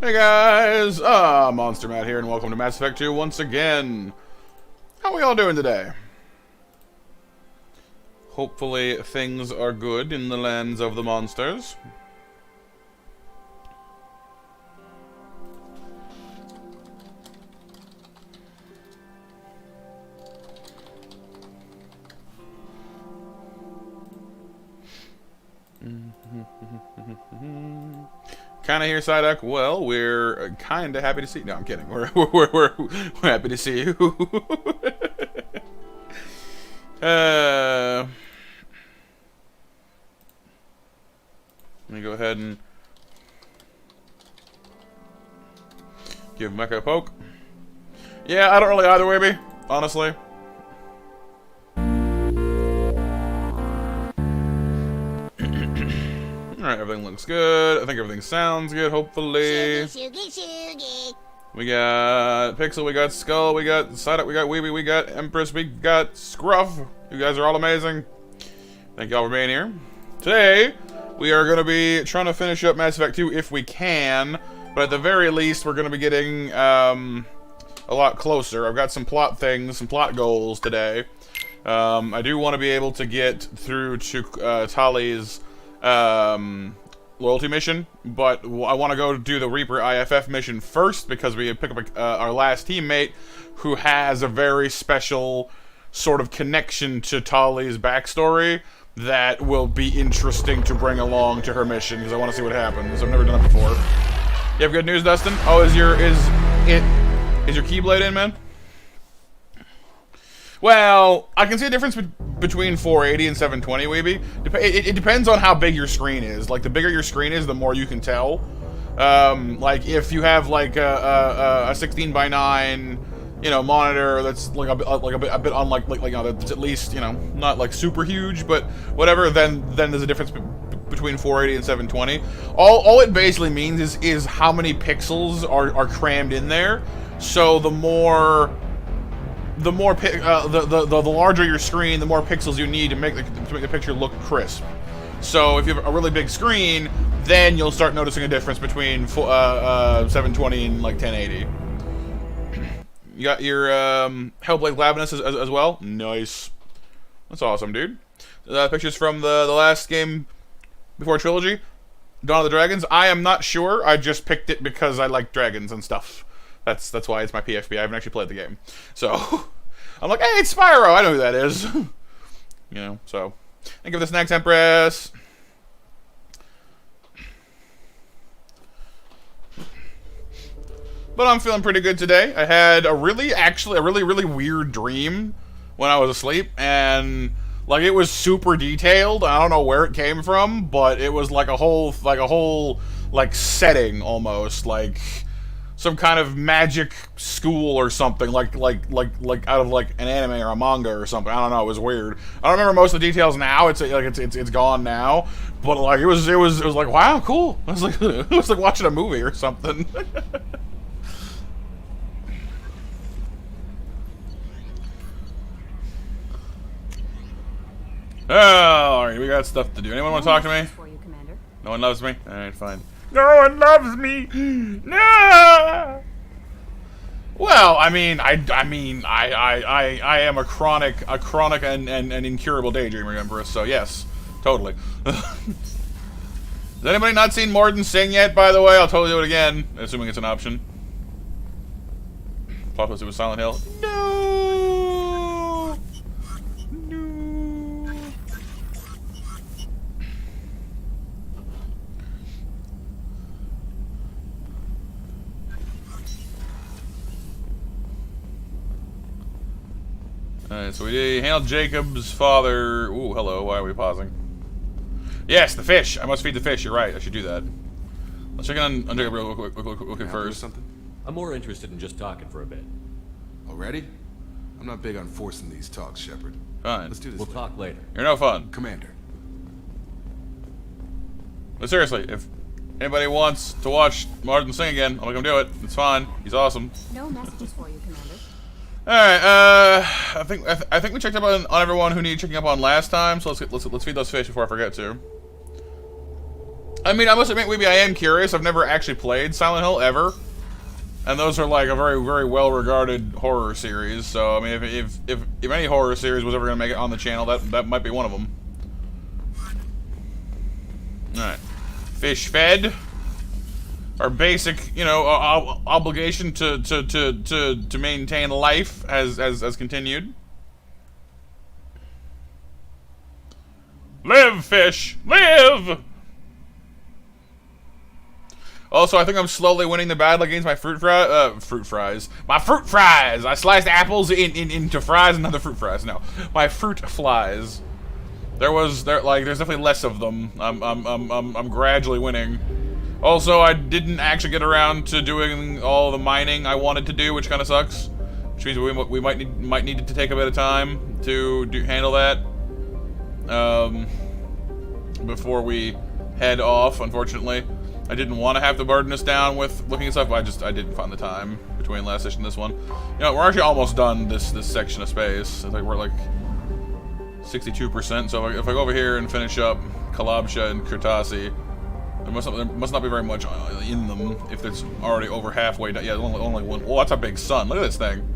Hey guys, Monster Matt here, and welcome to Mass Effect 2 once again. How we all doing today? Hopefully things are good in the lands of the monsters. Kinda here, Psyduck. Well, we're kinda happy to see you. No, I'm kidding. We're happy to see you. Let me go ahead and give Mecha a poke. Yeah, I don't really either, Wavy, honestly. Alright, everything looks good. I think everything sounds good, hopefully. We got Pixel, we got Skull, we got Psyduck, we got Weeby, we got Empress, we got Scruff. You guys are all amazing. Thank y'all for being here. Today, we are going to be trying to finish up Mass Effect 2 if we can. But at the very least, we're going to be getting a lot closer. I've got some plot things, some plot goals today. I do want to be able to get through to Tali's loyalty mission, but I want to go do the Reaper IFF mission first because we pick up our last teammate who has a very special sort of connection to Tali's backstory that will be interesting to bring along to her mission because I want to see what happens. I've never done it before. You have good news, Dustin? Oh, is your Keyblade in, man? Well, I can see a difference between 480 and 720, Weeby. It depends on how big your screen is. Like, the bigger your screen is, the more you can tell. Like, if you have, like, a 16:9, you know, monitor that's, like, a bit on, like, you know, that's at least, you know, not, like, super huge, but whatever, then there's a difference between 480 and 720. All it basically means is how many pixels are crammed in there. So the more the more the larger your screen, the more pixels you need to make the picture look crisp. So if you have a really big screen, then you'll start noticing a difference between 720 and like 1080. You got your Hellblade Lavinus as well. Nice. That's awesome, dude. Pictures from the last game before Trilogy, Dawn of the Dragons. I am not sure. I just picked it because I like dragons and stuff. That's why it's my PFP. I haven't actually played the game, so I'm like, hey, it's Spyro. I know who that is. You know. So think of this next Empress. But I'm feeling pretty good today. I had a really weird dream when I was asleep, and like it was super detailed. I don't know where it came from, but it was like a whole setting almost, like some kind of magic school or something, like out of like an anime or a manga or something. I don't know. It was weird. I don't remember most of the details now. It's gone now, but like it was like, wow, cool. I was like it was like watching a movie or something. Oh, alright, we got stuff to do. Anyone want to talk to me? No one loves me? Alright, fine. No one loves me! No! Well, I mean, I am a chronic and incurable daydreamer, Empress, so yes, totally. Has anybody not seen Morden sing yet, by the way? I'll totally do it again, assuming it's an option. Plot twist, it was Silent Hill. No! Alright, so we handled Jacob's father. Ooh, hello, why are we pausing? Yes, the fish! I must feed the fish, you're right, I should do that. Let's check on Jacob real quick first. Something? I'm more interested in just talking for a bit. Already? I'm not big on forcing these talks, Shepard. Fine. Let's do this. We'll talk later. You're no fun. Commander. But seriously, if anybody wants to watch Martin sing again, I'll make him do it. It's fine. He's awesome. No messages for you, Commander. Alright, I think we checked up on everyone who needed checking up on last time, so let's feed those fish before I forget to. I mean, I must admit, I am curious. I've never actually played Silent Hill ever, and those are like a very well-regarded horror series. So I mean, if any horror series was ever gonna make it on the channel, that might be one of them. All right, fish fed. Our basic, you know, obligation to maintain life has continued. Live, fish, live! Also, I think I'm slowly winning the battle against my fruit fries. My fruit fries! I sliced apples into fries and other fruit fries. No, my fruit flies. There's definitely less of them. I'm gradually winning. Also, I didn't actually get around to doing all the mining I wanted to do, which kind of sucks. Which means we might need to take a bit of time to handle that before we head off. Unfortunately, I didn't want to have to burden us down with looking at stuff. But I didn't find the time between last session and this one. You know, we're actually almost done this section of space. I think we're like 62%. So if I go over here and finish up Kalabsha and Kirtasi. There must not be very much in them if it's already over halfway done. Yeah, only one. Oh, that's a big sun. Look at this thing.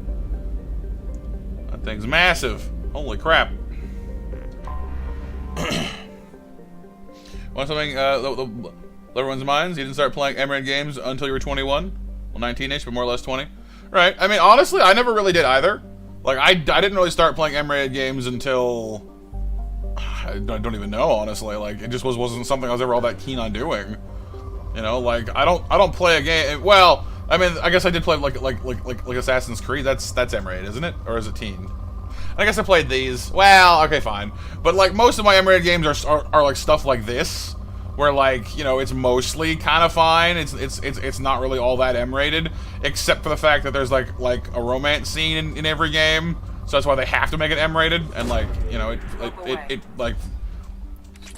That thing's massive. Holy crap. Want something, everyone's minds? You didn't start playing Emerald games until you were 21? Well, 19-ish, but more or less 20. Right. I mean, honestly, I never really did either. Like, I didn't really start playing Emerald games until... I don't even know, honestly. Like, it just wasn't something I was ever all that keen on doing. You know, like I don't play a game. Well, I mean, I guess I did play like Assassin's Creed. That's M-rated, isn't it? Or is it teen? I guess I played these. Well, okay, fine. But like most of my M-rated games are like stuff like this, where like, you know, it's mostly kind of fine. It's not really all that M-rated, except for the fact that there's like a romance scene in every game. So that's why they have to make it M-rated, and like, you know, it like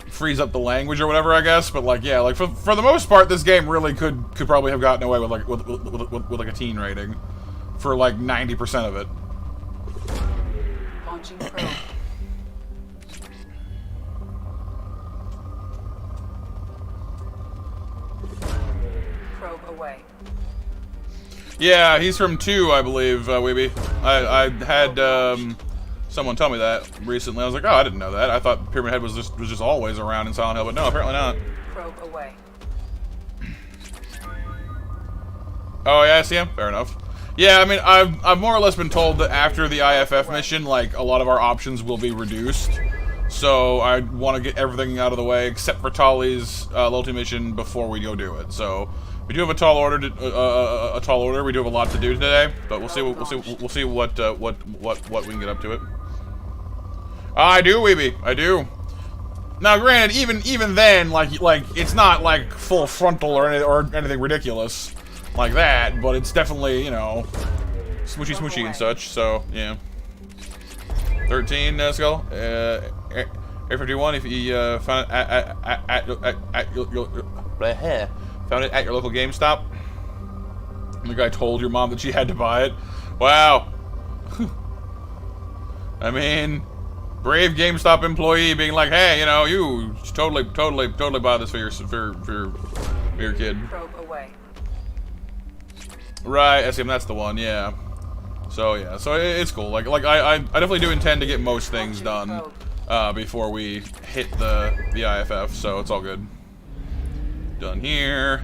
frees up the language or whatever, I guess. But like, yeah, like for the most part, this game really could probably have gotten away with like with like a teen rating for like 90% of it. Launching probe. Probe away. Yeah, he's from 2, I believe, Weeby. I had someone tell me that recently. I was like, oh, I didn't know that. I thought Pyramid Head was just always around in Silent Hill, but no, apparently not. Probe away. Oh yeah, I see him. Fair enough. Yeah, I mean, I've more or less been told that after the IFF mission, like, a lot of our options will be reduced. So I want to get everything out of the way except for Tali's loyalty mission before we go do it. So we do have a tall order. We do have a lot to do today, but we'll see. We'll see what we can get up to it. I do, Weeby. I do. Now, granted, even then, like it's not like full frontal or anything ridiculous like that, but it's definitely, you know, smoochy and such. So yeah. 13 Skull. Air 51. If you found it found it at your local GameStop. And the guy told your mom that she had to buy it. Wow. I mean, brave GameStop employee being like, hey, you know, you should totally buy this for your kid. Probe away. Right, SM, that's the one, yeah. So yeah, so it's cool. Like I definitely do intend to get most things done before we hit the IFF, so it's all good. Done here.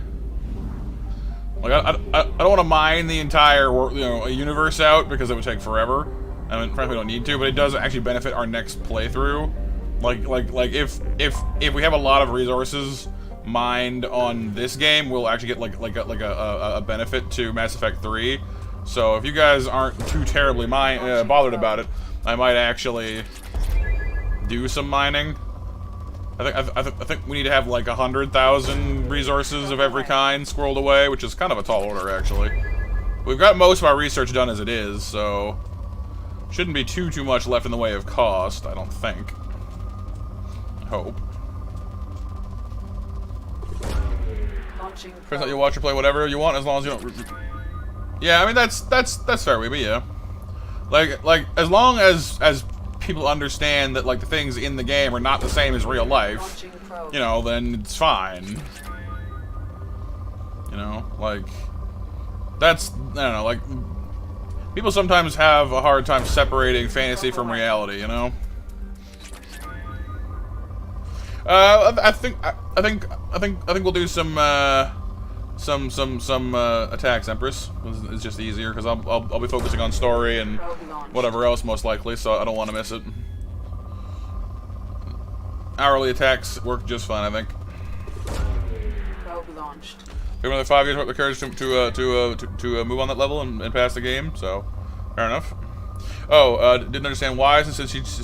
Like I don't want to mine the entire universe out because it would take forever. I mean, frankly, we don't need to, but it does actually benefit our next playthrough. Like if we have a lot of resources mined on this game, we'll actually get like a benefit to Mass Effect 3. So if you guys aren't too terribly bothered about it, I might actually do some mining. I think we need to have like 100,000 resources of every kind squirreled away, which is kind of a tall order actually. We've got most of our research done as it is, so shouldn't be too much left in the way of cost, I don't think. I hope. Turns out you watch or play whatever you want as long as you don't. Yeah, I mean that's fair, but yeah. Like as long as people understand that like the things in the game are not the same as real life, you know, then it's fine. You know, like that's, I don't know, like people sometimes have a hard time separating fantasy from reality, you know. I think we'll do some attacks, Empress. It's just easier because I'll be focusing on story and whatever else most likely, so I don't want to miss it. Hourly attacks work just fine, I think. Probe launched. We have another 5 years worth of courage to move on that level and pass the game, so fair enough. Oh, didn't understand why since she just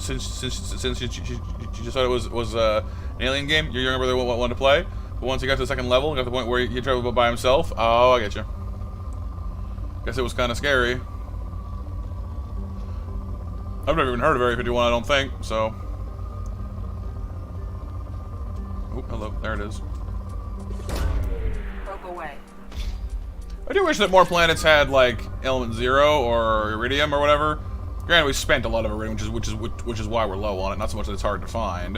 thought it was an alien game. Your younger brother wanted to play. But once he got to the second level, got to the point where he traveled by himself. Oh, I get you. Guess it was kind of scary. I've never even heard of Area 51, I don't think, so. Oh, hello. There it is. Probe away. I do wish that more planets had, like, Element 0 or Iridium or whatever. Granted, we spent a lot of Iridium, which is why we're low on it. Not so much that it's hard to find.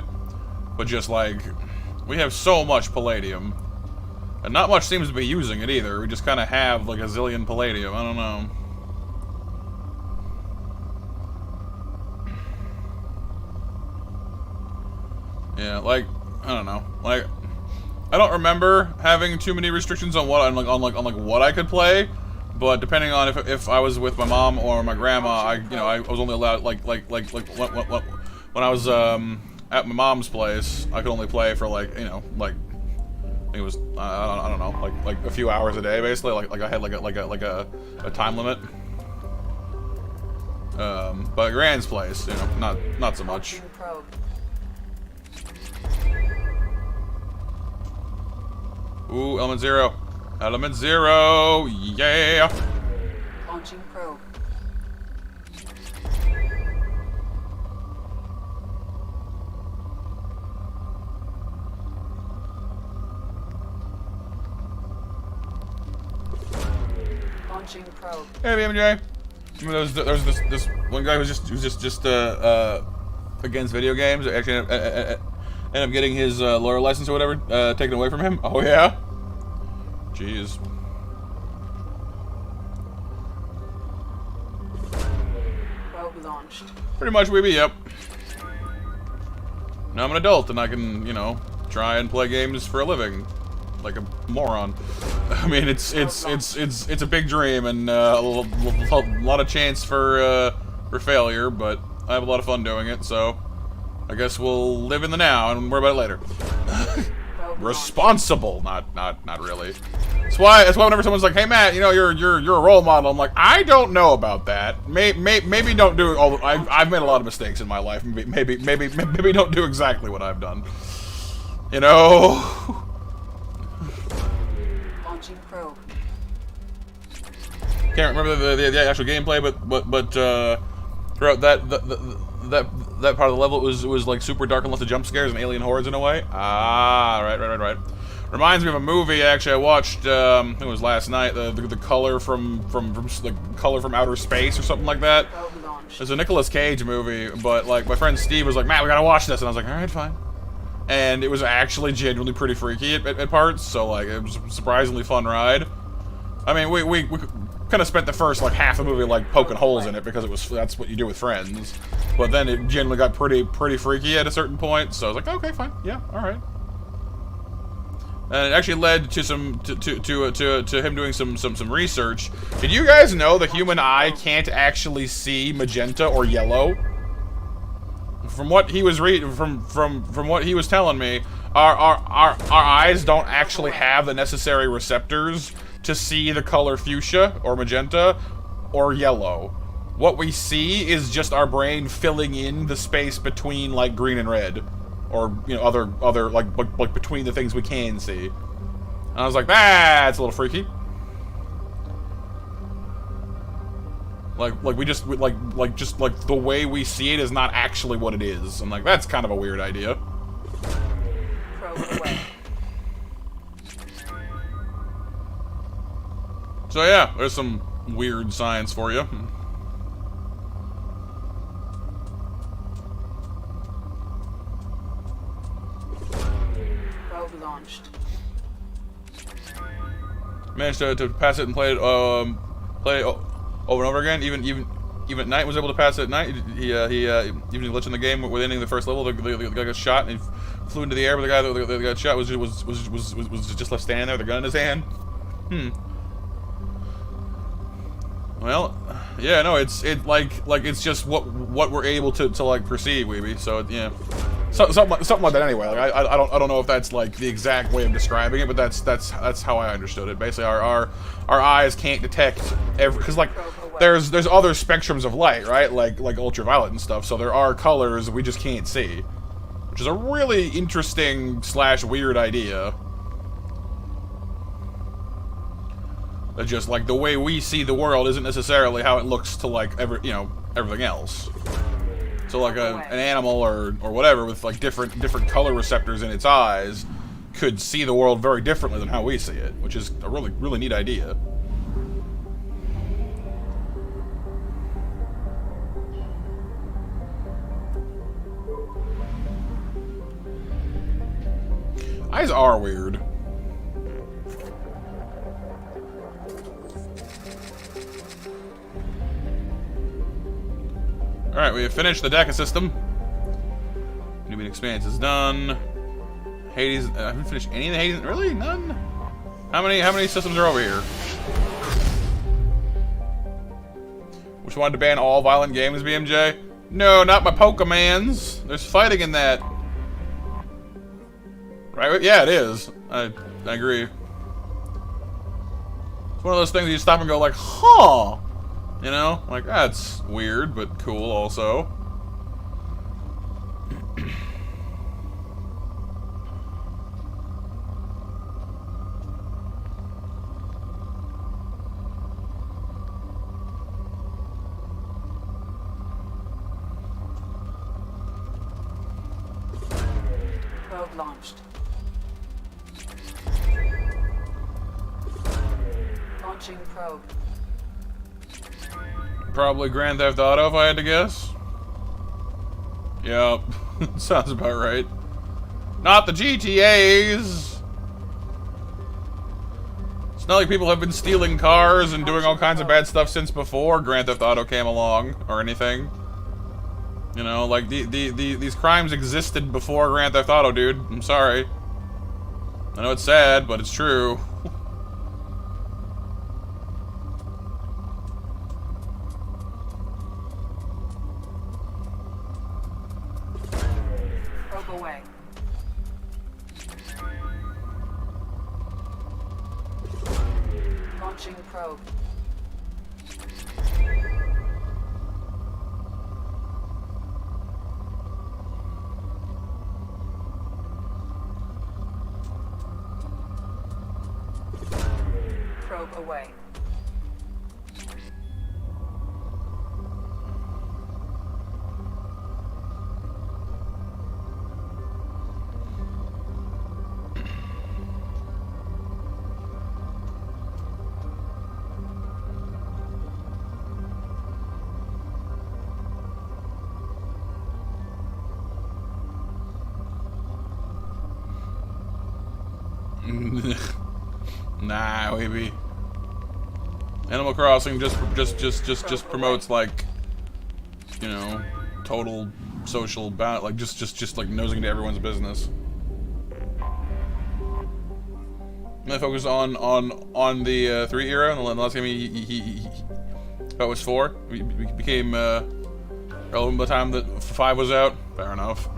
But just, like, we have so much Palladium. And not much seems to be using it either. We just kind of have, like, a zillion Palladium. I don't know. Yeah, like, I don't know. Like, I don't remember having too many restrictions on what what I could play. But depending on if I was with my mom or my grandma, I was only allowed like when I was at my mom's place, I could only play for like I think it was I don't know like a few hours a day basically, like I had like a time limit. But at Grand's place, not so much. Ooh, Element 0. Element 0, yeah! Launching probe. Launching probe. Hey, BMJ. There's this one guy who's just against video games actually ended up getting his lawyer license or whatever taken away from him. Oh yeah. Jeez. Probe launched. Pretty much, weeby. Yep. Now I'm an adult and I can, you know, try and play games for a living, like a moron. I mean, it's a big dream and a lot of chance for failure, but I have a lot of fun doing it. So I guess we'll live in the now and worry about it later. Responsible, not really. That's why whenever someone's like, "Hey Matt, you know you're a role model," I'm like, I don't know about that. Maybe don't do all. I've made a lot of mistakes in my life. Maybe don't do exactly what I've done. You know. Launching probe. Can't remember the actual gameplay, but throughout that part of the level, it was like super dark and lots of jump scares and alien hordes in a way. Ah, right. Reminds me of a movie actually I watched. I think it was last night. The color from the color from outer space or something like that. It's a Nicolas Cage movie, but like my friend Steve was like, "Matt, we gotta watch this," and I was like, "All right, fine." And it was actually genuinely pretty freaky at parts. So like it was a surprisingly fun ride. I mean, we kind of spent the first like half the movie like poking holes in it because that's what you do with friends. But then it generally got pretty freaky at a certain point. So I was like, okay, fine, yeah, all right. And it actually led to to him doing some research. Did you guys know the human eye can't actually see magenta or yellow? From what he was from what he was telling me, our eyes don't actually have the necessary receptors to see the color fuchsia or magenta or yellow. What we see is just our brain filling in the space between like green and red, or you know other like between the things we can see. And I was like, that's a little freaky. Like the way we see it is not actually what it is. I'm like, that's kind of a weird idea. Probe away. So yeah, there's some weird science for you. Probe launched. Managed to pass it and play it over and over again. Even at night was able to pass it at night. He even glitch in the game with ending the first level. The guy got shot and he flew into the air, but the guy that got shot was just left standing there with a gun in his hand. Well, yeah, no, it's just what we're able to like perceive, weeby. So yeah, something like that anyway. Like I don't know if that's like the exact way of describing it, but that's how I understood it. Basically, our eyes can't detect because like there's other spectrums of light, right? Like ultraviolet and stuff. So there are colors we just can't see, which is a really interesting / weird idea. That just like the way we see the world isn't necessarily how it looks to like everything else. So like an animal or whatever with like different color receptors in its eyes could see the world very differently than how we see it, which is a really neat idea. Eyes are weird. Alright, we have finished the DECA system. Nubian Expanse is done. Hades, I haven't finished any of the Hades, really? None? How many systems are over here? Which wanted to ban all violent games, BMJ? No, not my Pokemans. There's fighting in that. Right? Yeah, it is. I agree. It's one of those things you stop and go like, huh? You know? Like, that's weird, but cool also. Probe launched. Launching probe. Probably Grand Theft Auto if I had to guess. Yep. Sounds about right. Not the GTAs! It's not like people have been stealing cars and doing all kinds of bad stuff since before Grand Theft Auto came along, or anything. You know, like, these crimes existed before Grand Theft Auto, dude. I'm sorry. I know it's sad, but it's true. Probe away. Launching probe. Probe away. Nah, maybe. Animal Crossing just promotes, like, you know, total social like just like nosing to everyone's business. And I focus on the 3 era, and the last game that was 4. We became relevant by the time that 5 was out. Fair enough.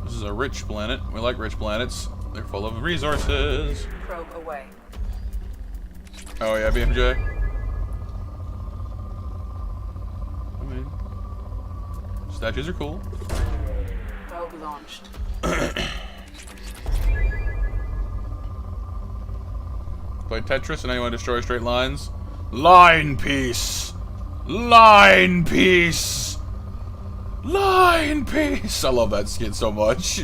This is a rich planet. We like rich planets. They're full of resources. Probe away. Oh yeah, BMJ. I mean, statues are cool. Probe launched. Play Tetris and anyone destroy straight lines. Line piece! Line piece! Line piece! I love that skit so much.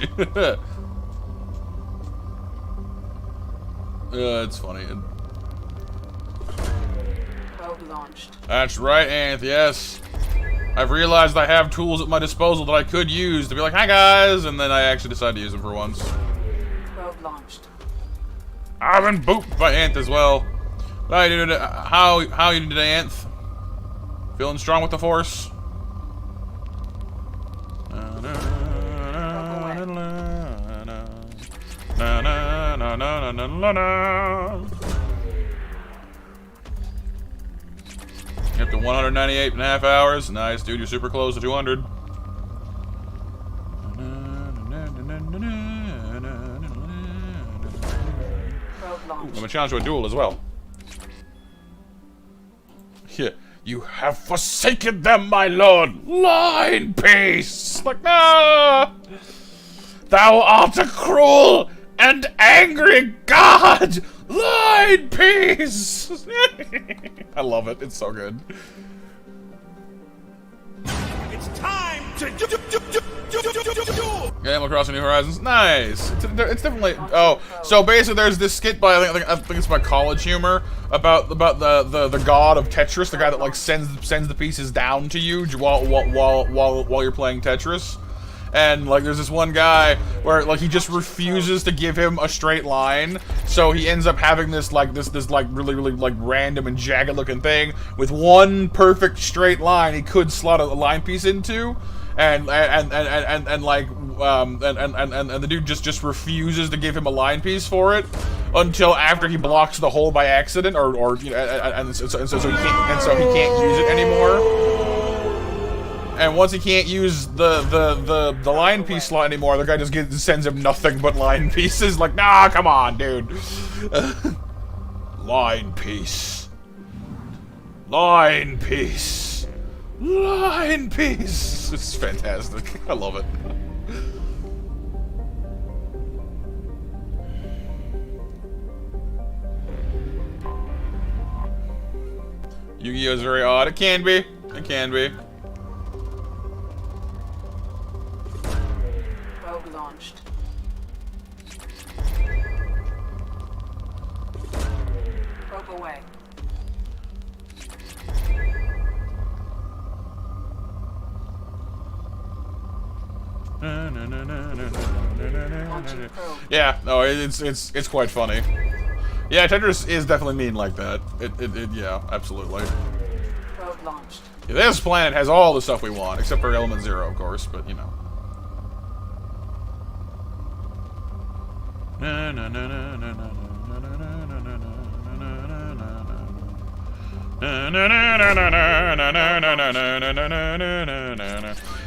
It's funny. Probe launched. That's right, Anth, yes. I've realized I have tools at my disposal that I could use to be like, hi guys, and then I actually decide to use them for once. Probe launched. I've been booped by Anth as well. How you doing? How you doing today, Anth? Feeling strong with the Force? You're up to 198.5 hours. Nice, dude. You're super close to 200. I'm gonna challenge to a duel as well. Yeah. You have forsaken them, my lord. Line piece. Like, no. Thou art a cruel and angry god. Line piece. I love it. It's so good. It's time to Animal Crossing New Horizons. Nice. It's definitely. Oh, so basically, there's this skit by I think it's by College Humor about the god of Tetris, the guy that like sends the pieces down to you while you're playing Tetris. And like, there's this one guy where like he just refuses to give him a straight line, so he ends up having this really like random and jagged looking thing with one perfect straight line he could slot a line piece into, and the dude just refuses to give him a line piece for it until after he blocks the hole by accident, or you know, and so he can't use it anymore. And once he can't use the line piece slot anymore, the guy just sends him nothing but line pieces. Like, nah, come on, dude. Line piece. Line piece. Line piece. It's fantastic. I love it. Yu-Gi-Oh! Is very odd. It can be. It can be. Probe launched. Launching probe. Yeah, no, it's quite funny. Yeah, Tetris is definitely mean like that. Yeah, absolutely. Probe launched. Yeah, this planet has all the stuff we want, except for Element Zero, of course, but you know.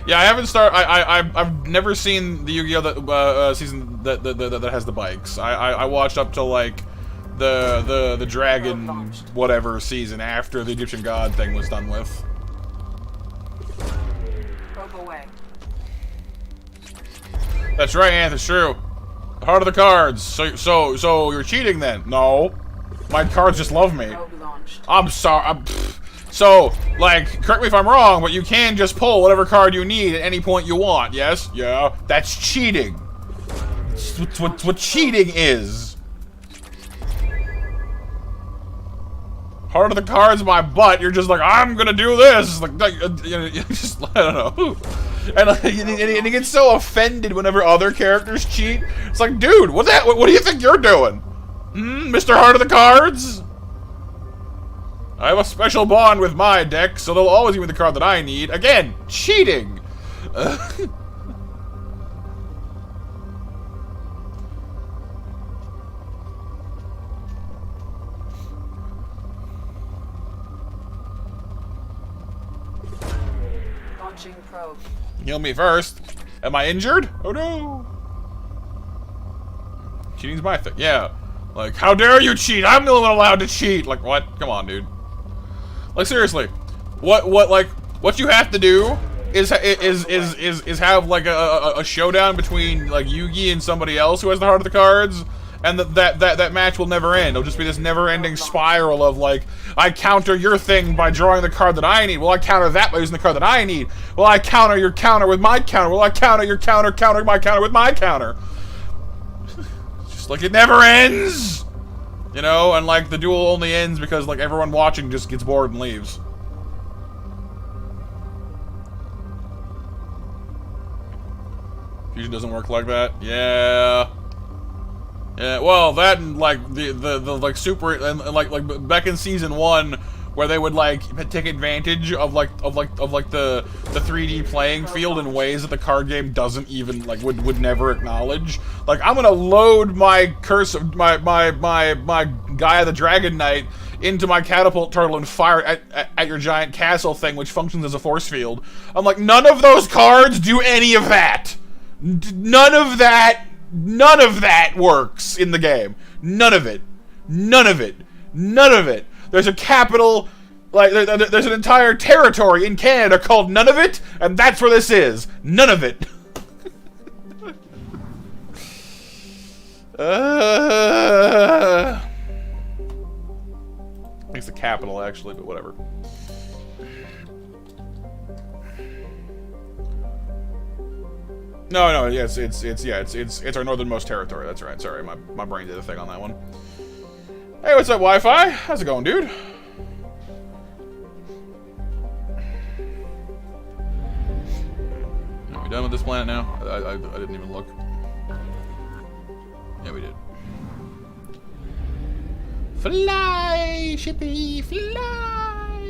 Yeah, I haven't I've never seen the Yu-Gi-Oh! Season that has the bikes. I watched up till like the dragon whatever season after the Egyptian god thing was done with. Probe away. That's right, Anth, it's true. The heart of the cards. So you're cheating then? No. My cards just love me. Probe launched. I'm sorry. So, like, correct me if I'm wrong, but you can just pull whatever card you need at any point you want, yes? Yeah. That's cheating. That's what cheating is. Heart of the cards, my butt. You're just like, I'm gonna do this. Like just, I don't know. And he gets so offended whenever other characters cheat. It's like, dude, what do you think you're doing? Mr. Heart of the Cards? I have a special bond with my deck, so they'll always give me the card that I need. Again, cheating! Launching probe. Heal me first. Am I injured? Oh no! Cheating's my thing. Yeah. Like, how dare you cheat? I'm the only one allowed to cheat. Like, what? Come on, dude. Like, seriously. What you have to do is have like a showdown between like Yugi and somebody else who has the heart of the cards, and that match will never end. It'll just be this never-ending spiral of like, I counter your thing by drawing the card that I need. Well, I counter that by using the card that I need. Well, I counter your counter with my counter. Well, I counter your counter my counter with my counter. Like, it never ends! You know, and like the duel only ends because like everyone watching just gets bored and leaves. Fusion doesn't work like that. Yeah. Yeah, well, that and like the like super and like back in season 1 where they would like take advantage of the 3D playing field in ways that the card game doesn't even like would never acknowledge. Like, I'm gonna load my curse of my Gaia the Dragon Knight into my catapult turtle and fire at your giant castle thing, which functions as a force field. I'm like, none of those cards do any of that. None of that works in the game. None of it. None of it. None of it. There's a capital, like, there's an entire territory in Canada called None of It, and that's where this is. None of it. I think it's the capital, actually, but whatever. No, yeah, it's our northernmost territory. That's right. Sorry, my brain did a thing on that one. Hey, what's up, Wi-Fi? How's it going, dude? Are we done with this planet now? I didn't even look. Yeah, we did. Fly, shippy, fly.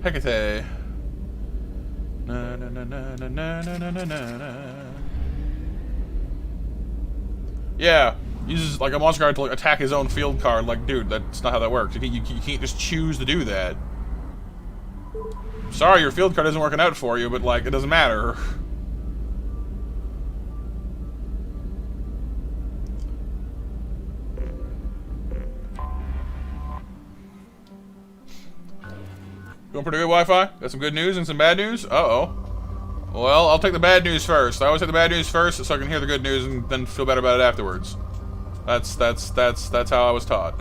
Hecate. Na na na na na na na na na. Yeah, uses like a monster card to like attack his own field card. Like, dude, that's not how that works. You can't just choose to do that. Sorry, your field card isn't working out for you, but like, it doesn't matter. Going pretty good, Wi-Fi? Got some good news and some bad news? Uh-oh. Well, I'll take the bad news first. I always take the bad news first so I can hear the good news and then feel better about it afterwards. That's how I was taught.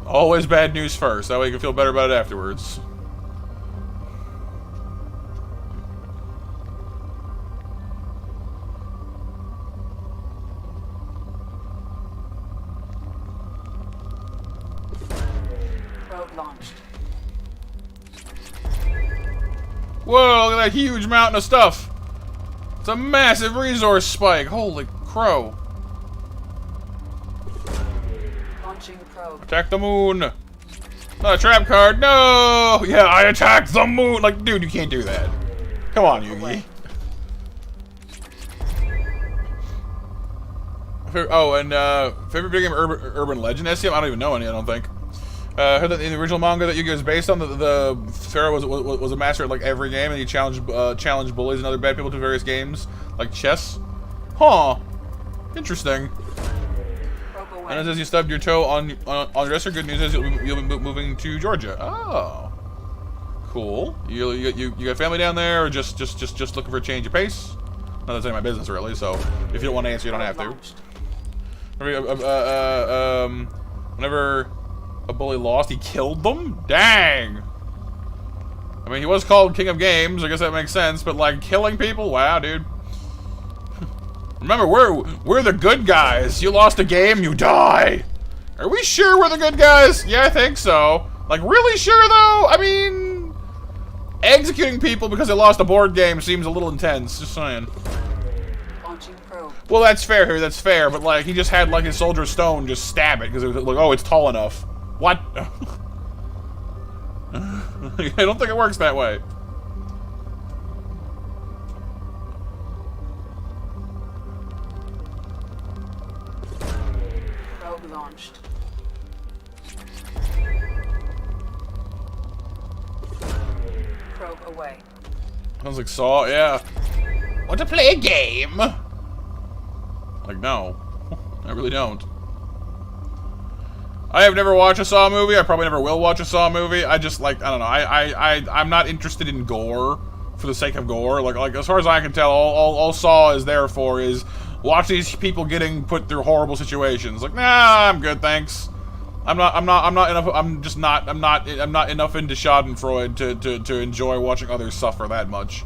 Always bad news first. That way you can feel better about it afterwards. Probe launched. Whoa, look at that huge mountain of stuff. It's a massive resource spike. Holy crow. Launching probe. Attack the moon. Not a trap card. No. Yeah, I attacked the moon. Like, dude, you can't do that. Come on, Yugi. Oh, and favorite video game Urban Legend? SCM? I don't even know any. I don't think. Heard that in the original manga that Yugi was based on, the Pharaoh was a master at like every game, and he challenged bullies and other bad people to various games like chess. Huh. Interesting. And it says you stubbed your toe on your dresser. Good news is you'll be moving to Georgia. Oh, cool. You got family down there, or just looking for a change of pace? Not that's any of my business really. So if you don't want to answer, you don't have to. Whenever a bully lost, he killed them? Dang! I mean, he was called King of Games, I guess that makes sense, but like, killing people? Wow, dude. Remember, we're the good guys. You lost a game, you die! Are we sure we're the good guys? Yeah, I think so. Like, really sure, though? I mean, executing people because they lost a board game seems a little intense, just saying. Well, that's fair here, that's fair, but like, he just had like his Soldier Stone just stab it because it was like, oh, it's tall enough. What? I don't think it works that way. Probe launched. Probe away. Sounds like Saw, yeah. Want to play a game? Like, no. I really don't. I have never watched a Saw movie. I probably never will watch a Saw movie. I just, like, I don't know. I'm not interested in gore for the sake of gore. Like as far as I can tell, all Saw is there for is watch these people getting put through horrible situations. Like, nah, I'm good, thanks. I'm not enough. I'm not enough into Schadenfreude to enjoy watching others suffer that much.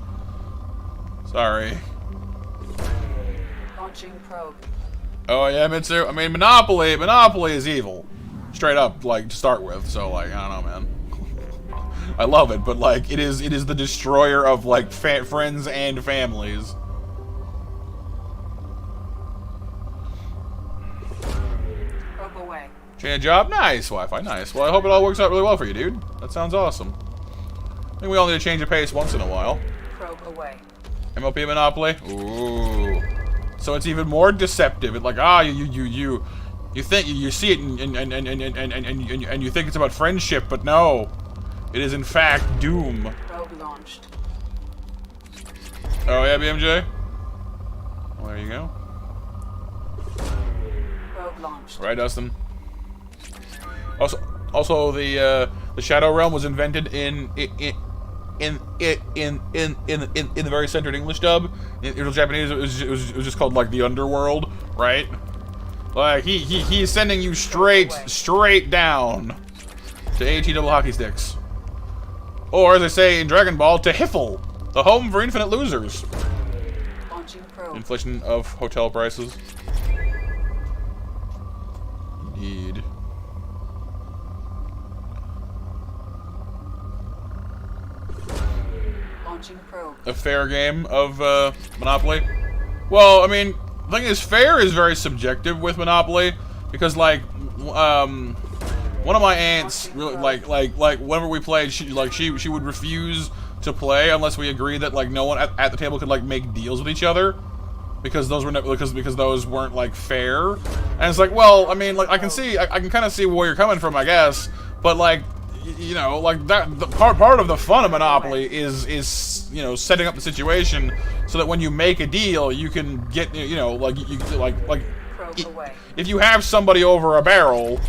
Sorry. Launching probe. Oh yeah, Mitsu. I mean, Monopoly is evil, straight up. Like to start with. So like, I don't know, man. I love it, but like, it is the destroyer of like friends and families. Probe away. Change job, nice. Wi-Fi, nice. Well, I hope it all works out really well for you, dude. That sounds awesome. I think we all need to change of pace once in a while. Probe away. MOP Monopoly. Ooh. So it's even more deceptive. It's like, ah, you think you see it and you think it's about friendship, but no, it is in fact doom. Probe launched. Oh yeah, BMJ. Well, there you go. Probe launched. Right, Dustin. Also, the Shadow Realm was invented in the very centered English dub. In Japanese, it was just called like the Underworld, right? Like he's sending you straight down to AT double hockey sticks, or as they say in Dragon Ball, to Hiffle, the home for infinite losers. Launching probe. Inflation of hotel prices. Indeed. Launching probe. A fair game of Monopoly? Well, I mean, the thing is, fair is very subjective with Monopoly because, like, one of my aunts, really, like whenever we played, she would refuse to play unless we agreed that like no one at the table could like make deals with each other because those were because those weren't like fair. And it's like, well, I mean, like I can kind of see where you're coming from, I guess, but like. You know, like that. The part of the fun of Monopoly is you know, setting up the situation so that when you make a deal, you can get, you know, like if you have somebody over a barrel,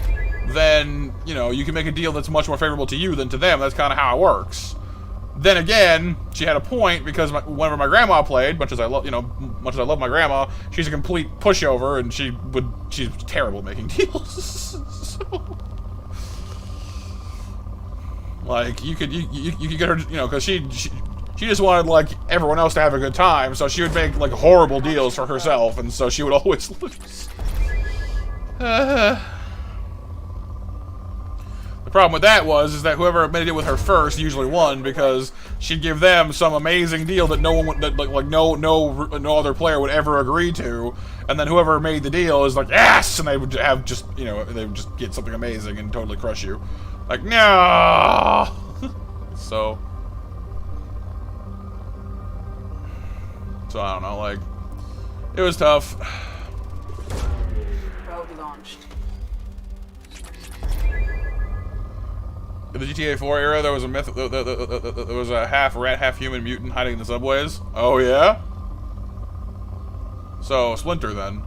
then you know you can make a deal that's much more favorable to you than to them. That's kind of how it works. Then again, she had a point because whenever my grandma played, much as I love my grandma, she's a complete pushover and she's terrible at making deals. So. Like you could get her, you know, because she just wanted like everyone else to have a good time, so she would make like horrible deals for herself, and so she would always lose. The problem with that is that whoever made it with her first usually won, because she'd give them some amazing deal that no one would, that like no other player would ever agree to, and then whoever made the deal is like, yes, and they would have just, you know, they would just get something amazing and totally crush you. Like, no. So I don't know, like, it was tough. Probe launched. In the GTA 4 era, there was a myth. There was a half rat, half human mutant hiding in the subways. Oh yeah. So Splinter then.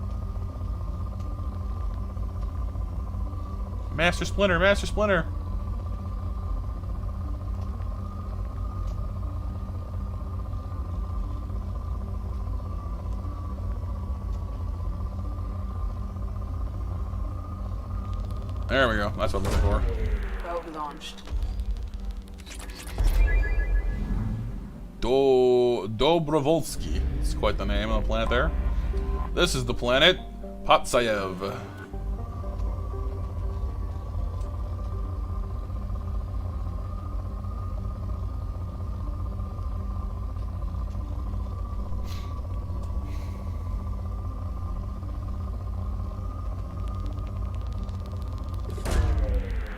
Master Splinter, Master Splinter. There we go. That's what I'm looking for. Probe launched. Dobrovolsky. It's quite the name of the planet there. This is the planet Patsayev.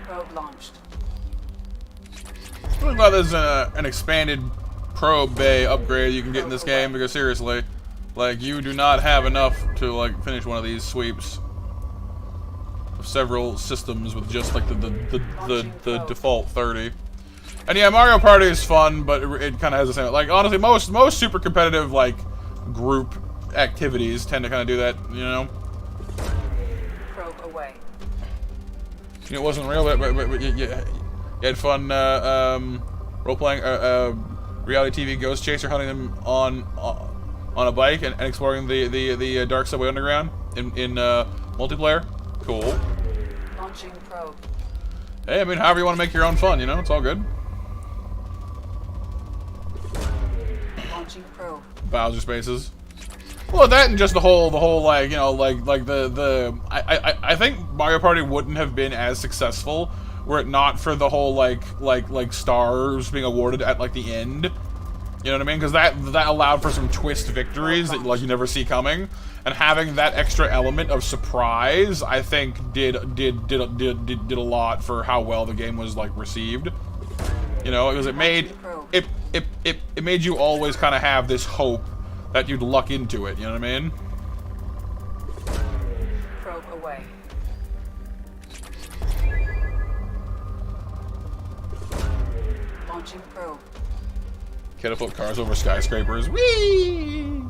Probe launched. I'm glad there's an expanded probe bay upgrade you can get in this game, because seriously, like, you do not have enough to like finish one of these sweeps of several systems with just like the default 30. And yeah, Mario Party is fun, but it kind of has the same, like, honestly, most super competitive like group activities tend to kind of do that, you know. Probe away. It wasn't real, but you had fun role-playing reality TV ghost chaser, hunting them on a bike and exploring the dark subway underground in multiplayer. Cool. Launching probe. Hey, I mean, however you want to make your own fun, you know, it's all good. Launching probe. Bowser spaces. Well, that and just the whole like, you know, like I think Mario Party wouldn't have been as successful were it not for the whole like stars being awarded at like the end. You know what I mean? Because that allowed for some twist victories that like you never see coming, and having that extra element of surprise, I think did a lot for how well the game was like received. You know, because it made it made you always kind of have this hope that you'd luck into it, you know what I mean? Probe away. Launching probe. Catapult cars over skyscrapers. Whee!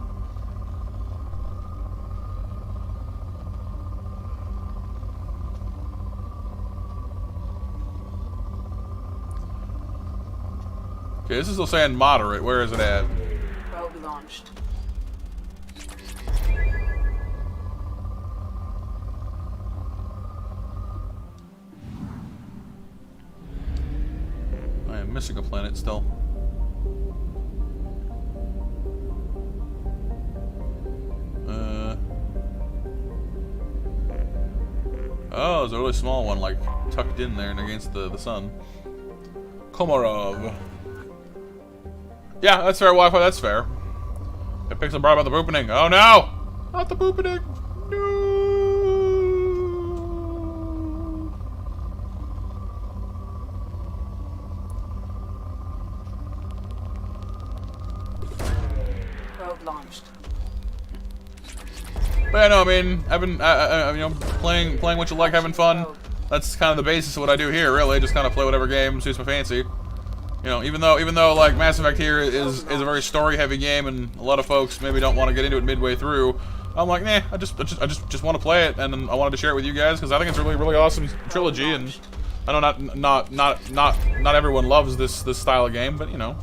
Okay, this is still saying moderate. Where is it at? Probe launched. I am missing a planet still. Oh, there's a really small one, like, tucked in there and against the sun. Komarov. Yeah, that's fair, Wi-Fi, that's fair. It picks up right about the boopening. Oh no! Not the boopening! No! Probe launched. But yeah, no, I mean, I've been, you know, playing what you like, having fun. That's kind of the basis of what I do here, really. Just kind of play whatever game suits my fancy. You know, even though like Mass Effect here is a very story-heavy game, and a lot of folks maybe don't want to get into it midway through, I'm like, nah, I just want to play it, and I wanted to share it with you guys because I think it's a really awesome trilogy, and I know not everyone loves this style of game, but you know,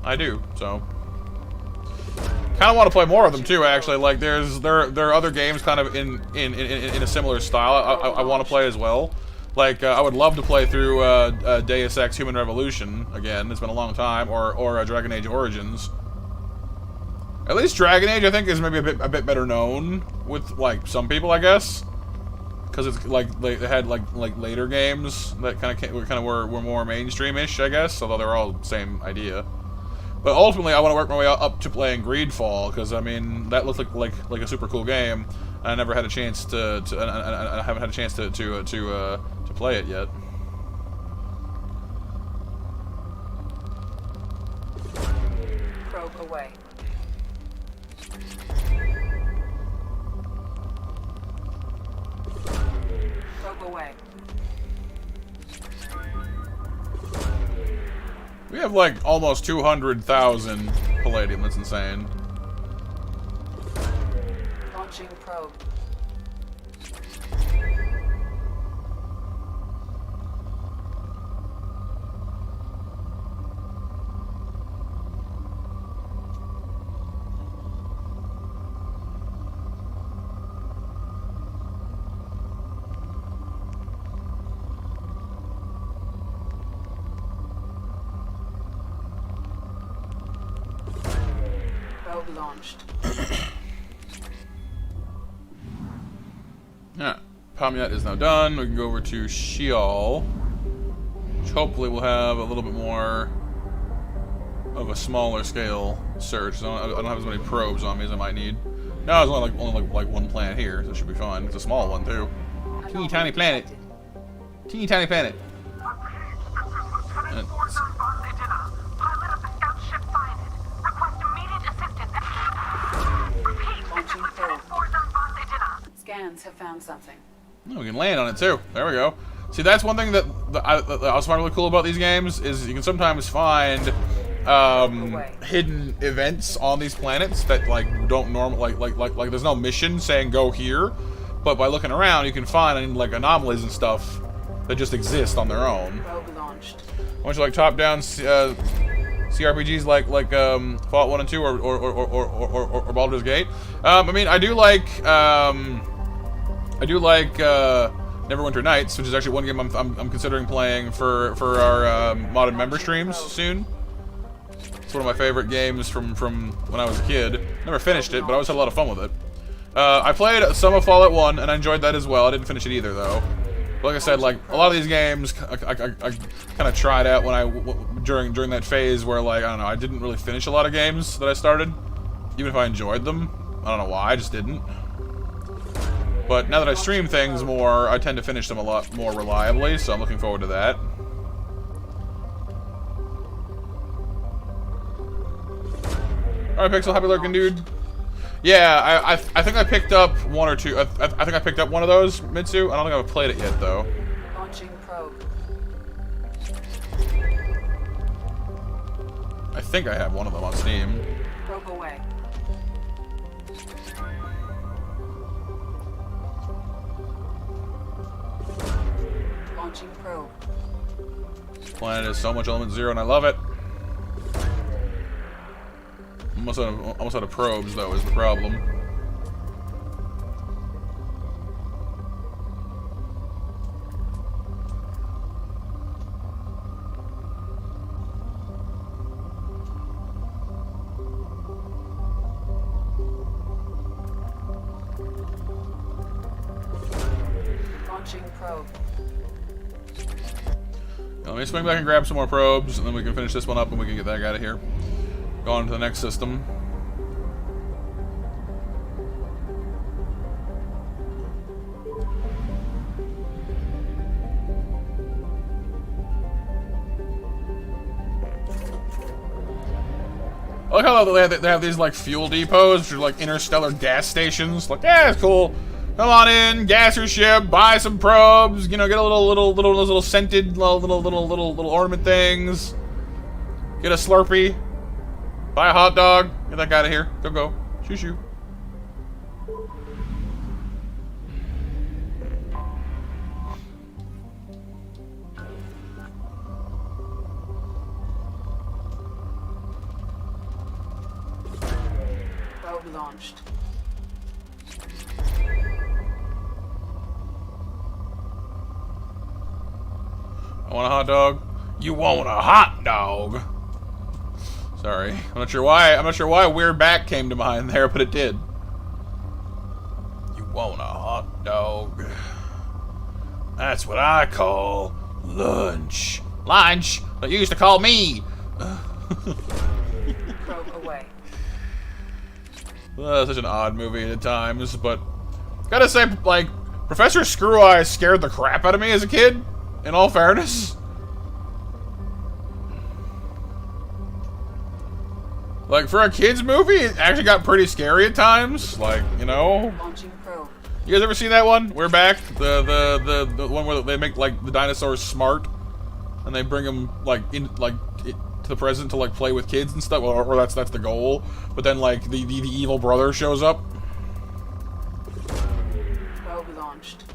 I do, so. Kind of want to play more of them too, actually. Like there are other games kind of in a similar style I want to play as well. Like I would love to play through Deus Ex: Human Revolution again. It's been a long time, or Dragon Age Origins. At least Dragon Age, I think, is maybe a bit better known with like some people, I guess. because it's like they had like later games that kind of were more mainstream-ish, I guess. Although they're all the same idea. But ultimately, I want to work my way up to playing Greedfall because I mean that looks like a super cool game. I never had a chance to I haven't had a chance to play it yet. Probe away. Probe away. We have like almost 200,000 palladium. That's insane. Launching probe. Probe launched. Yeah, Pomyat is now done. We can go over to Sheol, which hopefully will have a little bit more of a smaller scale search. I don't have as many probes on me as I might need. No, it's only like one planet here, so it should be fine. It's a small one too. Teeny tiny planet. Teeny tiny planet. And Launching probe. Scans have found something. oh, we can land on it too. There we go. See, that's one thing that I also find really cool about these games is you can sometimes find hidden events on these planets that like don't like there's no mission saying go here, but by looking around you can find like anomalies and stuff that just exist on their own. Probe launched. A bunch of like top-down CRPGs like Fallout 1 and 2 or Baldur's Gate. I mean, I do like Neverwinter Nights, which is actually one game I'm considering playing for our modded member streams soon. It's one of my favorite games from when I was a kid. Never finished it, but I always had a lot of fun with it. I played some of Fallout 1 and I enjoyed that as well. I didn't finish it either though. But like I said, like a lot of these games, I kind of tried out when during that phase where like I don't know, I didn't really finish a lot of games that I started, even if I enjoyed them. I don't know why, I just didn't. But now that I stream things more, I tend to finish them a lot more reliably, so I'm looking forward to that. Alright, Pixel, happy lurking, dude. Yeah, I think I picked up one or two. I think I picked up one of those, Mitsu. I don't think I've played it yet, though. Launching probe. I think I have one of them on Steam. Probe away. Launching probe. This planet is so much Element Zero, and I love it. Almost out of probes, though, is the problem. Launching probe. Let me swing back and grab some more probes, and then we can finish this one up, and we can get that guy out of here. Go on to the next system. I like how they have these like fuel depots, which are like interstellar gas stations. Like, yeah, it's cool. Come on in, gas your ship, buy some probes. You know, get a little scented little ornament things. Get a Slurpee. Buy a hot dog. Get that guy out of here. Go. Shoo shoo. Probe launched. I want a hot dog. You want a hot dog? Sorry, I'm not sure why Weird Back came to mind there, but it did. You want a hot dog? That's what I call lunch. Lunch? That you used to call me. Probe away. Such an odd movie at times, but gotta say, like, Professor Screw Eyes scared the crap out of me as a kid, in all fairness. Like, for a kid's movie, it actually got pretty scary at times. Like, you know. Launching probe. You guys ever seen that one? We're back. The one where they make, like, the dinosaurs smart. And they bring them, like, to the present to, like, play with kids and stuff. Or that's the goal. But then, like, the evil brother shows up. Probe launched.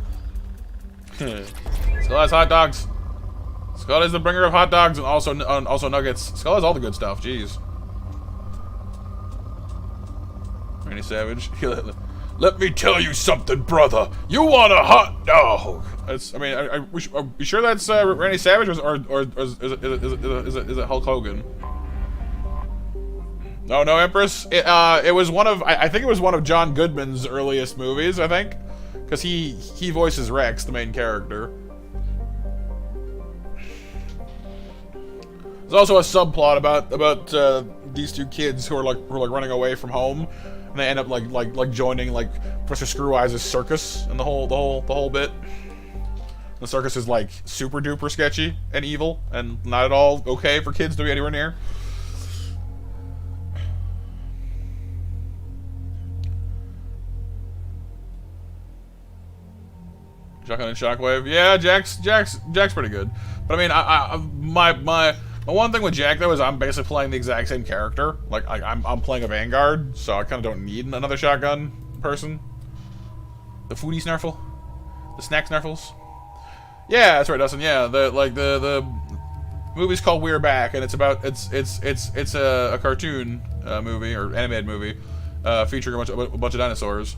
Skull has hot dogs. Skull is the bringer of hot dogs and also nuggets. Skull has all the good stuff. Jeez. Randy Savage. Let me tell you something, brother. You want a hot dog? That's. I mean, are we sure that's Randy Savage or is it Hulk Hogan? No, Empress. It was one of. I think it was one of John Goodman's earliest movies. I think, because he voices Rex, the main character. There's also a subplot about these two kids who are running away from home. And they end up like joining like Professor Screw Eyes' circus and the whole bit. The circus is like super duper sketchy and evil and not at all okay for kids to be anywhere near. Shotgun and Shockwave, yeah, Jack's pretty good. But I mean, my one thing with Jack though is I'm basically playing the exact same character. Like I'm playing a Vanguard, so I kind of don't need another shotgun person. The foodie snarfle, the snack snarfles. Yeah, that's right, Dustin. Yeah, the movie's called We're Back, and it's a cartoon movie or animated movie featuring a bunch of dinosaurs.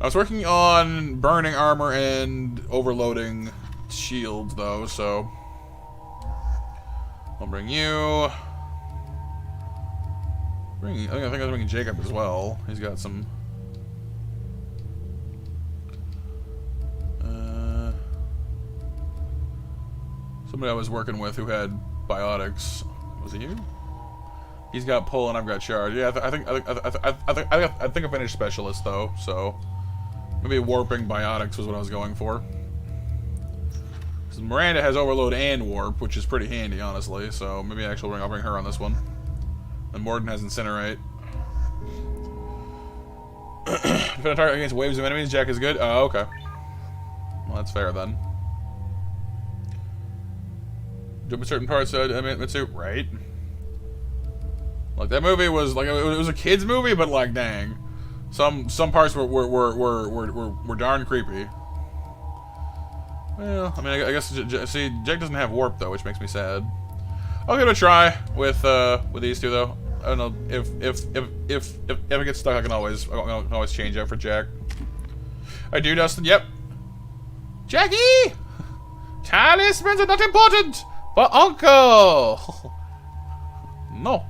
I was working on burning armor and overloading shields though, so. I'll bring you. I think I was bringing Jacob as well. He's got some. Somebody I was working with who had biotics. Was it you? He's got pull and I've got charge. Yeah, I think I finished specialist though. So maybe warping biotics was what I was going for. Miranda has overload and warp, which is pretty handy, honestly. So maybe actually I'll bring her on this one. And Morden has incinerate. If I target against waves of enemies, Jack is good. Oh, okay. Well, that's fair then. Jump in certain parts. I mean, Mitsu, right? Like that movie was like it was a kids movie, but like dang, some parts were darn creepy. Well, I mean, I guess see, Jake doesn't have warp though, which makes me sad. I'll give it a try with these two though. I don't know if it gets stuck, I can always change out for Jack. I do, Dustin. Yep. Jackie, talismans are not important, but Uncle. No.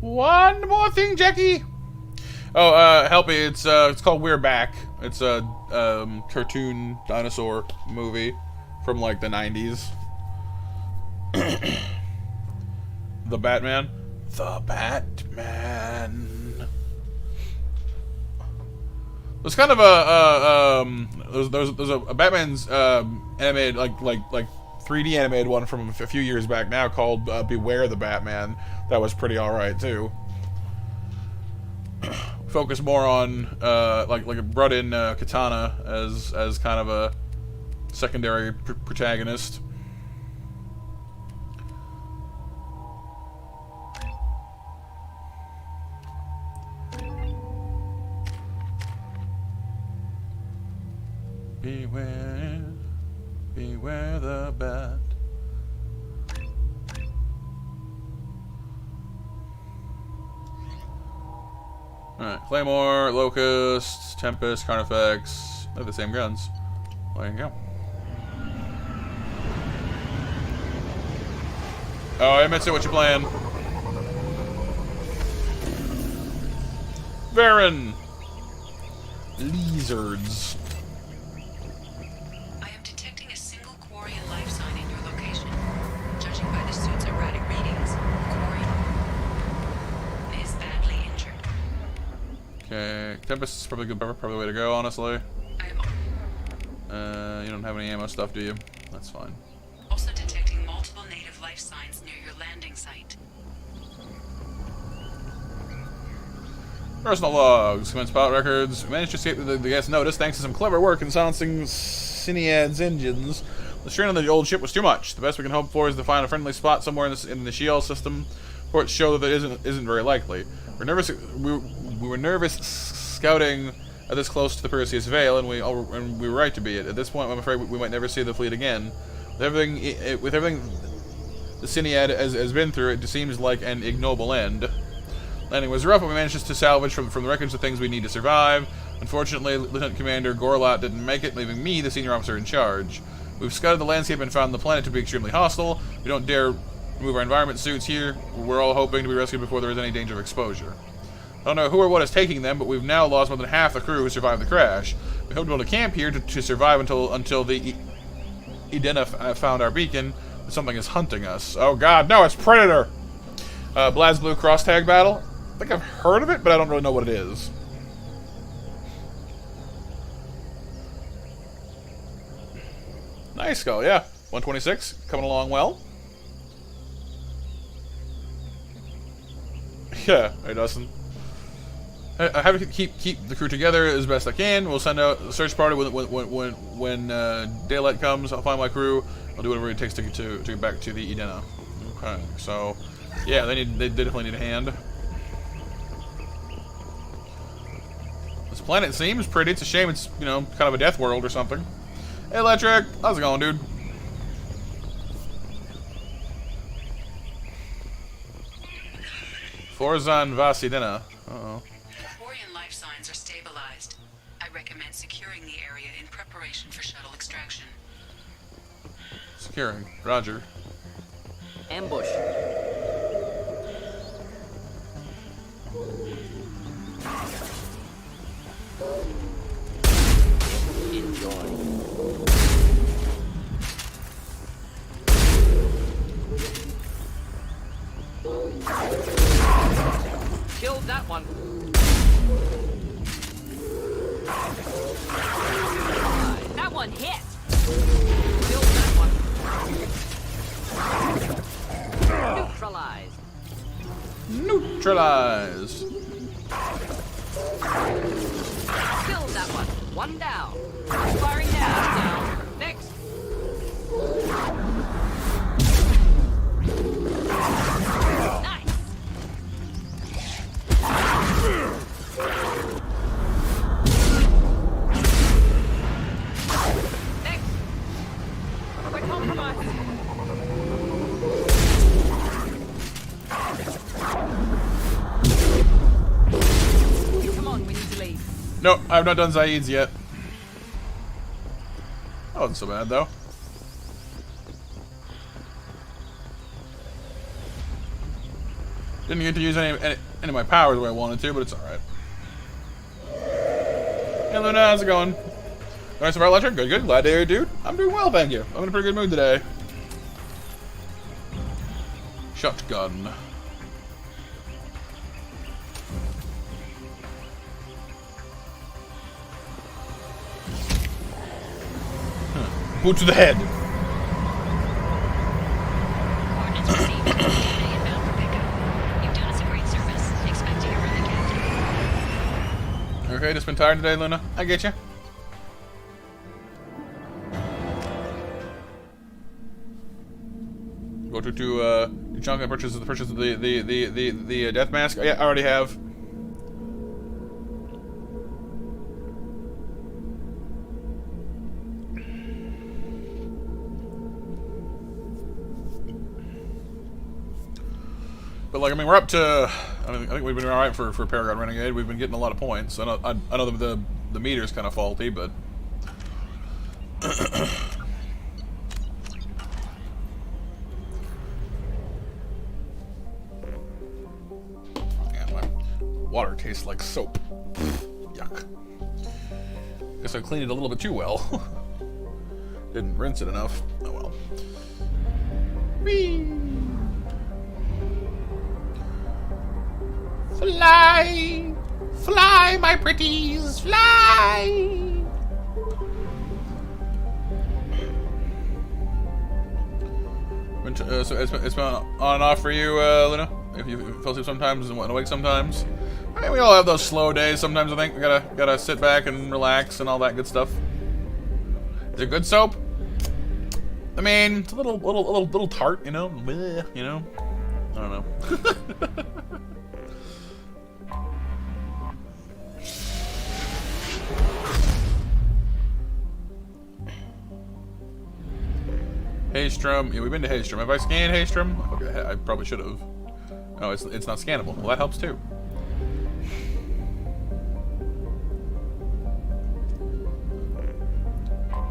One more thing, Jackie. Oh, help me! It's called We're Back. It's a cartoon dinosaur movie from like the 90s. The Batman. The Batman. There's kind of there's a Batman's animated like 3D animated one from a few years back now called Beware the Batman. That was pretty alright too. Focus more on like brought in Katana as kind of a secondary protagonist. Beware the bat. Alright, Claymore, Locust, Tempest, Carnifex. They're the same guns. There you go. Oh, I meant to say what you playing. Baron. Lizards. I am detecting a single Quarian life sign in your location. Judging by the suit's erratic readings, Quarian is badly injured. Okay, Tempest is probably the way to go, honestly. I am You don't have any ammo stuff, do you? That's fine. also detecting multiple native life signs near your landing site. Personal logs, commence pilot records. We managed to escape the guest notice thanks to some clever work in silencing Cinead's engines. The strain on the old ship was too much. The best we can hope for is to find a friendly spot somewhere in the Shield system. Reports show that it isn't very likely. We were nervous scouting this close to the Perseus Veil, and we were right to be. At this point, I'm afraid we might never see the fleet again. With everything the Cinead has been through, it seems like an ignoble end. Landing was rough, but we managed to salvage from the wreckage the things we need to survive. Unfortunately, Lieutenant Commander Gorlat didn't make it, leaving me the senior officer in charge. We've scouted the landscape and found the planet to be extremely hostile. We don't dare remove our environment suits here. We're all hoping to be rescued before there is any danger of exposure. I don't know who or what is taking them, but we've now lost more than half the crew who survived the crash. We hope to be able to camp here to survive until the Edena found our beacon, but something is hunting us. Oh god, no, it's Predator! BlazBlue cross-tag battle? I think I've heard of it, but I don't really know what it is. Nice skull, yeah. 126, coming along well. Yeah, hey Dustin. I have to keep the crew together as best I can. We'll send out a search party when daylight comes. I'll find my crew. I'll do whatever it takes to get back to the Edena. Okay, so yeah, they definitely need a hand. This planet seems pretty. It's a shame it's, you know, kind of a death world or something. Hey, Electric, how's it going, dude? Forzan Vasidina. Uh-oh. Quarian life signs are stabilized. I recommend securing the area in preparation for shuttle extraction. Securing. Roger. Ambush. Enjoy. Killed that one. That one hit. Killed that one. Neutralized. Neutralized. Killed that one. One down. Firing down. Next. Nice. Next. We're compromised. Come on, we need to leave. No, I've not done Zaid's yet. That wasn't so bad, though. Didn't get to use any of my powers the way I wanted to, but it's alright. Hey Luna, how's it going? Nice of our lecture? Good, good. Glad to hear it, dude. I'm doing well, thank you. I'm in a pretty good mood today. Shotgun. Boot to the head. Coordinates received. DNA inbound for pickup. You've done us a great service. Expect to hear from the captain. Okay, just been tired today, Luna. I get you. Go to chunk and purchase the death mask. Oh, yeah, I already have. But like, I mean, we're up to. I think we've been all right for Paragon Renegade. We've been getting a lot of points. I know the meter's kind of faulty, but. water tastes like soap. Yuck. Guess I cleaned it a little bit too well. Didn't rinse it enough. Oh well. Whee! Fly! Fly, my pretties! Fly! So it's been on and off for you, Luna? If you fell asleep sometimes and awake sometimes? I mean, we all have those slow days sometimes, I think. We gotta sit back and relax and all that good stuff. Is it good soap? I mean, it's a little tart, you know? Bleh, you know? I don't know. Haystrom. Yeah, we've been to Haystrom. Have I scanned Haystrom? Okay, I probably should have. Oh, it's not scannable. Well, that helps too.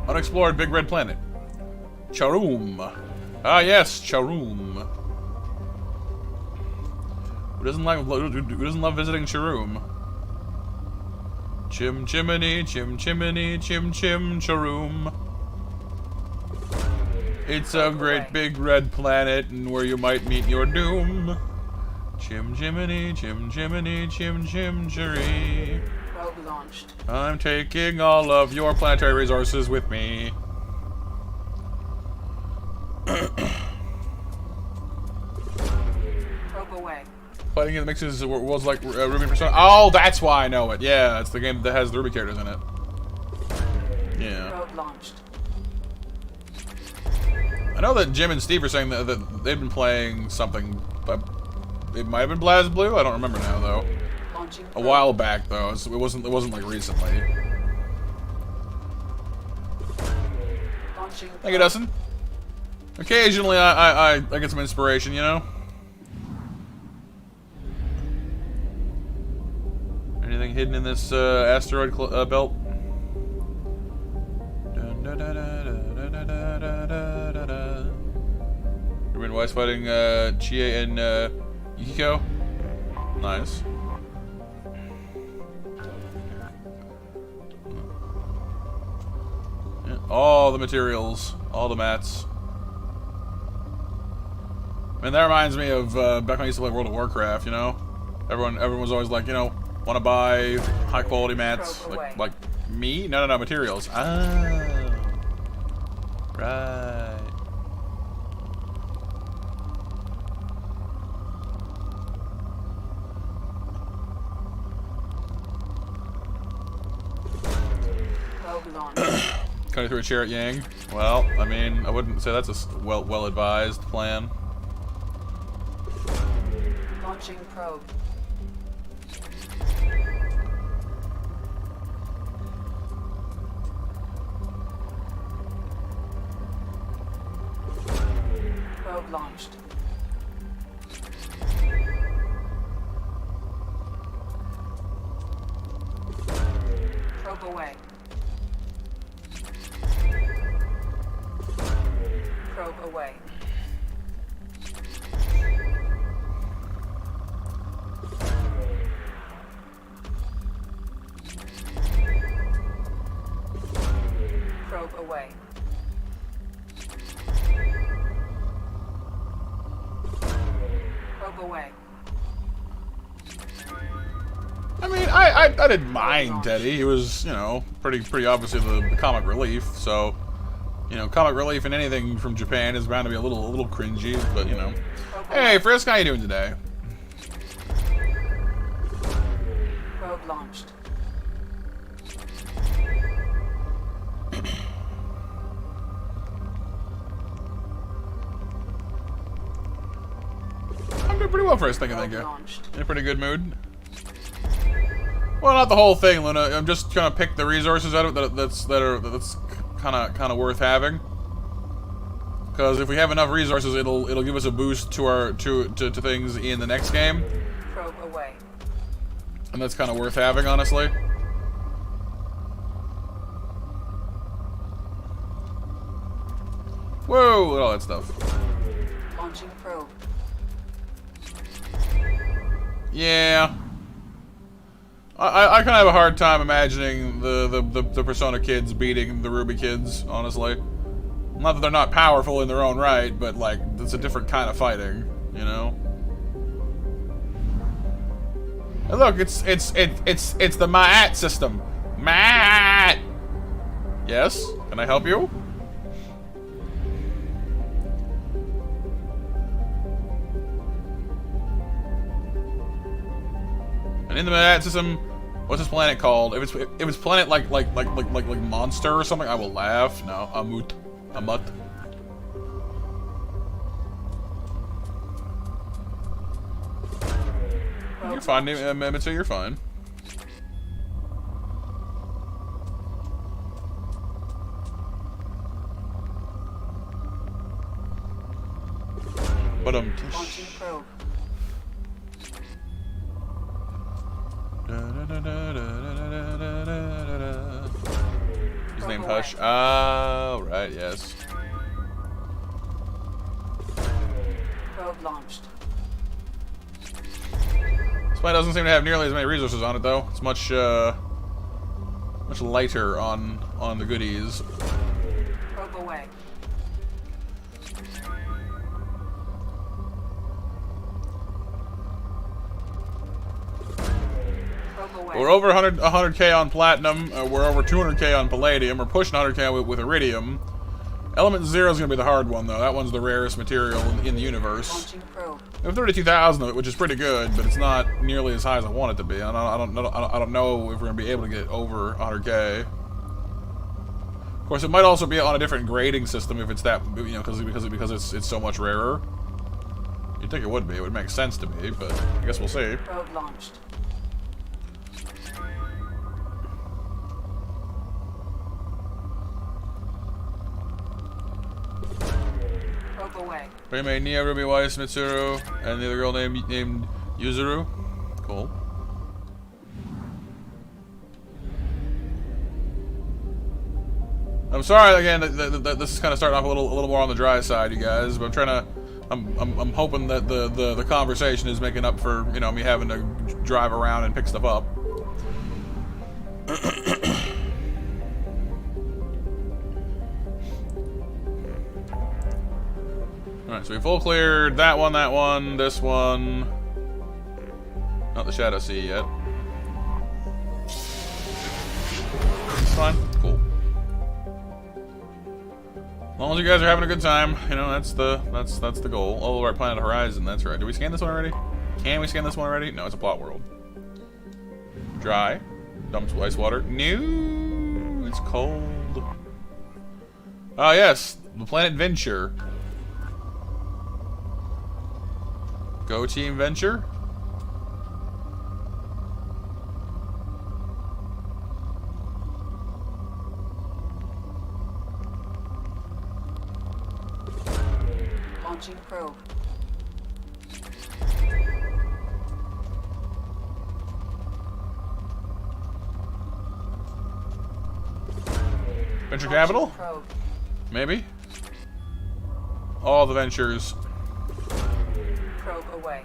Unexplored Big Red Planet. Charoom. Ah, yes, Charoom. Who doesn't love visiting Charoom? Chim chimney, chim chimney, chim chim Charoom. It's a great big red planet, and where you might meet your doom. Chim chimney, chim chimney, chim chim cheree. Probe launched. I'm taking all of your planetary resources with me. Probe away. Fighting in the mixes worlds like Ruby Persona. Oh, that's why I know it. Yeah, it's the game that has the Ruby characters in it. Yeah. Probe launched. I know that Jim and Steve are saying that they've been playing something, but it might have been BlazBlue. I don't remember now though. Launching A while back though. It wasn't like recently. Launching Thank you, Dustin. Occasionally, I get some inspiration, you know. Anything hidden in this asteroid belt? Ruben Weiss fighting Chie and Yukiko. Nice. Yeah, all the materials, all the mats. I mean, that reminds me of back when I used to play World of Warcraft. You know, everyone was always like, you know, want to buy high quality mats, like me? No, materials. Ah, right. Cutting through a chair at Yang. Well, I mean, I wouldn't say that's a well-advised plan. Launching probe. Probe launched. Probe away. Probe away. Probe away. Probe away. I mean, I didn't mind Teddy. He was, you know, pretty obviously the comic relief. So, you know, comic relief in anything from Japan is bound to be a little cringy. But you know, hey Frisk, how you doing today? Probe launched. I'm doing pretty well, Frisk. Thank you. Launched. In a pretty good mood. Well, not the whole thing, Luna. I'm just trying to pick the resources out of it that's kind of worth having. Because if we have enough resources, it'll give us a boost to our to things in the next game. Probe away. And that's kind of worth having, honestly. Whoa, look at all that stuff. Launching probe. Yeah. I kind of have a hard time imagining the Persona kids beating the Ruby kids, honestly. Not that they're not powerful in their own right, but like it's a different kind of fighting, you know. And look, it's the Maat system. Maat. Yes, can I help you? And in the Maat system, what's this planet called? If it's planet like monster or something, I will laugh. No, Amut. You're fine, Mitsu, you're fine. But Launching probe. His name Hush. Oh, right, yes. Probe launched. This planet doesn't seem to have nearly as many resources on it, though. It's much lighter on the goodies. Probe away. We're over 100k on platinum. We're over 200k on palladium. We're pushing 100k with iridium. Element 0 is going to be the hard one, though. That one's the rarest material in the universe. We have 32,000 of it, which is pretty good, but it's not nearly as high as I want it to be. I don't know if we're going to be able to get over 100k. Of course, it might also be on a different grading system if it's that, you know, because it's so much rarer. You'd think it would be. It would make sense to me, but I guess we'll see. Probe launched. Away. We made Nia, Ruby, Weiss, Mitsuru, and the other girl named Yuzuru. Cool. I'm sorry again that this is kind of starting off a little more on the dry side, you guys. But I'm hoping that the conversation is making up for, you know, me having to drive around and pick stuff up. Alright, so we full cleared that one, this one. Not the Shadow Sea yet. It's fine. Cool. As long as you guys are having a good time, you know, that's the goal. Oh, we're at Planet Horizon, that's right. Did we scan this one already? Can we scan this one already? No, it's a plot world. Dry. Dumps ice water. No, it's cold. Oh yes, the Planet Venture. Go Team Venture. Launching probe. Venture Capital? Probe. Maybe? All the ventures. Probe away.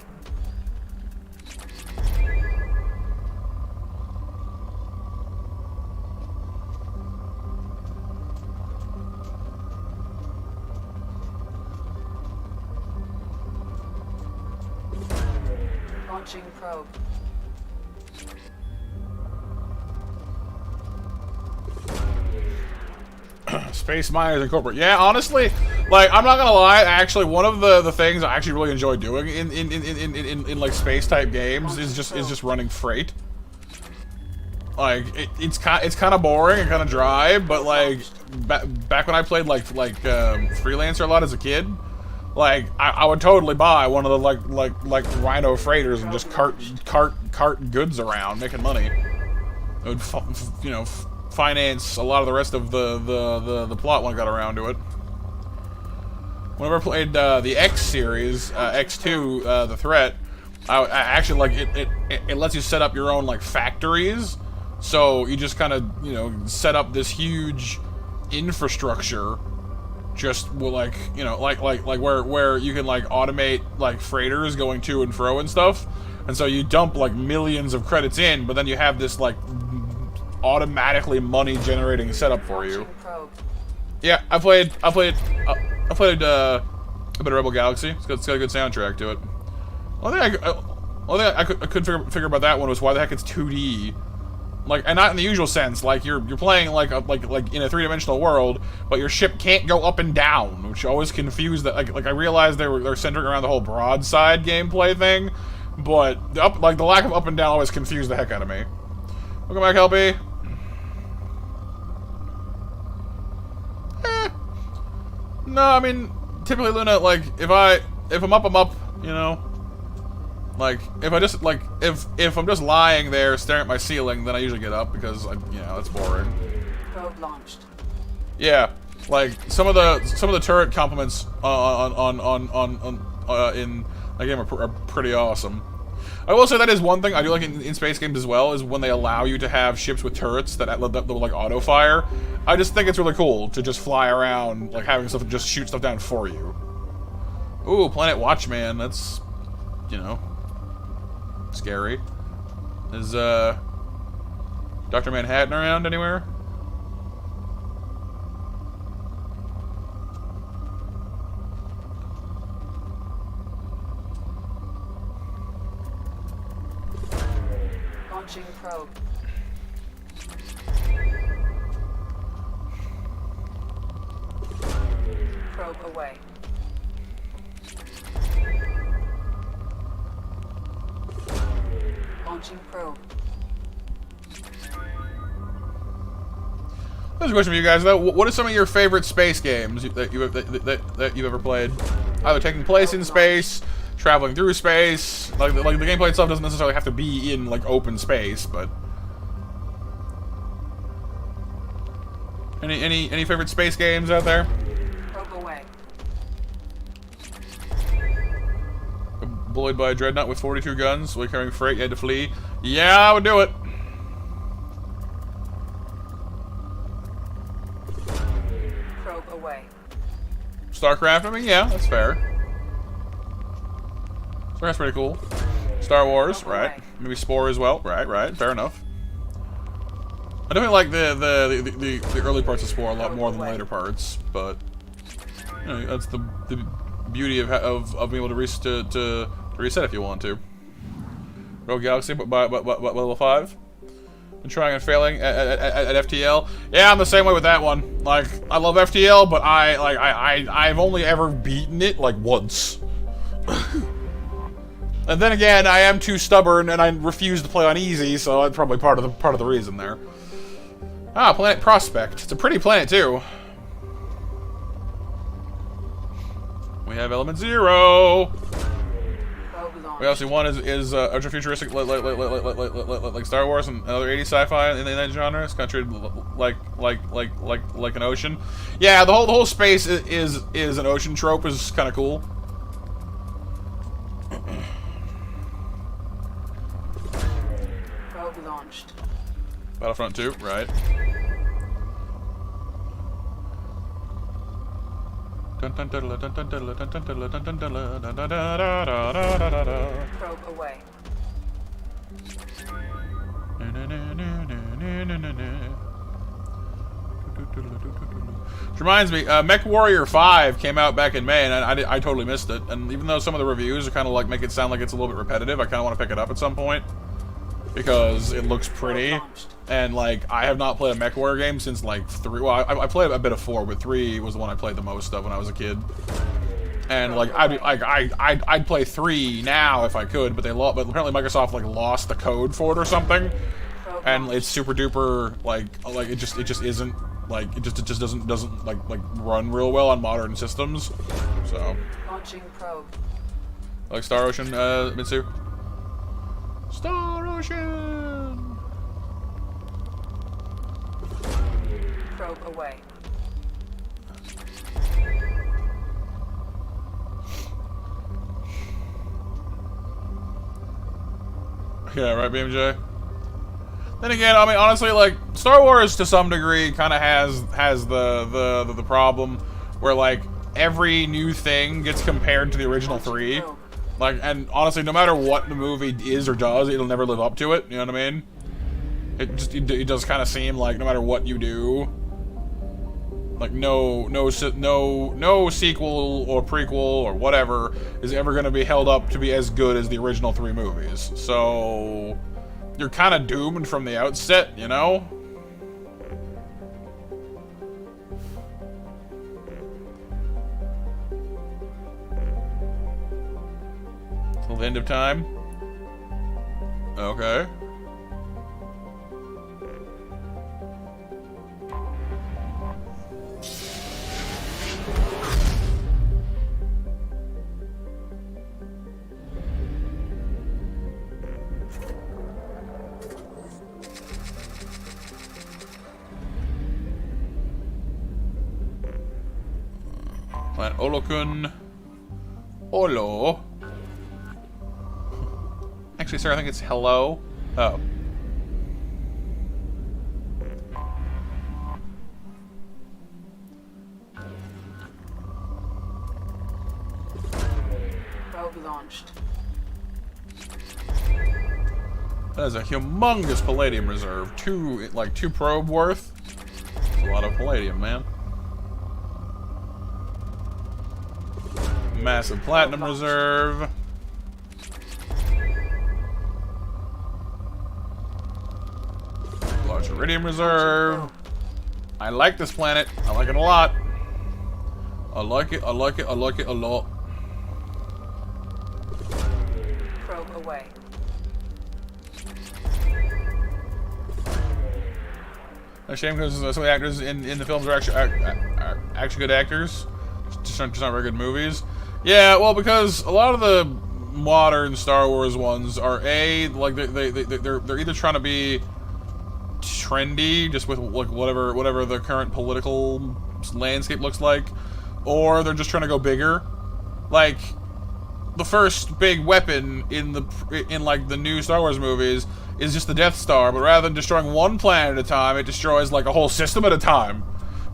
Launching probe. Space Miners Incorporated. Yeah, honestly, like, I'm not gonna lie, actually one of the things I actually really enjoy doing in like space type games is just running freight. Like it's kind of boring and kind of dry, but like back when I played like Freelancer a lot as a kid, like I would totally buy one of the like Rhino freighters and just cart goods around, making money. It would, you know, finance a lot of the rest of the plot when I got around to it. Whenever I played the X series, X2, the Threat, I actually like it lets you set up your own like factories. So you just kind of, you know, set up this huge infrastructure, just like, you know, like where you can like automate like freighters going to and fro and stuff. And so you dump like millions of credits in, but then you have this like automatically money generating setup for you. Yeah, I played a bit of Rebel Galaxy. It's got a good soundtrack to it. One thing I couldn't figure about that one was why the heck it's 2D. Like, and not in the usual sense. Like you're playing like in a three-dimensional world, but your ship can't go up and down, which always confused that. Like I realized they're centering around the whole broadside gameplay thing, but the lack of up and down always confused the heck out of me. Welcome back, LB. No, I mean typically Luna. Like if I'm up, you know. Like, if I'm just lying there staring at my ceiling, then I usually get up because, that's boring. Probe launched. Yeah, like some of the turret compliments in that game are pretty awesome. I will say that is one thing I do like in space games as well, is when they allow you to have ships with turrets that will like auto fire. I just think it's really cool to just fly around, like having stuff just shoot stuff down for you. Ooh, Planet Watchman. That's, scary. Is Dr. Manhattan around anywhere? Launching probe. Probe away. Launching probe. There's a question for you guys though. What are some of your favorite space games that you've ever played? Either taking place in space, traveling through space. Like the gameplay itself doesn't necessarily have to be in like open space, but any favorite space games out there? Probe away. Bullied by a dreadnought with 42 guns, while carrying freight, you had to flee. Yeah, I would do it. Probe away. StarCraft, I mean, yeah, that's fair. StarCraft's pretty cool. Star Wars, right? Maybe Spore as well, right, fair enough. I definitely like the early parts of Spore a lot more than the later parts, but that's the beauty of being able to reset if you want to. Rogue Galaxy, but by level 5. Been trying and failing at FTL. Yeah, I'm the same way with that one. Like, I love FTL, but I've only ever beaten it like once. And then again, I am too stubborn and I refuse to play on easy, so that's probably part of the reason there. Ah, Planet Prospect. It's a pretty planet too. We have Element 0. We also one is ultra futuristic like Star Wars and other 80s sci-fi in that genre. It's kind of treated like an ocean. Yeah, the whole space is an ocean trope, is kind of cool. Probe launched. Battlefront 2, right? Probe away. Which reminds me, Mech Warrior 5 came out back in May, and I totally missed it. And even though some of the reviews are kind of like make it sound like it's a little bit repetitive, I kind of want to pick it up at some point because it looks pretty. And like, I have not played a Mech Warrior game since like 3. Well, I played a bit of 4, but 3 was the one I played the most of when I was a kid. And like, I'd play 3 now if I could, but apparently Microsoft like lost the code for it or something, and it's super duper like it just isn't like it just doesn't like run real well on modern systems. So. Launching probe. Like Star Ocean, Mitsu. Star Ocean. Probe away. Yeah, right, BMJ. Then again, I mean, honestly, like Star Wars to some degree kind of has the problem where like every new thing gets compared to the original 3. Like, and honestly, no matter what the movie is or does, it'll never live up to it. You know what I mean? It does kind of seem like no matter what you do, like no sequel or prequel or whatever is ever going to be held up to be as good as the original 3 movies. So you're kind of doomed from the outset, you know? Till the end of time? Okay. Planet Olokun. Olo. Actually, sir, I think it's hello. Oh. Probe launched. That is a humongous palladium reserve. Two probe worth. That's a lot of palladium, man. Massive platinum reserve. Large iridium reserve. I like this planet. I like it a lot. I like it a lot. Probe away. A shame because some of the actors in the films are actually good actors. Just not very good movies. Yeah, well, because a lot of the modern Star Wars ones are like they're either trying to be trendy, just with like whatever the current political landscape looks like, or they're just trying to go bigger. Like the first big weapon in like the new Star Wars movies is just the Death Star, but rather than destroying one planet at a time, it destroys like a whole system at a time,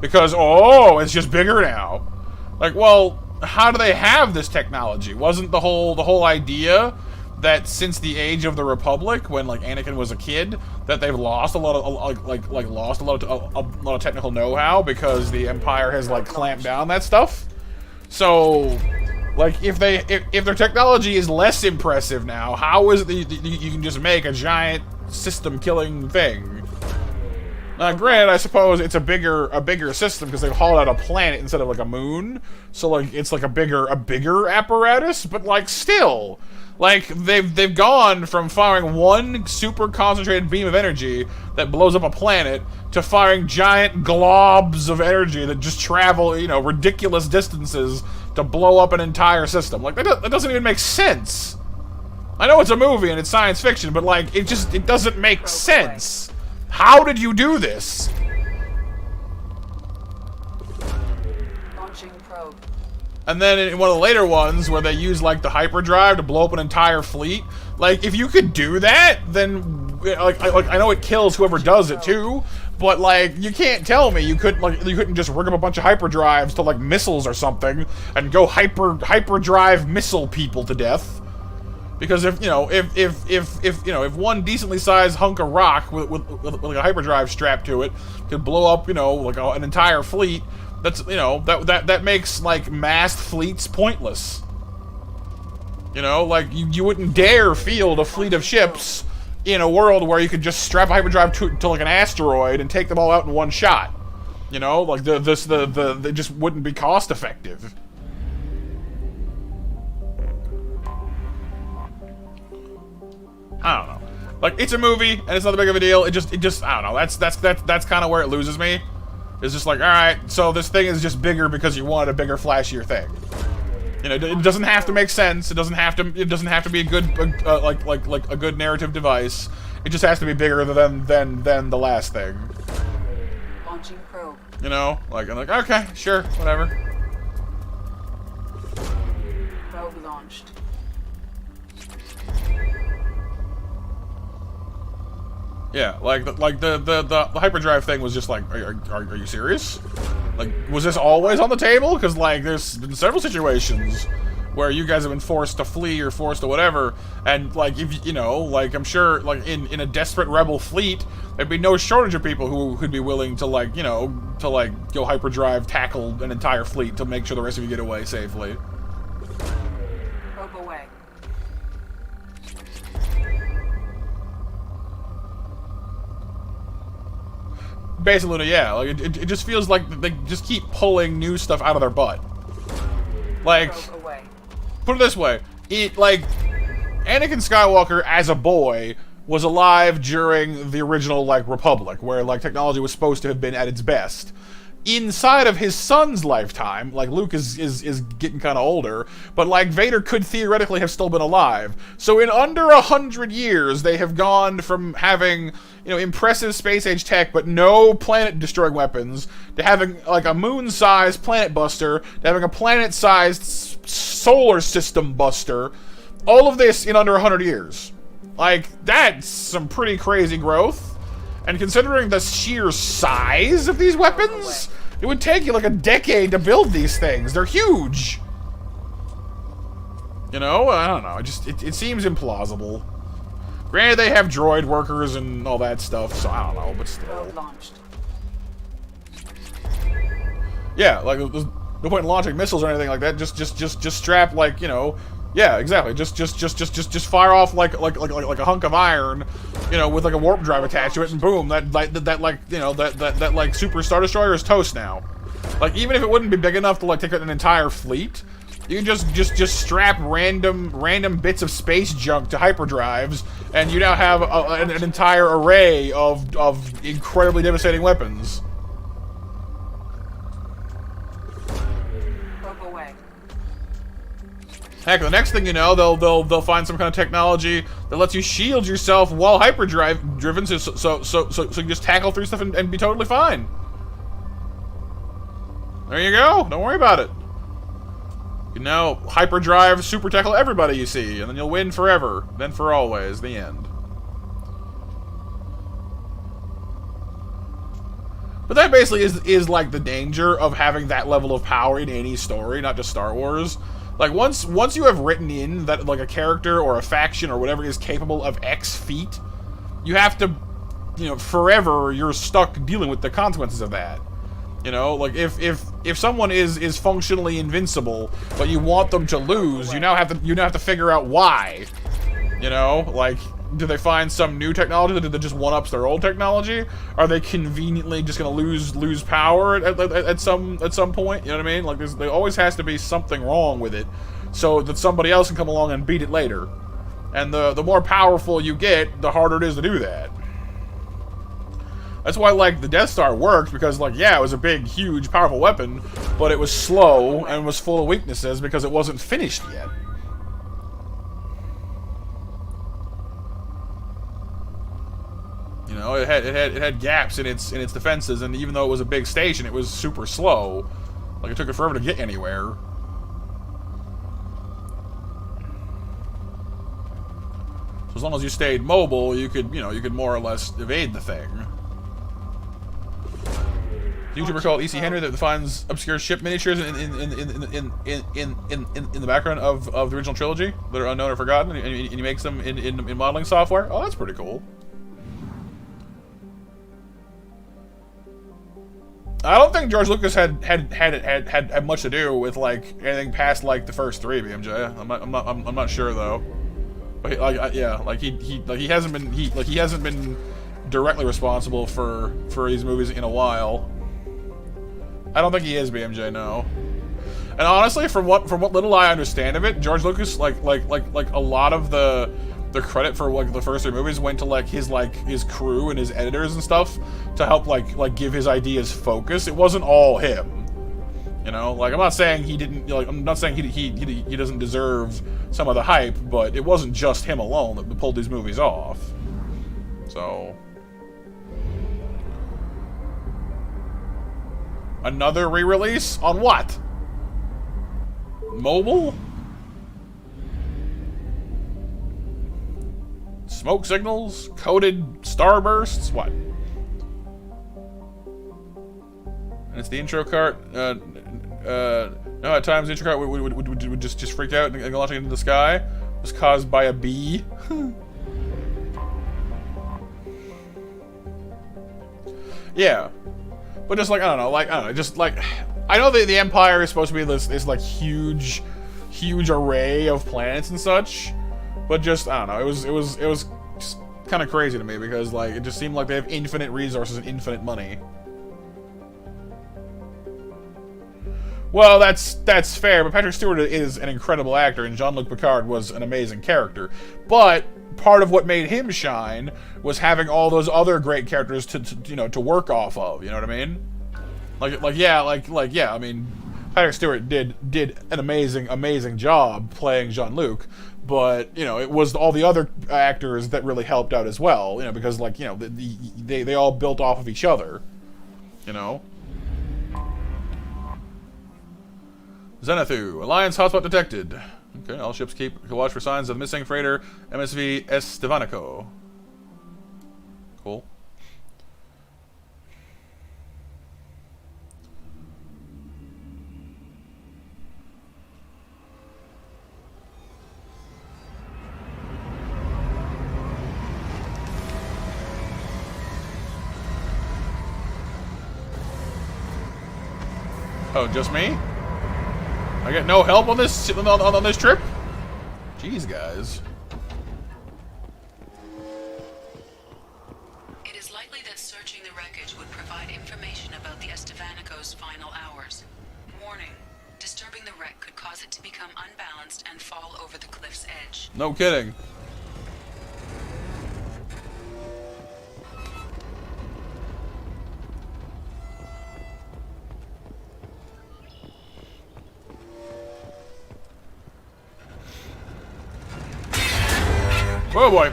because it's just bigger now. Like, well, how do they have this technology? Wasn't the whole idea that since the age of the Republic, when like Anakin was a kid, that they've lost a lot of technical know-how because the Empire has like clamped down that stuff? So, like, if their technology is less impressive now, how is it that you can just make a giant system-killing thing? Now, granted, I suppose it's a bigger system because they've hauled out a planet instead of like a moon, so like it's like a bigger apparatus. But like still, like they've gone from firing one super concentrated beam of energy that blows up a planet to firing giant globs of energy that just travel, ridiculous distances to blow up an entire system. Like that doesn't even make sense. I know it's a movie and it's science fiction, but like it doesn't make sense. How did you do this? Launching probe. And then in one of the later ones where they use like the hyperdrive to blow up an entire fleet, like if you could do that, then like I know it kills whoever does it too, but like you can't tell me you couldn't just rig up a bunch of hyperdrives to like missiles or something and go hyperdrive missile people to death. Because if one decently sized hunk of rock with like a hyperdrive strapped to it could blow up, like an entire fleet, that's that makes like massed fleets pointless. Like you wouldn't dare field a fleet of ships in a world where you could just strap a hyperdrive to like an asteroid and take them all out in one shot. Like they just wouldn't be cost effective. I don't know. Like, it's a movie, and it's not that big of a deal. It just I don't know. That's kind of where it loses me. It's just like, all right, so this thing is just bigger because you wanted a bigger, flashier thing. It doesn't have to make sense. It doesn't have to be a good like a good narrative device. It just has to be bigger than the last thing. Launching probe. Like I'm like, okay, sure, whatever. Probe launched. Yeah, like the hyperdrive thing was just like, are you serious? Like, was this always on the table? Because like, there's been several situations where you guys have been forced to flee or forced to whatever, and like if you know, like I'm sure like in a desperate rebel fleet, there'd be no shortage of people who would be willing to like, you know, to like go hyperdrive, tackle an entire fleet to make sure the rest of you get away safely. Probe away. Basically, yeah, like it just feels like they just keep pulling new stuff out of their butt. Like, Probe away. put it this way, like Anakin Skywalker as a boy was alive during the original like Republic, where like technology was supposed to have been at its best. Inside of his son's lifetime, like Luke is getting kind of older, but like Vader could theoretically have still been alive. So in under 100 years, they have gone from having, you know, impressive space age tech but no planet-destroying weapons, to having like a moon-sized planet buster, to having a planet-sized solar system buster. All of this in under 100 years. Like, that's some pretty crazy growth. And considering the sheer size of these weapons, it would take you like a decade to build these things. They're huge. You know, I don't know. It seems implausible. Granted, they have droid workers and all that stuff, so I don't know, but still. Probe launched. Yeah, like there's no point in launching missiles or anything like that. Just strap like, you know. Yeah, exactly. Just fire off like a hunk of iron, you know, with like a warp drive attached to it, and boom, that like you know that like super Star Destroyer is toast now. Like even if it wouldn't be big enough to like take out an entire fleet, you can just strap random bits of space junk to hyperdrives, and you now have an entire array of incredibly devastating weapons. Heck, the next thing you know, they'll find some kind of technology that lets you shield yourself while hyperdrive driven, so you just tackle through stuff and be totally fine. There you go. Don't worry about it. You know, hyperdrive, super tackle everybody you see, and then you'll win forever, then for always. The end. But that basically is like the danger of having that level of power in any story, not just Star Wars. Like, once you have written in that, like, a character or a faction or whatever is capable of X feat, you have to, you know, forever you're stuck dealing with the consequences of that. You know, like, if someone is functionally invincible, but you want them to lose, you now have to figure out why. You know, like, do they find some new technology that just one-ups their old technology? Are they conveniently just gonna lose power at some point? You know what I mean? Like, there always has to be something wrong with it, so that somebody else can come along and beat it later. And the more powerful you get, the harder it is to do that. That's why, like, the Death Star worked, because, like, yeah, it was a big, huge, powerful weapon, but it was slow and was full of weaknesses because it wasn't finished yet. You know, it had gaps in its defenses, and even though it was a big station, it was super slow. Like, it took it forever to get anywhere. So as long as you stayed mobile, you could more or less evade the thing. The YouTuber called E.C. Henry that finds obscure ship miniatures in the background of the original trilogy that are unknown or forgotten, and he makes them in modeling software. Oh, that's pretty cool. I don't think George Lucas had much to do with like anything past like the first three, BMJ. I'm not sure though. But he hasn't been directly responsible for these movies in a while. I don't think he is, BMJ. No. And honestly, from what little I understand of it, George Lucas like a lot of the credit for like the first three movies went to like his crew and his editors and stuff to help like give his ideas focus. It wasn't all him, you know. Like, I'm not saying he didn't, like, I'm not saying he doesn't deserve some of the hype, but it wasn't just him alone that pulled these movies off. So another re-release on what? Mobile? Smoke signals? Coded starbursts? What? And it's the intro cart. No, at times Intricate would just freak out and go launching into the sky. It was caused by a bee. Yeah. But just like, I don't know, just like, I know that the Empire is supposed to be this like huge array of planets and such, but just, I don't know, it was just kind of crazy to me because like, it just seemed like they have infinite resources and infinite money. Well, that's fair, but Patrick Stewart is an incredible actor, and Jean-Luc Picard was an amazing character. But part of what made him shine was having all those other great characters to work off of. You know what I mean? Yeah. I mean, Patrick Stewart did an amazing job playing Jean-Luc, but you know, it was all the other actors that really helped out as well. You know, because like, you know, they all built off of each other. You know. Zenithu. Alliance hotspot detected. Okay, all ships keep watch for signs of missing freighter MSV Estevanico. Cool. Oh, just me? I get no help on this on this trip? Jeez, guys. It is likely that searching the wreckage would provide information about the Estevanico's final hours. Warning: disturbing the wreck could cause it to become unbalanced and fall over the cliff's edge. No kidding. Oh boy.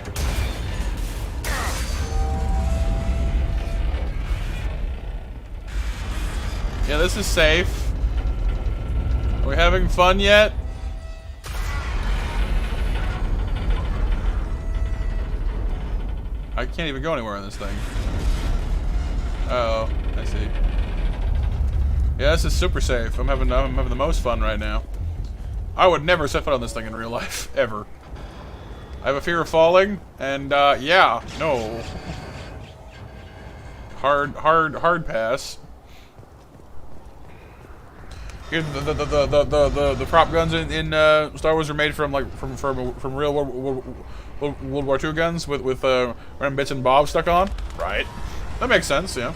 Yeah, this is safe. Are we having fun yet? I can't even go anywhere in this thing. Uh oh, I see. Yeah, this is super safe. I'm having the most fun right now. I would never set foot on this thing in real life, ever. I have a fear of falling, and yeah, no. Hard pass. Here, the prop guns in Star Wars are made from real World War II guns with random bits and bobs stuck on. Right. That makes sense, yeah.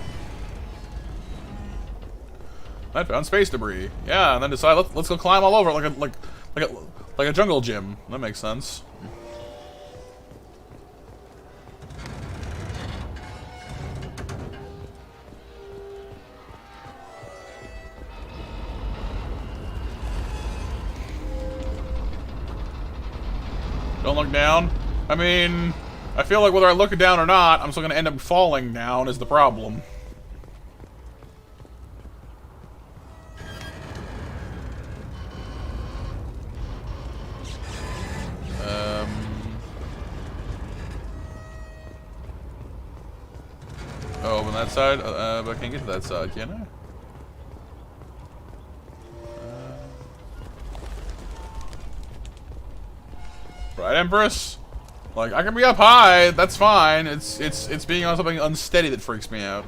I found space debris. Yeah, and then decide let's go climb all over it like a jungle gym. That makes sense. Don't look down. I mean, I feel like whether I look down or not, I'm still going to end up falling down is the problem. Oh, on that side? But I can't get to that side, can I? Right, Empress? Like, I can be up high, that's fine. It's being on something unsteady that freaks me out.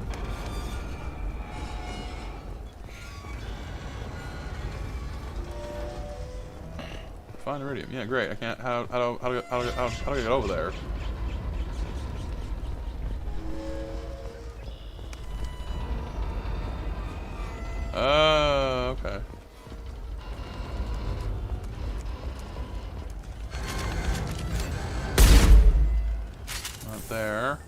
Find iridium. Yeah, great. I can't. How do I get over there? Okay. Not there.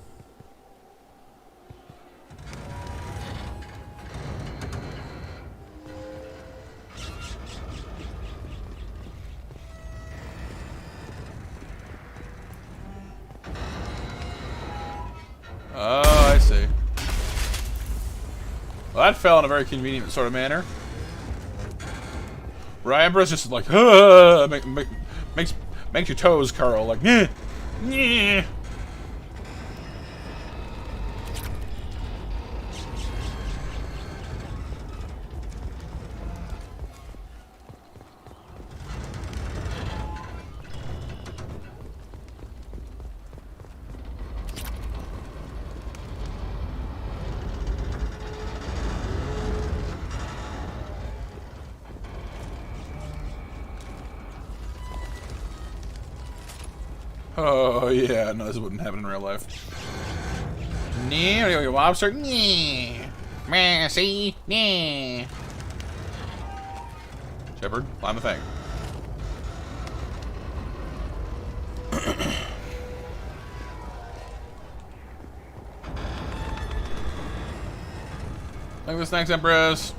Oh, I see. Well, that fell in a very convenient sort of manner. Right, Emperor's just like, makes your toes curl, like, nyeh, nyeh. Oh, yeah. No, this wouldn't happen in real life. Nah, lobster. Nah. See? Nah. Shepard, climb the thing. Look at this, thanks, Empress.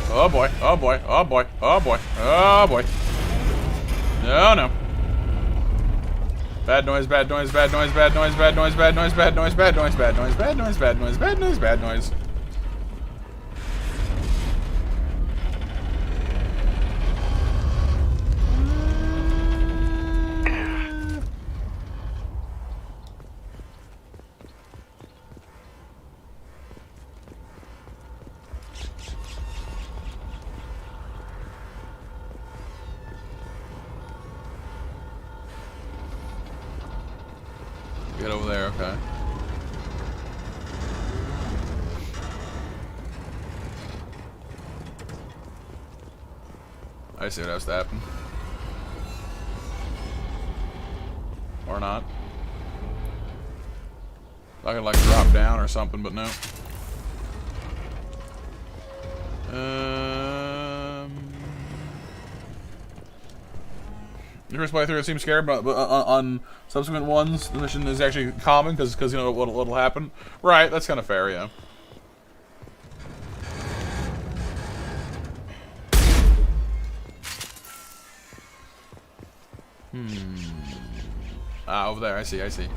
Oh boy, oh boy, oh boy, oh boy, oh boy. No, no. Bad noise, bad noise, bad noise, bad noise, bad noise, bad noise, bad noise, bad noise, bad noise, bad noise, bad noise, bad noise, bad noise. Get over there, okay. I see what has to happen. Or not. I could like drop down or something, but no. The first playthrough it seems scary, but on subsequent ones, the mission is actually common because you know what'll happen. Right, that's kind of fair, yeah. Ah, over there. I see. I see.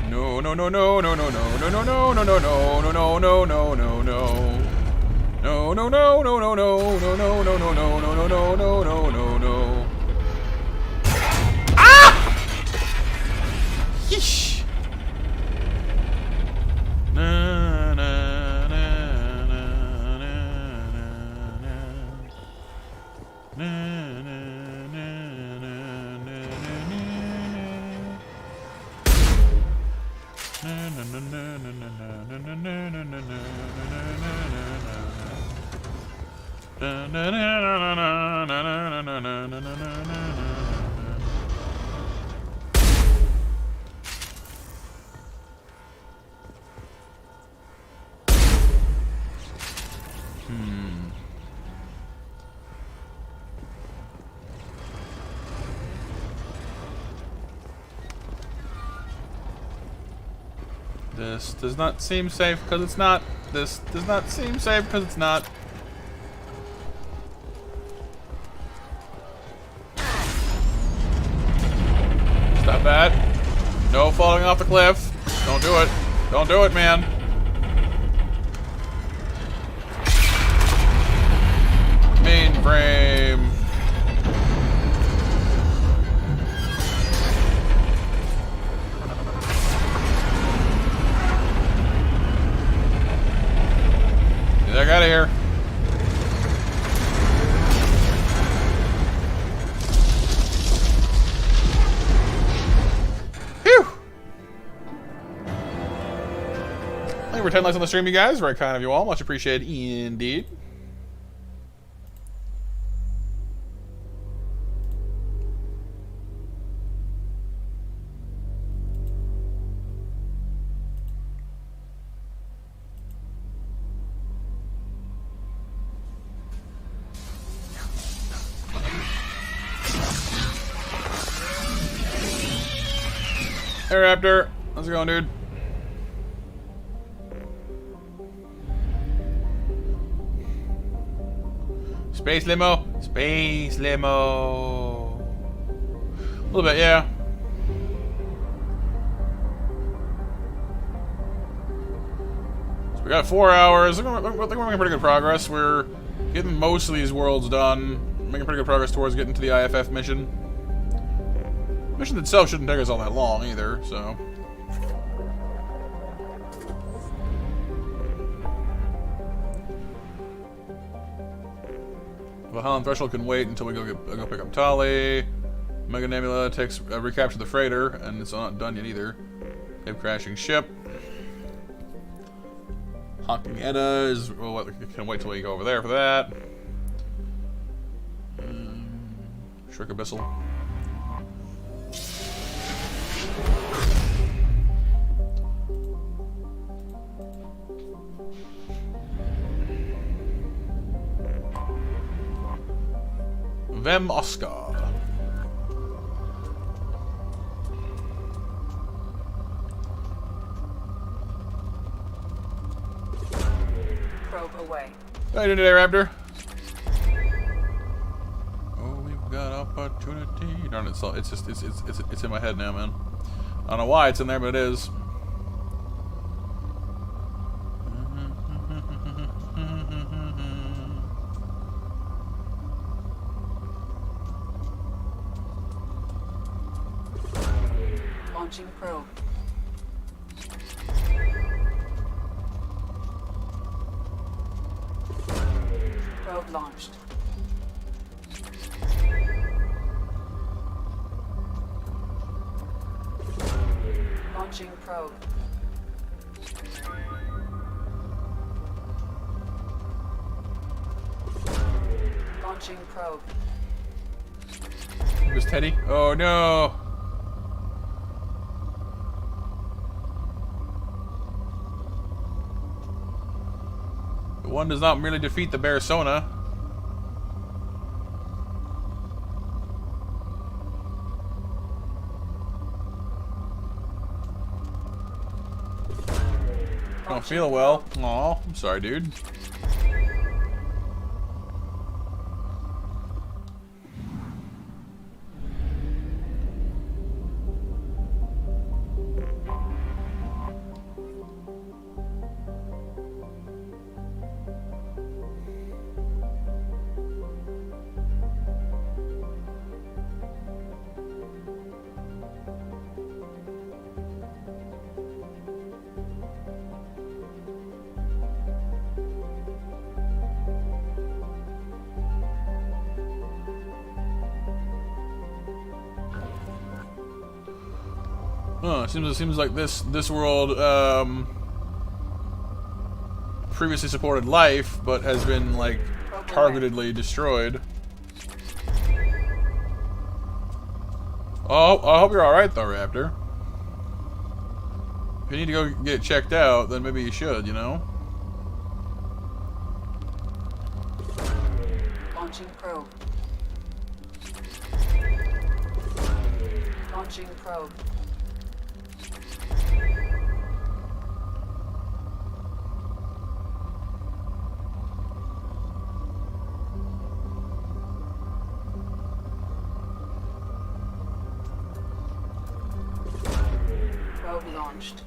No, no, no, no, no, no, no, no, no, no, no, no, no, no, no, no, no, no, no. No, no, no, no, no, no, no, no, no, no, no, no, no, no, no, no, no, no. Ah! Yeesh. Na na na na na na na na. This does not seem safe because it's not. This does not seem safe because it's not. Stop that. No falling off the cliff. Don't do it. Don't do it, man. Mainframe. Get the heck out of here. Phew! Thank you for 10 likes on the stream, you guys. Very kind of you all. Much appreciated indeed. Hey Raptor, how's it going, dude? Space limo, space limo. A little bit, yeah. So we got 4 hours. I think we're making pretty good progress. We're getting most of these worlds done. Making pretty good progress towards getting to the IFF mission. Mission itself shouldn't take us all that long either, so. Valhalla Threshold can wait until we go pick up Tali. Mega Nebula takes recapture the freighter, and it's not done yet either. They have crashing ship. Honking Edda is. Well, can wait till we go over there for that. Shrek Abyssal. Vem Oscar. Probe away. How you doing today, Raptor? Oh, we've got opportunity. Darn it, it's just it's in my head now, man. I don't know why it's in there, but it is. Launching probe. Probe launched. Launching probe. Launching probe. It was Teddy. Oh no. One does not merely defeat the Bearsona. Don't feel well. Aw, I'm sorry, dude. It seems like this world previously supported life, but has been like targetedly destroyed. Oh, I hope you're all right though, Raptor. If you need to go get checked out, then maybe you should, you know. Launching probe. Launching probe. Probe launched.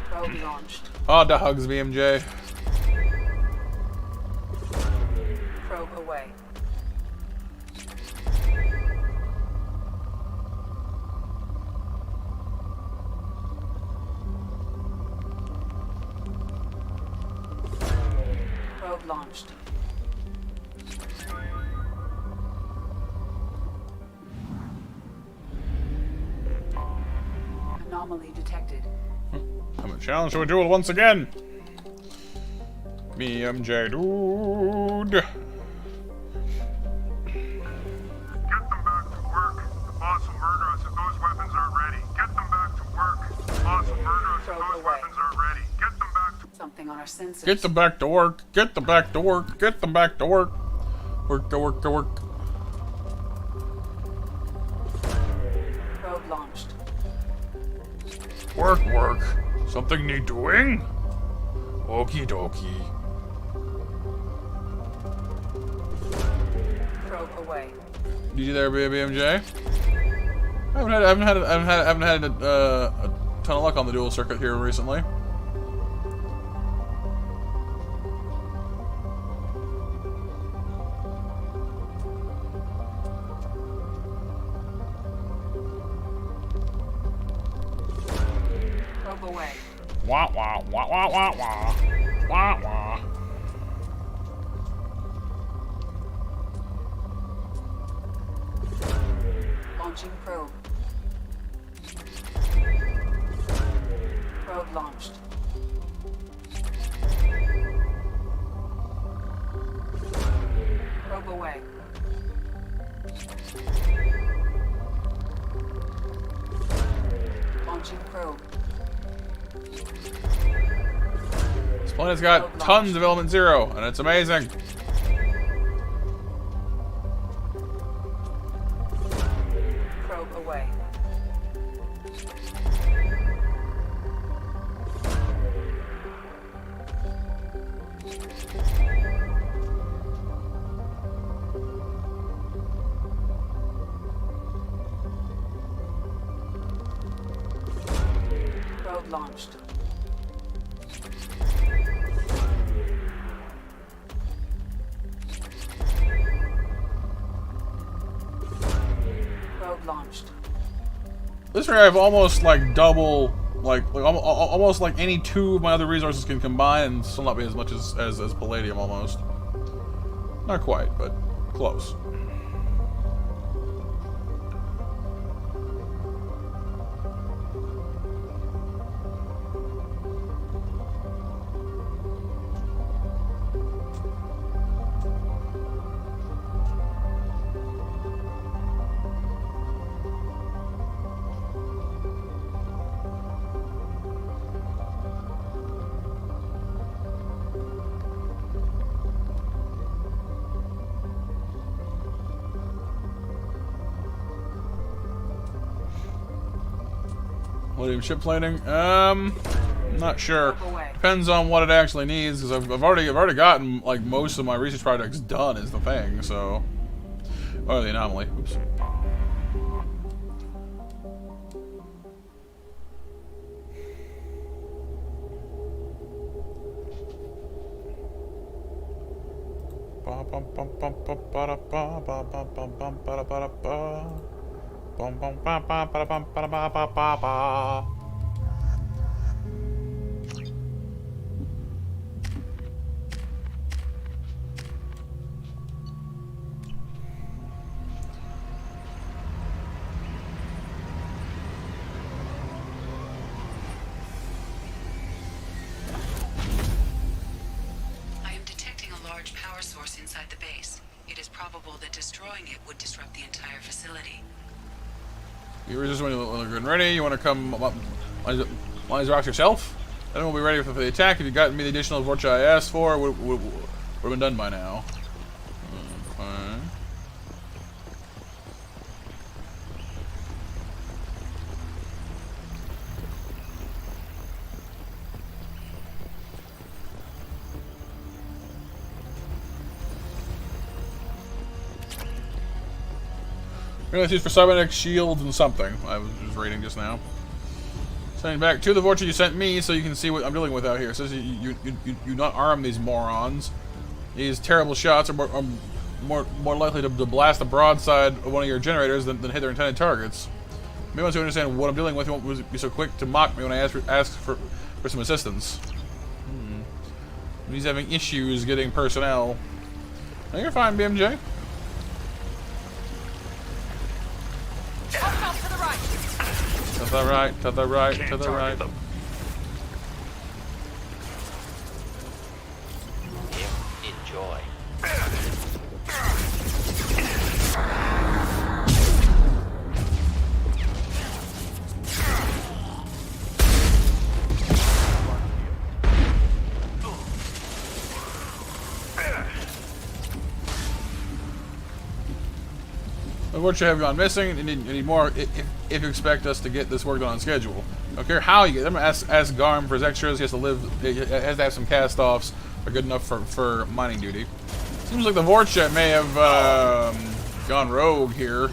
Probe launched. Oh, dogs, BMJ. Probe away. Probe launched. Anomaly detected. I'm a challenge to a duel once again. BMJ dude. Get them back to work. The boss will murder us if those weapons aren't ready. Get them back to work. The boss will murder us if those weapons aren't ready. Get them back to... Something on our sensors. Get them back to work. Get them back to work. Get them back to work. Work, go work, go work. Work, work. Something need doing? Okie dokie. Probe away. GG there, BMJ. I haven't had a ton of luck on the dual circuit here recently. Probe away. Wah wah wah wah wah wah wah wah. Launching probe. Probe launched. Probe away. Launching probe. This planet's got tons of element 0, and it's amazing. Probe away. Probe launched. Probe launched. This area I have almost like double, almost like any two of my other resources can combine and still not be as much as palladium almost. Not quite, but close. Palladium ship plating? Not sure. Depends on what it actually needs, because I've already gotten like most of my research projects done is the thing, so. Oh, the anomaly. Oops. I am detecting a large power source inside the base. It is probable that destroying it would disrupt the entire facility. You resist when you're good and ready. You want to come up, lines rocks yourself? Then we'll be ready for the attack. If you gotten me the additional Vorcha I asked for, would have been done by now. Okay. It's used for cybernetic shields and something. I was just reading just now. Sending back to the Vorcha you sent me so you can see what I'm dealing with out here. It says you not arm these morons. These terrible shots are more likely to blast the broadside of one of your generators than hit their intended targets. Maybe once you understand what I'm dealing with, you won't be so quick to mock me when I ask for some assistance. He's having issues getting personnel. No, you're fine, BMJ. Hostile to the right. To the right, to the right, to the right. Enjoy. reports have gone missing, and need more if you expect us to get this work done on schedule. I don't care how you get them. Ask Garm for his extras. He has to live. He has to have some cast-offs. Are good enough for mining duty. Seems like the Vorchet may have gone rogue here.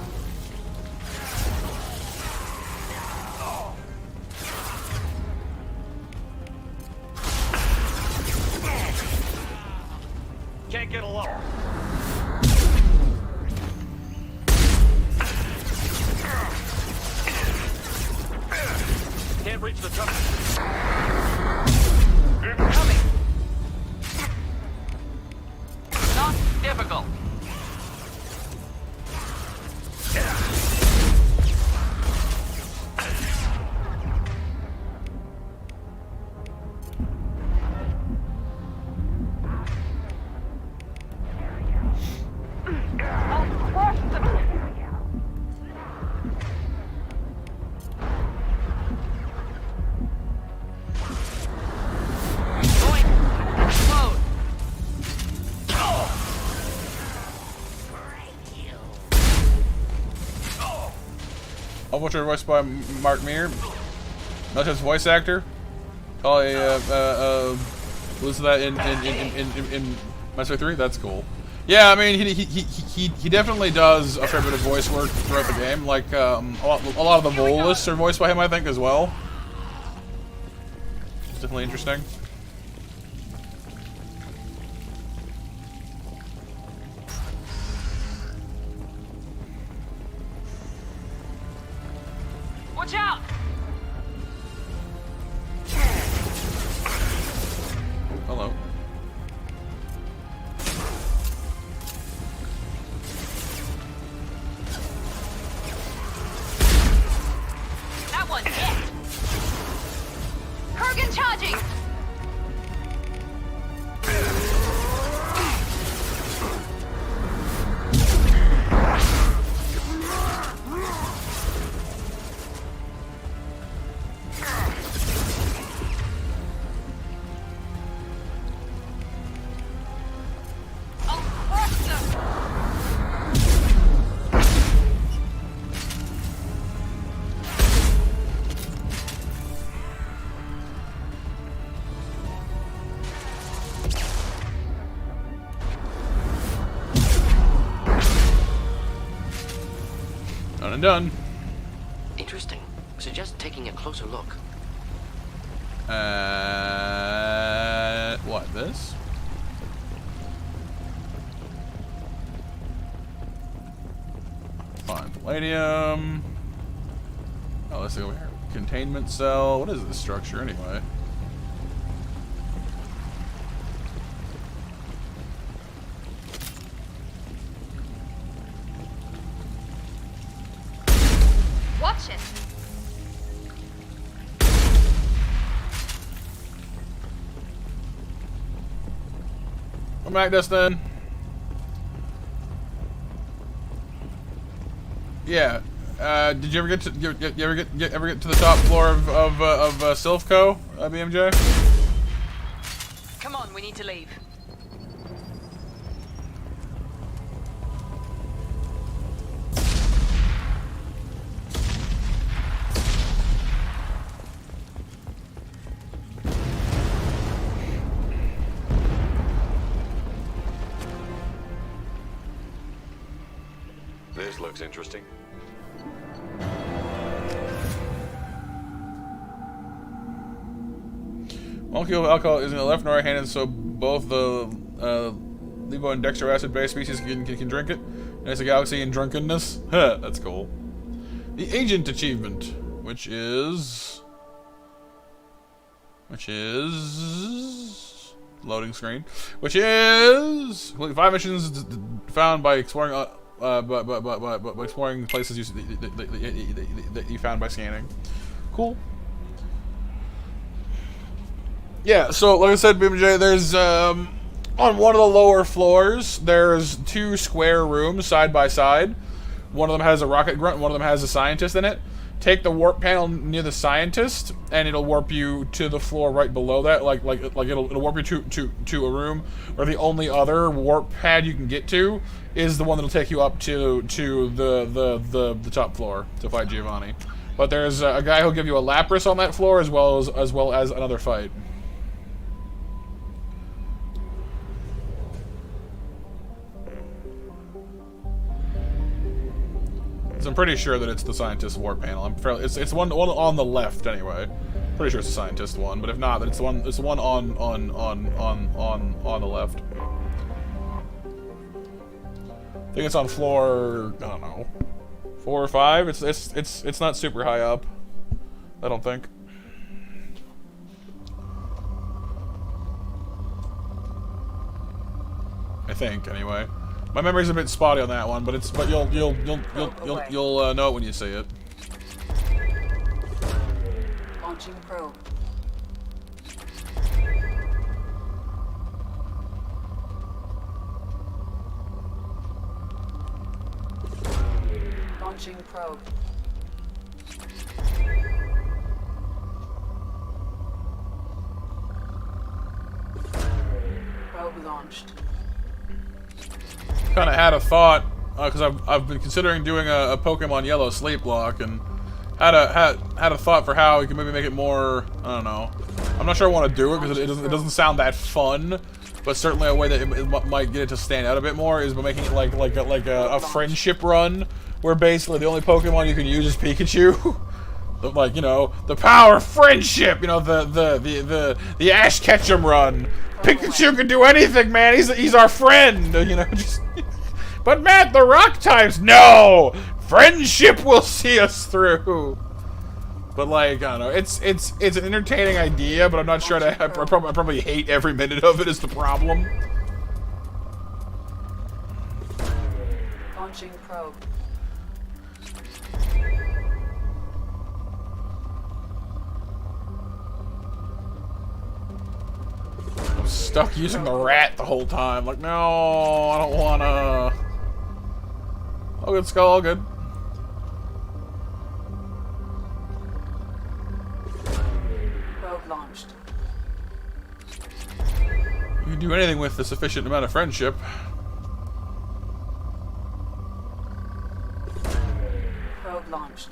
Can't get along. Can't reach the top. Coming. Not difficult. I'll crush them. Going. Explode. Overture voiced by Mark Meir. Not his voice actor. Probably listen to that in Mass Effect 3. That's cool. Yeah, I mean he definitely does a fair bit of voice work throughout the game. Like a lot of the Volists are voiced by him, I think, as well. It's definitely interesting. Watch out! Hello. That one hit! Kurgan charging! I'll crush them! Done and done. Interesting. Suggest taking a closer look. What, this? Fine. Palladium. Oh, let's go over here. Containment cell. What is this structure anyway? Watch it! Come back, Dustin. Yeah. Did you ever get to you ever get to the top floor of Silphco, BMJ? Come on, we need to leave. This looks interesting. Molecule of alcohol is in the left and right handed, so both the levo and dextroacid-based species can drink it. And it's a galaxy in drunkenness. That's cool. The agent achievement, which is loading screen, which is complete 5 missions found by exploring by exploring places that you found by scanning. Cool. Yeah, so like I said, BMJ, there's on one of the lower floors, there's 2 square rooms side by side. One of them has a rocket grunt, one of them has a scientist in it. take the warp panel near the scientist, and it'll warp you to the floor right below that. Like it'll warp you to a room where the only other warp pad you can get to is the one that'll take you up to the top floor to fight Giovanni. But there's a guy who'll give you a Lapras on that floor as well as another fight. So I'm pretty sure that it's the scientist warp panel. It's one on the left anyway. Pretty sure it's the scientist one, but if not, then it's the one on the left. I think it's on floor, I don't know, 4 or 5. It's not super high up, I don't think. I think anyway. My memory's a bit spotty on that one, but you'll know it when you see it. Launching probe. Launching probe. Probe launched. Kind of had a thought, because I've been considering doing a Pokemon Yellow Sleep Block, and had a thought for how you can maybe make it more, I don't know. I'm not sure I want to do it because it doesn't sound that fun, but certainly a way that it might get it to stand out a bit more is by making it like a friendship run, where basically the only Pokemon you can use is Pikachu. Like, you know, the power of friendship, you know, the Ash Ketchum run. Pikachu can do anything, man. He's our friend, you know. Just, but Matt, the rock types, no. Friendship will see us through. But like, I don't know. It's an entertaining idea, but I'm not sure that I probably hate every minute of it. Is the problem. Launching probe. I'm stuck using the rat the whole time. Like, no, I don't wanna. All good, Skull, all good. Probe launched. You can do anything with a sufficient amount of friendship. Probe launched.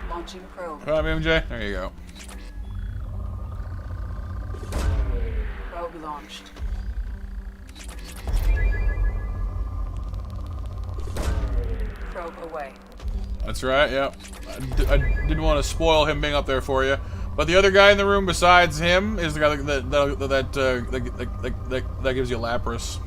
Launching probe. Come on, MJ. There you go. Probe launched. Probe away. That's right. Yep. I didn't want to spoil him being up there for you, but the other guy in the room besides him is the guy that gives you Lapras.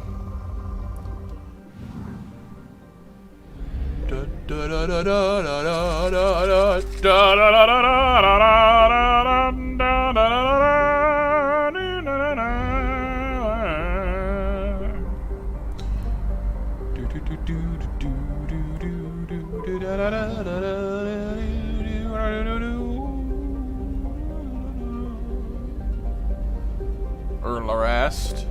Harassed.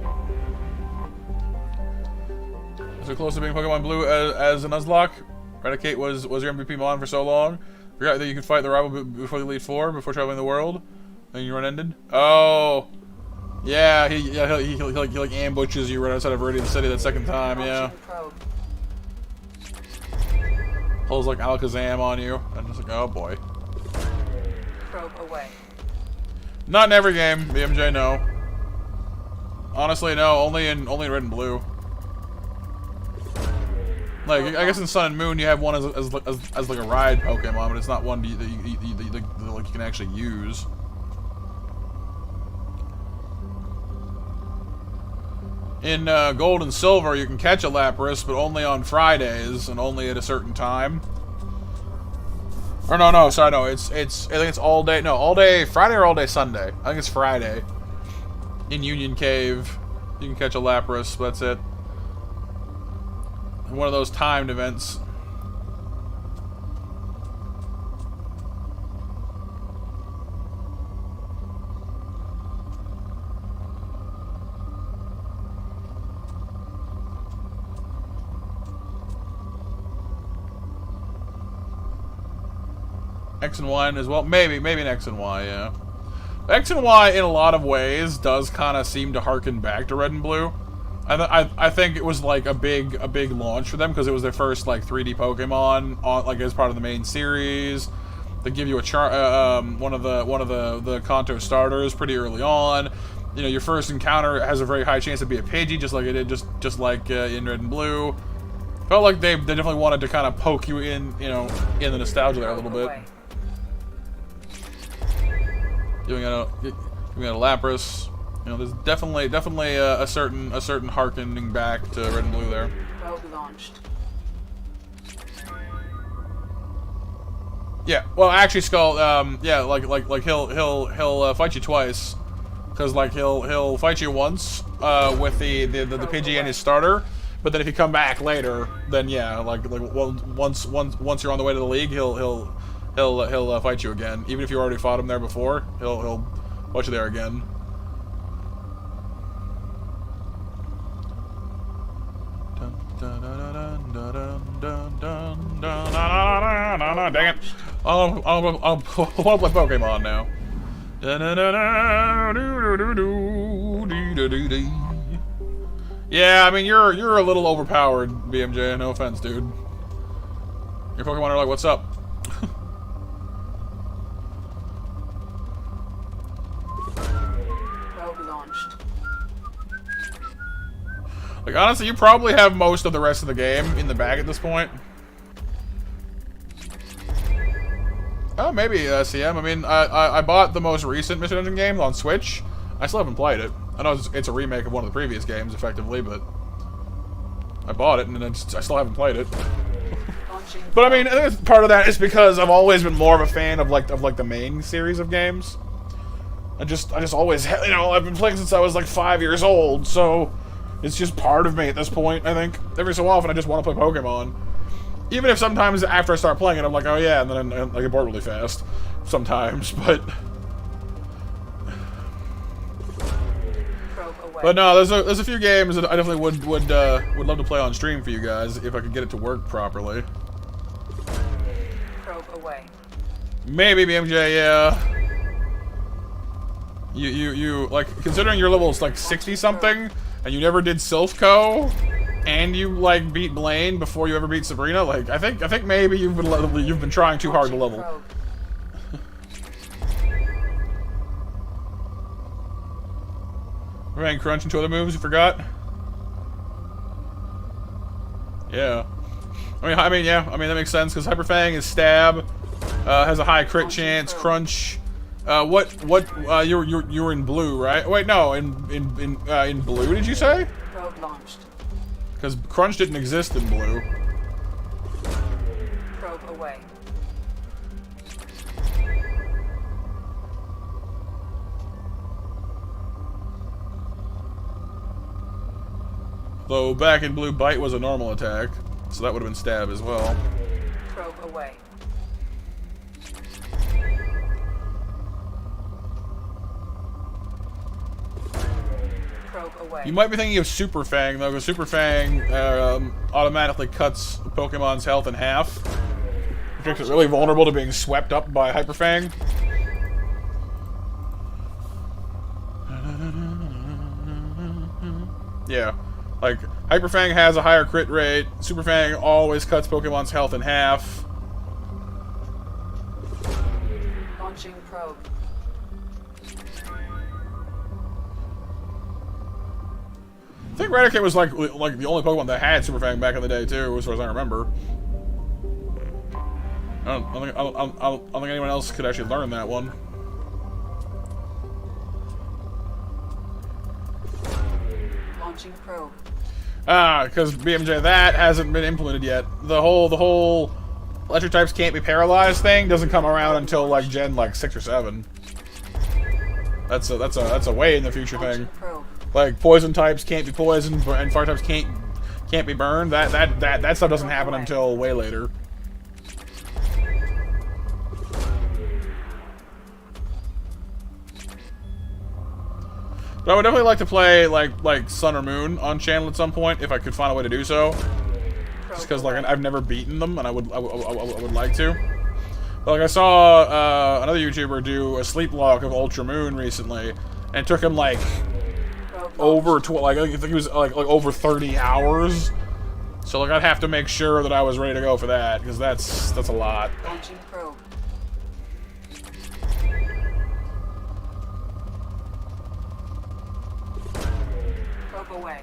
So close to being Pokemon Blue as a Nuzlocke. Eradicate was your MVP mon for so long. Forgot that you could fight the rival before the Elite Four, before traveling the world. Then your run ended. Oh, yeah. He like ambushes you right outside of Viridian City that second time. Yeah. Pulls like Alakazam on you. I'm just like, oh boy. Probe away. Not in every game, BMJ. No. Honestly, no. Only in Red and Blue. Like, I guess in Sun and Moon you have one as like a ride Pokemon, but it's not one that you can actually use. In Gold and Silver, you can catch a Lapras, but only on Fridays and only at a certain time. Or no, sorry, no. It's I think it's all day. No, all day Friday or all day Sunday. I think it's Friday. In Union Cave, you can catch a Lapras. But that's it. One of those timed events. X and Y as well. Maybe an X and Y, yeah. X and Y, in a lot of ways, does kind of seem to harken back to Red and Blue. I think it was like a big launch for them because it was their first like 3D Pokemon on like as part of the main series. They give you a one of the Kanto starters pretty early on. You know, your first encounter has a very high chance to be a Pidgey, just like it did just like in Red and Blue. Felt like they definitely wanted to kind of poke you in, you know, in the nostalgia there a little bit. Giving it a Lapras. You know, there's definitely a certain harkening back to Red and Blue there. Probe launched. Yeah, well, actually, Skull, yeah, like he'll fight you twice, because like he'll fight you once with the Pidgey and his starter, but then if you come back later, then yeah, like once you're on the way to the league, he'll fight you again, even if you already fought him there before, he'll fight you there again. Dang it! I'll play Pokemon now. Yeah, I mean you're a little overpowered, BMJ. No offense, dude. Your Pokemon are like, "What's up?" Probe launched. Like honestly, you probably have most of the rest of the game in the bag at this point. Oh, maybe CM. I mean, I bought the most recent Mission Engine game on Switch. I still haven't played it. I know it's a remake of one of the previous games, effectively, but I bought it and then I still haven't played it. But I mean, I think part of that is because I've always been more of a fan of like the main series of games. I just always, you know, I've been playing since I was like 5 years old, so it's just part of me at this point. I think every so often I just want to play Pokemon. Even if sometimes after I start playing it, I'm like, oh yeah, and then I get bored really fast. Sometimes, but no, there's a few games that I definitely would love to play on stream for you guys if I could get it to work properly. Probe away. Maybe BMJ, yeah. You like considering your level's like 60 something and you never did Silph and you like beat Blaine before you ever beat Sabrina, like I think maybe you've been trying too hard to level. Ran Crunch and two other moves you forgot? Yeah. I mean that makes sense because Hyper Fang is stab, has a high crit chance. Crunch, you were in blue, right? Wait, no, in blue did you say? Probe launched. Because Crunch didn't exist in blue. Probe away. Though back in blue, Bite was a normal attack, so that would have been stab as well. Probe away. Probe away. You might be thinking of Super Fang though, because Super Fang automatically cuts Pokemon's health in half, which makes it really vulnerable to being swept up by Hyper Fang. Yeah. Like, Hyper Fang has a higher crit rate, Super Fang always cuts Pokemon's health in half. Launching probe. I think Raticate was like the only Pokemon that had Super Fang back in the day too, as far as I remember. I don't think anyone else could actually learn that one. Launching probe. Because BMJ, that hasn't been implemented yet. The whole electric types can't be paralyzed thing doesn't come around until like Gen 6 or 7. That's a way in the future thing. Like poison types can't be poisoned and fire types can't be burned. That stuff doesn't happen until way later. But I would definitely like to play like Sun or Moon on channel at some point if I could find a way to do so. Just because like I've never beaten them and I would like to. But, like, I saw another YouTuber do a sleep walk of Ultra Moon recently, and it took him like over I think it was like over 30 hours. So like I'd have to make sure that I was ready to go for that, because that's a lot. Launching probe. Probe away.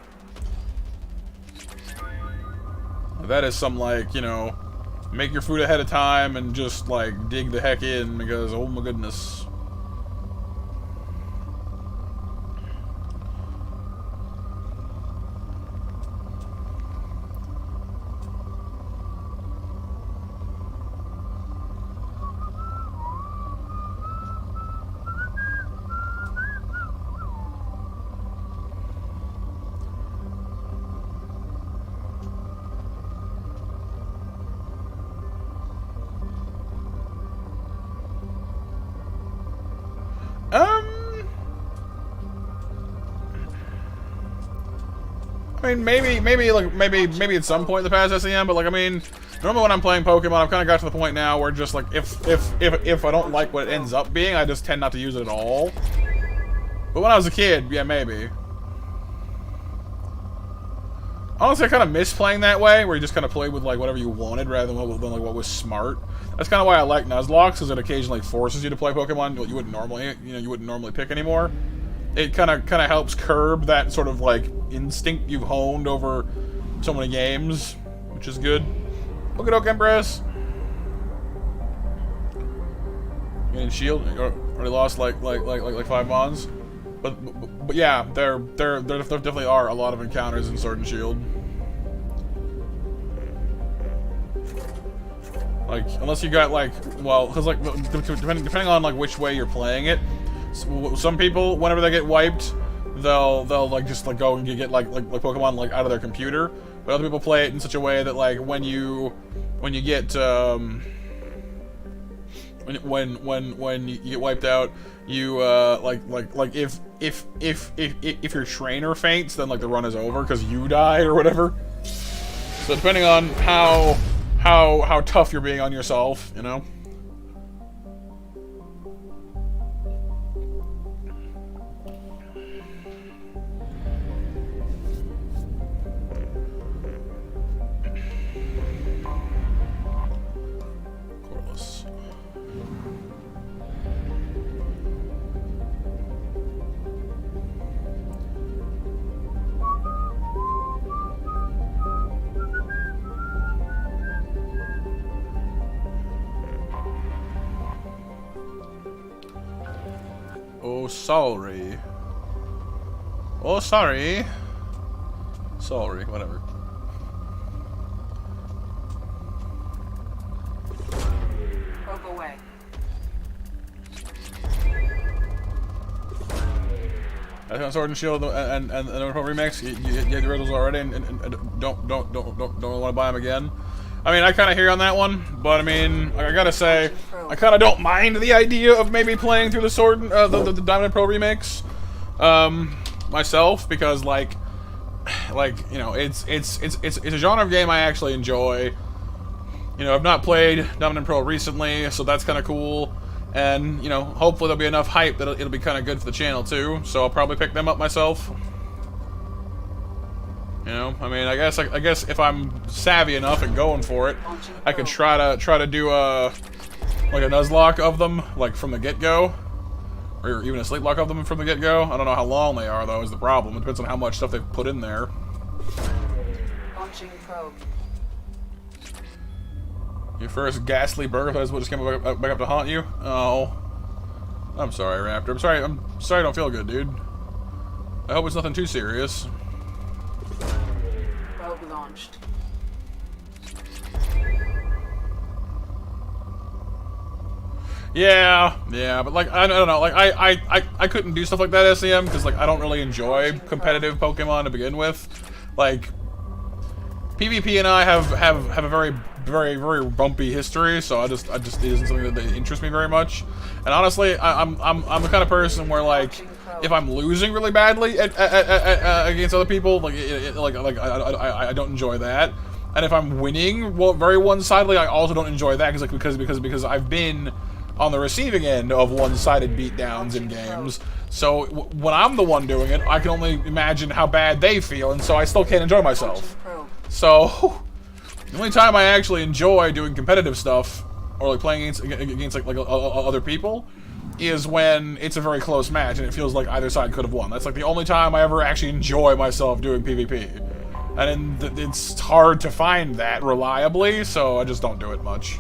That is some, like, you know, make your food ahead of time and just like dig the heck in, because oh my goodness. I mean, maybe at some point in the past SEM, but like, I mean, normally when I'm playing Pokemon, I've kind of got to the point now where just like, if I don't like what it ends up being, I just tend not to use it at all. But when I was a kid, yeah, maybe. Honestly, I kind of miss playing that way, where you just kind of played with like whatever you wanted rather than like what was smart. That's kind of why I like Nuzlocke, because it occasionally forces you to play Pokemon you wouldn't normally pick anymore. It kind of helps curb that sort of like instinct you've honed over so many games, which is good. Look at Oak Empress. Getting shield already lost like 5 mons, but yeah, there definitely are a lot of encounters in Sword and Shield. Like, unless you got like, well, because like depending on like which way you're playing it. Some people, whenever they get wiped, they'll like just like go and get like Pokemon like out of their computer. But other people play it in such a way that like when you get when you get wiped out, you like if your trainer faints, then like the run is over because you died or whatever. So depending on how tough you're being on yourself, you know. Oh, sorry. Oh, sorry. Sorry, whatever. Probe away. I think on Sword and Shield and the Pro Remix, you had the riddles already, and don't want to buy them again. I mean, I kind of hear you on that one, but I mean, I gotta say, I kind of don't mind the idea of maybe playing through the Sword, the Diamond and Pro remakes, myself, because like you know, it's a genre of game I actually enjoy. You know, I've not played Diamond and Pro recently, so that's kind of cool, and you know, hopefully there'll be enough hype that it'll be kind of good for the channel too. So I'll probably pick them up myself. You know, I mean, I guess if I'm savvy enough and going for it, I could try to do like a Nuzlocke of them, like from the get-go, or even a sleep lock of them from the get-go. I don't know how long they are though. Is the problem? It depends on how much stuff they've put in there. Launching probe. Your first ghastly burger just came back up to haunt you. Oh, I'm sorry, Raptor. I'm sorry. I don't feel good, dude. I hope it's nothing too serious. Probe launched. Yeah, but like I don't know, like I couldn't do stuff like that SEM because like I don't really enjoy competitive Pokemon to begin with. Like PvP and I have a very bumpy history, so it isn't something that interests me very much. And honestly, I'm the kind of person where like if I'm losing really badly against other people, like I don't enjoy that. And if I'm winning very one-sidedly, I also don't enjoy that because I've been on the receiving end of one-sided beatdowns in games. So when I'm the one doing it, I can only imagine how bad they feel, and so I still can't enjoy myself. So the only time I actually enjoy doing competitive stuff or like playing against other people is when it's a very close match and it feels like either side could have won. That's like the only time I ever actually enjoy myself doing PvP. And it's hard to find that reliably, so I just don't do it much.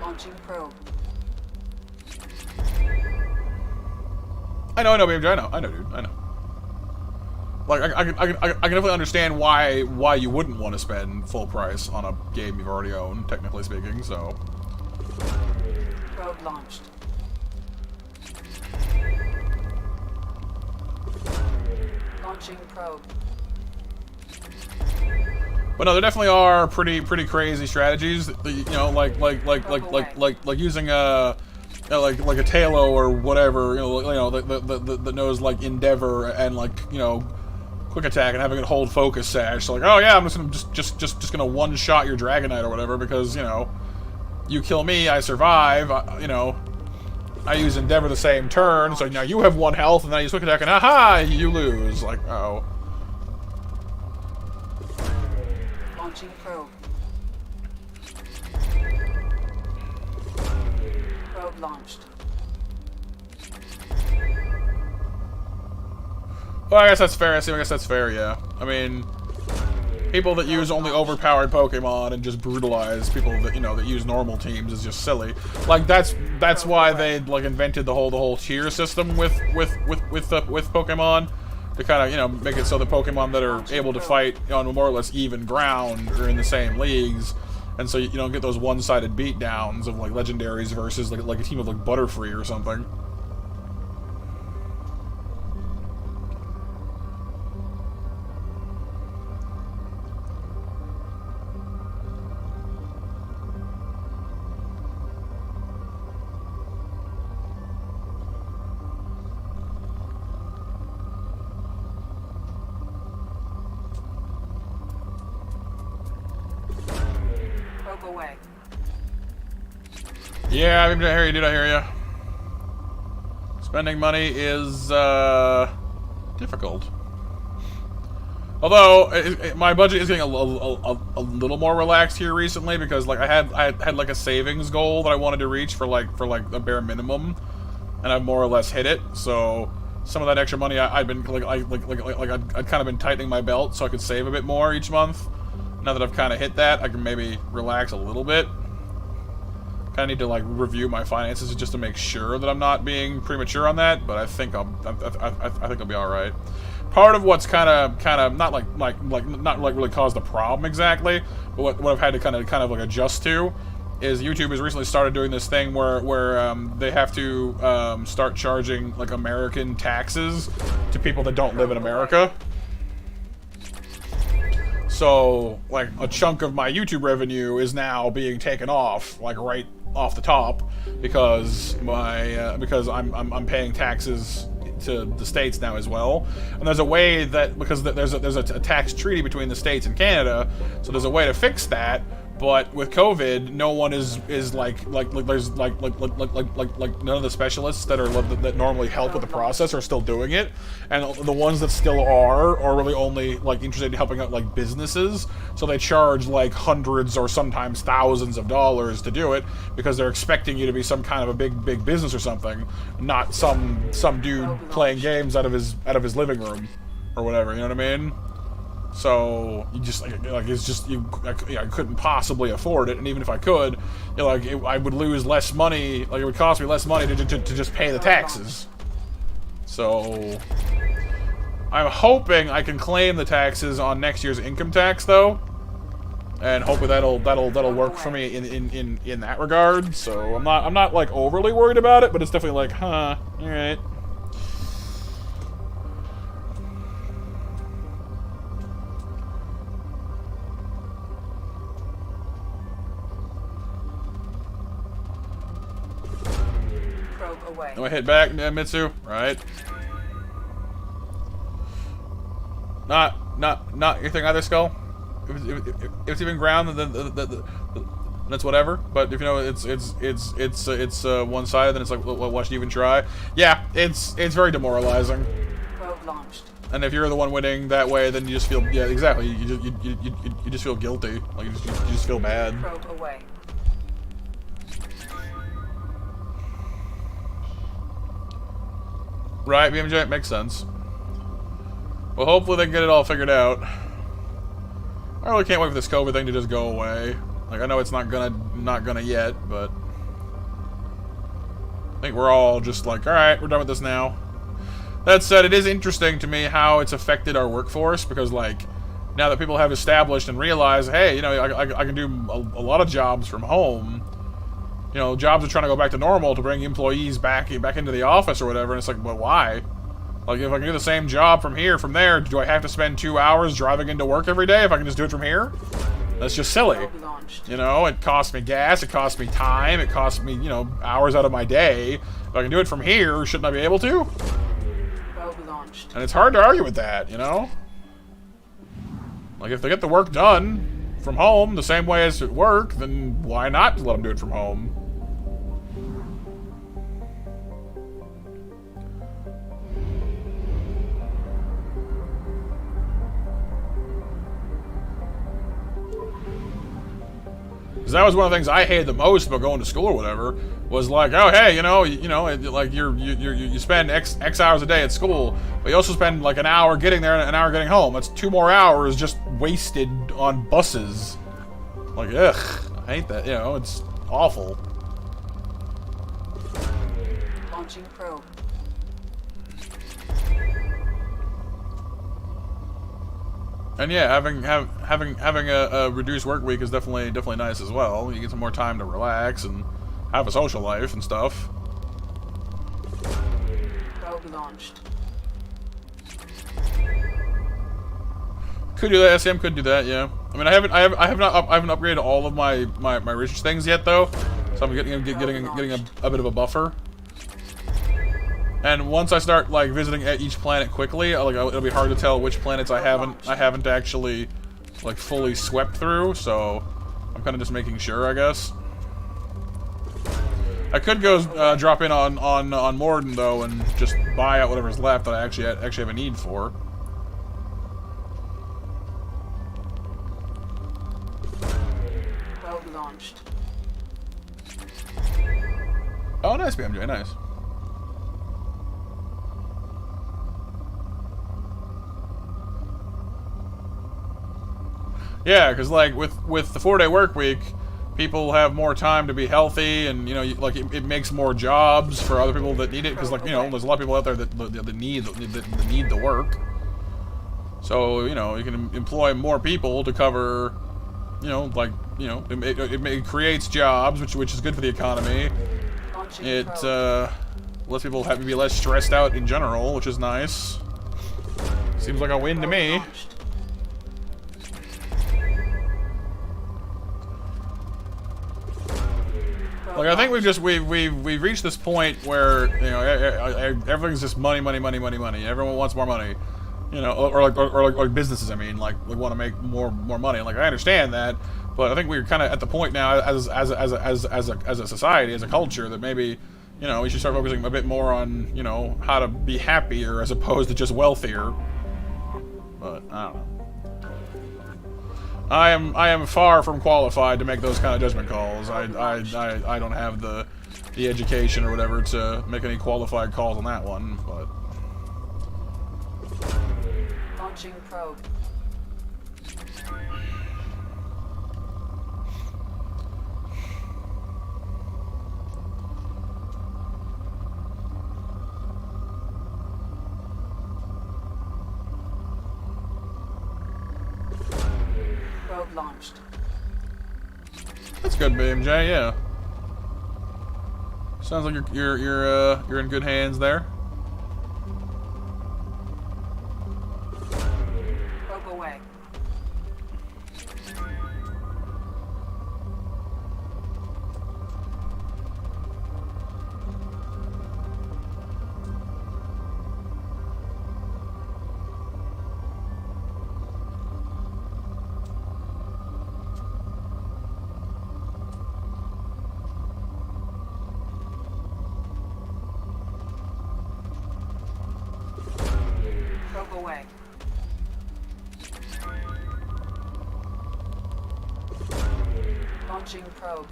Launching probe. I know, baby. I know, dude. I know. Like, I can definitely understand why you wouldn't want to spend full price on a game you've already owned, technically speaking. So. Probe launched. Launching probe. But no, there definitely are pretty crazy strategies. You know, like using a like a Talo or whatever. You know, that knows like Endeavor and like, you know, quick attack and having it hold focus sash. So like, oh yeah, I'm just gonna one shot your Dragonite or whatever because, you know, you kill me, I survive. You know, I use Endeavor the same turn, so now you have 1 health, and then I use quick attack, and aha, you lose. Like, oh. Launching probe. Probe launched. Well, I guess that's fair. I guess that's fair, yeah. I mean, people that use only overpowered Pokemon and just brutalize people that, you know, that use normal teams is just silly. Like, that's why they like invented the whole tier system with Pokemon, to kind of, you know, make it so the Pokemon that are able to fight on more or less even ground are in the same leagues, and so you don't get those one-sided beatdowns of like legendaries versus like a team of like Butterfree or something. Away. Yeah, I hear you, dude. I hear you. Spending money is difficult. Although my budget is getting a little more relaxed here recently because like I had like a savings goal that I wanted to reach for like a bare minimum, and I've more or less hit it. So some of that extra money I've been I'd kind of been tightening my belt so I could save a bit more each month. Now that I've kind of hit that, I can maybe relax a little bit. Kind of need to like review my finances just to make sure that I'm not being premature on that. But I think I think I'll be all right. Part of what's kind of not like really caused the problem exactly, but what I've had to kind of like adjust to is YouTube has recently started doing this thing where they have to start charging like American taxes to people that don't live in America. So, like, a chunk of my YouTube revenue is now being taken off, like, right off the top, because I'm paying taxes to the States now as well. And there's a way that, because there's a tax treaty between the States and Canada, so there's a way to fix that. But with COVID, no one is there's like none of the specialists that normally help with the process are still doing it, and the ones that still are really only like interested in helping out like businesses. So they charge like hundreds or sometimes thousands of dollars to do it because they're expecting you to be some kind of a big business or something, not some dude playing games out of his living room or whatever. You know what I mean? So you just like it's just I couldn't possibly afford it, and even if I could, you know, like I would lose less money. Like it would cost me less money to just pay the taxes. So I'm hoping I can claim the taxes on next year's income tax, though, and hopefully that'll work for me in that regard. So I'm not like overly worried about it, but it's definitely like, huh, all right. Away. Do I hit back, Mitsu? Right. Not your thing either, Skull. If it's even ground, then that's whatever. But if you know it's one-sided, then it's like, why should you even try? Yeah, it's very demoralizing. Probe launched. And if you're the one winning that way, then you just feel, yeah, exactly. You just feel guilty. Like you just feel bad. Probe away. Right, BMJ, makes sense. Well, hopefully they can get it all figured out. I really can't wait for this COVID thing to just go away. Like, I know it's not gonna yet, but I think we're all just like, all right, we're done with this now. That said, it is interesting to me how it's affected our workforce, because like now that people have established and realized, hey, you know, I can do a lot of jobs from home. You know, jobs are trying to go back to normal to bring employees back into the office or whatever, and it's like, well, why? Like, if I can do the same job from there, do I have to spend 2 hours driving into work every day if I can just do it from here? That's just silly. You know, it costs me gas, it costs me time, it costs me, you know, hours out of my day. If I can do it from here, shouldn't I be able to? And it's hard to argue with that, you know? Like, if they get the work done from home the same way as at work, then why not let them do it from home? Because that was one of the things I hated the most about going to school or whatever, was like, oh hey, you know, like you spend X hours a day at school, but you also spend like an hour getting there and an hour getting home. That's 2 more hours just wasted on buses. Like, ugh, I hate that. You know, it's awful. Launching probe. And yeah, having a reduced work week is definitely nice as well. You get some more time to relax and have a social life and stuff. Probe launched. Could do that. SCM could do that. Yeah. I mean, I haven't upgraded all of my research things yet though, so I'm getting a bit of a buffer. And once I start like visiting each planet quickly, like it'll be hard to tell which planets I haven't actually like fully swept through. So I'm kind of just making sure, I guess. I could go drop in on Morden though and just buy out whatever's left that I actually have a need for. Probe launched. Oh, nice, BMJ, nice. Yeah, because like with the 4-day work week, people have more time to be healthy, and you know, like it makes more jobs for other people that need it. Because like, you know, there's a lot of people out there that need the work. So you know, you can employ more people to cover, you know, like, you know, it creates jobs, which is good for the economy. It lets people have to be less stressed out in general, which is nice. Seems like a win to me. Like, I think we've reached this point where, you know, everything's just money. Everyone wants more money, you know, or like businesses. I mean, like we want to make more money. Like, I understand that, but I think we're kind of at the point now as a society, as a culture, that maybe, you know, we should start focusing a bit more on, you know, how to be happier as opposed to just wealthier. But I don't know. I am far from qualified to make those kind of judgment calls. I don't have the education or whatever to make any qualified calls on that one, but Launching probe. Probe launched. that's good, BMJ. Yeah, sounds like you're in good hands there. Probe away. Probe away. Launching probe.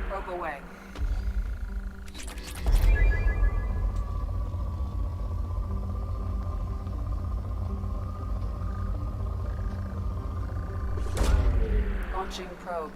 Probe away. Launching probe.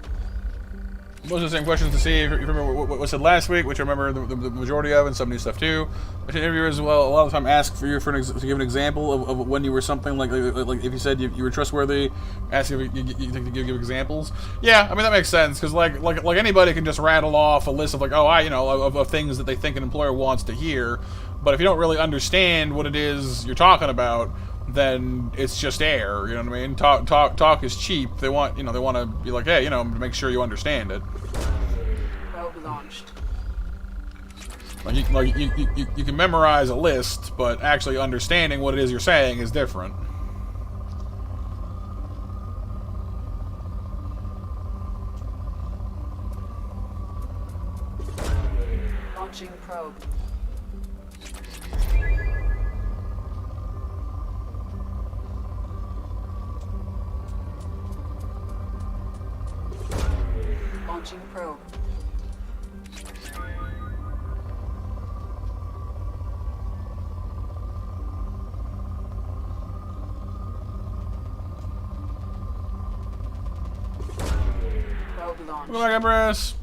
Most of the same questions to see if you remember what was said last week, which I remember the majority of, and some new stuff too. Which interviewers will a lot of the time ask for you to give an example of when you were something like if you said you were trustworthy, ask if you give examples. Yeah, I mean that makes sense because like anybody can just rattle off a list of like of things that they think an employer wants to hear, but if you don't really understand what it is you're talking about, then it's just air. You know what I mean? Talk is cheap. They want they want to be like, hey, make sure you understand it. Probe launched. You can memorize a list, but actually understanding what it is you're saying is different. Launching probe. Launching probe. Probe launched. Welcome back, Empress.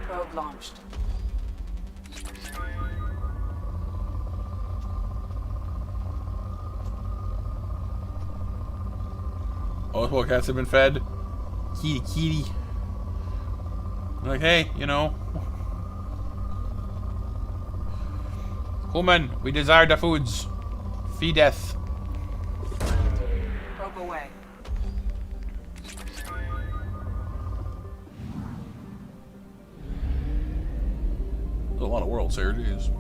Probe launched. Oh, well, cats have been fed. Kitty. They're like, hey, Human, we desire the foods. Feedeth. Probe away. There's a lot of worlds here, geez.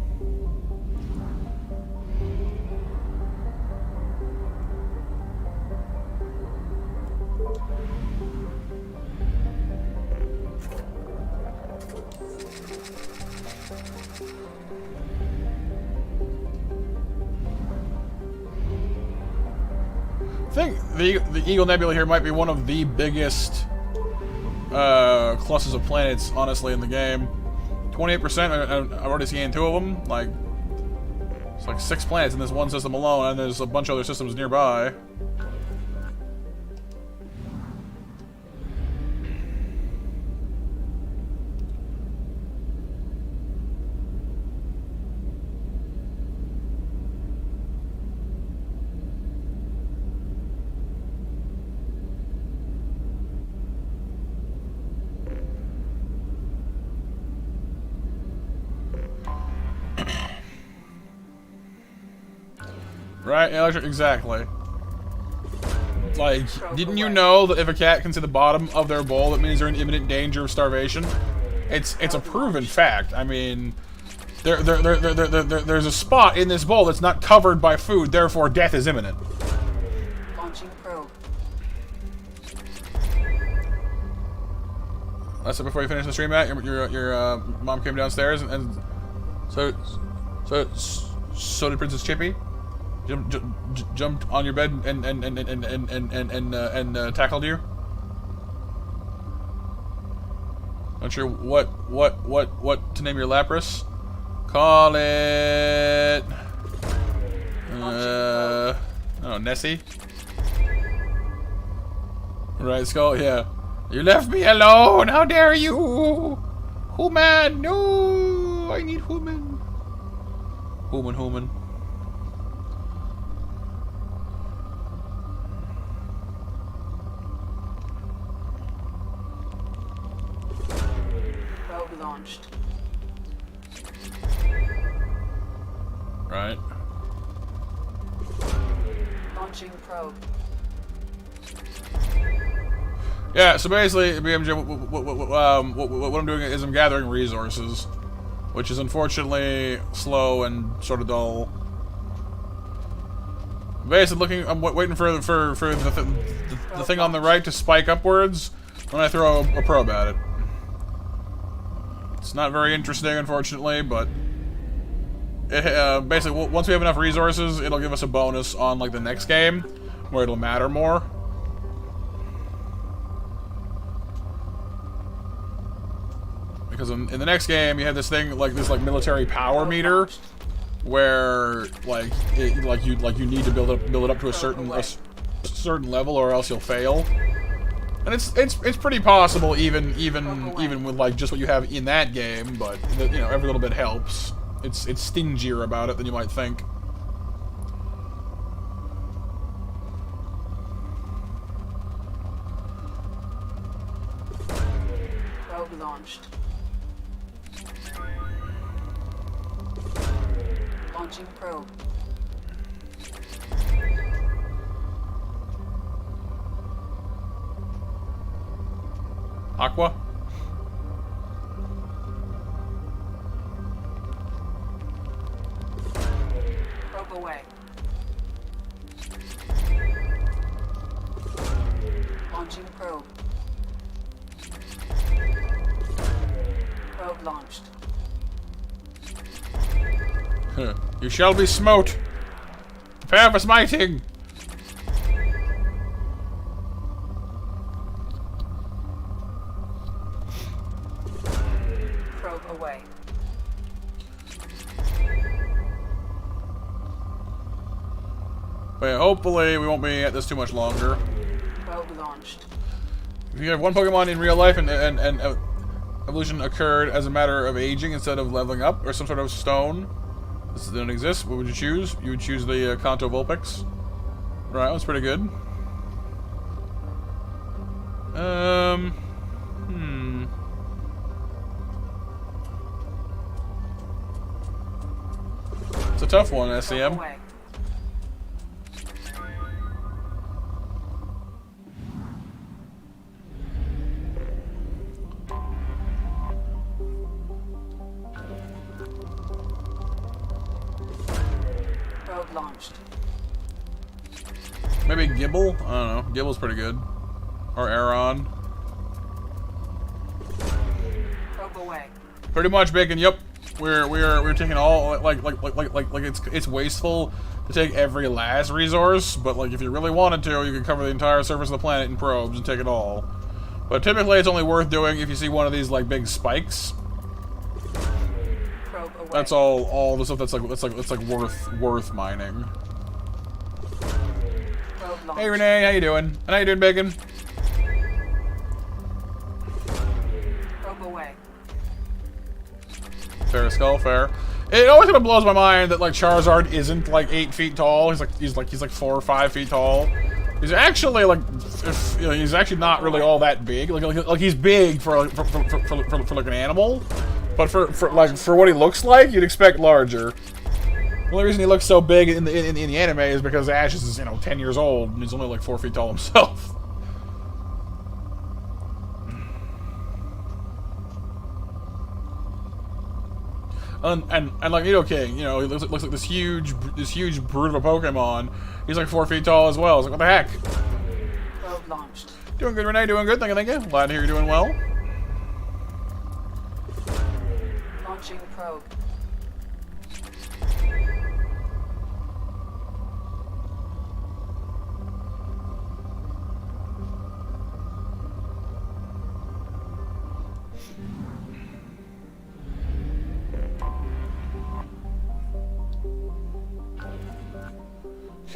I think the Eagle Nebula here might be one of the biggest clusters of planets, honestly, in the game. 28%. I've already seen 2 of them. It's like 6 planets in this one system alone, and there's a bunch of other systems nearby. Right? Yeah, exactly. Like, didn't you know that if a cat can see the bottom of their bowl, that means they're in imminent danger of starvation? It's a proven fact. I mean, there's a spot in this bowl that's not covered by food, therefore death is imminent. Launching probe. That's it before you finish the stream, Matt. Your mom came downstairs and so did Princess Chippy. Jumped on your bed and tackled you. Not sure what to name your Lapras. Call it Nessie. Right, Skull. Yeah. You left me alone. How dare you? Human, no. I need human. Human. Launched. Right. Launching probe. Yeah, so basically, BMJ, what I'm doing is I'm gathering resources, which is unfortunately slow and sort of dull. basically I'm waiting for the thing on the right to spike upwards when I throw a probe at it. It's not very interesting, unfortunately, but it, basically once we have enough resources, it'll give us a bonus on like the next game where it'll matter more. Because in the next game, you have this thing like this military power meter, where you need to build it up to a certain level, or else you'll fail. And it's pretty possible even with like just what you have in that game, but you know, every little bit helps. It's stingier about it than you might think. Probe launched. Launching probe. Aqua? Probe away. Launching probe. Probe launched. You shall be smote. Prepare for smiting. Probe away. But hopefully we won't be at this too much longer. Probe launched. If you have one Pokemon in real life and evolution occurred as a matter of aging instead of leveling up, or some sort of stone, this doesn't exist, what would you choose? You would choose the Kanto Vulpix. Right, that's pretty good. It's a tough one, Probe SEM. away. Probe launched. Maybe Gibble? I don't know. Gibble's pretty good. Or Aeron. Probe away. Pretty much, Bacon. Yep. We're taking all like it's wasteful to take every last resource, but like if you really wanted to, you could cover the entire surface of the planet in probes and take it all. But typically, it's only worth doing if you see one of these like big spikes. Probe away. That's all the stuff that's like worth mining. Probe launched. Hey Renee, how you doing? And how you doing, Bacon? Probe away. Fair skull, fair. It always kind of blows my mind that like Charizard isn't like 8 feet tall. He's like 4 or 5 feet tall. He's actually like, you know, he's actually not really all that big. Like he's big for like an animal, but for what he looks like, you'd expect larger. The only reason he looks so big in the anime is because Ash is, you know, 10 years old and he's only like 4 feet tall himself. And like Nidoking, you know, he looks like this huge brute of a Pokemon. He's like 4 feet tall as well. It's like, what the heck? Probe launched. Doing good, Renee. Doing good. Thank you. Glad to hear you're doing well. Launching probe.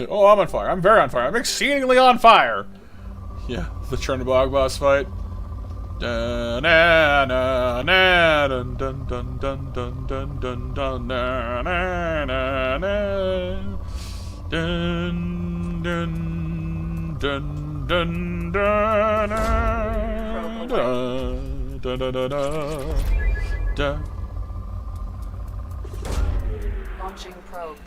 Oh, I'm on fire. I'm very on fire. I'm exceedingly on fire. Yeah, the Chernobog boss fight. Dun, na, na, na, dun, dun, dun, dun, dun, dun, dun, dun, na, na, na, na. Dun, dun, dun, dun, dun, na, dun, dun, dun, dun, dun, dun. Launching probe.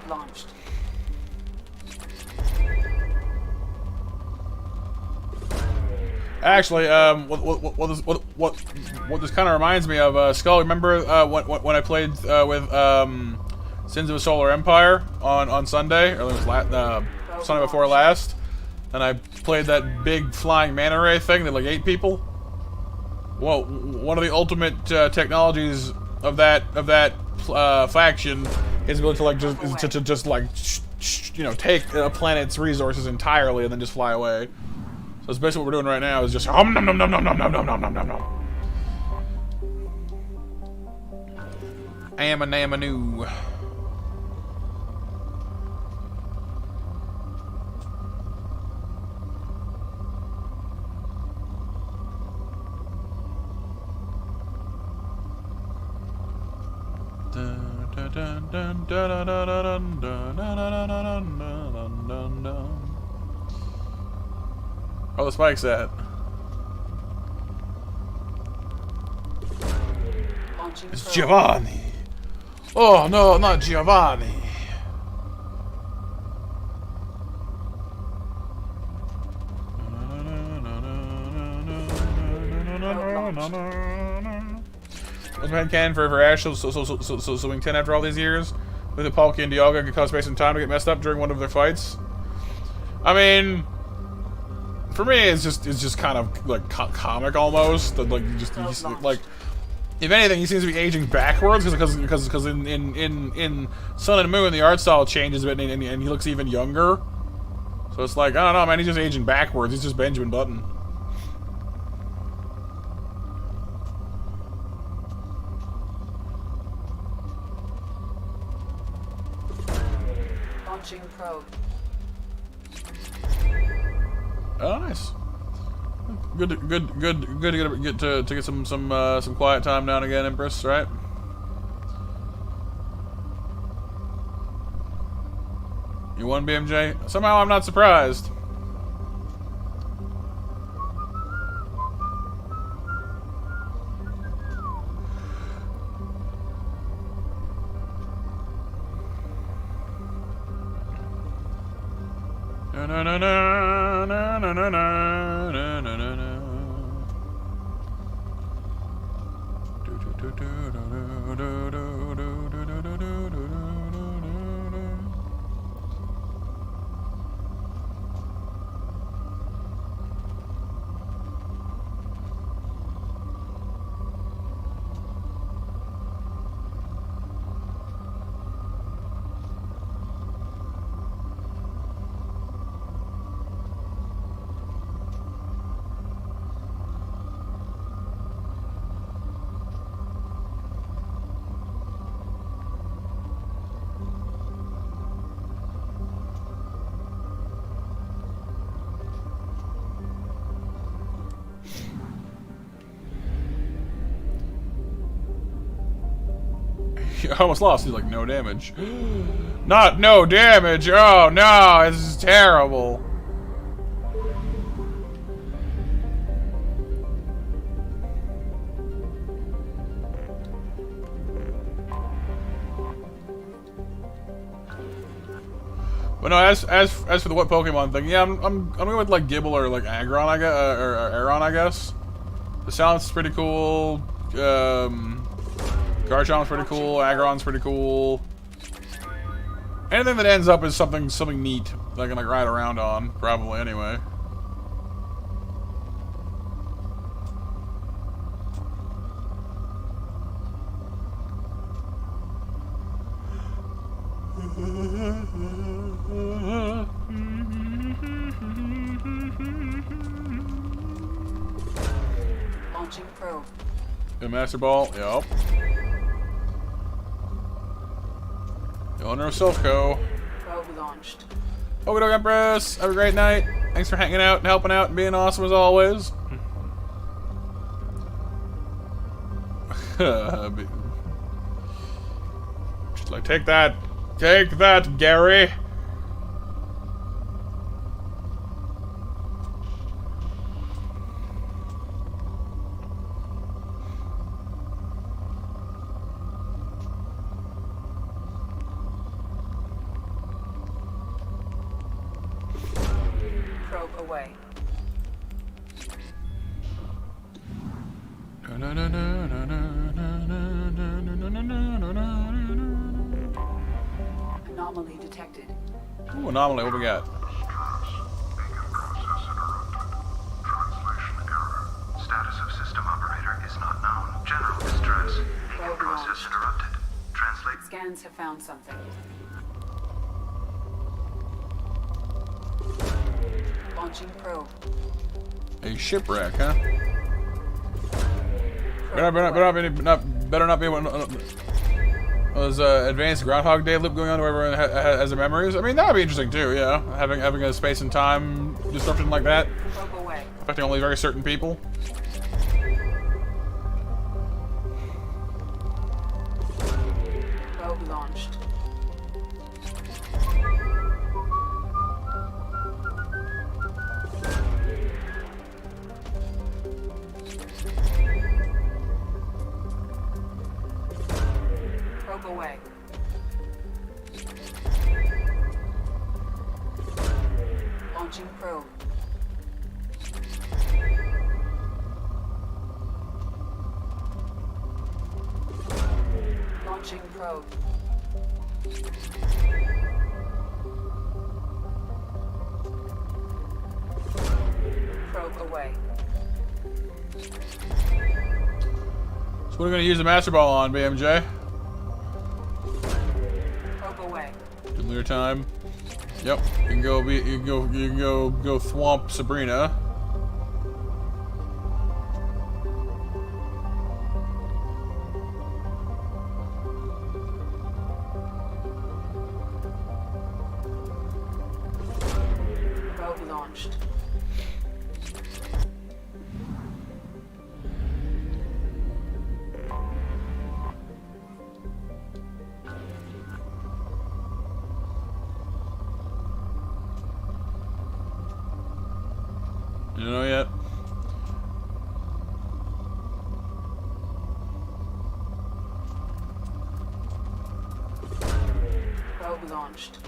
Probe launched. Actually, what this kind of reminds me of, Skull. Remember when I played with Sins of a Solar Empire on Sunday, or it was Sunday before last, and I played that big flying manta ray thing that like 8 people. Well, one of the ultimate technologies of that faction is able to like just like you know, take a planet's resources entirely and then just fly away. So it's basically what we're doing right now is just nom nom nom nom nom nom nom nom nom nom nom. Amanu. Oh, the spike's at. It's Giovanni. Oh no, not Giovanni. What's my headcanon for Ash so wing 10 after all these years? With the Palki and Dialga could cause space and time to get messed up during one of their fights. I mean, for me, it's just kind of like comic almost. That like he's like, if anything, he seems to be aging backwards because in Sun and Moon the art style changes a bit and he looks even younger. So it's like, I don't know, man, he's just aging backwards. He's just Benjamin Button. Launching probe. Oh, nice. Good to get some quiet time now and again, Empress, right? You won, BMJ? Somehow I'm not surprised. No no no no no no no no no no no. I almost lost. He's like, no damage. Not no damage. Oh no, this is terrible. But no, as for the what Pokemon thing, yeah, I'm going with like Gibble or like Aggron, I guess, or Aeron, I guess. The silence is pretty cool. Garchomp's pretty cool. Aggron's pretty cool. Anything that ends up is something neat that I can like ride around on, probably anyway. Launching probe. The Master Ball, yup. The owner of Silph.Co. Probe launched. Okie doke, Empress. Have a great night. Thanks for hanging out and helping out and being awesome as always. Just like, take that. Take that, Gary. away. Anomaly detected. Ooh, anomaly, what we got? Beacon process interrupted. Translation error. Status of system operator is not known. General distress. Beacon process interrupted. Translate. Scans have found something. Launching probe. A shipwreck, huh? Better not be one. Was advanced Groundhog Day loop going on where everyone has their memories? I mean, that would be interesting too. Yeah, having a space and time disruption like that, Probe away. affecting only very certain people. Probe launched. Probe away. Launching probe. Launching probe. Probe away. So what are we gonna use the Master Ball on, BMJ? Probe away. Clear time. Yep. You can go thwomp Sabrina. Probe launched. You know yet? Probe launched.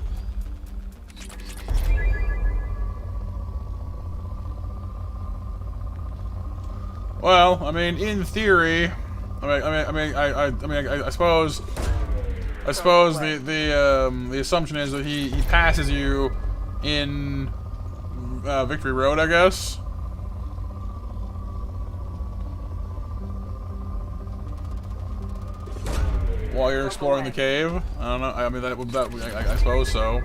Well, I mean, in theory, I suppose the assumption is that he passes you in Victory Road, I guess. While you're exploring the cave, I don't know. I mean, I suppose so.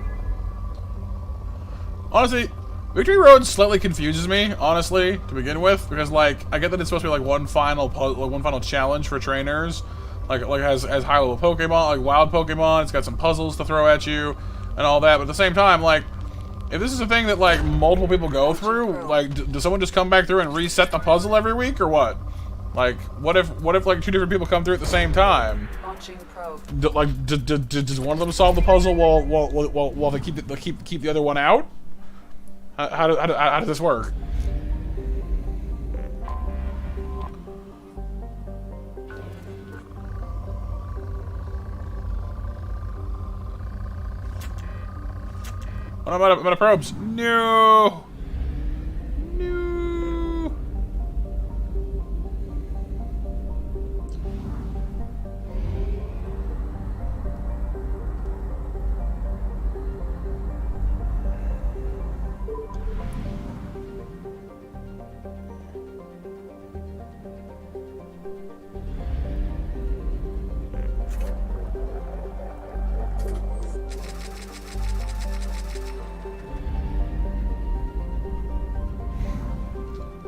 Honestly, Victory Road slightly confuses me, honestly, to begin with, because like I get that it's supposed to be like one final challenge for trainers, like has high level Pokemon, like wild Pokemon. It's got some puzzles to throw at you and all that. But at the same time, like if this is a thing that like multiple people go through, like does someone just come back through and reset the puzzle every week or what? Like what if like two different people come through at the same time? Launching probe. Does one of them solve the puzzle while they keep the other one out? How does this work? Oh, I'm out of probes. No. No.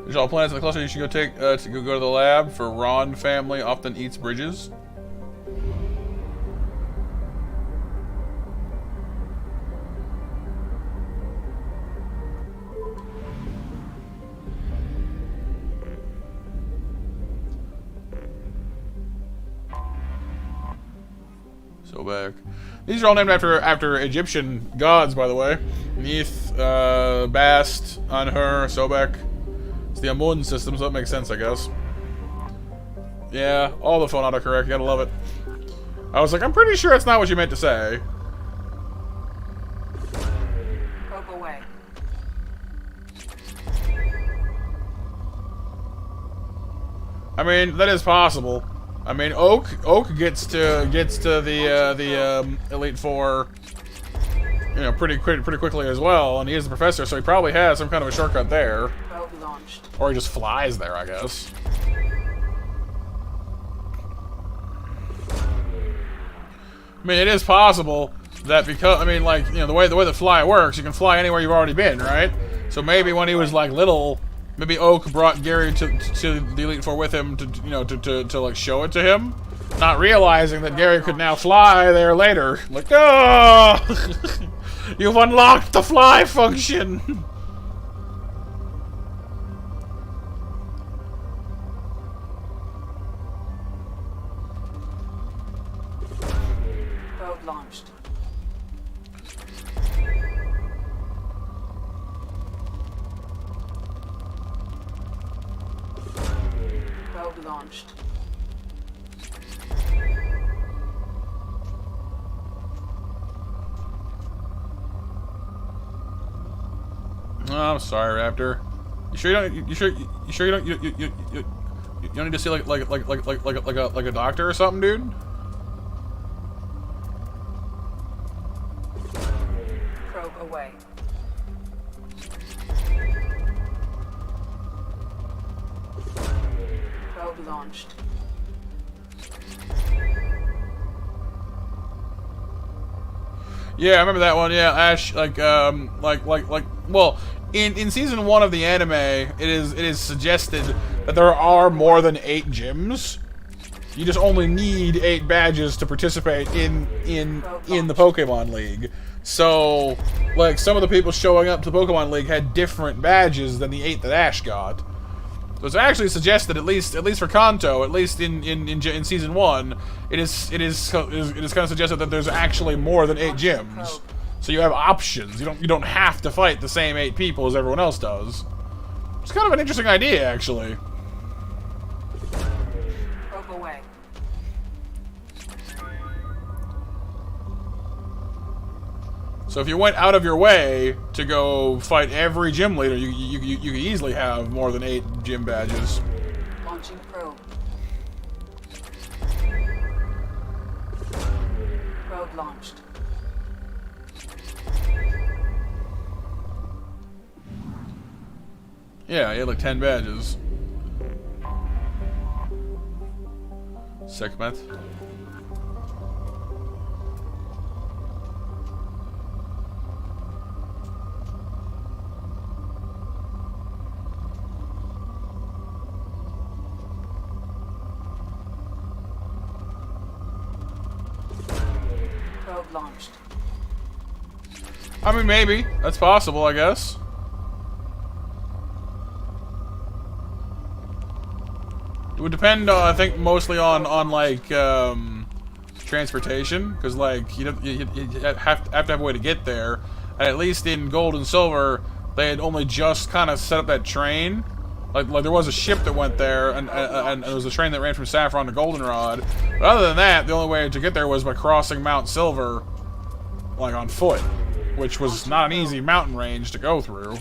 There's all planets in the cluster you should go take to go to the lab for Ron family often eats bridges. So back. These are all named after Egyptian gods, by the way. Neith, Bast, Anhur, Sobek. It's the Amun system, so that makes sense, I guess. Yeah, all the phone autocorrect. You gotta love it. I was like, I'm pretty sure that's not what you meant to say. Probe away. I mean, that is possible. I mean, Oak gets to the Elite Four, you know, pretty quickly as well, and he is the professor, so he probably has some kind of a shortcut there. Probe launched. Or he just flies there, I guess. I mean, it is possible that because, I mean, like, you know, the way the fly works, you can fly anywhere you've already been, right? So maybe when he was like little, maybe Oak brought Gary to the Elite Four with him to, you know, to like show it to him, not realizing that Gary could now fly there later. Like, oh, you've unlocked the fly function. Probe launched. Probe launched. Oh, I'm sorry, Raptor. You sure you don't? You sure you don't? You don't need to see like a doctor or something, dude? Probe away. Probe launched. Yeah, I remember that one. Yeah, Ash, well, in season 1 of the anime, it is suggested that there are more than 8 gyms. You just only need 8 badges to participate in the Pokemon League. So, like, some of the people showing up to the Pokemon League had different badges than the 8 that Ash got. So it's actually suggested, at least for Kanto, at least in season 1, it is kind of suggested that there's actually more than 8 gyms. So you have options. You don't have to fight the same 8 people as everyone else does. It's kind of an interesting idea, actually. Probe away. So if you went out of your way to go fight every gym leader, you could easily have more than 8 gym badges. Launching probe. Probe launched. Yeah, you had like 10 badges. Sekhmet. Probe launched. I mean, maybe. That's possible, I guess. It would depend, I think, mostly on like, transportation. Because, like, you have to have a way to get there. And at least in Gold and Silver, they had only just kind of set up that train. Like there was a ship that went there, and there was a train that ran from Saffron to Goldenrod. But other than that, the only way to get there was by crossing Mount Silver, like on foot, which was not an easy mountain range to go through.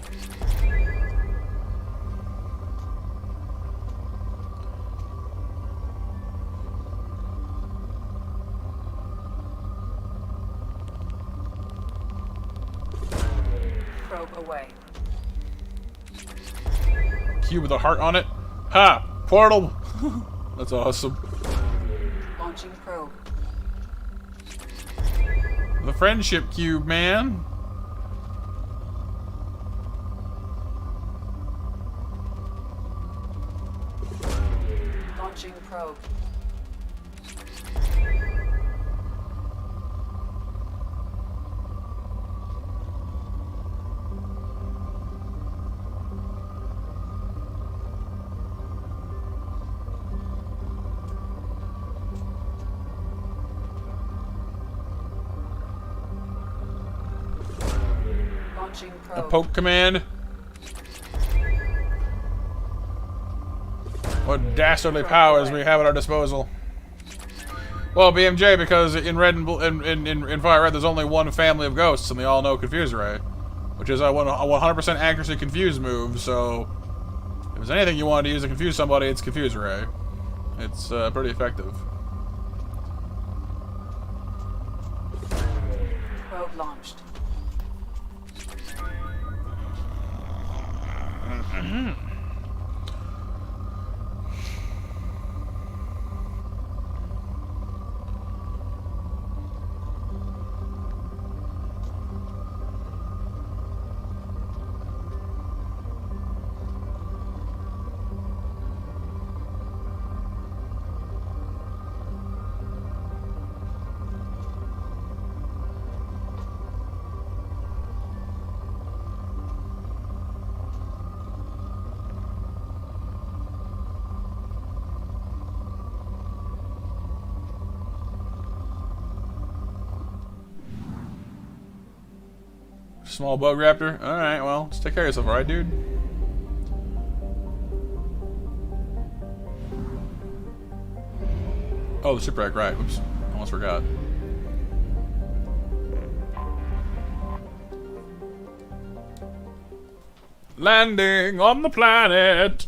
Probe away. Cube with a heart on it. Ha! Portal! That's awesome. Launching probe. The friendship cube, man. Launching probe. Launching A probe. poke command. What dastardly powers we have at our disposal. Well, BMJ, because in Red and in Fire Red, there's only one family of ghosts, and they all know Confuse Ray, which is a 100% accuracy Confuse move. So, if there's anything you want to use to confuse somebody, it's Confuse Ray. It's pretty effective. Probe launched. Small bug raptor? Alright, well, just take care of yourself, alright, dude? Oh, the shipwreck, right. Oops. Almost forgot. Landing on the planet!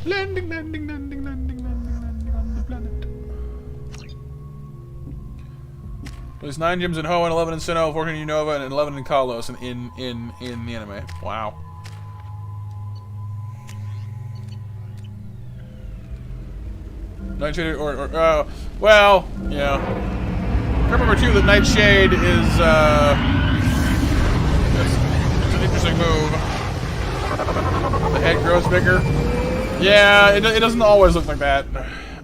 Landing, landing, landing, landing, landing, landing on the planet. There's 9 gyms in Hoenn, 11 in Sinnoh, 14 in Unova, and 11 in Kalos in the anime. Wow. Nightshade well, yeah. Remember too that Nightshade is it's an interesting move. The head grows bigger. Yeah, it doesn't always look like that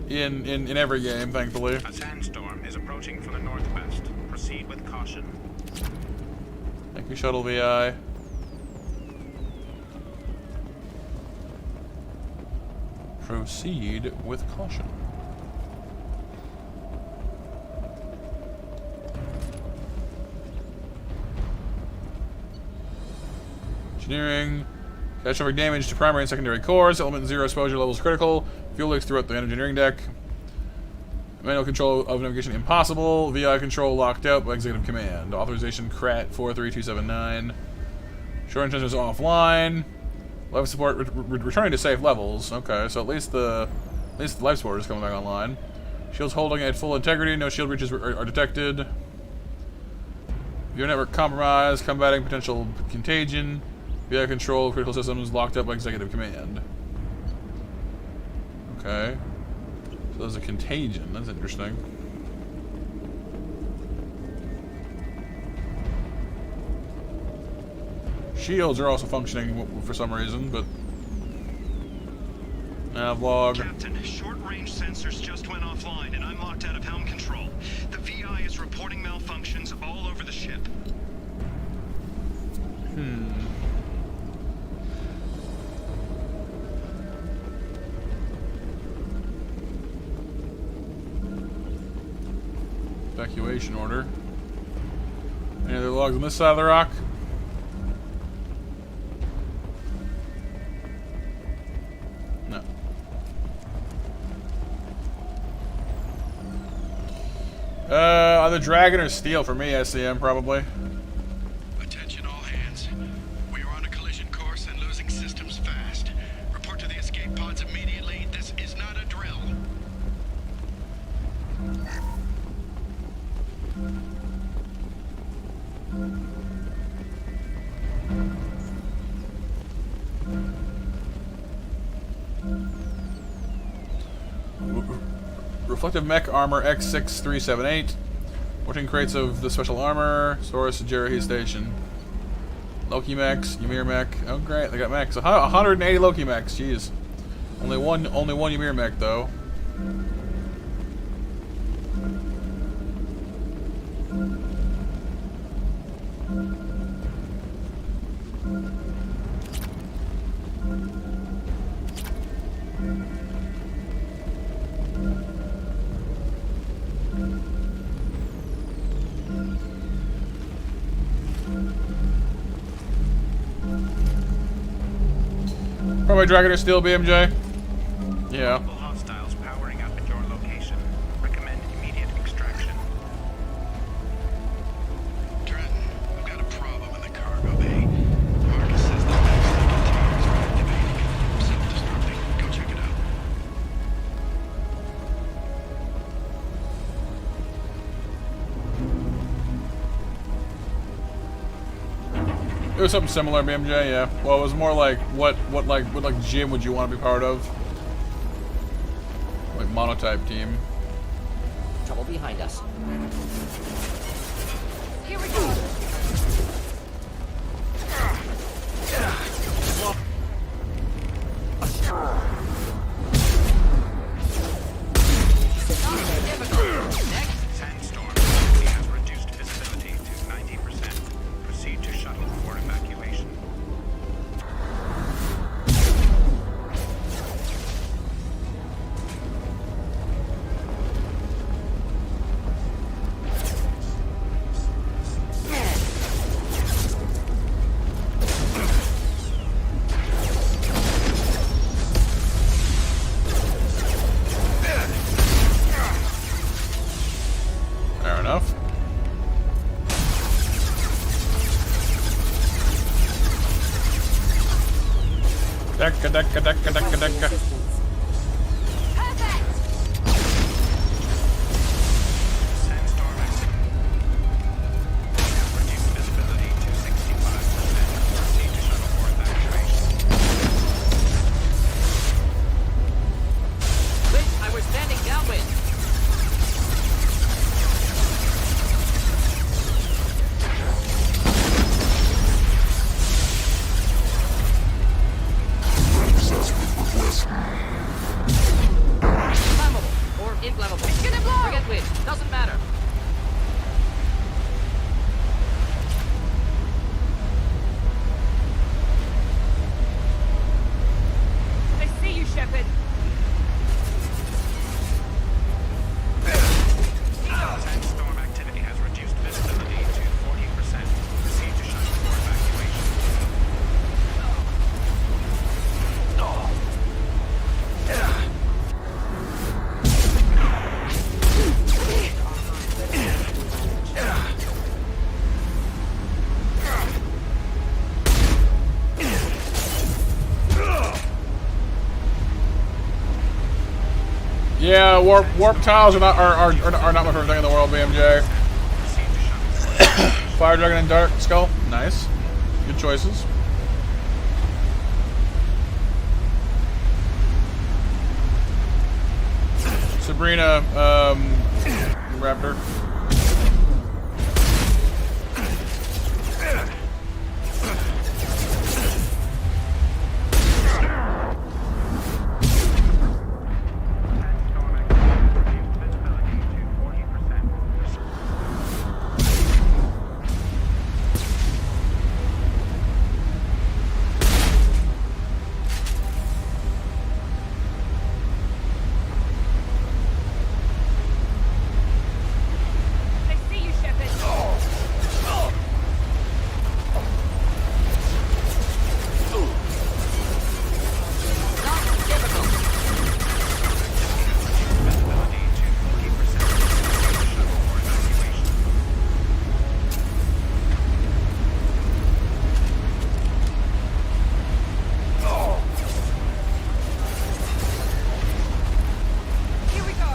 in every game, thankfully. A sandstorm is approaching from the northwest. Proceed with caution. Thank you, Shuttle VI. Proceed with caution. Engineering. Catastrophic damage to primary and secondary cores. Element 0 exposure levels critical. Fuel leaks throughout the engineering deck. Manual control of navigation impossible. VI control locked out by executive command. Authorization CRAT 43279. Short engines offline. Life support returning to safe levels. Okay, so at least the life support is coming back online. Shields holding at full integrity. No shield breaches are detected. Your network compromised. Combating potential contagion. VI control of critical systems locked up by executive command. Okay. So there's a contagion. That's interesting. Shields are also functioning for some reason, but... Navlog. Captain, short-range sensors just went offline, and I'm locked out of helm control. The VI is reporting malfunctions all over the ship. Evacuation order. Any other logs on this side of the rock? No. Either dragon or steel for me, SCM probably. Attention all hands. We are on a collision course and losing systems fast. Report to the escape pods immediately. This is not a drill. Reflective mech armor X6378. 14 crates of the special armor. Source Jerahi Station. Loki mechs, Ymir mech. Oh great, they got mechs. 180 Loki mechs. Jeez. Only one Ymir mech though. Probably Dragon or Steel BMJ. Yeah. Hostiles powering up It was something similar, BMJ. Yeah. Well, it was more like what gym would you want to be part of? Like monotype team. Trouble behind us. Here we go. Sandstorm activity has reduced visibility to 90%. Proceed to shuttle for evacuation. Fair enough. Decka, decka, decka, decka, decka. Perfect. Sandstorm activity has reduced visibility to 65%. Proceed to shuttle for evacuation. Wait, I was standing downwind. Flammable or inflammable. It's gonna blow. Forget which. Doesn't matter. I see you, Shepard. Sandstorm activity has reduced visibility to 40%. Proceed to shuttle for evacuation. Yeah, warp tiles are not my favorite thing in the world, BMJ. Proceed to shuttle for Fire Dragon and Dark Skull, nice. Good choices. Sabrina, Raptor. Sandstorm activity has reduced visibility to 40%. I see you, Shepard. Not difficult. Visibility to 40%. Shuttle for evacuation. Here we go.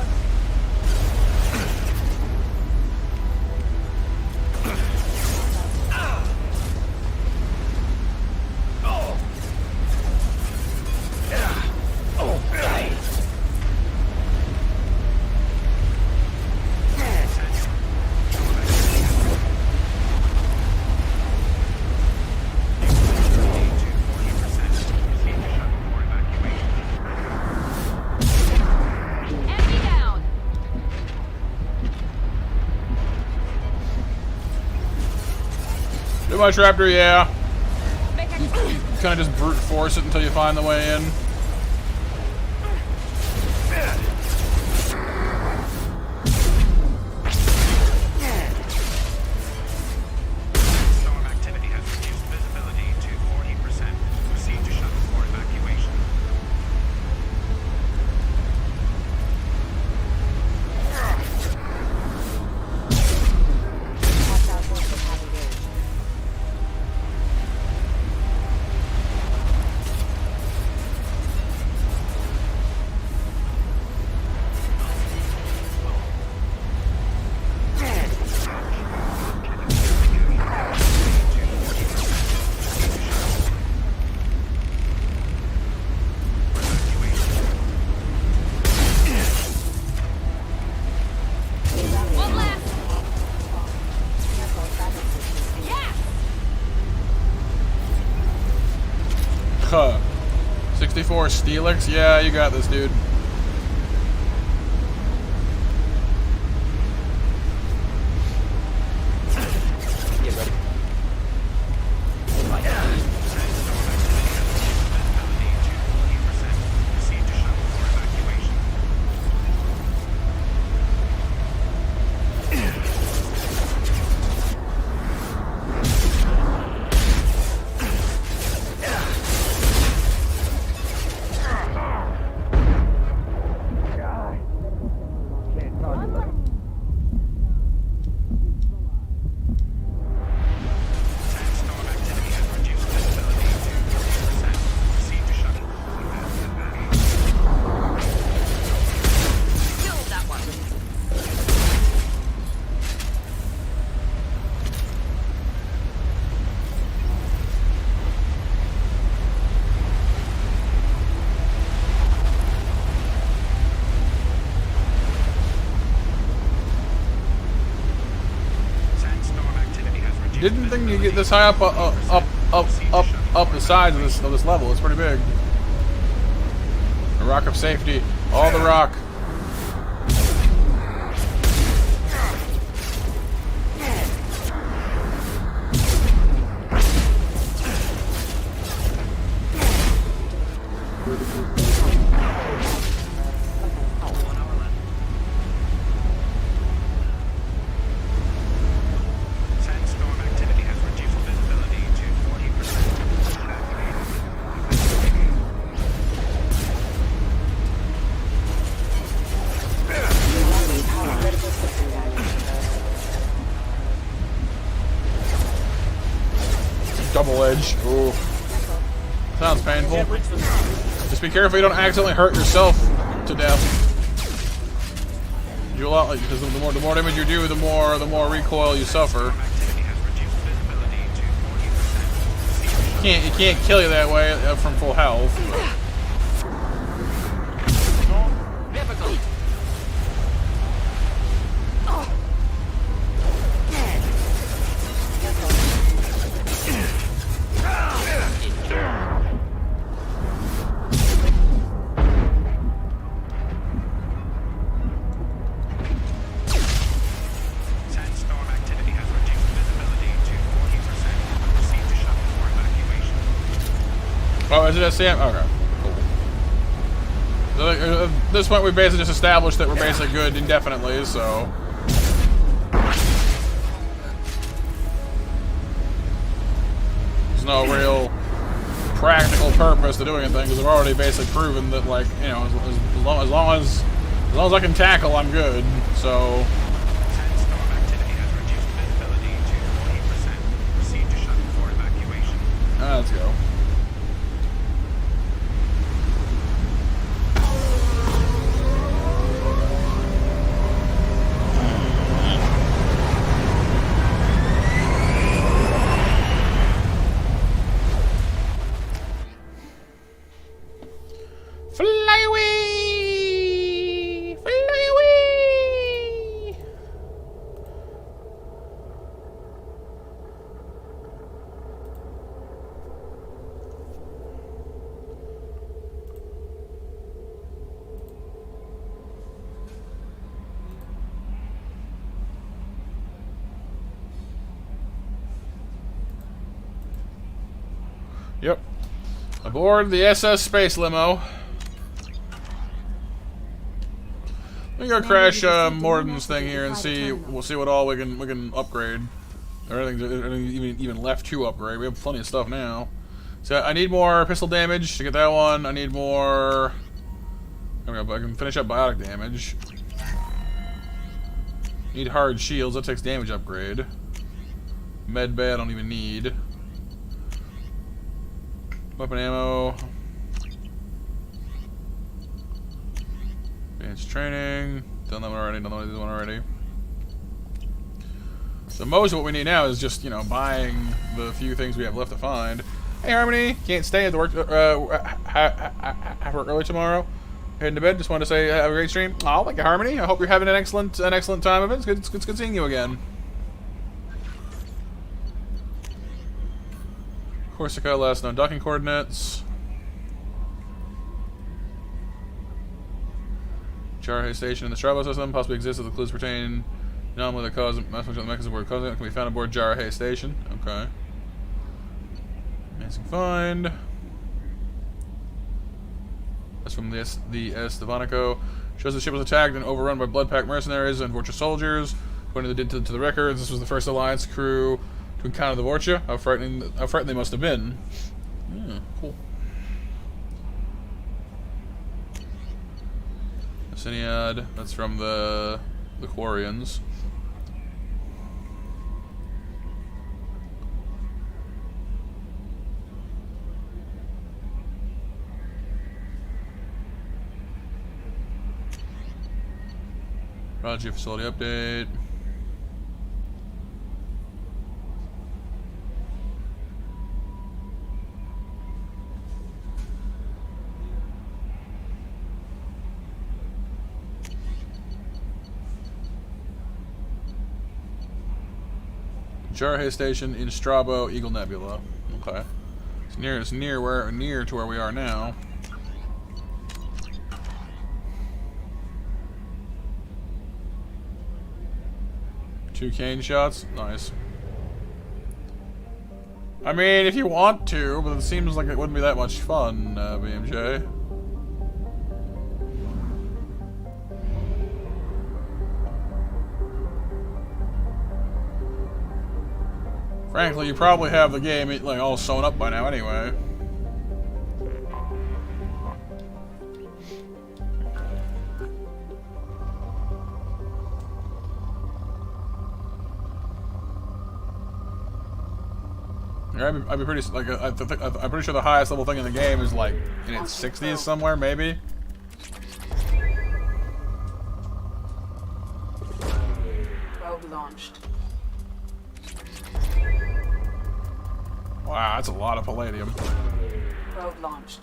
Enemy down. Too much Raptor, yeah. Make a Kind of just brute force it until you find the way in. Storm activity has reduced visibility to 40%. Proceed to shuttle for evacuation. 4 Steelix? Yeah, you got this, dude. Get ready. Killed that one. Didn't think you get this high up the sides of this level. It's pretty big. The rock of safety. All the rock. Sandstorm activity has reduced visibility to 40%. Double edge. Ooh. Sounds painful. Just be careful you don't accidentally hurt yourself to death. You do a lot, because the more damage you do, the more recoil you suffer. You can't kill you that way from full health. Difficult. Sandstorm activity has reduced visibility to 40%. Proceed to shuttle for evacuation. Oh, is it SCM? Okay, cool. So, at this point, we basically just established that we're basically good indefinitely, so... There's no real practical purpose to doing anything, because I've already basically proven that, like, you know, as long as I can tackle, I'm good, so... Sandstorm activity has reduced visibility to 40%. Proceed to shuttle for evacuation. Let's go. Fly away! Fly away! Yep. Aboard the SS Space Limo. We go crash Morden's thing here and see. We'll see what all we can upgrade. Everything's even left to upgrade. We have plenty of stuff now. So I need more pistol damage to get that one. I need more. I can finish up biotic damage. Need hard shields. That takes damage upgrade. Med bay I don't even need. Weapon ammo. Advanced training. Done that one already. Done this one already. So most of what we need now is just, you know, buying the few things we have left to find. Hey Harmony, can't stay at the work. Have work early tomorrow. Heading to bed. Just wanted to say have a great stream. Oh, thank you, Harmony. I hope you're having an excellent time of it. It's good seeing you again. Corsica, last known docking coordinates. Jarhead Station in the Strabo system possibly exists if the clues pertain not only the cause malfunction of the mechanism board causing it can be found aboard Jarhead Station. Okay. Amazing find. That's from the Estevanico. Shows the ship was attacked and overrun by blood-packed mercenaries and Vorcha soldiers. According to the records, this was the first Alliance crew to encounter the Vorcha. How frightened they must have been. Yeah, cool. Siniad, that's from the Quarians. Prodigy facility update. Jarhead Station in Strabo, Eagle Nebula. Okay. It's near to where we are now. Two cane shots? Nice. I mean, if you want to, but it seems like it wouldn't be that much fun, BMJ. Frankly, you probably have the game like all sewn up by now anyway. I'd be pretty like I'm pretty sure the highest level thing in the game is like in its 60s somewhere, maybe. Probe launched. Wow, that's a lot of palladium. Probe launched.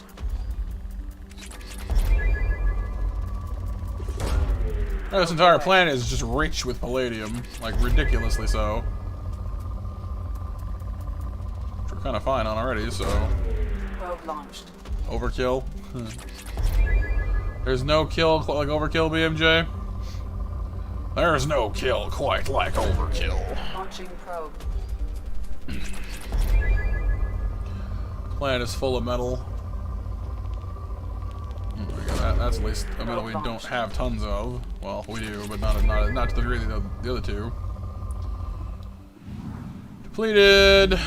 This entire planet is just rich with palladium, like ridiculously so. Which we're kind of fine on already, so. Probe launched. Overkill. There's no kill like overkill, BMJ. There's no kill quite like overkill. Launching probe. Planet is full of metal. That's at least a metal we don't have tons of. Well, we do, but not to the degree of the other two. Depleted.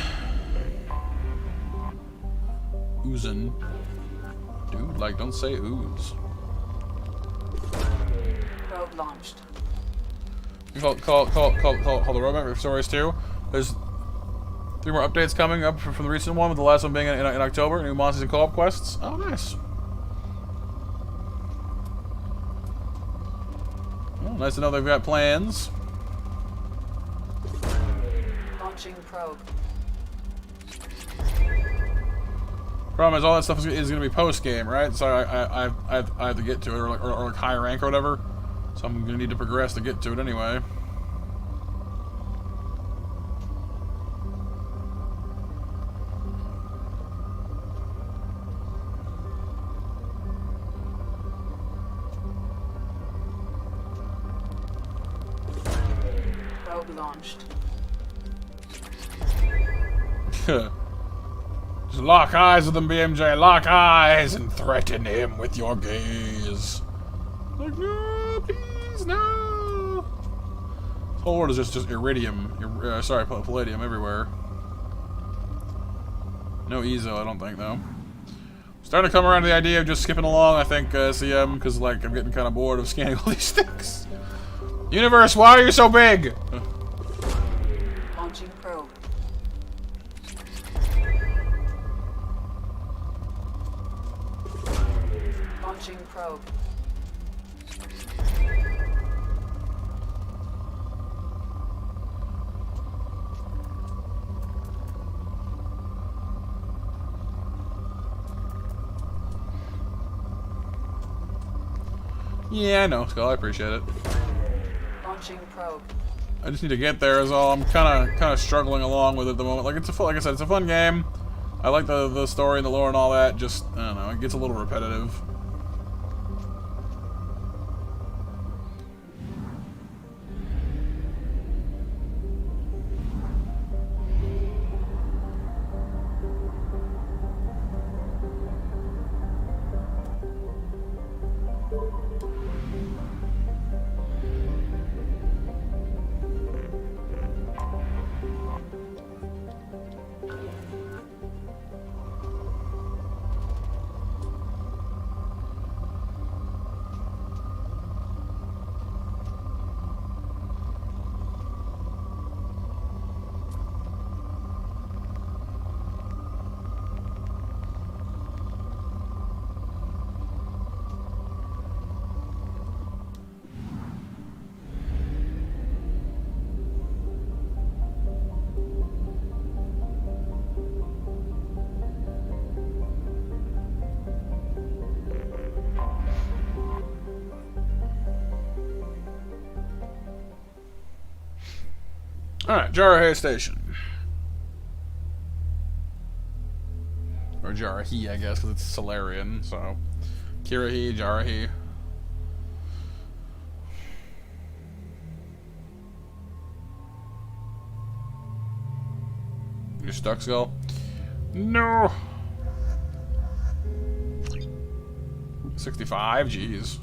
Oozing. Dude, like, don't say ooze. Probe launched. You call the roadmap for stories too. There's 3 more updates coming up from the recent one, with the last one being in October. New monsters and co-op quests. Oh, nice. Well, nice to know they've got plans. Launching probe. Problem is, all that stuff is going to be post-game, right? So I have to get to it, or like high rank or whatever. So I'm going to need to progress to get to it anyway. Probe launched. Just lock eyes with him, BMJ. Lock eyes and threaten him with your gaze. Like, no, please, no. This whole world is just iridium. Palladium everywhere. No EZO, I don't think, though. Starting to come around to the idea of just skipping along, I think, CM, because, like, I'm getting kind of bored of scanning all these things. Universe, why are you so big? Launching probe. Launching probe. Yeah, I know, Skull. I appreciate it. Launching probe. I just need to get there is all. I'm kind of struggling along with it at the moment. Like like I said, it's a fun game. I like the story and the lore and all that. Just I don't know, it gets a little repetitive. Alright, Jarahe Station. Or Jarahi, I guess, because it's Solarian, so. Kirahi, Jarahi. You're stuck, Skull? No! 65? Jeez.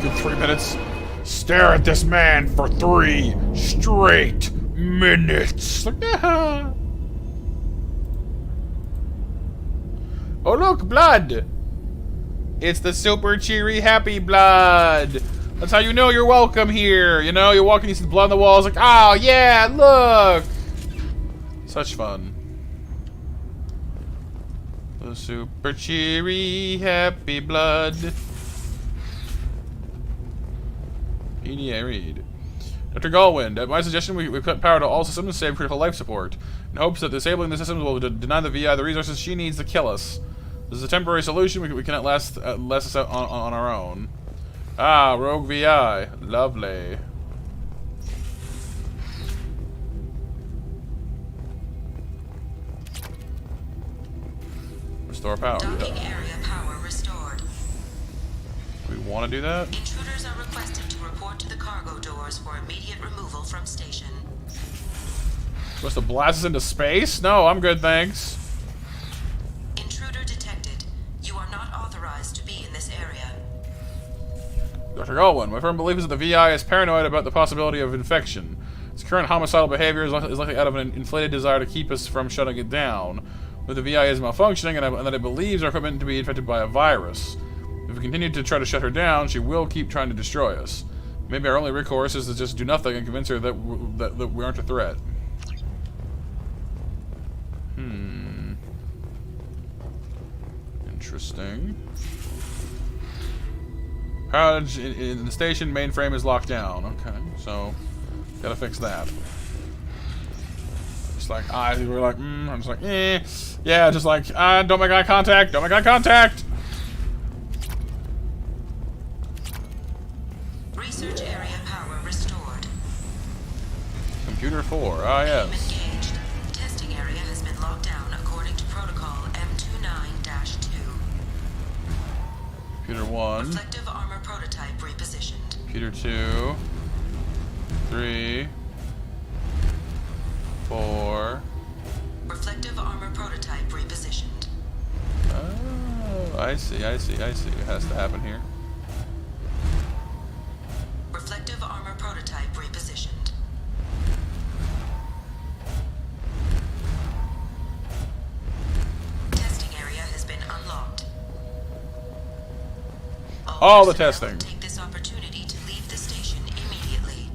Good 3 minutes. Stare at this man for 3 straight minutes. Like, ah. Oh look, blood! It's the super cheery happy blood! That's how you know you're welcome here, you know? You're walking, you see the blood on the walls, like, oh yeah, look! Such fun. The super cheery happy blood. Yeah, read. Dr. Galwin, at my suggestion, we cut power to all systems and save critical life support, in hopes that disabling the systems will deny the VI the resources she needs to kill us. This is a temporary solution. We cannot last us out on our own. Ah, rogue VI. Lovely. Restore power. Docking area power restored. Do we want to do that? Intruders are requested to report to the cargo doors for immediate removal from station. Supposed to blast us into space? No, I'm good, thanks. Intruder detected. You are not authorized to be in this area. Dr. Galwin, my firm belief is that the VI is paranoid about the possibility of infection. Its current homicidal behavior is likely out of an inflated desire to keep us from shutting it down. But the VI is malfunctioning, and that it believes our equipment to be infected by a virus. If we continue to try to shut her down, she will keep trying to destroy us. Maybe our only recourse is to just do nothing and convince her that we aren't a threat. Interesting. Outage in the station mainframe is locked down. Okay, so gotta fix that. Just like we're like, I'm just like, yeah, just like, don't make eye contact, don't make eye contact. Research area power restored. Computer 4, yes. Engaged. Testing area has been locked down according to protocol M29-2. Computer 1. Reflective armor prototype repositioned. Computer 2. 3. 4. Reflective armor prototype repositioned. Oh, I see. It has to happen here. Reflective armor prototype repositioned. Testing area has been unlocked. All the personnel testing. Take this opportunity to leave the station immediately.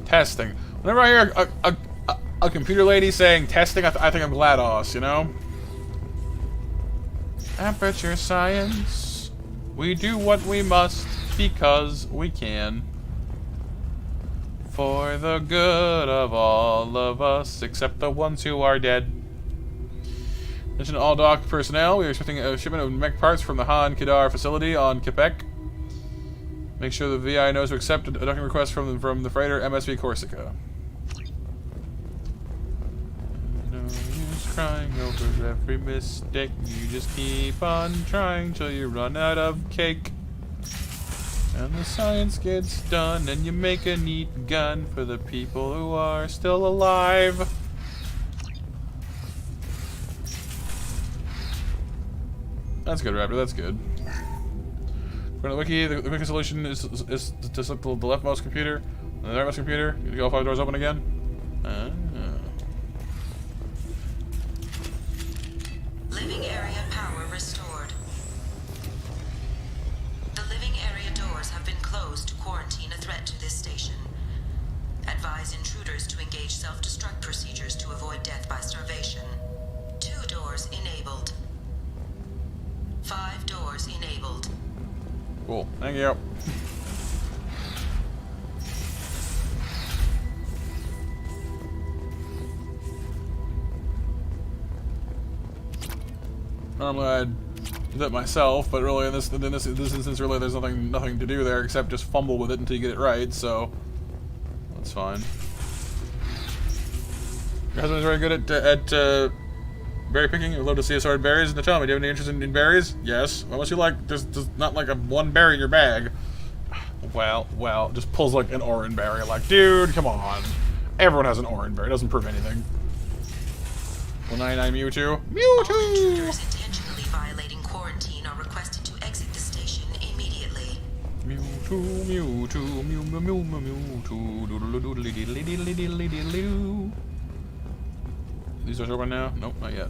Testing. Whenever I hear a computer lady saying testing, I think I'm GLaDOS, you know? Aperture science. We do what we must because we can. For the good of all of us, except the ones who are dead. Attention all dock personnel. We are expecting a shipment of mech parts from the Han Kedar facility on Quebec. Make sure the VI knows to accept a docking request from the freighter MSV Corsica. No use crying over every mistake. You just keep on trying till you run out of cake. And the science gets done, and you make a neat gun for the people who are still alive. That's good, Raptor. That's good. For the wiki, the quickest solution is to select the leftmost computer, and the rightmost computer. You get all 5 doors open again. Living area power restored. The living area doors have been closed to quarantine a threat to this station. Advise intruders to engage self-destruct procedures to avoid death by starvation. 2 doors enabled. 5 doors enabled. Cool. Thank you. Normally I'd it myself, but really in this instance, really there's nothing to do there except just fumble with it until you get it right. So that's fine. Your husband's very good at berry picking. You'd love to see us sort berries. Now tell me, do you have any interest in berries? Yes. Unless you like, there's not like one berry in your bag. Well, just pulls like an orange berry. Like, dude, come on. Everyone has an orange berry. It doesn't prove anything. 199 Mewtwo. All Mewtwo! intruders intentionally violating quarantine are requested to exit the station immediately. Mewtwo, Mewtwo, Mew, Mew, Mew, Mewtwo. Doodle-doodle-diddle-diddle-diddle-diddle-diddle. These doors open now? Nope, not yet.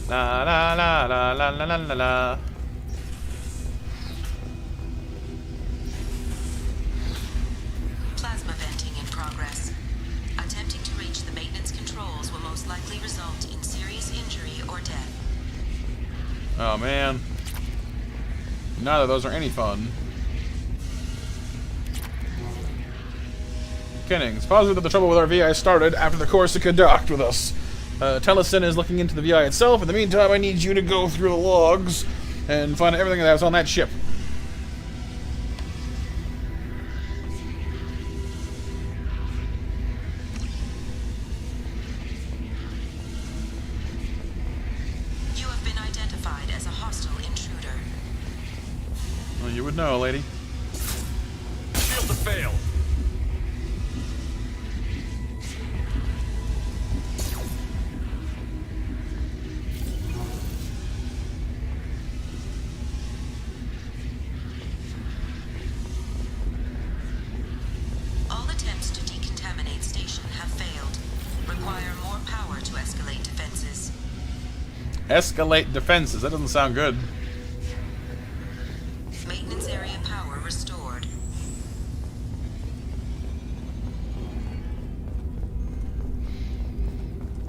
La la la la la la la la la. Plasma venting in progress. Attempting to reach the maintenance controls will most likely result in serious injury or death. Oh man. Neither of those are any fun. Kennings, positive that the trouble with our VI started after the course to conduct with us. Tellison is looking into the VI itself. In the meantime, I need you to go through the logs and find everything that was on that ship. You have been identified as a hostile intruder. Well, you would know, lady. Shield to fail. All attempts to decontaminate station have failed. Require more power to escalate defenses. Escalate defenses. That doesn't sound good. Maintenance area power restored.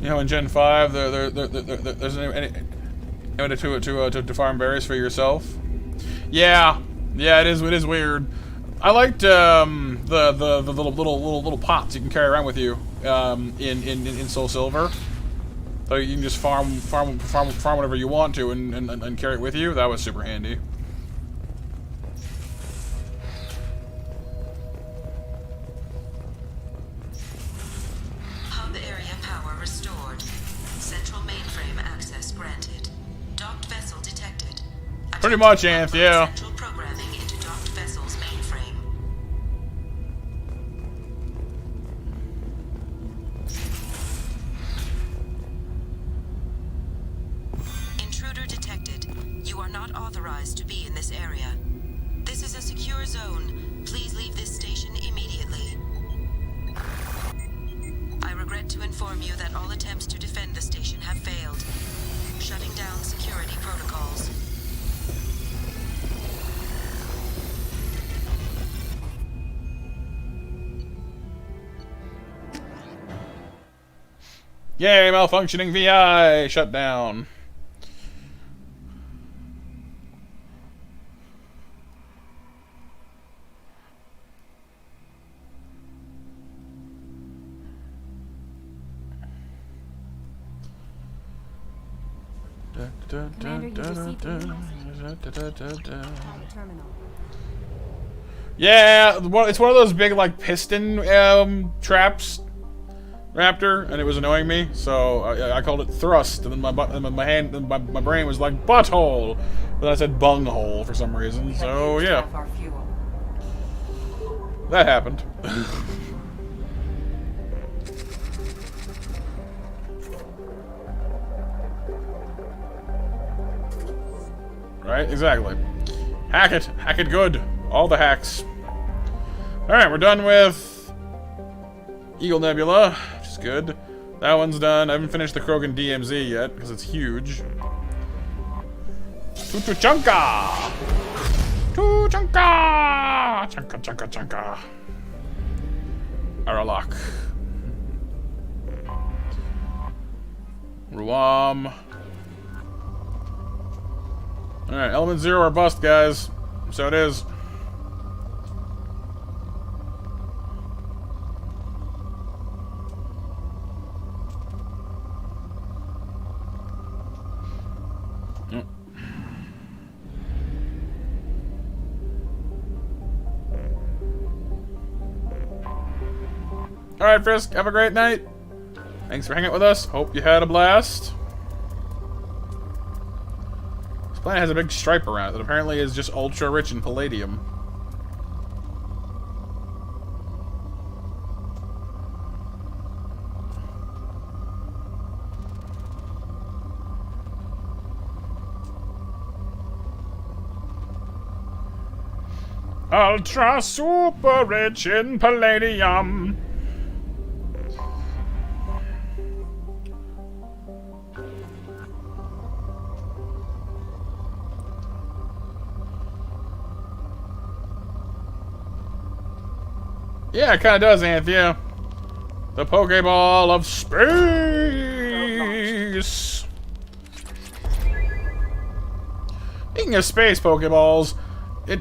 You know, in Gen 5, there's any to farm berries for yourself. Yeah, it is weird. I liked the little pots you can carry around with you in Soul Silver. So you can just farm whatever you want to and carry it with you. That was super handy. Hub area power restored. Central mainframe access granted. Docked vessel detected. Pretty much, Anth, yeah. Central programming into docked vessel's mainframe. Intruder detected. You are not authorized to be in this area. This is a secure zone. Please leave this station immediately. I regret to inform you that all attempts to defend the station have failed. Shutting down security protocols. Yay, malfunctioning VI! Shut down. Commander, you received a new message. Terminal. Yeah, it's one of those big like piston traps, Raptor, and it was annoying me, so I called it thrust, and then my brain was like butthole, but I said bunghole for some reason. So yeah, that happened. Right, exactly. Hack it good. All the hacks. Alright, we're done with Eagle Nebula, which is good. That one's done. I haven't finished the Krogan DMZ yet, because it's huge. Tutuchunka! Tuchunka! Chunka. Aralak. Ruam. Alright, element 0 or bust, guys. So it is. Alright, Frisk, have a great night. Thanks for hanging out with us. Hope you had a blast. This planet has a big stripe around it that apparently is just ultra rich in palladium. Ultra super rich in palladium. Yeah, it kind of does, Anthea. The Pokeball of space. Speaking of space Pokeballs, I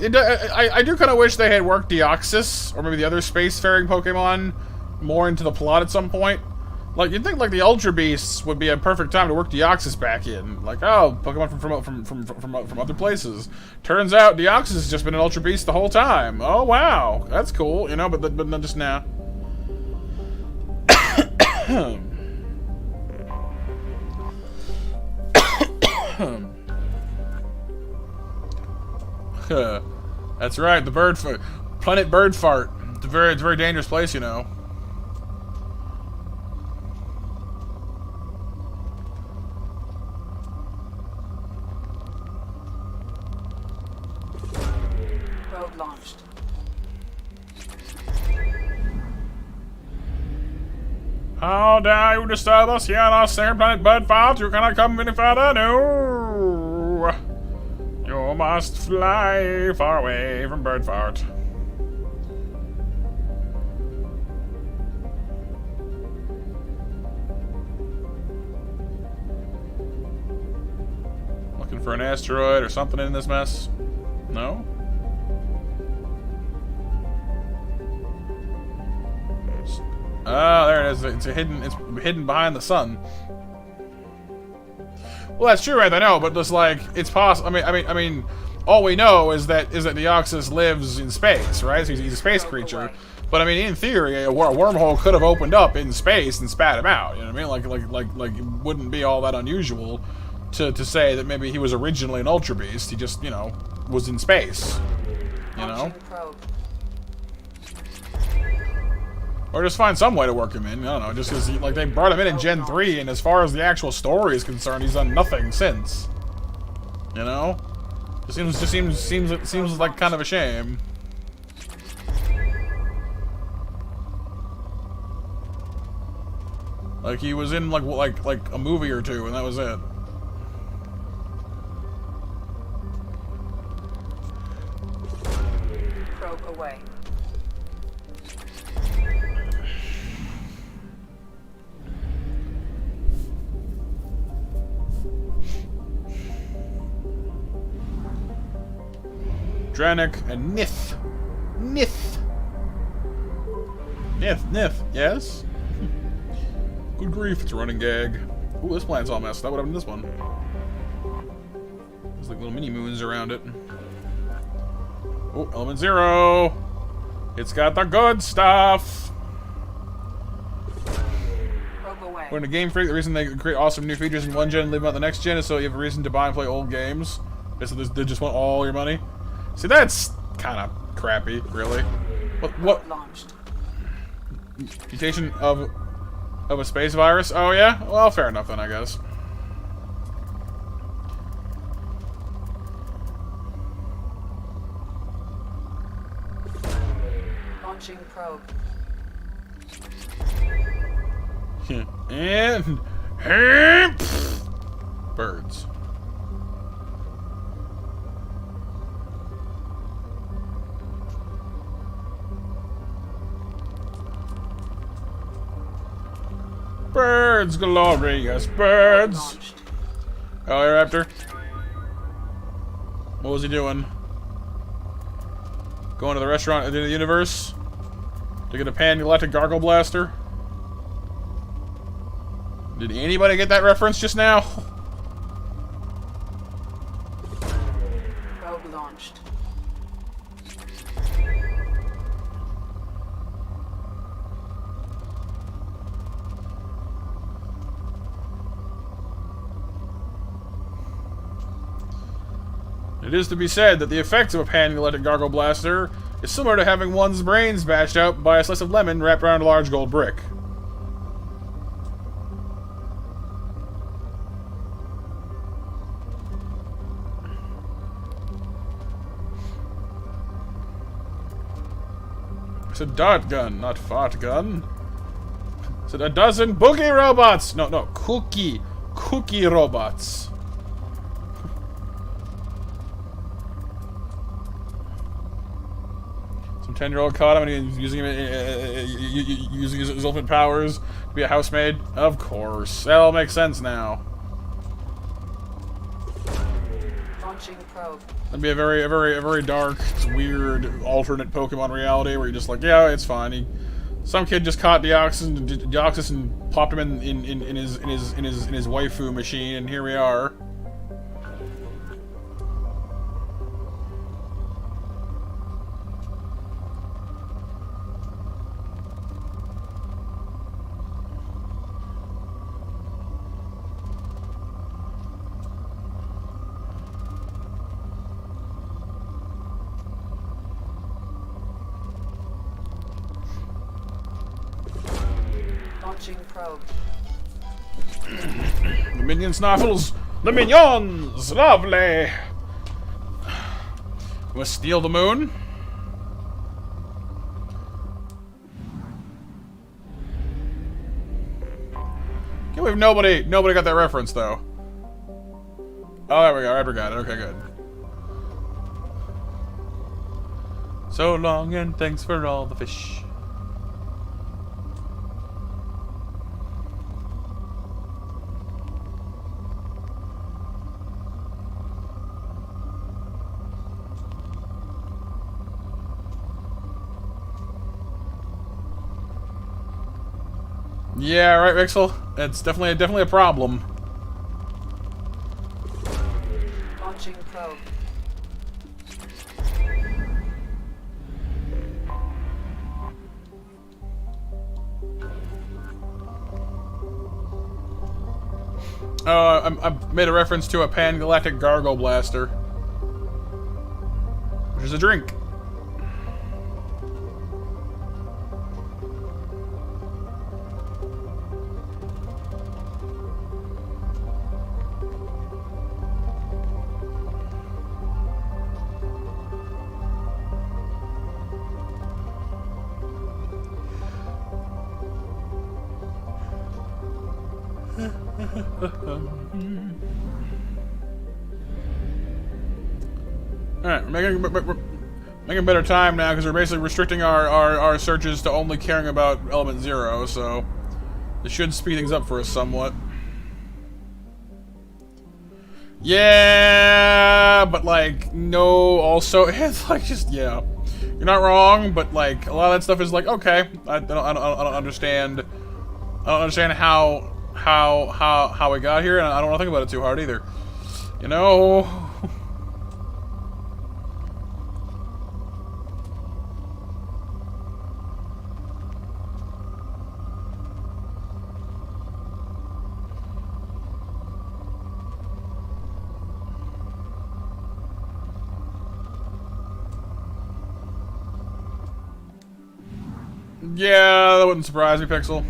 do kind of wish they had worked Deoxys, or maybe the other spacefaring Pokemon, more into the plot at some point. Like, you'd think like the Ultra Beasts would be a perfect time to work Deoxys back in. Like, oh, Pokemon from other places. Turns out Deoxys has just been an Ultra Beast the whole time. Oh wow, that's cool, you know. But not just now. That's right, the planet bird fart. It's a very dangerous place, you know. Probe launched. How dare you disturb us here on our sacred planet bird fart? You cannot come any further, no! You must fly far away from bird fart. Looking for an asteroid or something in this mess? No? Ah, there it is. It's hidden behind the sun. Well, that's true, right? I know, but just like it's possible. I mean, all we know is that Deoxys lives in space, right? So he's a space creature. But I mean, in theory, a wormhole could have opened up in space and spat him out. You know what I mean? Like it wouldn't be all that unusual to say that maybe he was originally an Ultra Beast. He just, you know, was in space. You know? Or just find some way to work him in. I don't know, just because like they brought him in Gen 3, and as far as the actual story is concerned, he's done nothing since. You know? It seems like kind of a shame. Like he was in like a movie or two, and that was it. Probe away. Dranik and Nith. Nith, yes? Good grief, it's a running gag. Ooh, this planet's all messed up. What happened to this one? There's like little mini moons around it. Oh, element 0. It's got the good stuff. When a Game Freak, the reason they create awesome new features in one gen and leave them out the next gen is so you have a reason to buy and play old games. So they just want all your money. See, that's kind of crappy, really. What? Mutation of a space virus? Oh yeah? Well, fair enough then, I guess. Launching probe. And birds. Birds, glorious birds. Oh, Raptor. What was he doing? Going to the restaurant at the end of the universe to get a pan-galactic gargle blaster? Did anybody get that reference just now? Probe launched. It is to be said that the effects of a pan-galactic gargle blaster is similar to having one's brains bashed out by a slice of lemon wrapped around a large gold brick. It's a dart gun, not fart gun. It's a dozen boogie robots! No, cookie robots. Some 10-year-old caught him and he's using his ultimate powers to be a housemaid. Of course. That all makes sense now. Launching probe. That'd be a very dark, weird, alternate Pokemon reality where you're just like, yeah, it's fine. Some kid just caught Deoxys and popped him in his waifu machine, and here we are. Launching probe. The minion snuffles! The minions! Lovely! We'll steal the moon. Can't believe nobody got that reference though. Oh, there we go. Edward got it. Okay, good. So long and thanks for all the fish. Yeah, right, Rixel? It's definitely a problem. Launching probe. I made a reference to a pan-galactic gargle blaster, which is a drink. Alright, we're making better time now because we're basically restricting our searches to only caring about element 0, so this should speed things up for us somewhat. Yeah, but like, no, also, it's like just, yeah. You're not wrong, but like, a lot of that stuff is like, okay, I don't understand. I don't understand how we got here, and I don't want to think about it too hard either. You know? Yeah, that wouldn't surprise me, Pixel.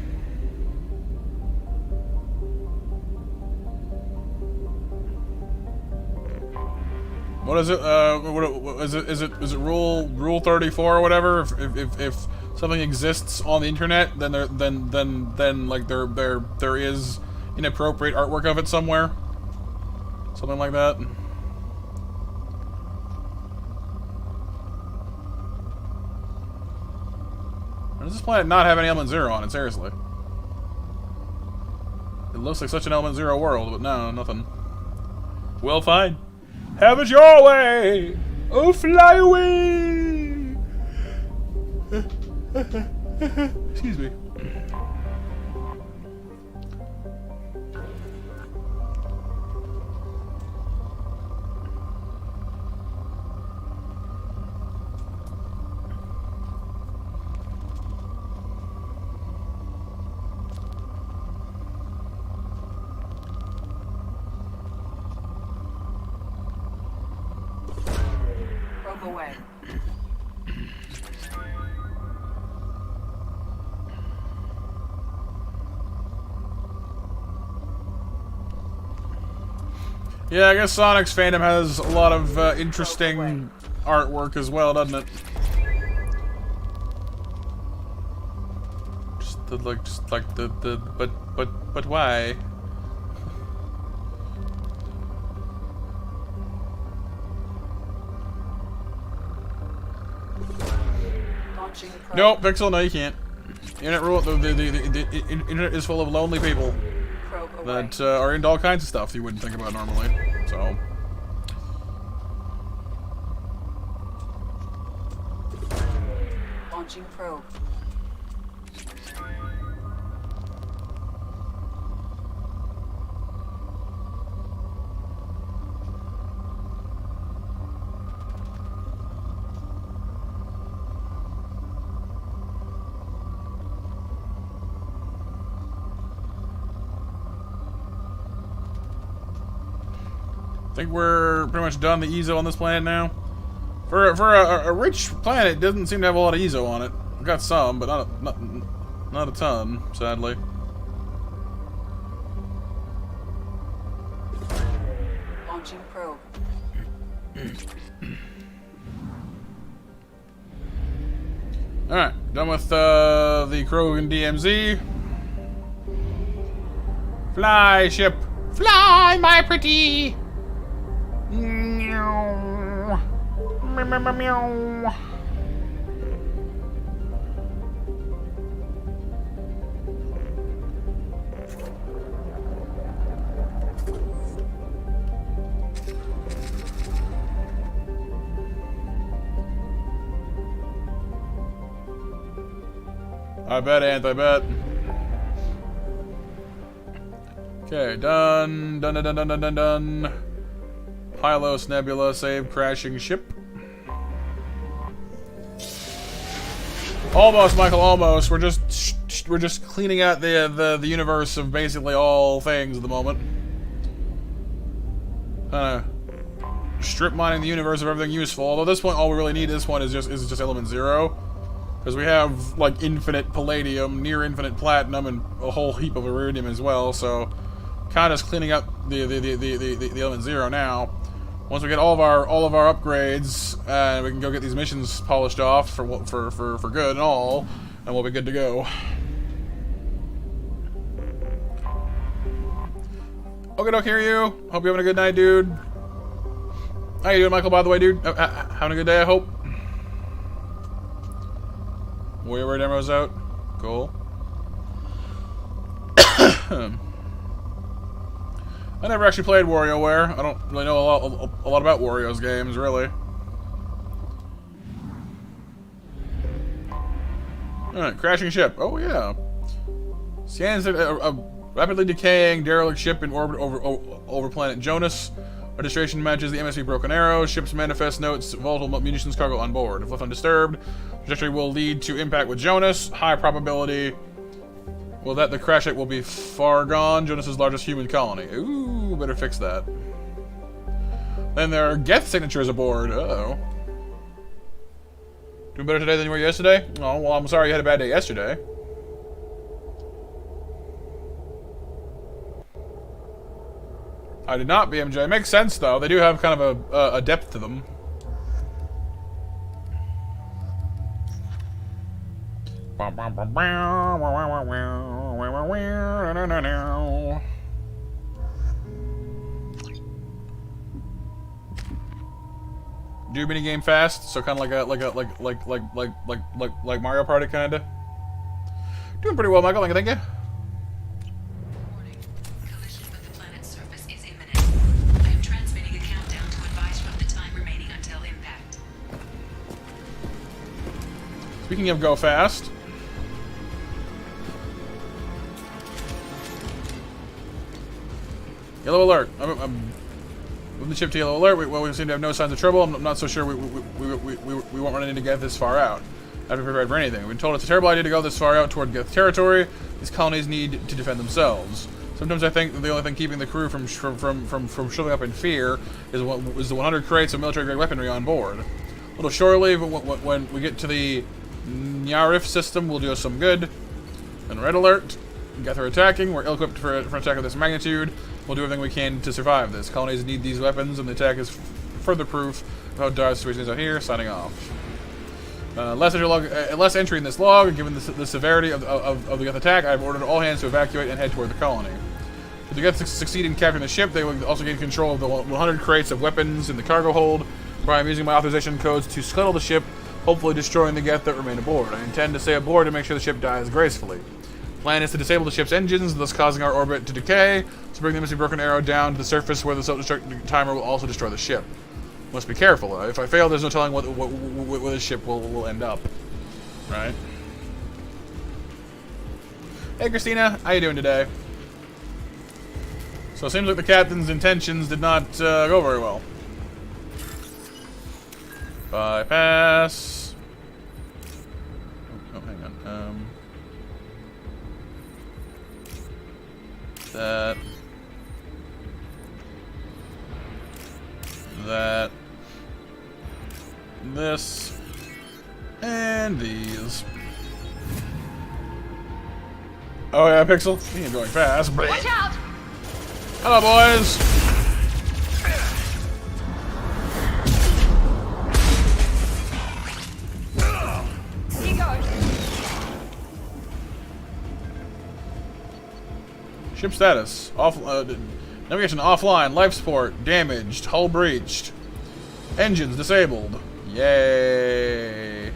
What is it? What is it? Is it rule 34 or whatever? If something exists on the internet, then like there is inappropriate artwork of it somewhere. Something like that. Why does this planet not have any element 0 on it? Seriously. It looks like such an element 0 world, but no, nothing. Well, fine. Have it your way! Oh, fly away! Excuse me. away. Yeah, I guess Sonic's fandom has a lot of interesting artwork as well, doesn't it? Just like the but why? Nope, Pixel, no you can't. Internet rule. The internet is full of lonely people that are into all kinds of stuff you wouldn't think about normally. So. Launching probe. I think we're pretty much done the EZO on this planet now. For a rich planet, it doesn't seem to have a lot of EZO on it. We've got some, but not a ton, sadly. Launching probe. Alright, done with the Krogan DMZ. Fly, ship! Fly, my pretty! Meow. Meow, meow, meow. I bet, Ant, I bet. Okay, done. Done. Pylos Nebula, save crashing ship. Almost, Michael, almost. We're just cleaning out the universe of basically all things at the moment. Strip mining the universe of everything useful. Although at this point, all we really need at this point is just element 0. Because we have, like, infinite palladium, near infinite platinum, and a whole heap of iridium as well, so kind of just cleaning up the element 0 now. Once we get all of our upgrades, we can go get these missions polished off for good and all, and we'll be good to go. Okay, don't hear you. Hope you're having a good night, dude. How you doing, Michael? By the way, dude, having a good day, I hope. WarioWare demo's out. Cool. I never actually played WarioWare. I don't really know a lot about Wario's games, really. Alright, crashing ship. Oh, yeah. Scans a rapidly decaying derelict ship in orbit over planet Jonas. Registration matches the MSV Broken Arrow. Ship's manifest notes volatile munitions cargo on board. If left undisturbed, trajectory will lead to impact with Jonas. High probability. Well, that the crash site will be far gone. Jonas' largest human colony. Ooh, better fix that. Then there are Geth signatures aboard. Uh-oh. Doing better today than you were yesterday? Oh, well, I'm sorry you had a bad day yesterday. I did not, BMJ. It makes sense, though. They do have kind of a depth to them. Do minigame fast, so kind of like Mario Party, kinda. Doing pretty well, Michael. Thank you. Speaking of go fast. Yellow alert. I'm moving the ship to yellow alert. We seem to have no signs of trouble. I'm not so sure we won't run into Geth this far out. I haven't prepared for anything. We've been told it's a terrible idea to go this far out toward Geth territory. These colonies need to defend themselves. Sometimes I think that the only thing keeping the crew from showing up in fear is the 100 crates of military-grade weaponry on board. little shore leave. When we get to the Nyarif system, we'll do us some good. And red alert. Gether attacking. We're ill-equipped for an attack of this magnitude. We'll do everything we can to survive this. Colonies need these weapons, and the attack is further proof of how dire the situation is out here. Signing off. Less entry in this log. Given the severity of the Geth attack, I've ordered all hands to evacuate and head toward the colony. If the Geth succeed in capturing the ship, they will also gain control of the 100 crates of weapons in the cargo hold, where I'm using my authorization codes to scuttle the ship, hopefully destroying the Geth that remain aboard. I intend to stay aboard to make sure the ship dies gracefully. Plan is to disable the ship's engines, thus causing our orbit to decay, to bring the missing broken arrow down to the surface where the self-destruct timer will also destroy the ship. Must be careful. If I fail, there's no telling where the ship will end up. Right? Hey, Christina. How you doing today? So it seems like the captain's intentions did not go very well. Bypass. Oh, hang on. That. This. And these. Oh yeah, Pixel. He ain't going fast. Watch out! Hello, boys. Here goes. Ship status. Navigation offline. Life support damaged. Hull breached. Engines disabled. Yay.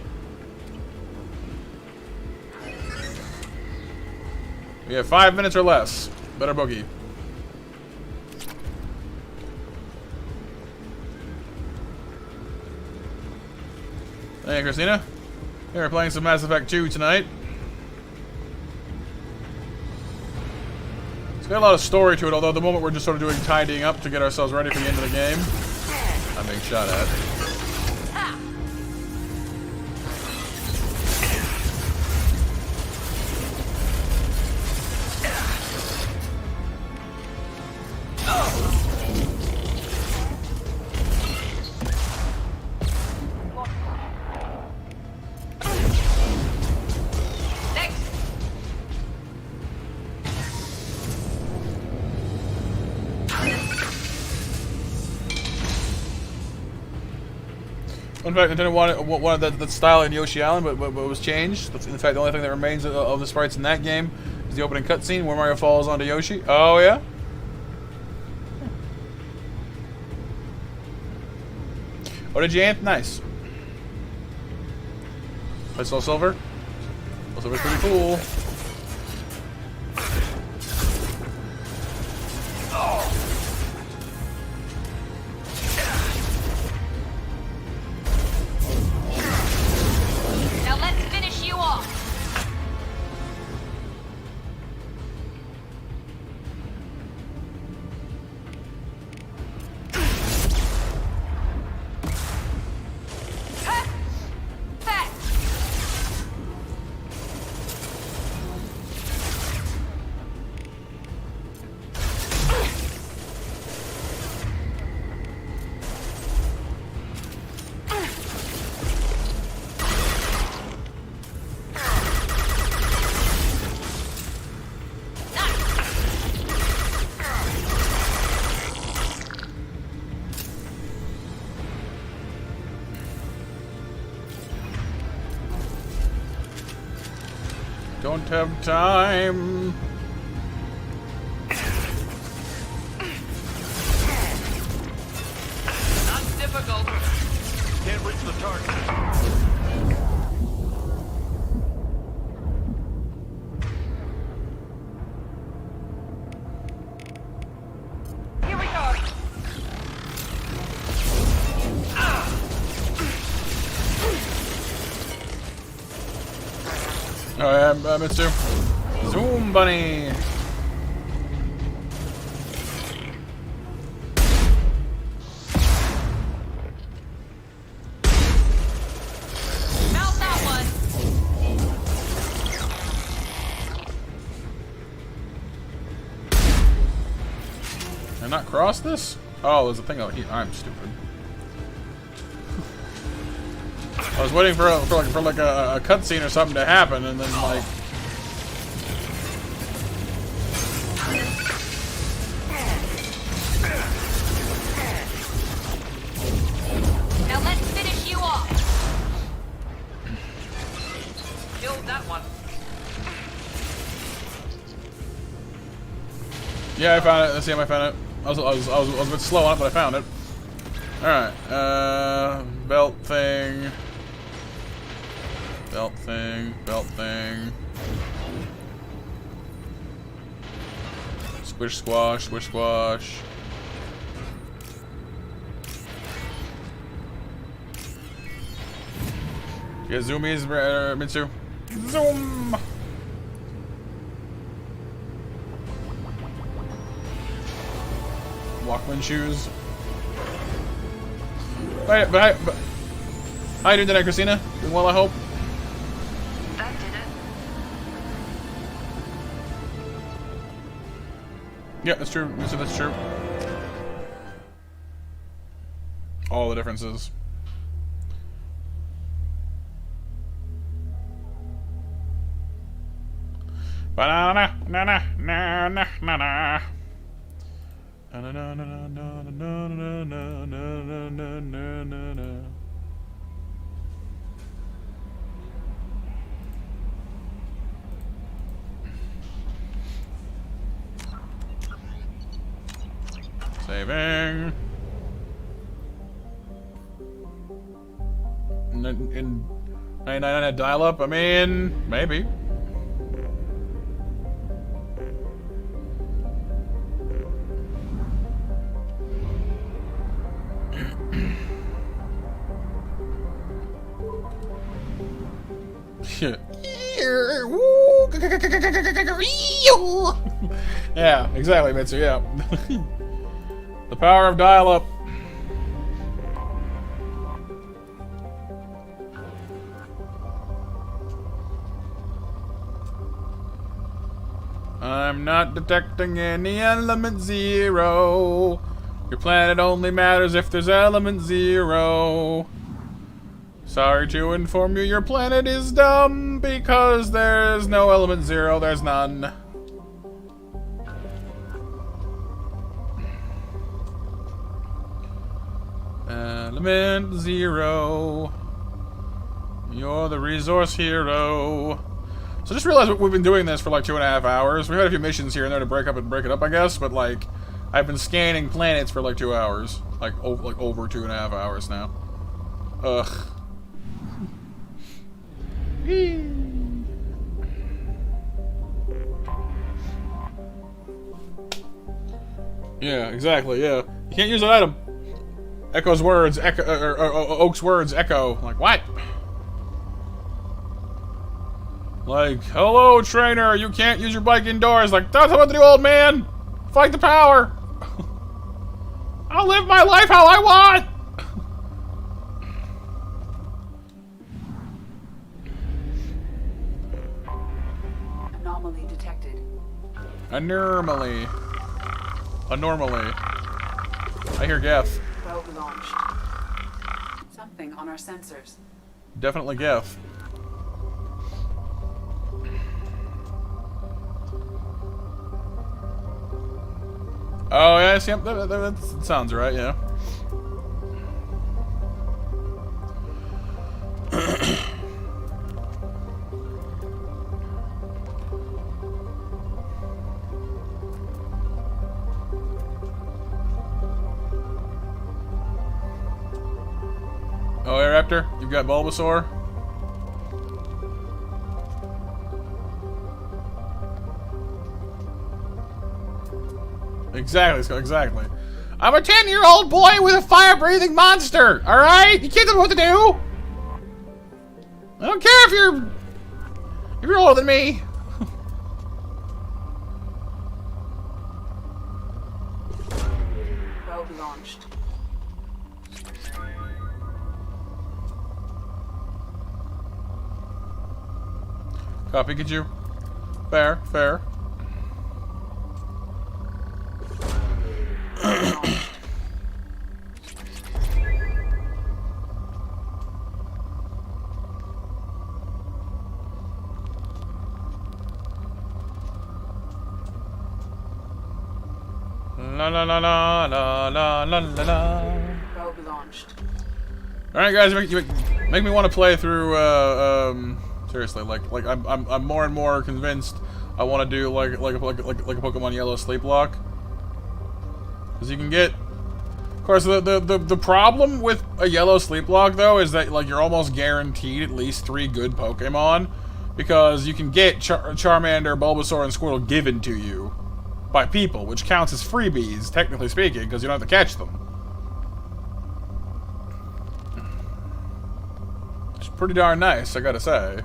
We have 5 minutes or less. Better boogie. Hey, Christina. We're playing some Mass Effect 2 tonight. It's got a lot of story to it, although at the moment we're just sort of doing tidying up to get ourselves ready for the end of the game. I'm being shot at. In fact, Nintendo wanted that style in Yoshi Island, but it was changed. In fact, the only thing that remains of the sprites in that game is the opening cutscene where Mario falls onto Yoshi. Oh, yeah? Oh, did you, Ant? Nice. I saw Silver. Well, Silver's pretty cool. Now let's finish you off. Don't have time. Not difficult. Can't reach the target. Here we go. Oh, yeah, Mitsu. Zoom bunny. Mount that one. Can I not cross this? Oh, there's a thing out here. I'm stupid. I was waiting for like a cutscene or something to happen, and then like. Now let's finish you off. Killed that one. Yeah, I found it. Let's see if I found it. I was a bit slow on it, but I found it. Alright, belt thing. Belt thing, belt thing. Squish squash, squish squash. Yeah, zoomies, Mitsu. Zoom! Walkman shoes. But how you doing today, Christina? Doing well, I hope. That did it. Yeah, that's true. That's true. All the differences. Banana, na na na na na na. Saving. In 99 had dial-up? I mean, maybe. Yeah, exactly, Mitsu, yeah. The power of dial-up. I'm not detecting any element zero. Your planet only matters if there's element zero. Sorry to inform you, your planet is dumb because there's no element zero, there's none. Element zero. You're the resource hero. So just realized we've been doing this for like 2.5 hours. We've had a few missions here and there to break it up, I guess, but like I've been scanning planets for like 2 hours. Like over 2.5 hours now. Ugh. Yeah, exactly, yeah. You can't use an item. Echo's words, Oak's words echo. Like, what? Like, hello, trainer, you can't use your bike indoors. Like, that's what to do, old man. Fight the power. I'll live my life how I want. Anomaly detected. Anormally. I hear Geth. Probe launched. Something on our sensors. Definitely Geth. Oh, yeah, see, that sounds right, yeah. Oh, hey, Raptor, you've got Bulbasaur? Exactly, exactly. I'm a 10-year-old boy with a fire-breathing monster, alright? You can't tell me what to do! I don't care if you're older than me. Probe launched. Copy, Pikachu. Fair, fair. la la la la la la la la. Probe launched. All right, guys, make me want to play through. Seriously, like I'm more and more convinced I want to do like a Pokemon Yellow Sleep Lock, because you can get. Of course, the problem with a Yellow Sleep Lock though is that like you're almost guaranteed at least 3 good Pokemon, because you can get Charmander, Bulbasaur, and Squirtle given to you by people, which counts as freebies, technically speaking, because you don't have to catch them. It's pretty darn nice, I gotta say.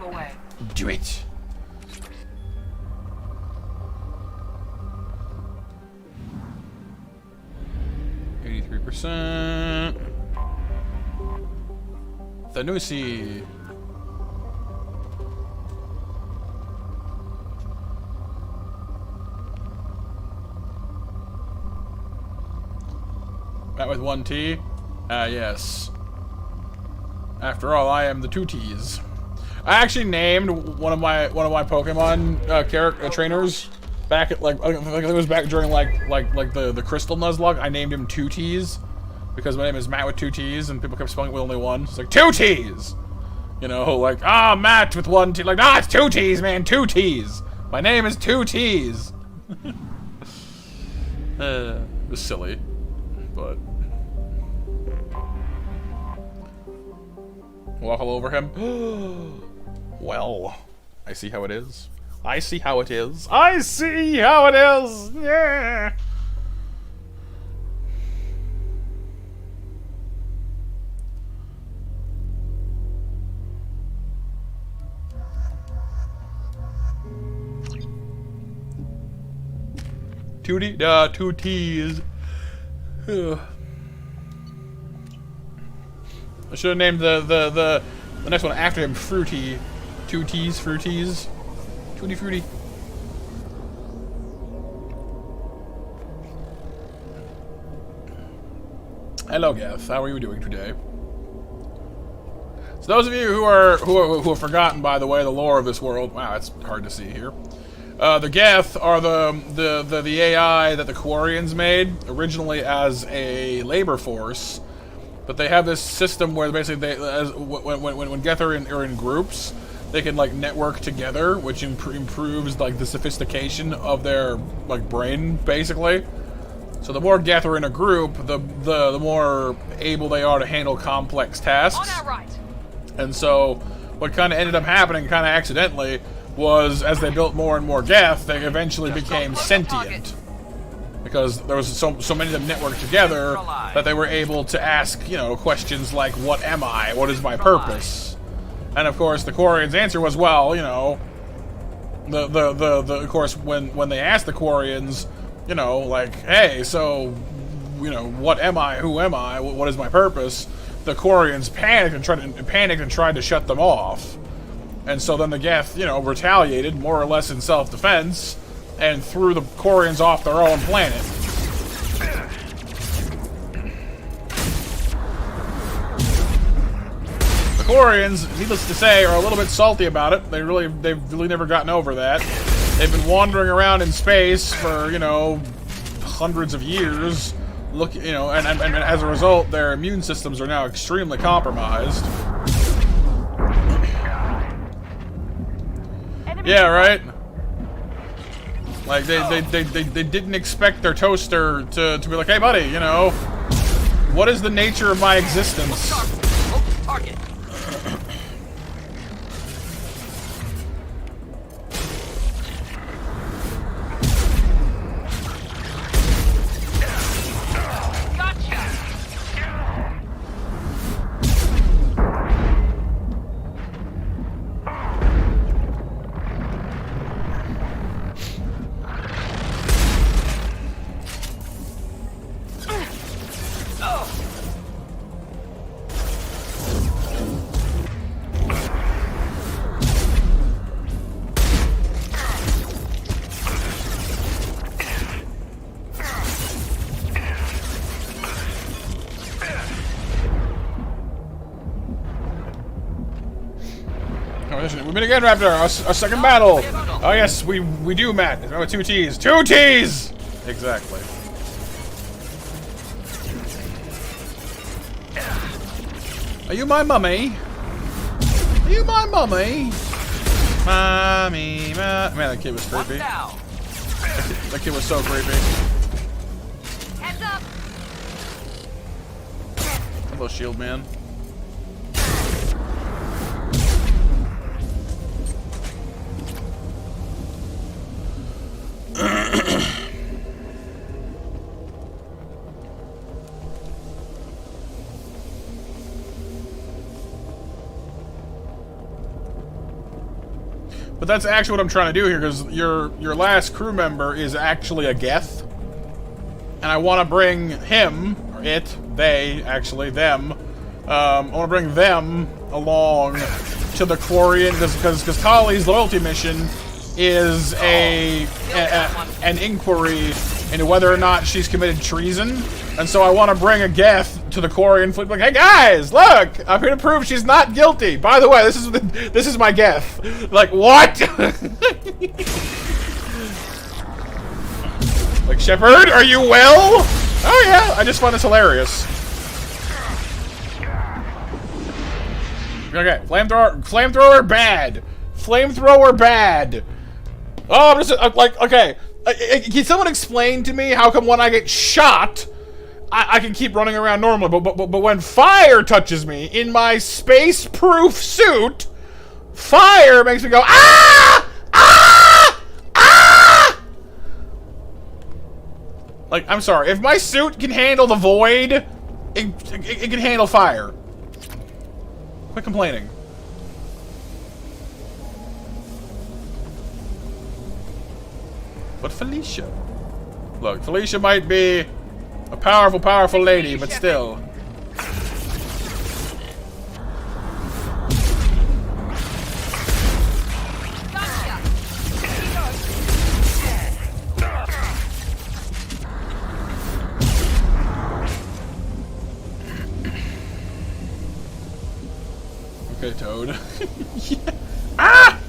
Away. Do it. %. Thanusi. That with 1 T? Yes. After all, I am the 2 T's. I actually named one of my Pokemon trainers back at like I think it was back during like the Crystal Nuzlocke. I named him 2 T's because my name is Matt with 2 T's and people kept spelling it with only one. It's like 2 T's, you know, like Matt with 1 T. Like it's 2 T's, man, 2 T's. My name is 2 T's. It was silly, but walk all over him. Well, I see how it is. I see how it is. I see how it is! Yeah! Two T's. I should have named the next one after him Fruity. 2 T's, Fruities. Tutti Fruity. Hello, Geth. How are you doing today? So those of you who have forgotten, by the way, the lore of this world. Wow, that's hard to see here. The Geth are the AI that the Quarians made originally as a labor force, but they have this system where basically when Geth are in groups, they can like network together, which improves like the sophistication of their like brain, basically. So the more Geth are in a group, the more able they are to handle complex tasks. On our right. And so what kind of ended up happening, kind of accidentally, was as they built more and more Geth, they eventually became sentient. Because there was so many of them networked together that they were able to ask, you know, questions like, what am I? What is my purpose? And of course, the Quarians' answer was, well, you know, of course, when they asked the Quarians, you know, like, hey, so, you know, what am I? Who am I? What is my purpose? The Quarians panicked and tried to shut them off. And so then the Geth, you know, retaliated more or less in self-defense and threw the Quarians off their own planet. The Quarians, needless to say, are a little bit salty about it. They've really never gotten over that. They've been wandering around in space for, you know, hundreds of years. Look, you know, and as a result, their immune systems are now extremely compromised. Yeah, right. Like they didn't expect their toaster to be like, hey, buddy, you know, what is the nature of my existence? Target. We meet again, Raptor. Our second battle. Oh yes, we do, Matt. Oh, 2 T's. 2 T's. Exactly. Are you my mummy? Are you my mummy? Mommy, man, that kid was creepy. That kid was so creepy. Heads up. Hello, shield man. But that's actually what I'm trying to do here, because your last crew member is actually a Geth. And I want to bring him, or it, they, actually, them. I want to bring them along to the Quarian, because Kali's loyalty mission is an inquiry into whether or not she's committed treason. And so I want to bring a Geth to the Quarian fleet. Like, hey guys, look! I'm here to prove she's not guilty. By the way, this is my Geth. Like, what? Like, Shepard, are you well? Oh yeah, I just find this hilarious. Okay, flamethrower bad. Flamethrower bad. Oh, I'm just like, okay. Can someone explain to me how come when I get shot, I can keep running around normally, but when fire touches me in my space-proof suit, fire makes me go ah ah ah. Like, I'm sorry, if my suit can handle the void, it can handle fire. Quit complaining. But Felicia, look, Felicia might be a powerful, powerful lady, but still. Okay, Toad. Yeah. Ah!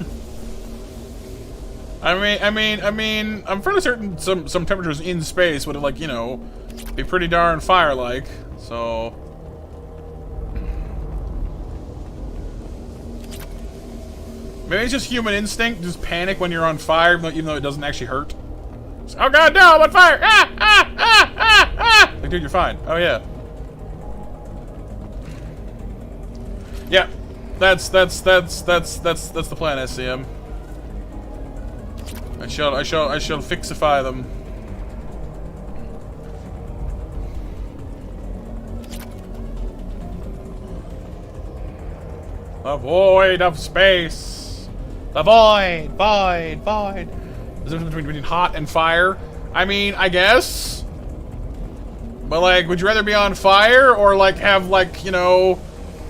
I mean, I'm fairly certain some temperatures in space would, like, you know, be pretty darn fire-like, so... Maybe it's just human instinct, just panic when you're on fire, even though it doesn't actually hurt. Just, oh god, no, I'm on fire! Ah! Ah! Ah! Ah! Ah! Like, dude, you're fine. Oh, yeah. Yeah. That's the plan, SCM. I shall fixify them. The void of space. The void. There's a difference between hot and fire. I mean, I guess. But, like, would you rather be on fire or, like, have, like, you know,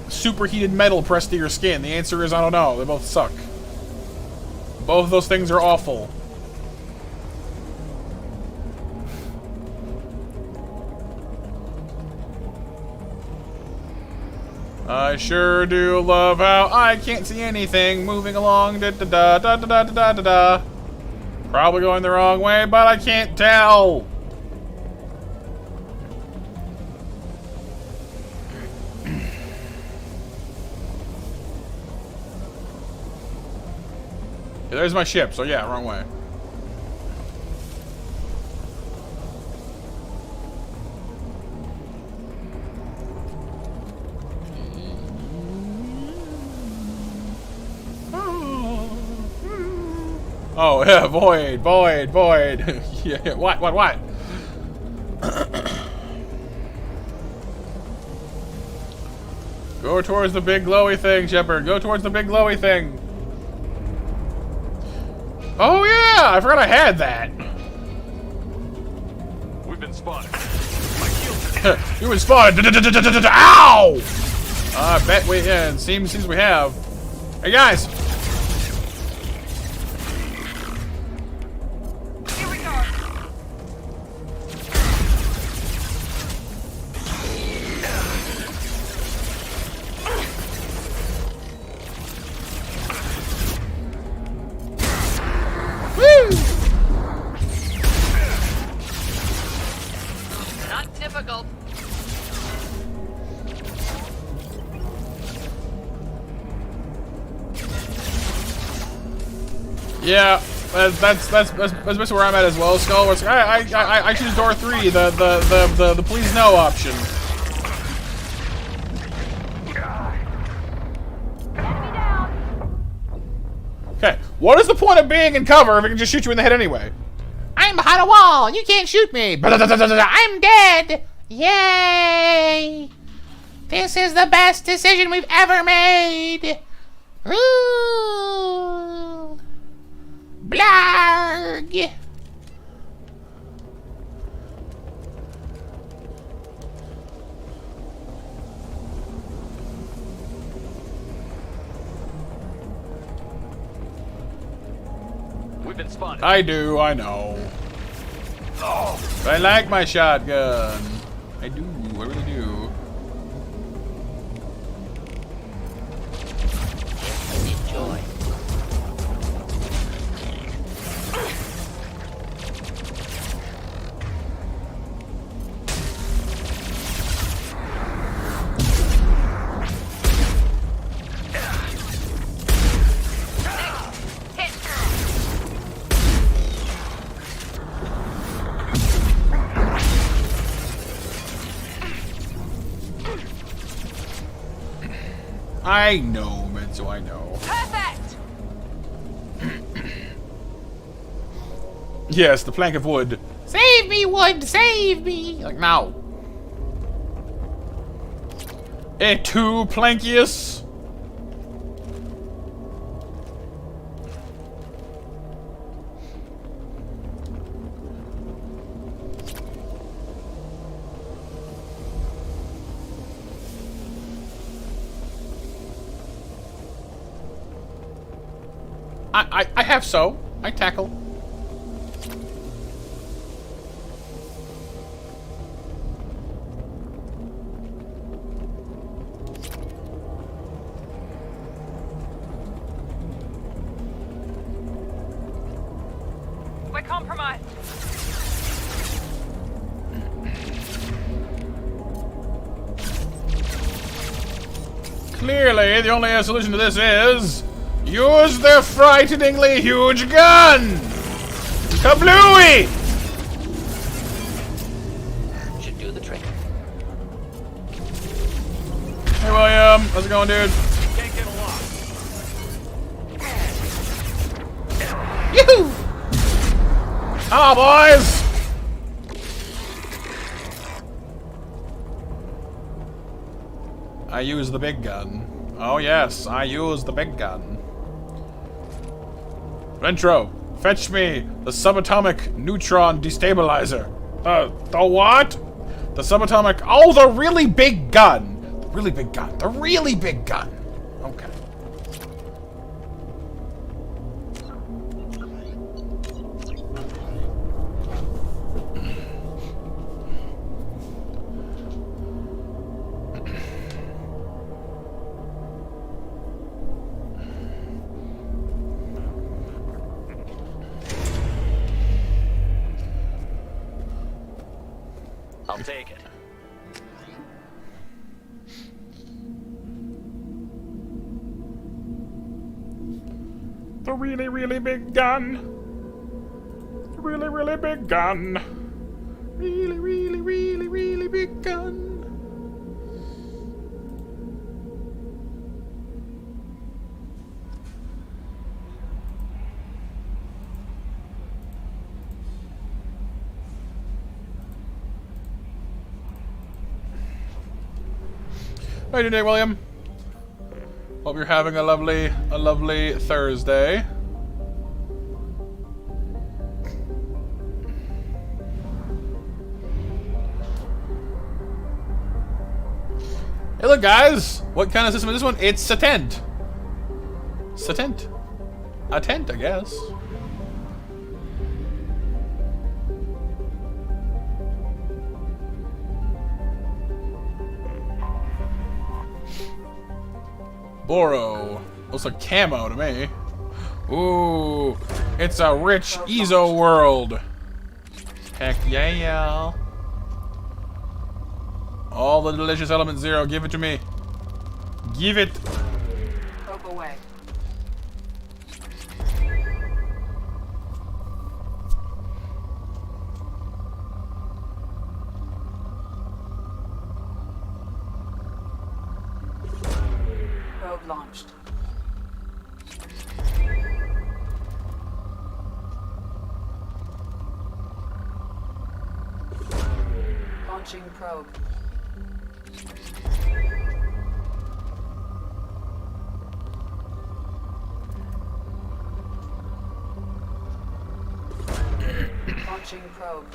superheated metal pressed to your skin? The answer is I don't know. They both suck. Both of those things are awful. I sure do love how I can't see anything moving along. Da da da da da da da da da. Probably going the wrong way, but I can't tell. Yeah, there's my ship, so yeah, wrong way. Oh, yeah, void. Yeah, what? Go towards the big glowy thing, Shepard. Go towards the big glowy thing. Oh, yeah, I forgot I had that. We've been spotted. You've been spotted. Ow! I bet we, yeah, it seems we have. Hey, guys. Yeah, that's basically where I'm at as well. Skull, where it's like, I choose door 3, the please no option. Okay, what is the point of being in cover if it can just shoot you in the head anyway? I'm behind a wall. You can't shoot me. I'm dead. Yay! This is the best decision we've ever made. Ooh. Blarg. We've been spotted. I do, I know. Oh, but I like my shotgun. I do, I really do. Enjoy. I know, Menzo, I know. Perfect! Yes, the plank of wood. Save me, wood, save me! Like, now. Et tu, Plankius? I have so. I tackle. We're compromised. Clearly, the only solution to this is use the frighteningly huge gun! Kablooey! Should do the trick. Hey, William. How's it going, dude? Can't get a lock. Yoo-hoo! Come on, boys! I use the big gun. Oh, yes, I use the big gun. Ventro, fetch me the subatomic neutron destabilizer. The what? The subatomic... Oh, the really big gun. The really big gun. The really big gun. Okay. I'll take it. The really, really big gun. The really, really big gun. Really, really, really, really big gun. How are you doing today, William? Hope you're having a lovely Thursday. Hey, look, guys! What kind of system is this one? It's a tent. It's a tent. A tent, I guess. Boro. Looks like camo to me. Ooh, it's a rich Ezo world. Heck yeah. All the delicious element 0, give it to me. Give it. Poke away. Probe launched. Launching probe. Launching probe.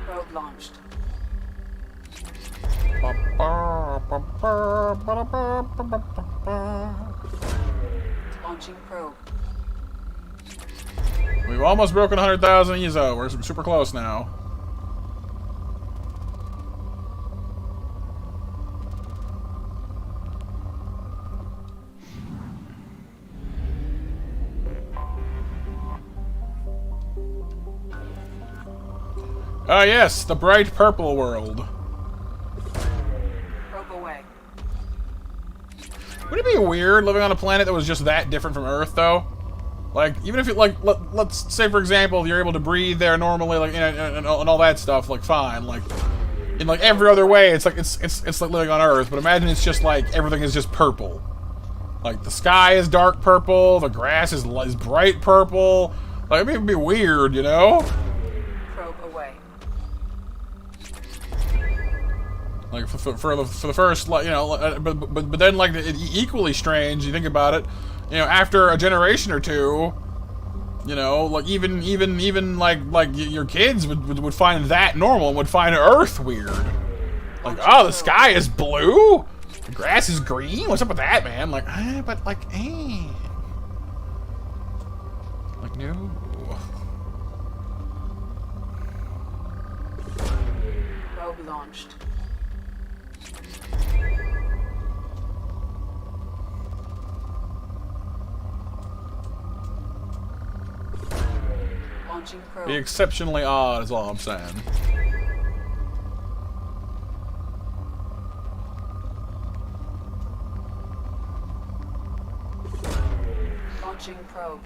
Probe launched. Launching probe. We've almost broken 100,000 ESO. We're super close now. Ah, yes, the bright purple world. Probe away. Would it be weird living on a planet that was just that different from Earth, though? Like, even if it, like, let's say, for example, you're able to breathe there normally, like, and all that stuff, like, fine. Like, in, like, every other way, it's like, it's like living on Earth. But imagine it's just, like, everything is just purple. Like, the sky is dark purple, the grass is bright purple. Like, it'd be weird, you know? Probe away. Like, for the first, like, you know, but then, like, equally strange, you think about it, you know, after a generation or two, you know, like, even like your kids would find that normal and would find Earth weird. Like, oh, the sky is blue? The grass is green? What's up with that, man? Like, but, like, like, no. Probe launched. Launching probe. Be exceptionally odd is all I'm saying. Launching probe.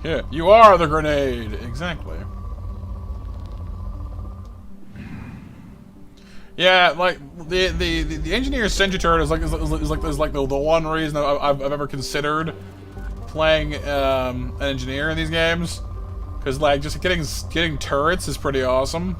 Yeah, you are the grenade. Exactly. Yeah, like the engineer's sentry turret is like the one reason I've ever considered playing an engineer in these games, because like just getting turrets is pretty awesome.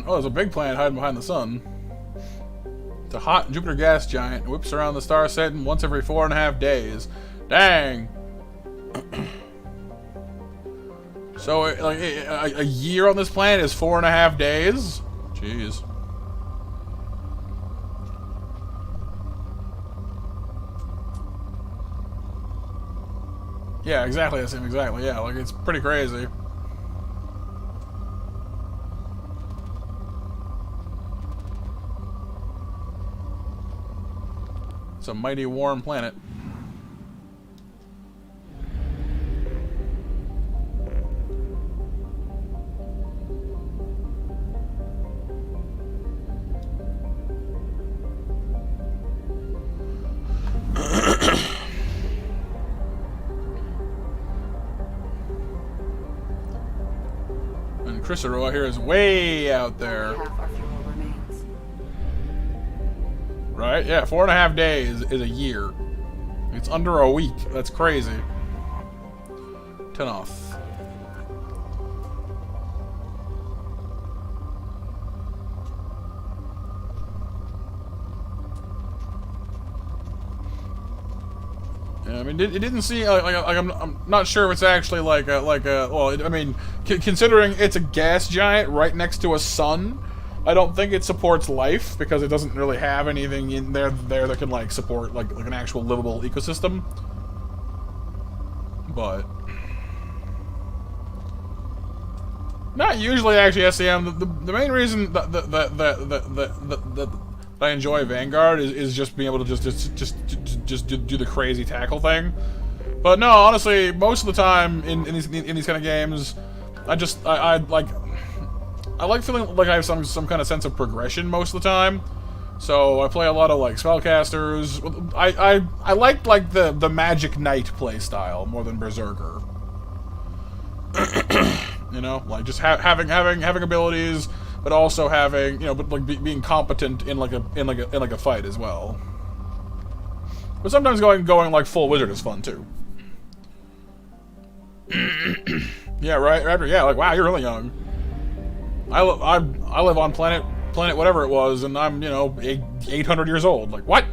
Oh, there's a big planet hiding behind the sun. It's a hot Jupiter gas giant. It whips around the star setting once every 4.5 days. Dang. So, like, a year on this planet is 4.5 days? Jeez. Yeah, exactly the same, exactly. Yeah, like, it's pretty crazy. a mighty warm planet. And Crisero out here is way out there. Half our fuel remains. Right? Yeah, 4.5 days is a year. It's under a week. That's crazy. 10 off. Yeah, I mean, it didn't seem like I'm not sure if it's actually like a well, I mean, considering it's a gas giant right next to a sun, I don't think it supports life because it doesn't really have anything in there that can like support like an actual livable ecosystem. But not usually actually SCM. The main reason that I enjoy Vanguard is just being able to just do the crazy tackle thing. But no, honestly, most of the time in these kind of games, I like feeling like I have some kind of sense of progression most of the time. So I play a lot of like spellcasters. I like the Magic Knight play style more than Berserker. You know, like just having abilities, but also having, you know, but like being competent in like a fight as well. But sometimes going like full wizard is fun too. Yeah, right. After, yeah, like wow, you're really young. I live on planet whatever it was, and I'm, you know, 800 years old. Like what?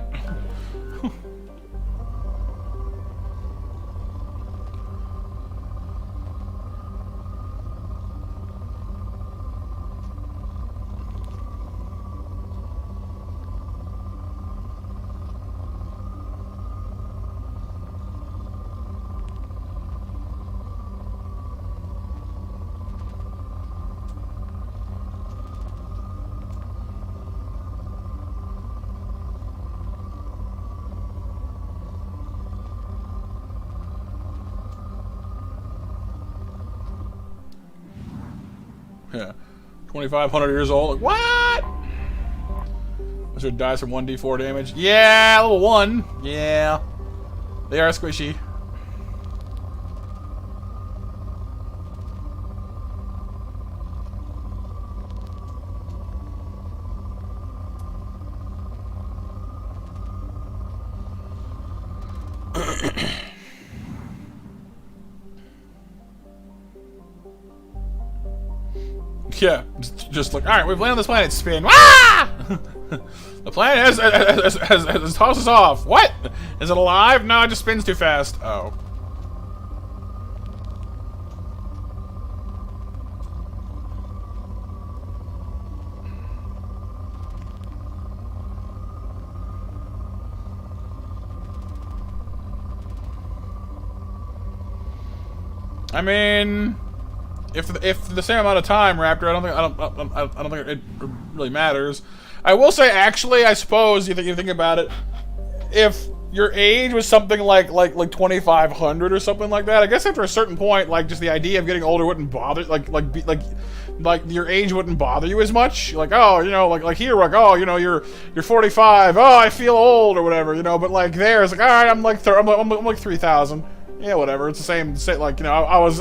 Yeah, 2,500 years old. Like, what? Wizard dies from 1d4 damage. Yeah, level 1. Yeah, they are squishy. Yeah, just like, alright, we've landed on this planet, spin. Ah! The planet has tossed us off. What? Is it alive? No, it just spins too fast. Oh. I mean, if the same amount of time, Raptor, I don't think it really matters. I will say, actually, I suppose you think about it, if your age was something like 2,500 or something like that, I guess after a certain point, like just the idea of getting older wouldn't bother, like your age wouldn't bother you as much. Like, oh, you know, like here, like, oh, you know, you're 45. Oh, I feel old or whatever, you know. But like there, it's like, all right, I'm like 3,000. Yeah, whatever. It's the same. Like, you know, I was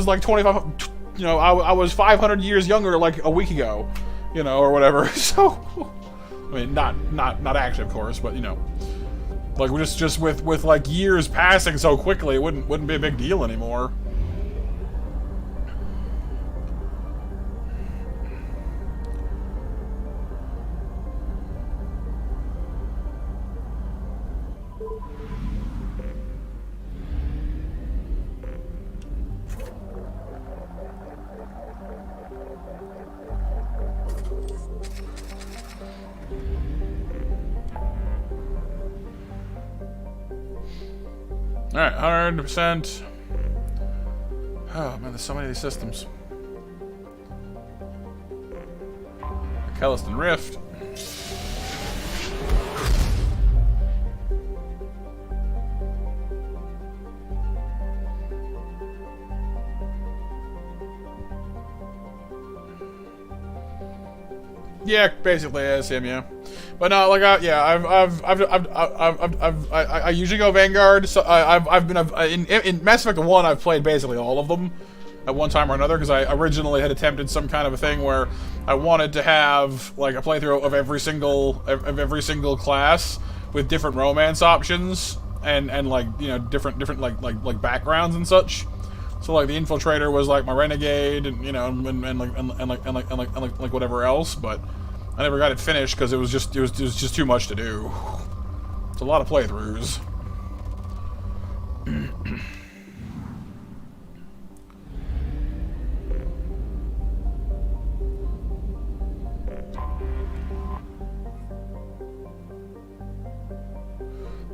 like 25. You know, I was 500 years younger like a week ago, you know, or whatever. So, I mean, not actually, of course, but you know, like just with like years passing so quickly, it wouldn't be a big deal anymore. Alright, 100%. Oh man, there's so many of these systems. Kelliston Rift. Yeah, basically, as him, yeah. But no, like, I usually go Vanguard. So I've been in Mass Effect 1. I've played basically all of them at one time or another because I originally had attempted some kind of a thing where I wanted to have like a playthrough of every single class with different romance options and like, you know, different like backgrounds and such. So like the Infiltrator was like my renegade, and you know, and like whatever else, but I never got it finished because it was just too much to do. It's a lot of playthroughs.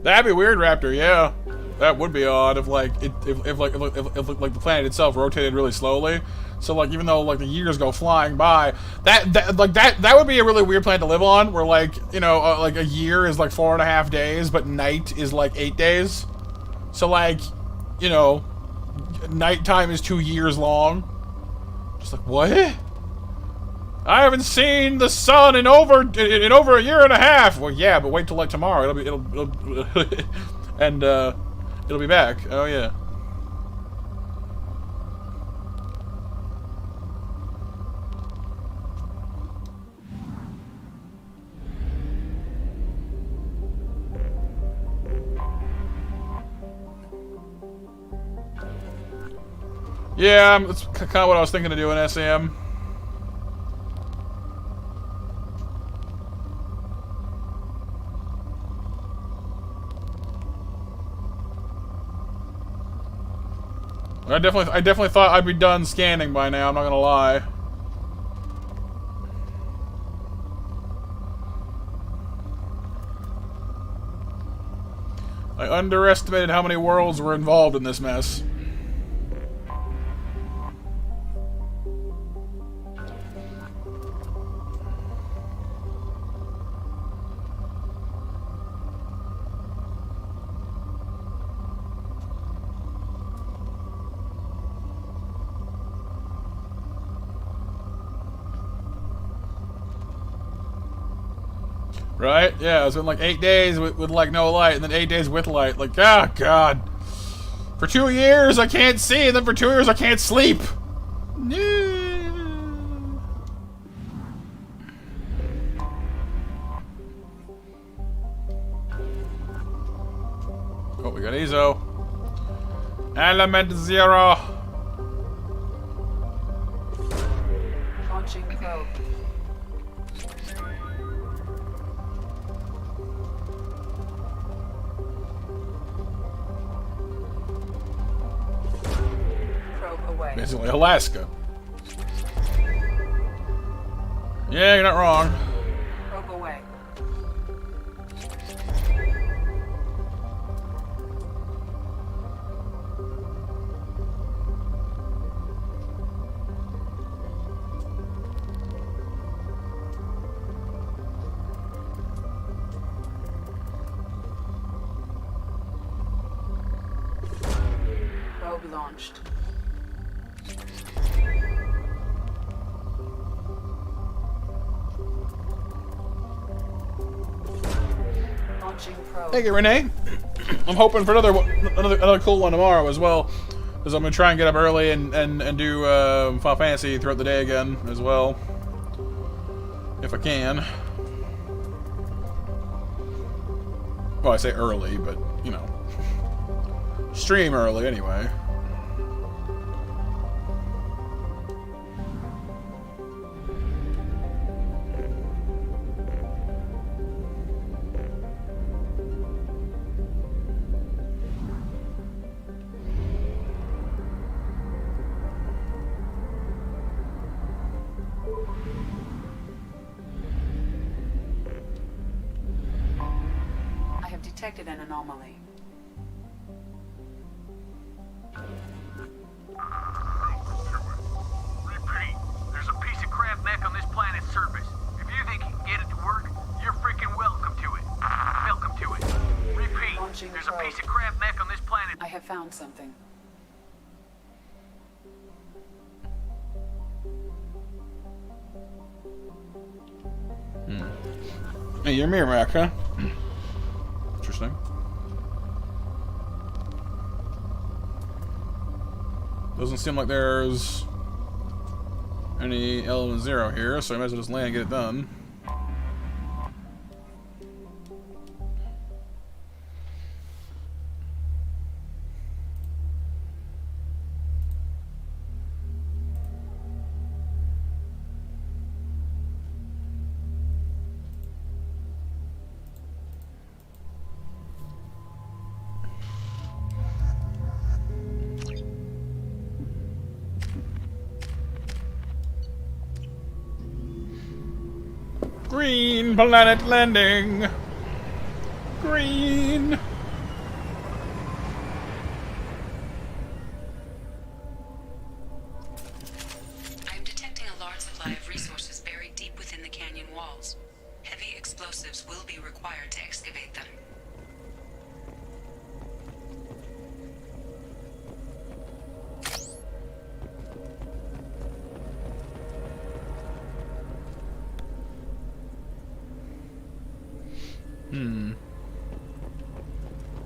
That'd be weird, Raptor. Yeah, that would be odd if like if the planet itself rotated really slowly. So like even though like the years go flying by, that would be a really weird planet to live on. Where like, you know, like a year is like 4.5 days, but night is like 8 days. So like, you know, nighttime is 2 years long. Just like, what? I haven't seen the sun in over a year and a half. Well, yeah, but wait till like tomorrow. It'll and it'll be back. Oh yeah. Yeah, that's kind of what I was thinking of doing, SAM. I definitely thought I'd be done scanning by now, I'm not gonna lie. I underestimated how many worlds were involved in this mess. Right? Yeah, it's been like 8 days with like no light, and then 8 days with light. Like, ah, God. For 2 years I can't see, and then for 2 years I can't sleep. Oh, we got Ezo. Element 0. Launching probe. Basically Alaska. Yeah, you're not wrong. Probe away. Probe launched. Thank you, Renee. I'm hoping for another cool one tomorrow as well, because I'm gonna try and get up early and do Final Fantasy throughout the day again as well, if I can. Well, I say early, but you know, stream early anyway. Detected an anomaly. Repeat, there's a piece of crap mech on this planet's surface. If you think you can get it to work, you're freaking welcome to it. Welcome to it. Repeat, Launching there's a probe. piece of crap mech on this planet. I have found something. Hey, you're Miramac, huh? Interesting. Doesn't seem like there's any element 0 here, so I might as well just land and get it done. Green planet landing. Green. I'm detecting a large supply of resources buried deep within the canyon walls. Heavy explosives will be required to excavate them.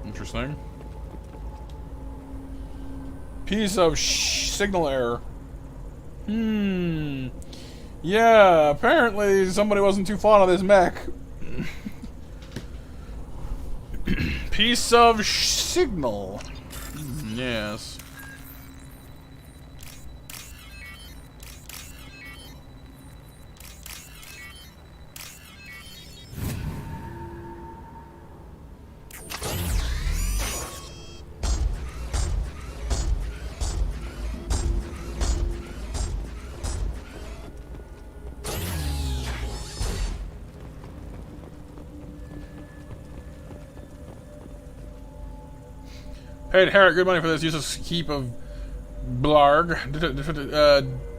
Interesting. Piece of signal error. Yeah, apparently somebody wasn't too fond of this mech. Piece of signal. Yes. Paid Herrick good money for this useless heap of blarg.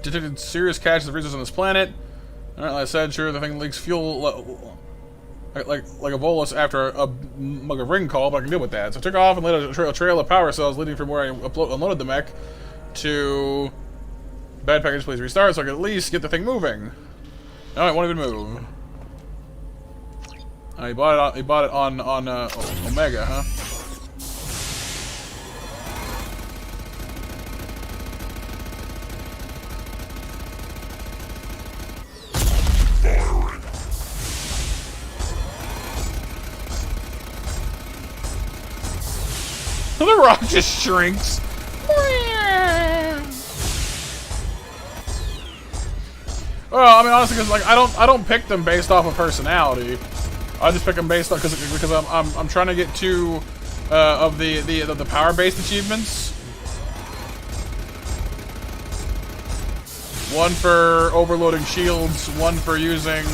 Detected serious caches of resources on this planet. Alright, like I said, sure, the thing leaks fuel like a bolus after a mug of ring call, but I can deal with that. So I took off and laid a trail of power cells leading from where I unloaded the mech to bad package, please restart, so I can at least get the thing moving. No, it won't even move. He bought it on Omega, huh? The rock just shrinks. Well, I mean, honestly, because like I don't pick them based off of personality. I just pick them based off because I'm trying to get 2 of the power-based achievements. One for overloading shields, one for using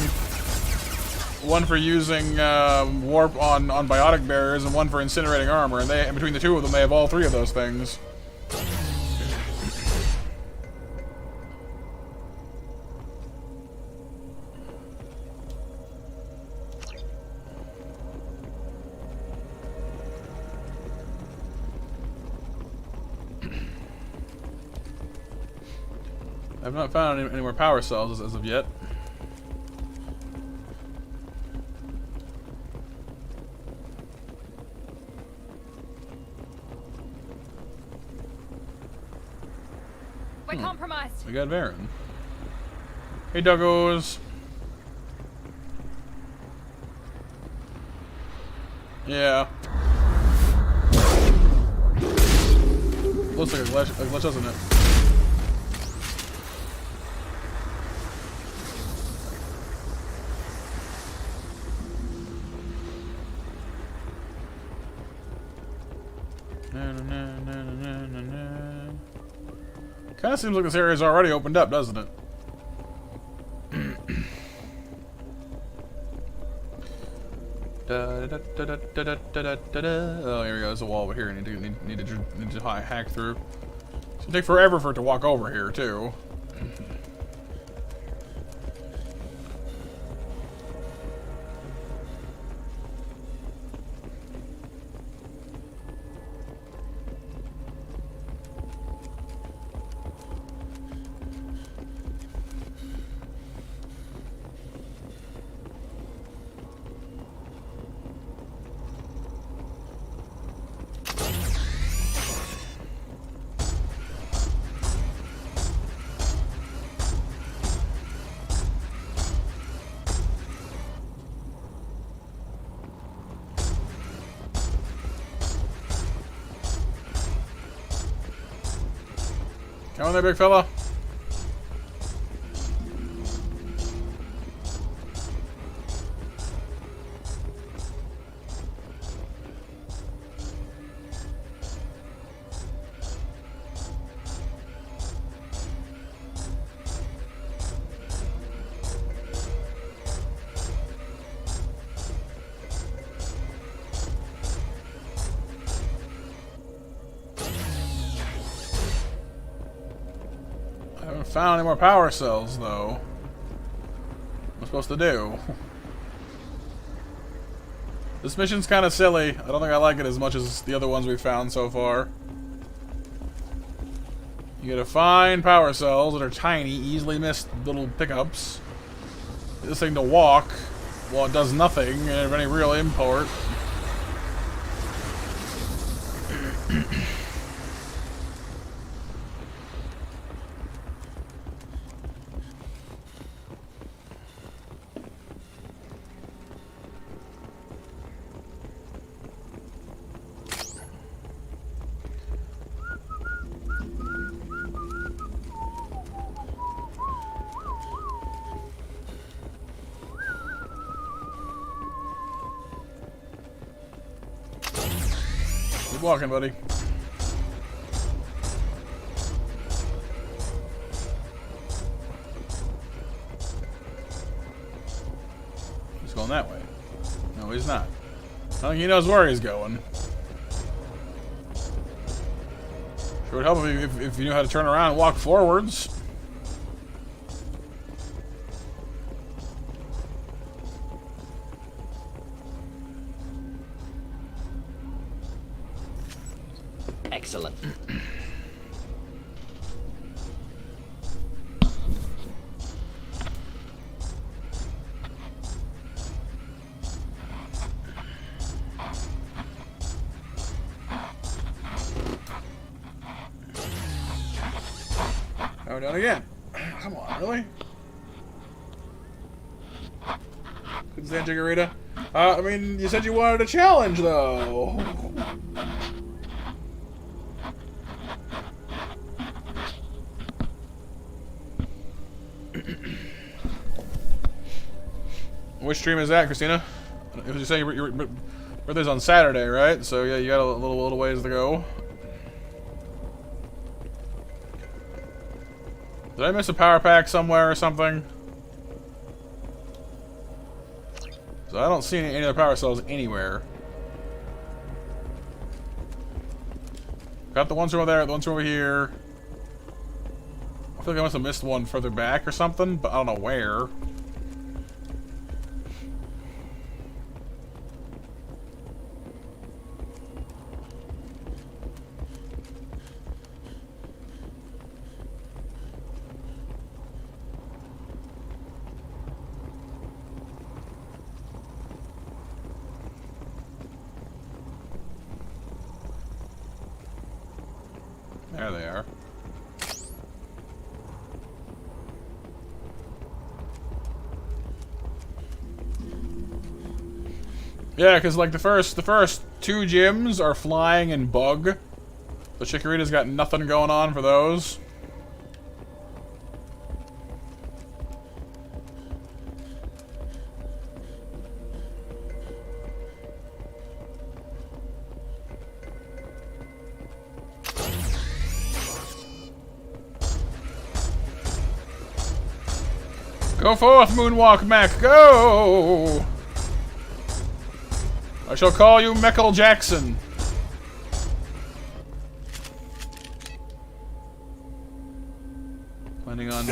warp on biotic barriers, and one for incinerating armor. And between the 2 of them, they have all 3 of those things. I've not found any more power cells as of yet. We're compromised. We got Varen. Hey, doggos. Yeah. Looks like a glitch, doesn't it? Kind of seems like this area's already opened up, doesn't it? Oh, here we go. There's a wall over here. Need to hack through. It's gonna take forever for it to walk over here, too. Come on there, big fella. Found any more power cells, though. What am I supposed to do? This mission's kind of silly. I don't think I like it as much as the other ones we've found so far. You gotta find power cells that are tiny, easily missed little pickups. Get this thing to walk while it does nothing of any real import. Keep walking, buddy. He's going that way. No, he's not. I don't think he knows where he's going. Sure would help if you knew how to turn around and walk forwards. Excellent. Oh, done again. Come on, really? Couldn't stand Chikorita? I mean, you said you wanted a challenge, though. Which stream is that, Christina? If you say your birthday's on Saturday, right? So yeah, you got a little ways to go. Did I miss a power pack somewhere or something? So I don't see any other power cells anywhere. Got the ones over there, the ones over here. I feel like I must have missed one further back or something, but I don't know where. There they are. Yeah, because like the first two gyms are flying and bug. The Chikorita's got nothing going on for those. Go forth, Moonwalk Mech, go! I shall call you Meckle Jackson. Planning on...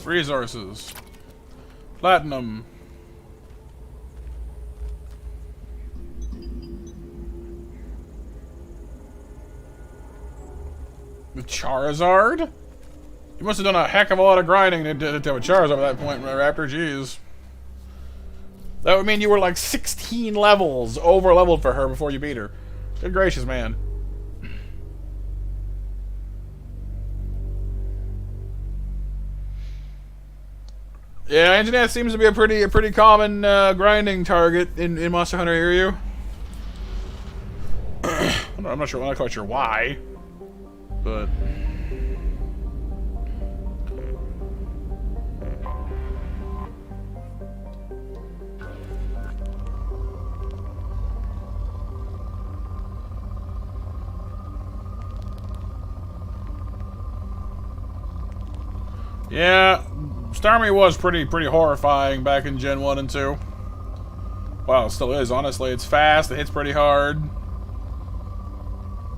Resources. Platinum. The Charizard? You must have done a heck of a lot of grinding to have a Charizard at that point, Raptor. Jeez. That would mean you were like 16 levels over leveled for her before you beat her. Good gracious, man. Yeah, Antoinette seems to be a pretty common grinding target in Monster Hunter Area. I'm not quite sure why, but yeah, Starmie was pretty horrifying back in Gen 1 and 2. Well, it still is, honestly. It's fast, it hits pretty hard.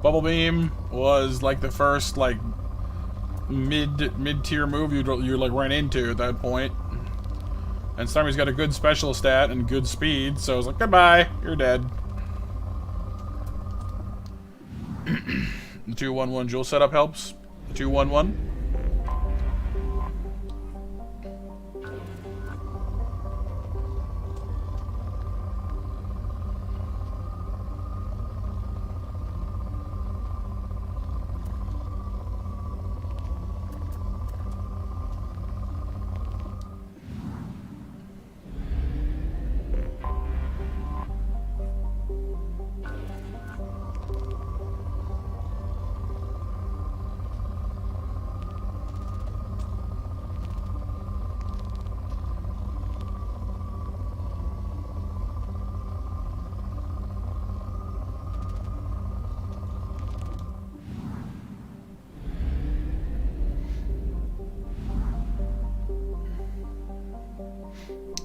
Bubble Beam was like the first like mid-tier move you like ran into at that point. And Starmie's got a good special stat and good speed, so it's like, goodbye, you're dead. The 2-1-1 dual setup helps. The 2-1-1.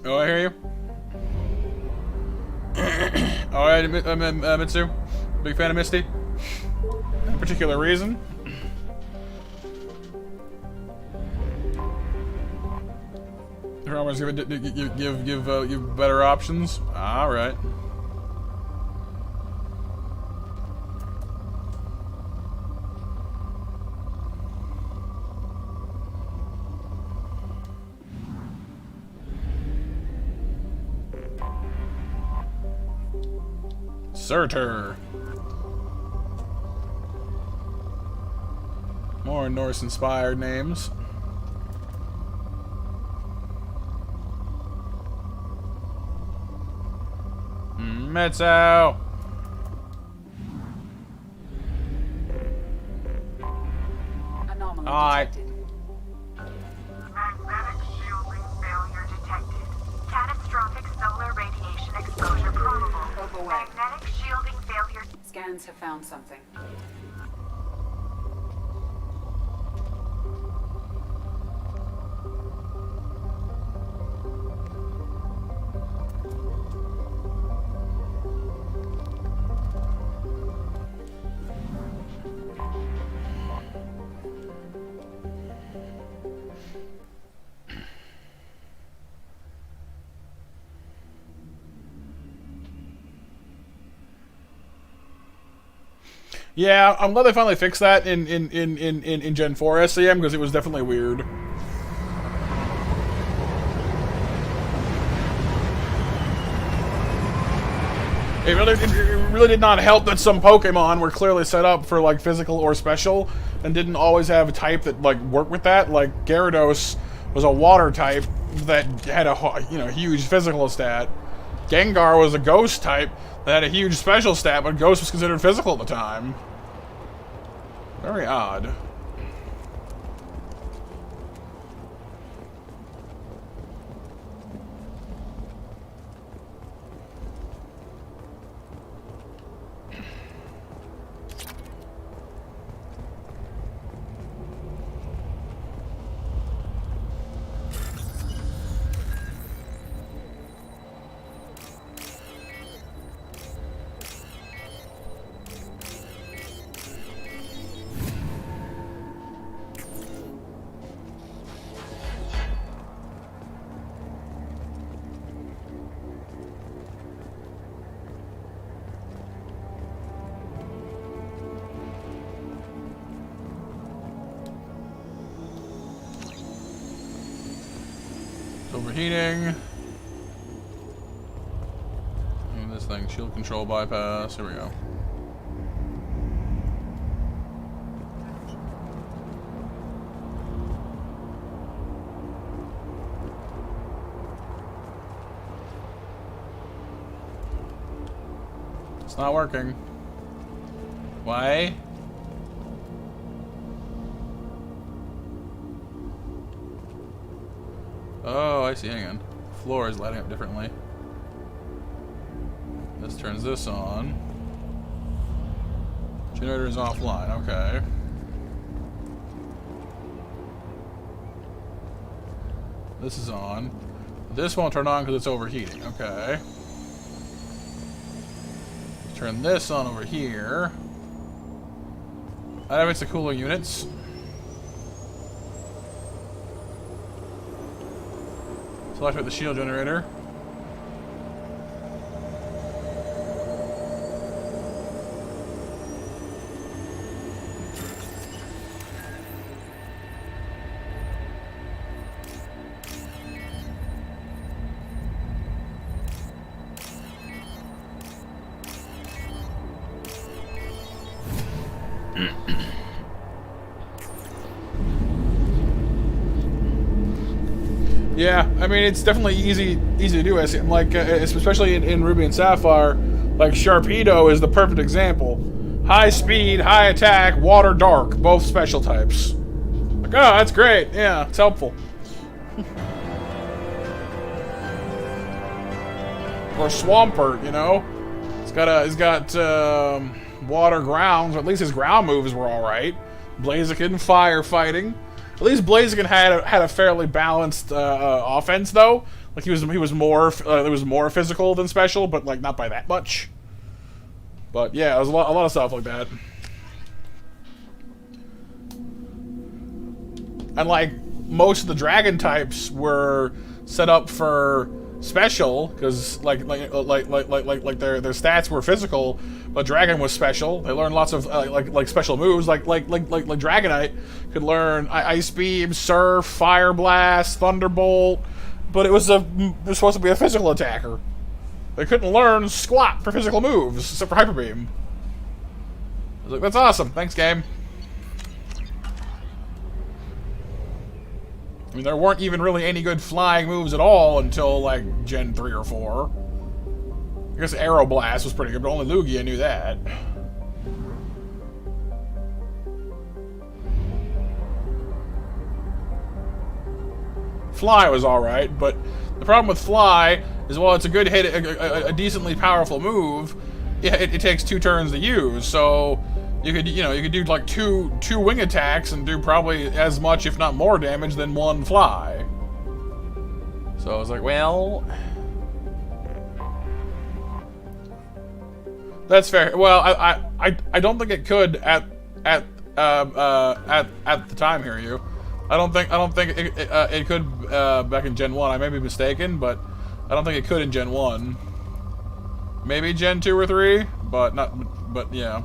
Oh, I hear you. Alright, Mitsu. Big fan of Misty. No particular reason. Always give better options. Alright. Surtur. More Norse-inspired names. Metso. Anomaly Alright. detected. Magnetic shielding failure detected. Catastrophic solar radiation exposure probable. Overwhelmed. Magnetic shielding failure. Scans have found something. Yeah, I'm glad they finally fixed that in Gen 4 SCM because it was definitely weird. It really did not help that some Pokemon were clearly set up for like physical or special and didn't always have a type that like worked with that. Like Gyarados was a water type that had a huge physical stat. Gengar was a ghost type that had a huge special stat, but ghost was considered physical at the time. Very odd. Overheating. thing? Shield control bypass. Here we go. It's not working. Why? Oh, I see. Hang on. Floor is lighting up differently. This turns this on. Generator is offline. Okay. This is on. This won't turn on because it's overheating. Okay. Turn this on over here. That activates the cooling units. Select the shield generator. Yeah, I mean, it's definitely easy to do. Like, especially in Ruby and Sapphire, like Sharpedo is the perfect example. High speed, high attack, water dark, both special types. Like, oh, that's great. Yeah, it's helpful. Or Swampert, you know, he's got water grounds. Or at least his ground moves were all right. Blaziken, firefighting. At least Blaziken had a fairly balanced offense, though. Like he was more physical than special, but like not by that much. But yeah, it was a lot of stuff like that. And like most of the dragon types were set up for special because like their stats were physical, but dragon was special. They learned lots of like special moves. Like Dragonite could learn Ice Beam, Surf, Fire Blast, Thunderbolt, but it was supposed to be a physical attacker. They couldn't learn squat for physical moves except for Hyper Beam. I was like, that's awesome. Thanks, game. I mean, there weren't even really any good flying moves at all until, like, Gen 3 or 4. I guess Aeroblast was pretty good, but only Lugia knew that. Fly was alright, but the problem with Fly is, while it's a good hit, a decently powerful move, yeah, it takes 2 turns to use, so you could do like two wing attacks and do probably as much, if not more, damage than one Fly. So I was like, well, that's fair. Well, I don't think it could at the time here, you. I don't think it could back in Gen 1. I may be mistaken, but I don't think it could in Gen 1. Maybe Gen 2 or 3, but but yeah.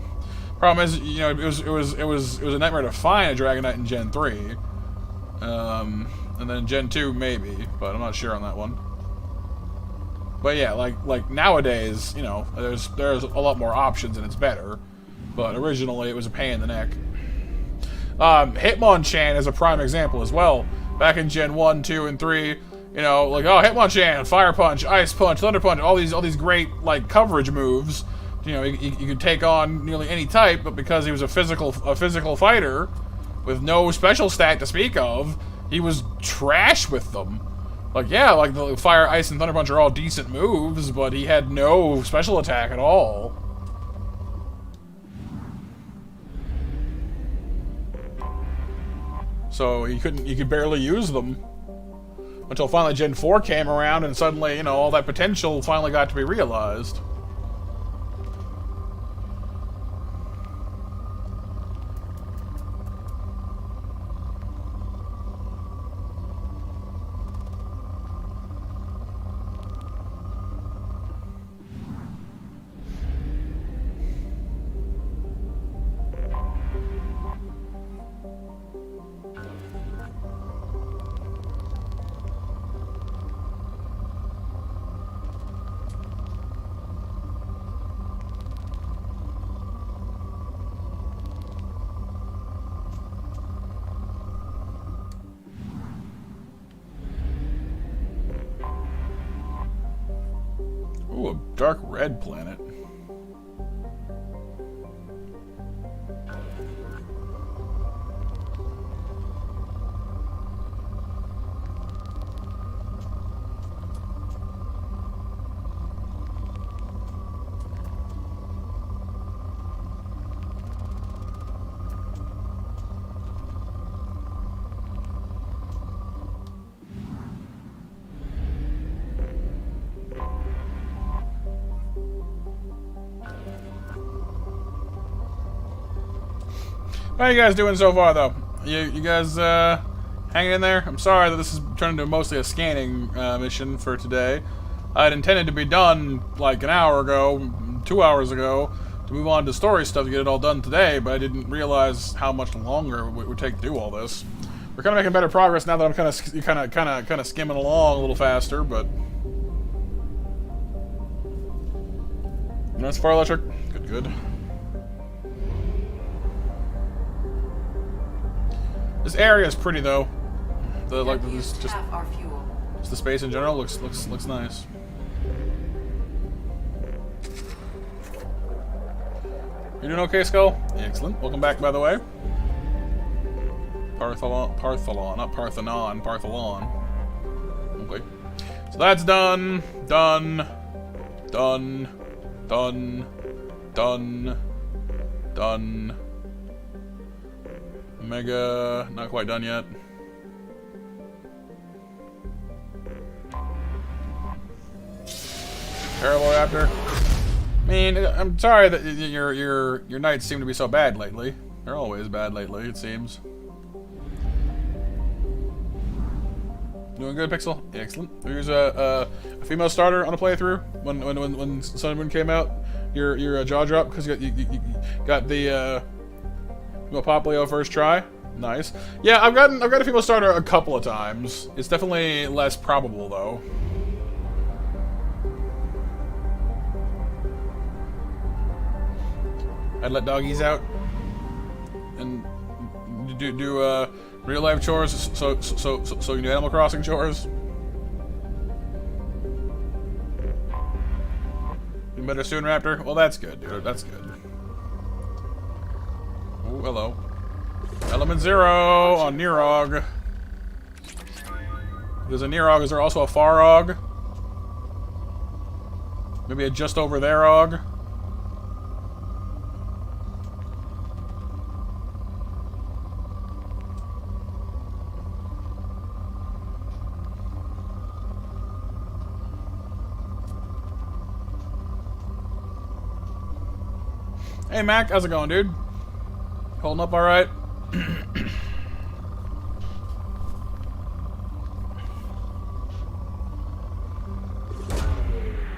Problem is, you know, it was a nightmare to find a Dragonite in Gen 3. And then Gen 2 maybe, but I'm not sure on that one. But yeah, like nowadays, you know, there's a lot more options and it's better. But originally it was a pain in the neck. Hitmonchan is a prime example as well. Back in Gen 1, 2, and 3, you know, like, oh, Hitmonchan, Fire Punch, Ice Punch, Thunder Punch, all these great like coverage moves. You know, you could take on nearly any type, but because he was a physical fighter with no special stat to speak of, he was trash with them. Like, yeah, like the Fire, Ice, and Thunder Punch are all decent moves, but he had no special attack at all. So you could barely use them until finally Gen 4 came around, and suddenly, you know, all that potential finally got to be realized. Dark red planet. How you guys doing so far, though? You guys hanging in there? I'm sorry that this is turned into mostly a scanning mission for today. I'd intended to be done like an hour ago, 2 hours ago, to move on to story stuff to get it all done today, but I didn't realize how much longer it would take to do all this. We're kind of making better progress now that I'm kind of skimming along a little faster, but that's far electric. Good. This area is pretty though. Just the space in general looks nice. You doing okay, Skull? Excellent. Welcome back, by the way. Partholon, not Parthenon, Partholon. Okay. So that's done. Done. Omega, not quite done yet. Raptor. I mean, I'm sorry that your nights seem to be so bad lately. They're always bad lately, it seems. Doing good, Pixel? Excellent. Here's a female starter on a playthrough when Sun and Moon came out. Your jaw drop because you got the Poplio first try. Nice. Yeah, I've got a female starter a couple of times. It's definitely less probable though. I'd let doggies out and do real life chores so you can do Animal Crossing chores. You better soon, Raptor. Well, that's good, dude. That's good. Oh, hello. Element 0 on Nirog. There's a Nirog. Is there also a Farog? Maybe a just over there Og? Hey Mac, how's it going, dude? Holding up all right?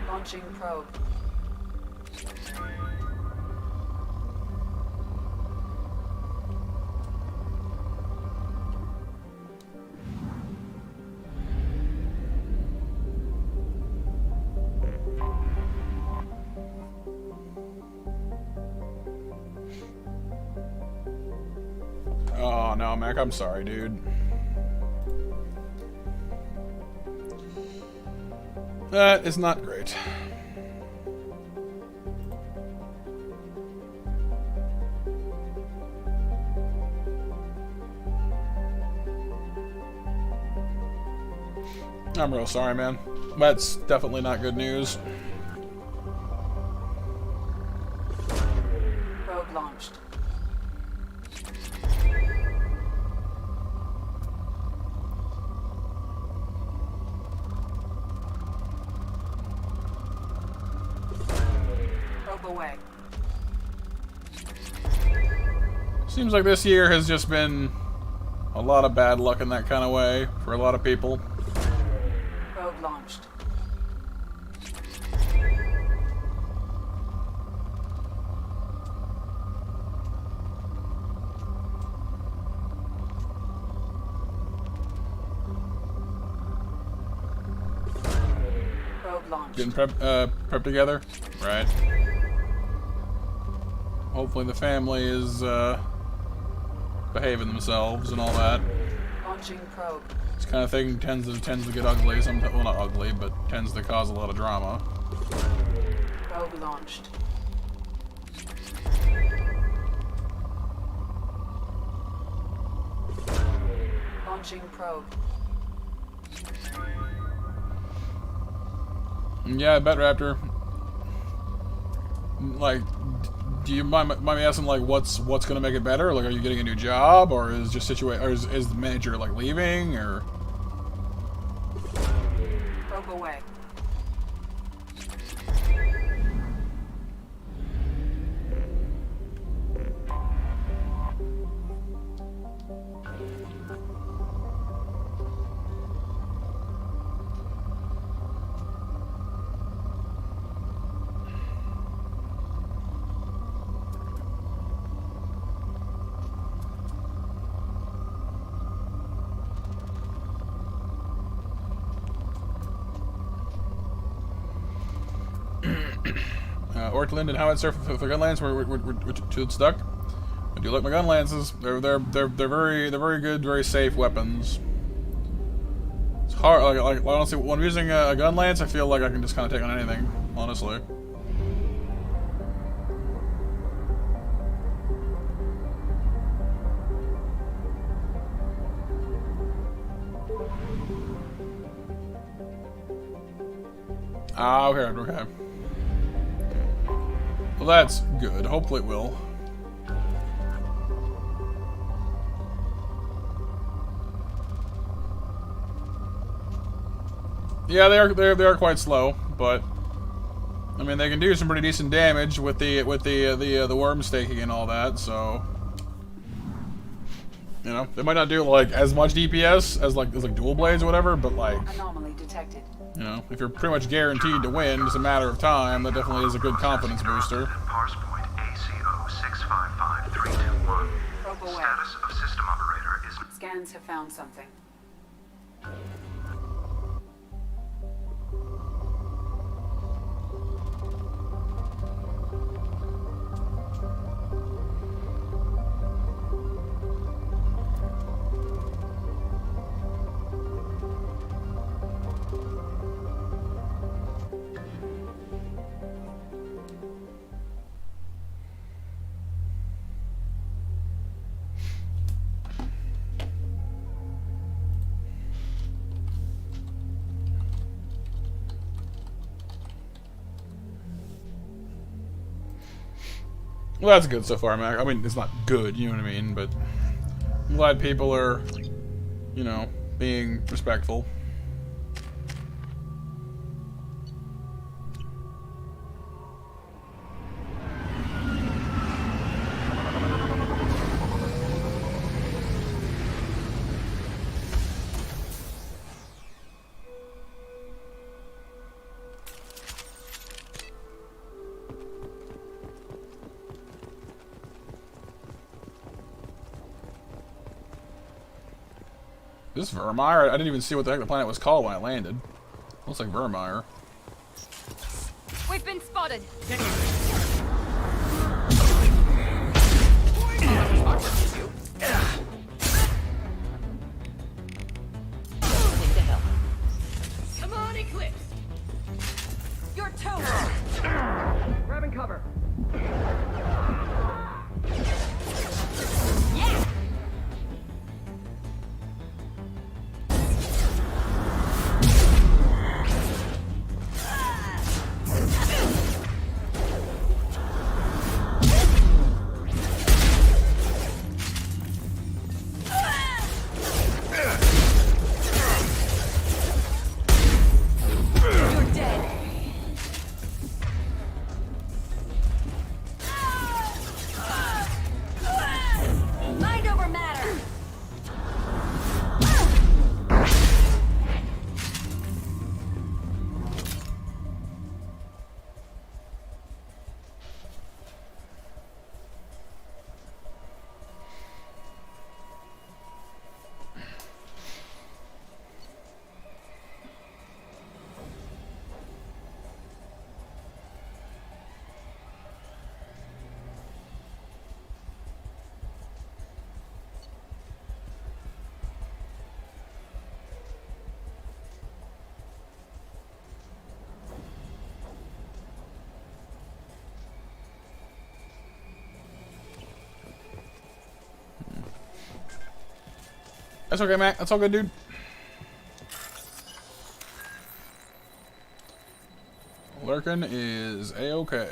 Launching probe. Oh no, Mac, I'm sorry, dude. That is not great. I'm real sorry, man. That's definitely not good news. Probe launched. Away. Seems like this year has just been a lot of bad luck in that kind of way for a lot of people. Probe launched. Probe launched. Getting prep together? Right. Hopefully the family is behaving themselves and all that. Launching probe. This kind of thing tends to get ugly. Well, not ugly, but tends to cause a lot of drama. Probe launched. Launching probe. Yeah, I bet, Raptor. Like, do you mind me asking, like, what's gonna make it better? Like, are you getting a new job, or is just is the manager like leaving, or? Probe away. Ortland and Howitzer for gun lance. We're too stuck. I do like my gun lances. They're very good, very safe weapons. It's hard. Like honestly, when I'm using a gun lance, I feel like I can just kind of take on anything. Honestly. Ah, okay. Well, that's good. Hopefully it will. Yeah, they are quite slow, but I mean they can do some pretty decent damage with the worm staking and all that. So you know they might not do like as much DPS as like dual blades or whatever, but like Anomaly detected. you know if you're pretty much guaranteed to win, just a matter of time. That definitely is a good confidence booster. Parse point ACO 655321. Probe away. Status of system operator is... Scans have found something. Well, that's good so far, Mac. I mean, it's not good, you know what I mean, but I'm glad people are, you know, being respectful. Is this Vermeer? I didn't even see what the heck the planet was called when I landed. Looks like Vermeer. We've been spotted. Come on, Eclipse. Your toe. Grabbing cover. Yeah. That's okay, Mac. That's all good, dude. Lurkin is A-okay.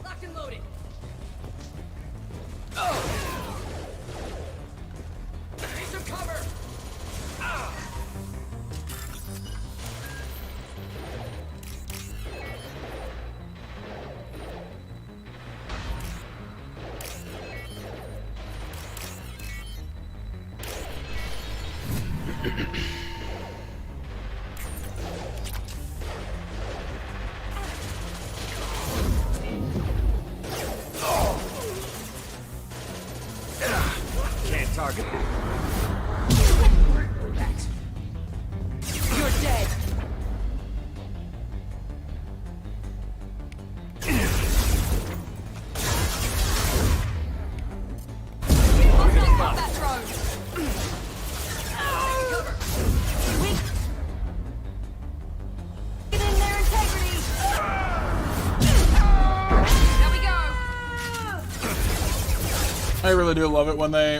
Locked and loaded. Need some cover. Can't target. You're dead. Hostile combat drone. Cover. Weak. Get in there, integrity. There we go. I really do love it when they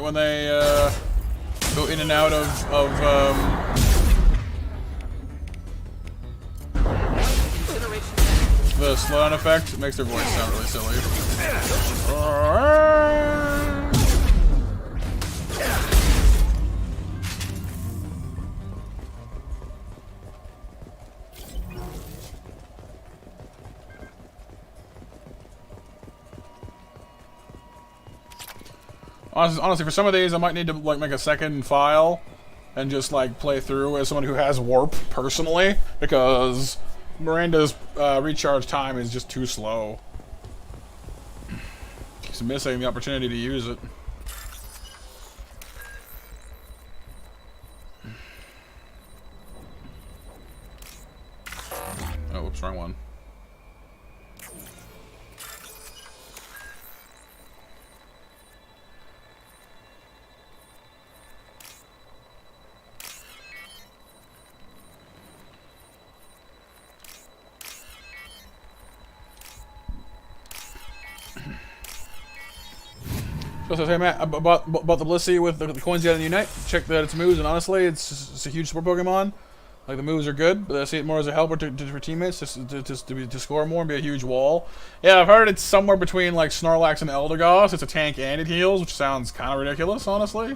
go in and out of the slowdown effect. It makes their voice sound really silly. Honestly, for some of these, I might need to like make a second file and just like play through as someone who has warp personally, because Miranda's recharge time is just too slow. She's missing the opportunity to use it. Oh, whoops, wrong one. So hey Matt, about the Blissey with the coins you got in Unite. Check that its moves, and honestly, it's a huge support Pokemon. Like the moves are good, but I see it more as a helper for teammates, to score more and be a huge wall. Yeah, I've heard it's somewhere between like Snorlax and Eldegoss. It's a tank and it heals, which sounds kind of ridiculous, honestly.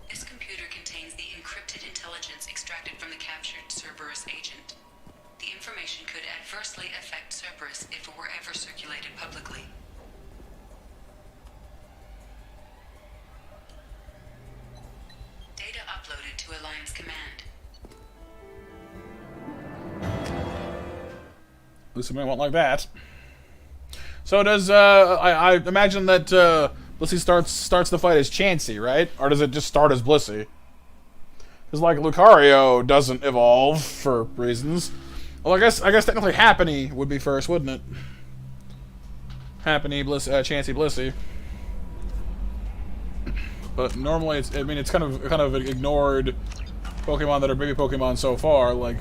This computer contains the encrypted intelligence extracted from the captured Cerberus agent. The information could adversely affect Cerberus if it were ever circulated publicly. Data uploaded to Alliance Command. At least it may want like that. So does I imagine that Blissey starts the fight as Chansey, right? Or does it just start as Blissey? Because like Lucario doesn't evolve for reasons. Well, I guess technically Happiny would be first, wouldn't it? Happiny, Chansey, Blissey. But normally it's kind of ignored Pokemon that are baby Pokemon so far, like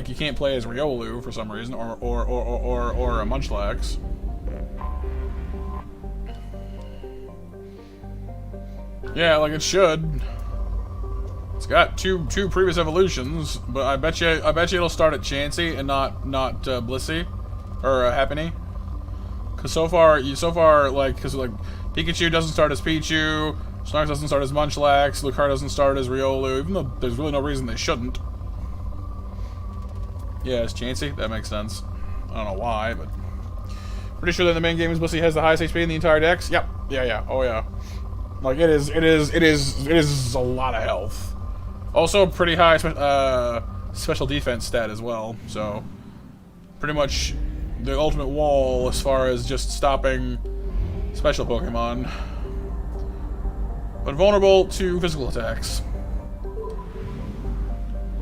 you can't play as Riolu for some reason, or a Munchlax. Yeah, like it should. It's got two previous evolutions, but I bet you it'll start at Chansey and not Blissey or Happiny. Cause so far like Pikachu doesn't start as Pichu, Snorlax doesn't start as Munchlax, Lucario doesn't start as Riolu, even though there's really no reason they shouldn't. Yeah, it's Chansey. That makes sense. I don't know why, but pretty sure that in the main game Blissey has the highest HP in the entire dex. Yep. Yeah. Oh yeah. Like it is a lot of health. Also, pretty high special defense stat as well. So, pretty much the ultimate wall as far as just stopping special Pokemon. But vulnerable to physical attacks.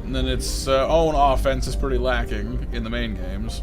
And then its own offense is pretty lacking in the main games.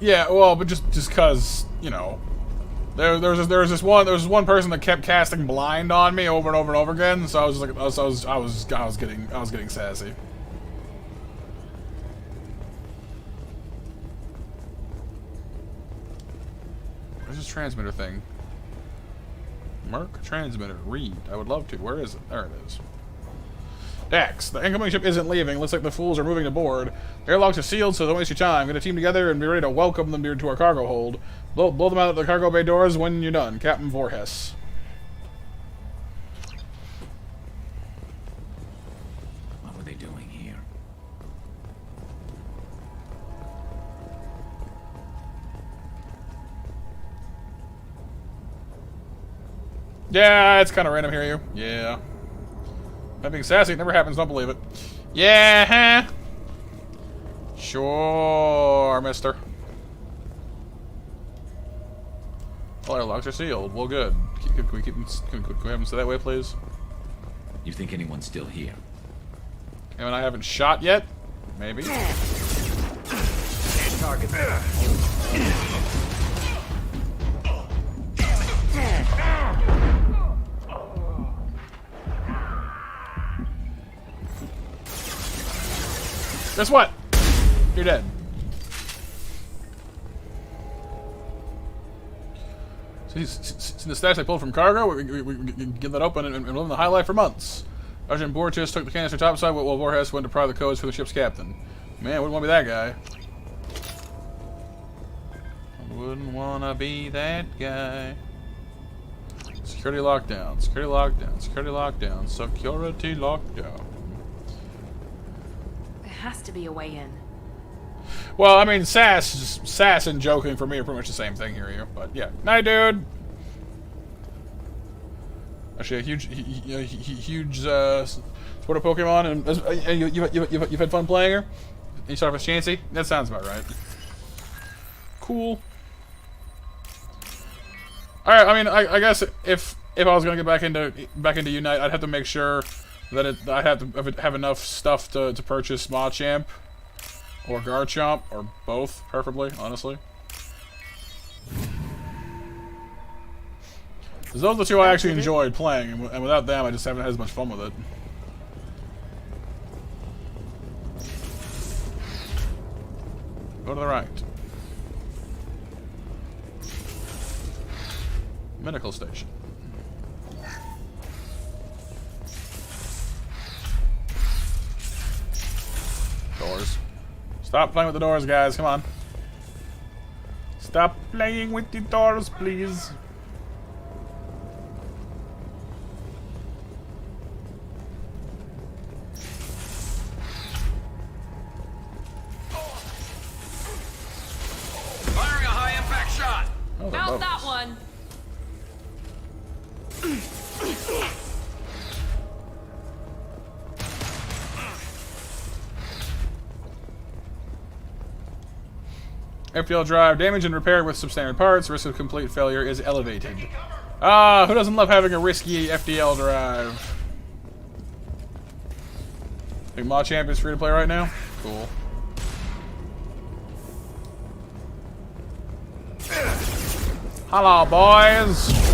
Yeah, well, but just cause, you know, there was this one person that kept casting blind on me over and over and over again, so I was like, I was getting sassy. Where's this transmitter thing? Merc transmitter. Read. I would love to. Where is it? There it is. Dax, the incoming ship isn't leaving. Looks like the fools are moving to board. The airlocks are sealed, so don't waste your time. Get a team together and be ready to welcome them to our cargo hold. Blow them out at the cargo bay doors when you're done. Captain Voorhis. What were they doing here? Yeah, it's kind of random here, you. Yeah. That being sassy, it never happens, don't believe it. Yeah, huh? Sure, mister. All our locks are sealed. Well, good. Can we keep them, can we have them stay that way, please? You think anyone's still here? Anyone I haven't shot yet? Maybe. Target. Guess what? You're dead. See the stacks I pulled from cargo? We get that open and live in the high life for months. Sergeant Borges took the canister topside while Voorhis went to pry the codes for the ship's captain. Man, wouldn't want to be that guy. Wouldn't want to be that guy. Security lockdown. Security lockdown. Security lockdown. Security lockdown. There has to be a way in. Well, I mean, sass and joking for me are pretty much the same thing here, you. But yeah, night, dude. Actually, a huge sport of Pokemon, and you've had fun playing her. And you start off as Chansey. That sounds about right. Cool. All right. I mean, I guess if I was gonna get back into Unite, I'd have to make sure that I have enough stuff to purchase Machamp. Or Garchomp, or both, preferably, honestly. Because those are the two I actually enjoyed playing, and without them, I just haven't had as much fun with it. Go to the right. Medical station. Doors. Stop playing with the doors, guys. Come on. Stop playing with the doors, please. Firing a high-impact shot. Oh, How's that one? FDL drive, damaged and repaired with substandard parts. Risk of complete failure is elevated. Ah, who doesn't love having a risky FDL drive? Think Machamp is free to play right now? Cool. Hello, boys.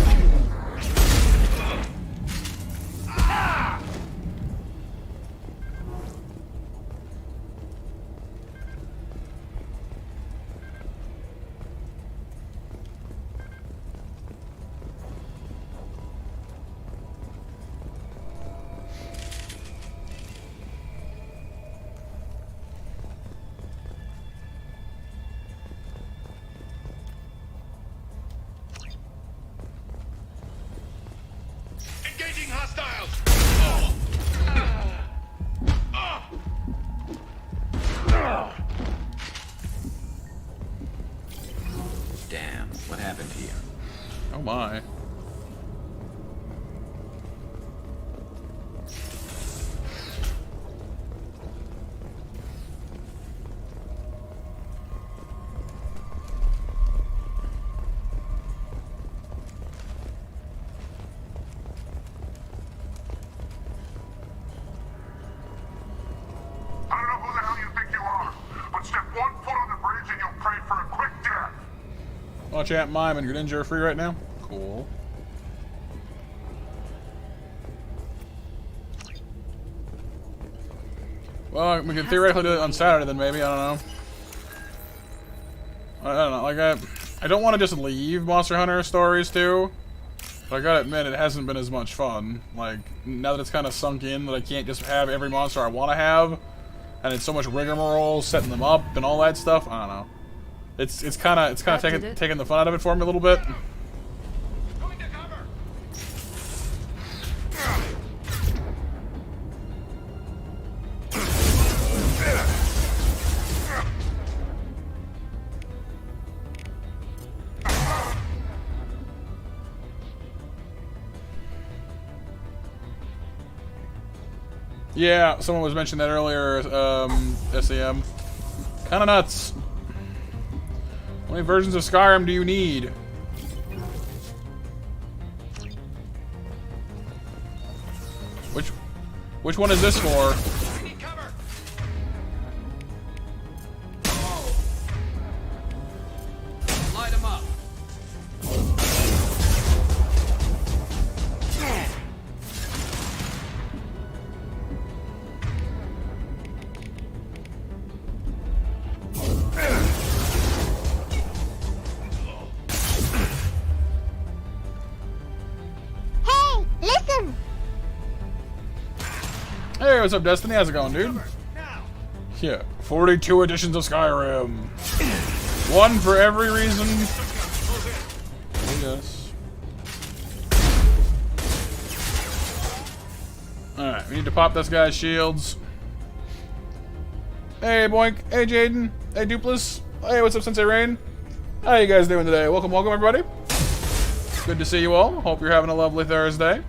Engaging hostiles. Damn, what happened here? Oh my. I don't know who the hell you think you are, but step 1 foot on the bridge and you'll pray for a quick Watch out, Mime, and your ninja are free right now? Cool. Well, we could theoretically do it on Saturday then, maybe. I don't know. I don't know. Like, I don't want to just leave Monster Hunter Stories too. But I gotta admit, it hasn't been as much fun. Like, now that it's kind of sunk in that I can't just have every monster I want to have, and it's so much rigmarole setting them up and all that stuff. I don't know. It's kind of taking the fun out of it for me a little bit. Yeah, someone was mentioning that earlier, SEM. Kinda nuts. How many versions of Skyrim do you need? Which one is this for? Light 'em up. Hey, what's up, Destiny? How's it going, dude? Yeah, 42 editions of Skyrim. One for every reason. Yes. Alright, we need to pop this guy's shields. Hey, Boink. Hey, Jaden. Hey, Dupless. Hey, what's up, Sensei Rain? How you guys doing today? Welcome, welcome, everybody. Good to see you all. Hope you're having a lovely Thursday.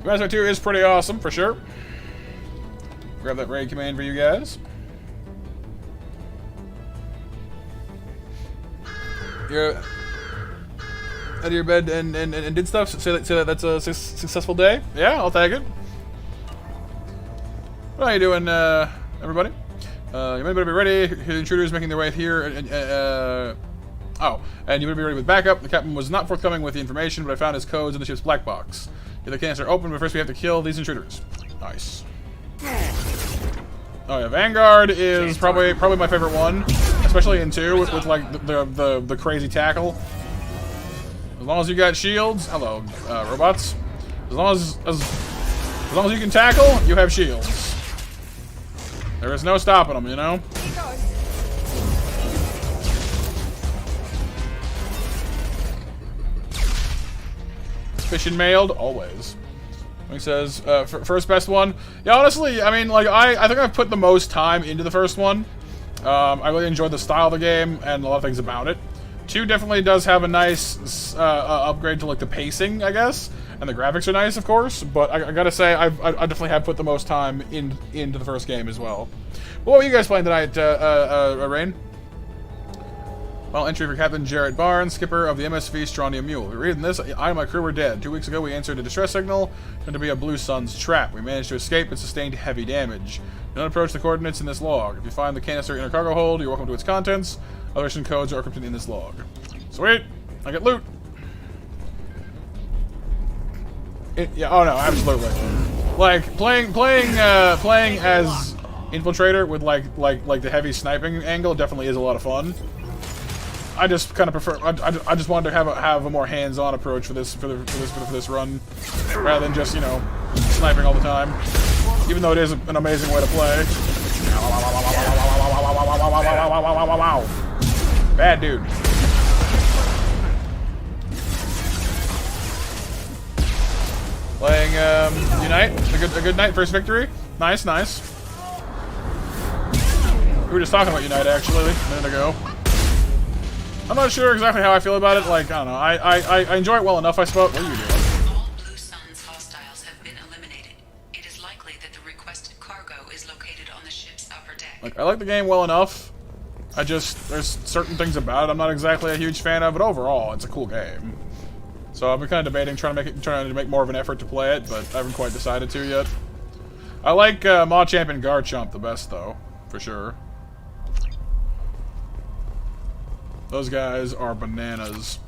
Master 2 is pretty awesome, for sure. Grab that raid command for you guys. You're out of your bed and did stuff, so that's a successful day? Yeah, I'll take it. What are you doing, everybody? You might better be ready. The intruders making their way here. And you better be ready with backup. The captain was not forthcoming with the information, but I found his codes in the ship's black box. The cans are open, but first we have to kill these intruders. Nice. Oh yeah, Vanguard is probably my favorite one, especially in 2 with like the crazy tackle. As long as you got shields, hello, robots. As long as you can tackle, you have shields. There is no stopping them, you know. Fishing mailed, always. He says, first best one. Yeah, honestly, I mean, like, I think I've put the most time into the first one. I really enjoyed the style of the game and a lot of things about it. 2 definitely does have a nice upgrade to, like, the pacing, I guess. And the graphics are nice, of course. But I gotta say, I definitely have put the most time into the first game as well. What were you guys playing tonight, Rain? Final entry for Captain Jarrett Barnes, skipper of the MSV Strontium Mule. We're reading this. I and my crew were dead. 2 weeks ago, we answered a distress signal, turned to be a Blue Sun's trap. We managed to escape and sustained heavy damage. Do not approach the coordinates in this log. If you find the canister in a cargo hold, you're welcome to its contents. Other mission codes are encrypted in this log. Sweet! I get loot! Yeah, oh no, absolutely. Like, playing as Infiltrator with like the heavy sniping angle definitely is a lot of fun. I just kind of prefer. I just wanted to have a more hands-on approach for this run, rather than just, you know, sniping all the time. Even though it is an amazing way to play. Bad dude. Playing Unite. A good night. First victory. Nice, nice. We were just talking about Unite actually a minute ago. I'm not sure exactly how I feel about it. Like, I don't know. I enjoy it well enough, I suppose. What are you doing? All Blue Sun's hostiles have been eliminated. It is likely that the requested cargo is located on the ship's upper deck. Like, I like the game well enough. There's certain things about it I'm not exactly a huge fan of, but overall, it's a cool game. So I've been kind of debating trying to make more of an effort to play it, but I haven't quite decided to yet. I like Mod Champion Garchomp the best, though, for sure. Those guys are bananas.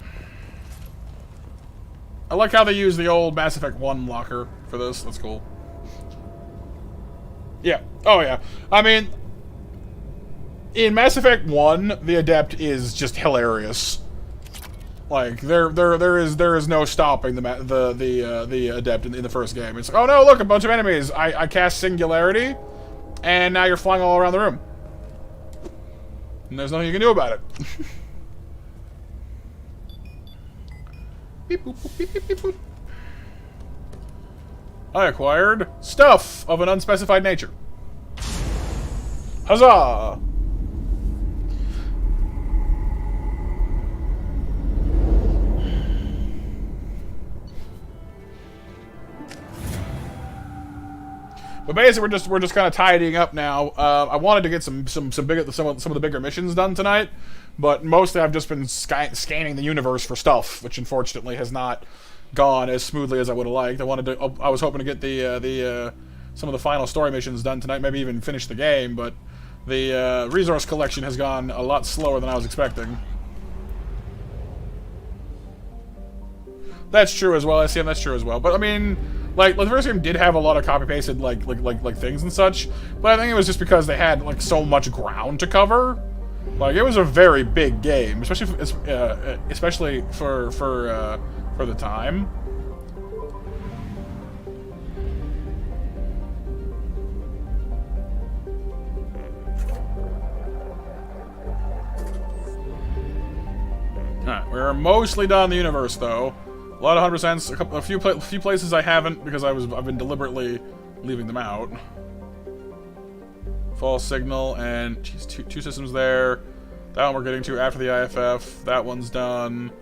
I like how they use the old Mass Effect 1 locker for this. That's cool. Yeah. Oh, yeah. I mean, in Mass Effect 1, the Adept is just hilarious. Like, there is no stopping the Adept in the first game. It's like, oh no, look, a bunch of enemies. I cast Singularity, and now you're flying all around the room. And there's nothing you can do about it. Beep, boop, boop, beep, beep, beep, boop. I acquired stuff of an unspecified nature. Huzzah! But basically, we're just kind of tidying up now. I wanted to get some of the bigger missions done tonight, but mostly I've just been scanning the universe for stuff, which unfortunately has not gone as smoothly as I would have liked. I was hoping to get some of the final story missions done tonight, maybe even finish the game, but the resource collection has gone a lot slower than I was expecting. That's true as well, SCM, that's true as well. But I mean, like, the first game did have a lot of copy-pasted, like things and such, but I think it was just because they had, like, so much ground to cover. Like, it was a very big game, especially for the time. Alright, we're mostly done the universe, though. A lot of 100%. A few places I haven't because I've been deliberately leaving them out. False signal and geez, two systems there. That one we're getting to after the IFF. That one's done.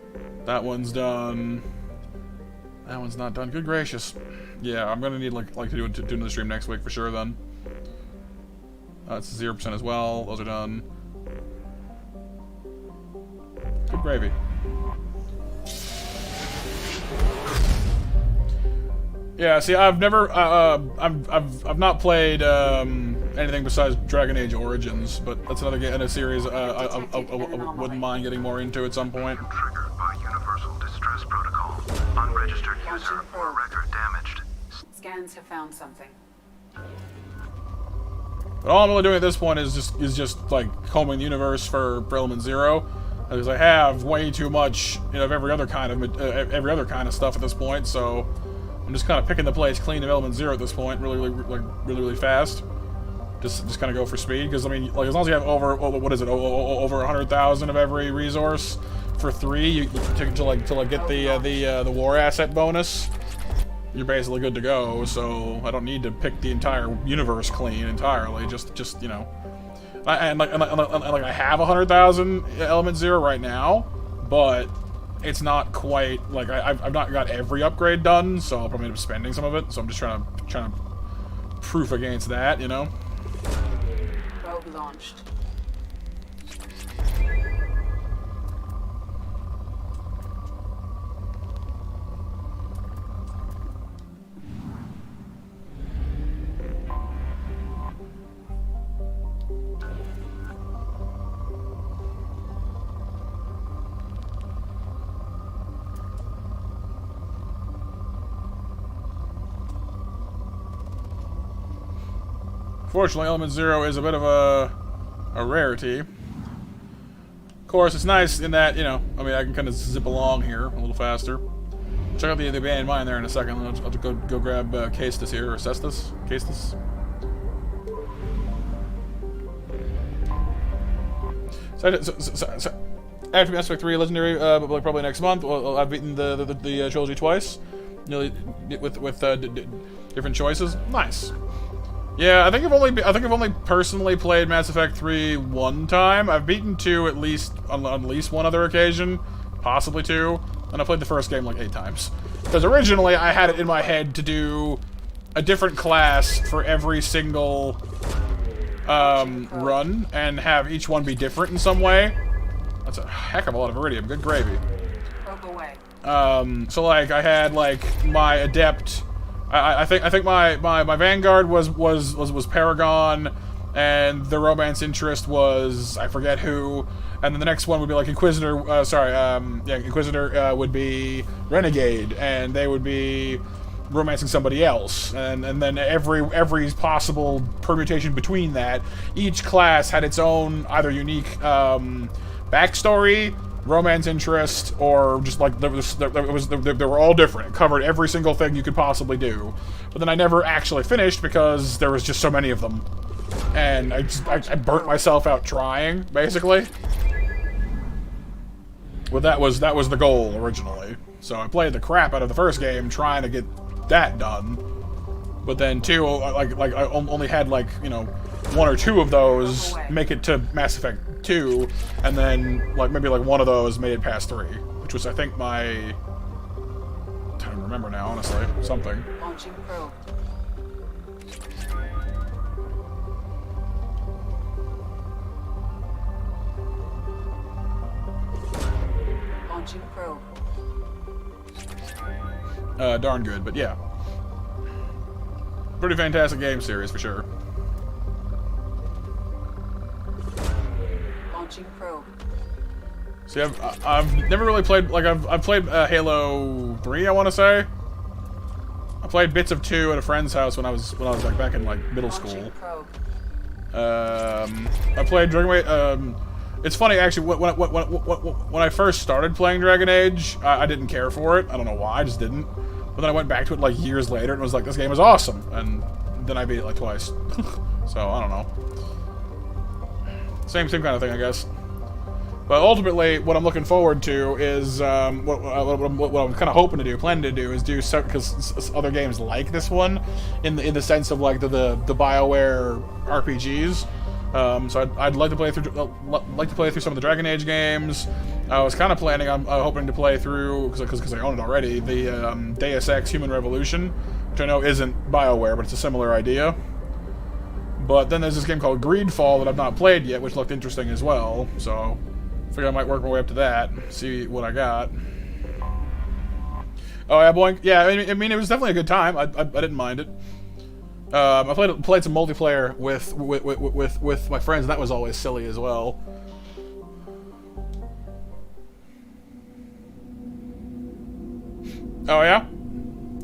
That one's done. That one's not done. Good gracious. Yeah, I'm gonna need like to do another stream next week for sure. Then. It's 0% as well. Those are done. Good gravy. Yeah, see, I've never, I've not played anything besides Dragon Age Origins, but that's another game in a series I wouldn't mind getting more into at some point. Triggered by Universal Distress Protocol. Unregistered user or record damaged. Scans have found something. But all I'm really doing at this point is just like combing the universe for Element Zero, because I have way too much, you know, of every other kind of stuff at this point, so. I'm just kind of picking the place clean of Element Zero at this point, really fast. Just kind of go for speed, because I mean, like as long as you have over over 100,000 of every resource for 3, to get the war asset bonus, you're basically good to go. So I don't need to pick the entire universe clean entirely. Just you know, and I have 100,000 Element Zero right now, but. It's not quite like I've not got every upgrade done, so I'll probably end up spending some of it. So I'm just trying to proof against that, you know. Probe launched. Fortunately, Element Zero is a bit of a rarity. Of course, it's nice in that, you know, I mean, I can kind of zip along here a little faster. Check out the abandoned mine there in a second. I'll have to go grab Castus here, or Cestus? Castus? So, after Mass Effect 3 Legendary, probably next month, I've beaten the trilogy twice, with different choices. Nice. Yeah, I think I've only personally played Mass Effect 3 one time. I've beaten 2 at least on at least one other occasion, possibly 2, and I played the first game like 8 times. Because originally I had it in my head to do a different class for every single run and have each one be different in some way. That's a heck of a lot of iridium. Good gravy. So like I had like my adept. I think my Vanguard was Paragon, and the romance interest was I forget who, and then the next one would be like Inquisitor. Inquisitor would be Renegade, and they would be romancing somebody else, and then every possible permutation between that. Each class had its own either unique backstory, romance interest, or just like they were all different. It covered every single thing you could possibly do. But then I never actually finished because there was just so many of them, and I burnt myself out trying, basically. Well, that was the goal originally. So I played the crap out of the first game trying to get that done. But then 2, like I only had like, you know, 1 or 2 of those make it to Mass Effect 2, and then like maybe like 1 of those made it past 3, which was I think my, I don't remember now, honestly, something. Launching probe. Launching probe. Darn good, but yeah. Pretty fantastic game series for sure. Launching probe. See, I've never really played, like, I've played Halo 3, I want to say. I played bits of 2 at a friend's house when I was like back in like middle school. I played Dragon Age. It's funny actually. When I first started playing Dragon Age, I didn't care for it. I don't know why, I just didn't. But then I went back to it like years later and was like, this game is awesome. And then I beat it like twice. So I don't know. Same kind of thing, I guess. But ultimately, what I'm looking forward to is what I'm kind of hoping to do, planning to do, is do because other games like this one, in the sense of like the BioWare RPGs. So I'd like to play through some of the Dragon Age games. I was kind of planning on hoping to play through because I own it already, the Deus Ex Human Revolution, which I know isn't BioWare, but it's a similar idea. But then there's this game called Greedfall that I've not played yet, which looked interesting as well. So I figure I might work my way up to that, see what I got. Oh yeah, boing. Yeah, I mean it was definitely a good time. I didn't mind it. I played some multiplayer with my friends, and that was always silly as well. Oh yeah.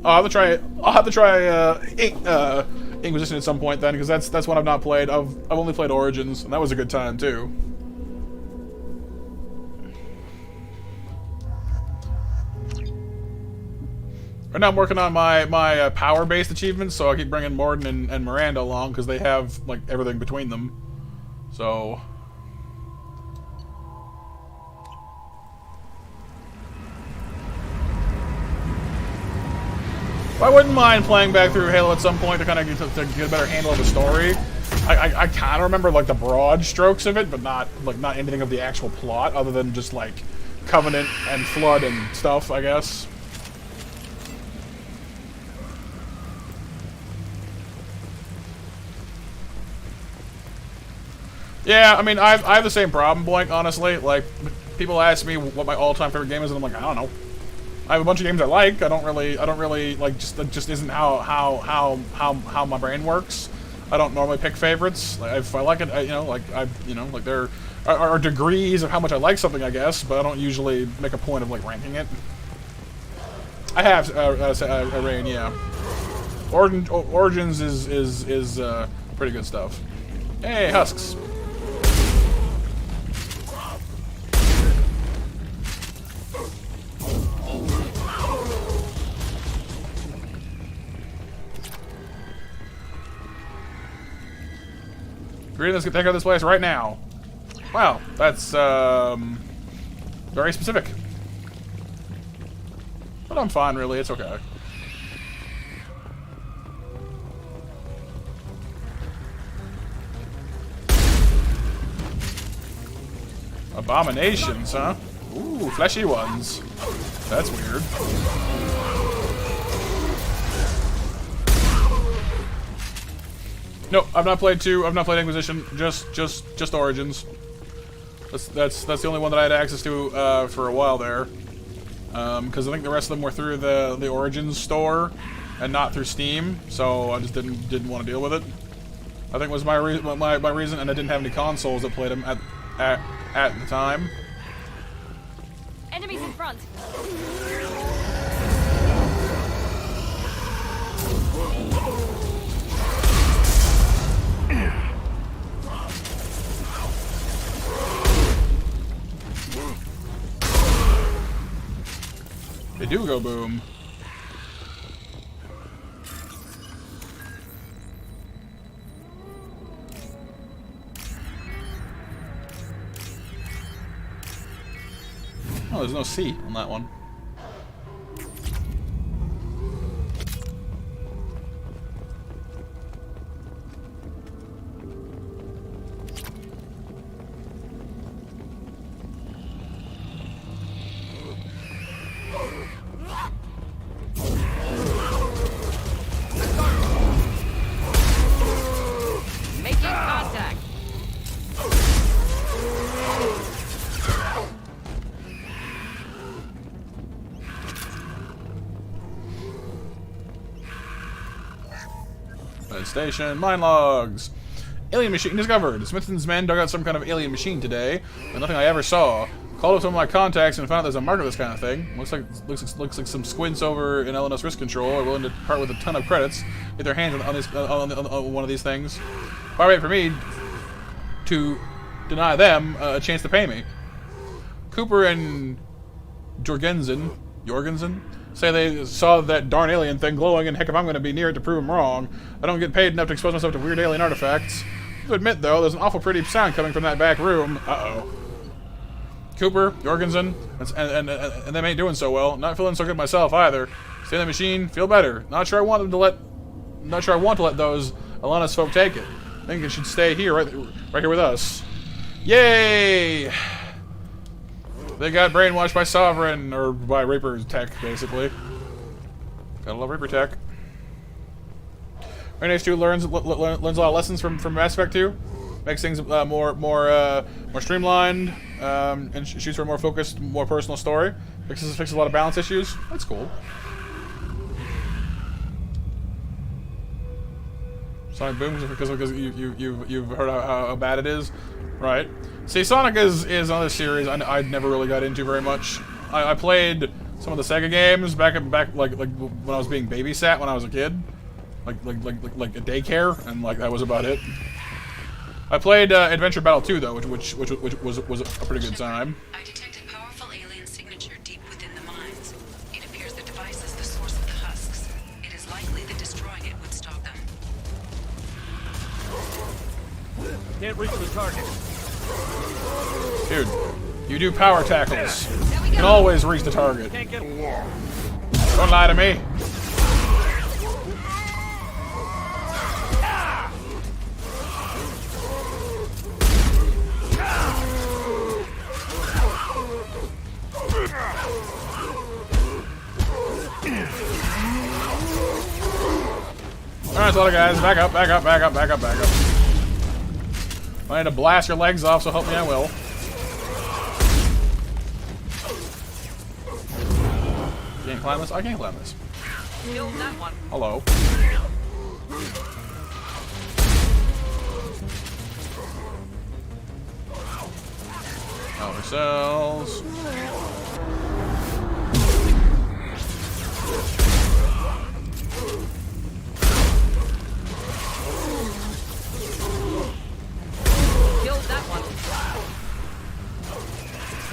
I'll have to try Inquisition at some point then, because that's one I've not played. I've only played Origins, and that was a good time too. Right now I'm working on my power-based achievements, so I keep bringing Morden and Miranda along because they have like everything between them. So I wouldn't mind playing back through Halo at some point to kind of get a better handle of the story. I kind of remember like the broad strokes of it, but not anything of the actual plot, other than just like Covenant and Flood and stuff, I guess. Yeah, I mean, I have the same problem, Blank, honestly. Like, people ask me what my all-time favorite game is, and I'm like, I don't know. I have a bunch of games I like. I don't really like, just isn't how my brain works. I don't normally pick favorites. Like, if I like it, like there are degrees of how much I like something, I guess, but I don't usually make a point of like ranking it. I have Rain, yeah. Origins is pretty good stuff. Hey, Husks. Let's get back out of this place right now. Wow, that's very specific. But I'm fine, really. It's okay. Abominations, huh? Ooh, fleshy ones. That's weird. Nope, I've not played 2. I've not played Inquisition. Just Origins. That's the only one that I had access to for a while there. Because I think the rest of them were through the Origins store and not through Steam, so I just didn't want to deal with it. I think was my reason, and I didn't have any consoles that played them at the time. Enemies in front. They do go boom. Oh, there's no C on that one. Making contact. Station, mine logs. Alien machine discovered. Smithson's men dug out some kind of alien machine today, but nothing I ever saw. Called up some of my contacts and found out there's a mark of this kind of thing. Looks like some squints over in LNS risk control are willing to part with a ton of credits, get their hands on one of these things. Why wait for me to deny them a chance to pay me? Cooper and Jorgensen say they saw that darn alien thing glowing, and heck if I'm going to be near it to prove them wrong. I don't get paid enough to expose myself to weird alien artifacts. To admit, though, there's an awful pretty sound coming from that back room. Uh-oh. Cooper, Jorgensen, and them ain't doing so well. Not feeling so good myself, either. Stay in the machine, feel better. Not sure I want to let those Alanis folk take it. I think it should stay here, right here with us. Yay! They got brainwashed by Sovereign, or by Reaper Tech, basically. Gotta love Reaper Tech. Rain H2 learns a lot of lessons from Mass Effect 2. Makes things more streamlined, and shoots for a more focused, more personal story. Fixes a lot of balance issues. That's cool. Sonic Boom, because you've heard how bad it is, right? See, Sonic is another series I never really got into very much. I played some of the Sega games back like when I was being babysat when I was a kid, like a daycare, and like that was about it. I played Adventure Battle 2 though, which was a pretty good time. I detected powerful alien signature deep within the mines. It appears the device is the source of the husks. It is likely that destroying it would stop them. Can't reach the target. Dude, you do power tackles. You can always reach the target. Don't lie to me. Alright, so guys, back up. I need to blast your legs off, so help me I will. You can't climb this? I can't climb this. Killed that one. Hello. Power cells.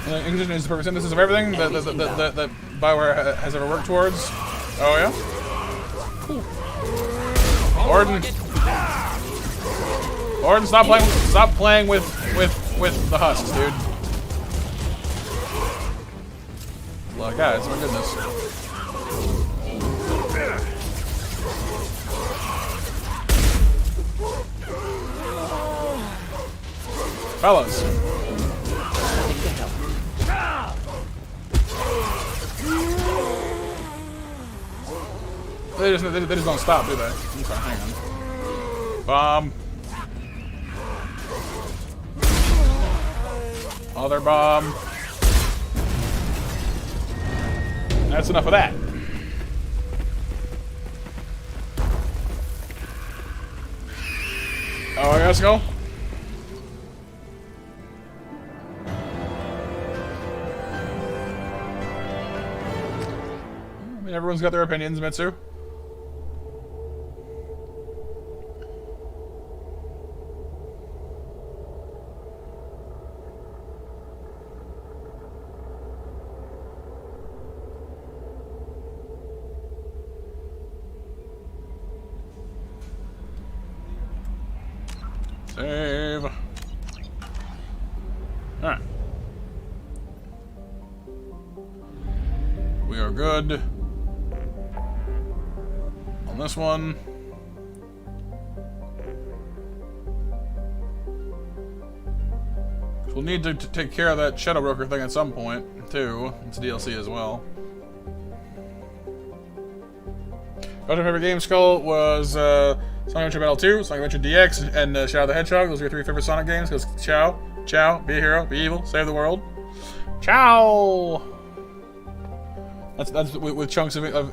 Inquisition is the perfect synthesis of everything that BioWare has ever worked towards. Oh yeah? Cool. Orden, stop playing with the husks, dude. A lot of guys, my goodness. Fellas. they just don't stop, do they? Okay, hang on. Bomb. Other bomb. That's enough of that. Oh, I guess go. I mean, everyone's got their opinions, Mitsu. Save. Alright. We are good. On this one. We'll need to take care of that Shadow Broker thing at some point, too. It's DLC as well. My favorite game, Skull, was Sonic Adventure Battle 2, Sonic Adventure DX, and Shadow the Hedgehog. Those are your 3 favorite Sonic games, because Ciao, be a hero, be evil, save the world. Ciao! That's with chunks of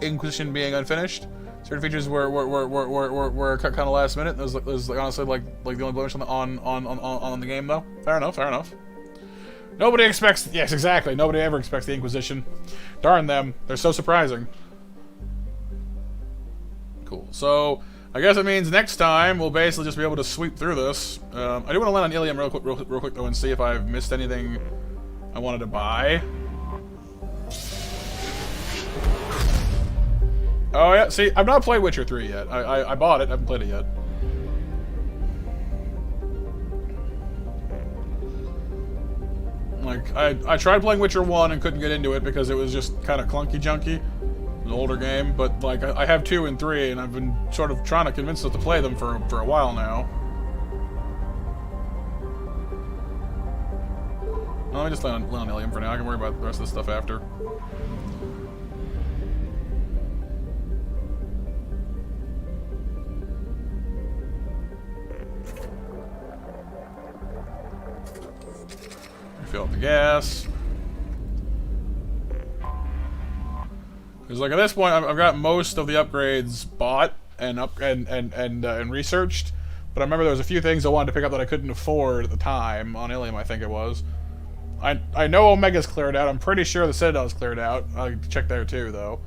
Inquisition being unfinished. Certain features were cut kind of last minute. It was like, honestly like the only blemish on the game, though. Fair enough. Nobody expects... Yes, exactly. Nobody ever expects the Inquisition. Darn them. They're so surprising. Cool. So, I guess it means next time we'll basically just be able to sweep through this. I do want to land on Ilium real quick, though, and see if I've missed anything I wanted to buy. Oh, yeah. See, I've not played Witcher 3 yet. I bought it. I haven't played it yet. Like, I tried playing Witcher 1 and couldn't get into it because it was just kind of clunky junky. It was an older game, but, like, I have 2 and 3, and I've been sort of trying to convince us to play them for a while now. Let me just land on Ilium for now. I can worry about the rest of this stuff after. Fill up the gas. Because like at this point, I've got most of the upgrades bought and researched, but I remember there was a few things I wanted to pick up that I couldn't afford at the time on Ilium, I think it was. I know Omega's cleared out. I'm pretty sure the Citadel's cleared out. I'll check there too, though,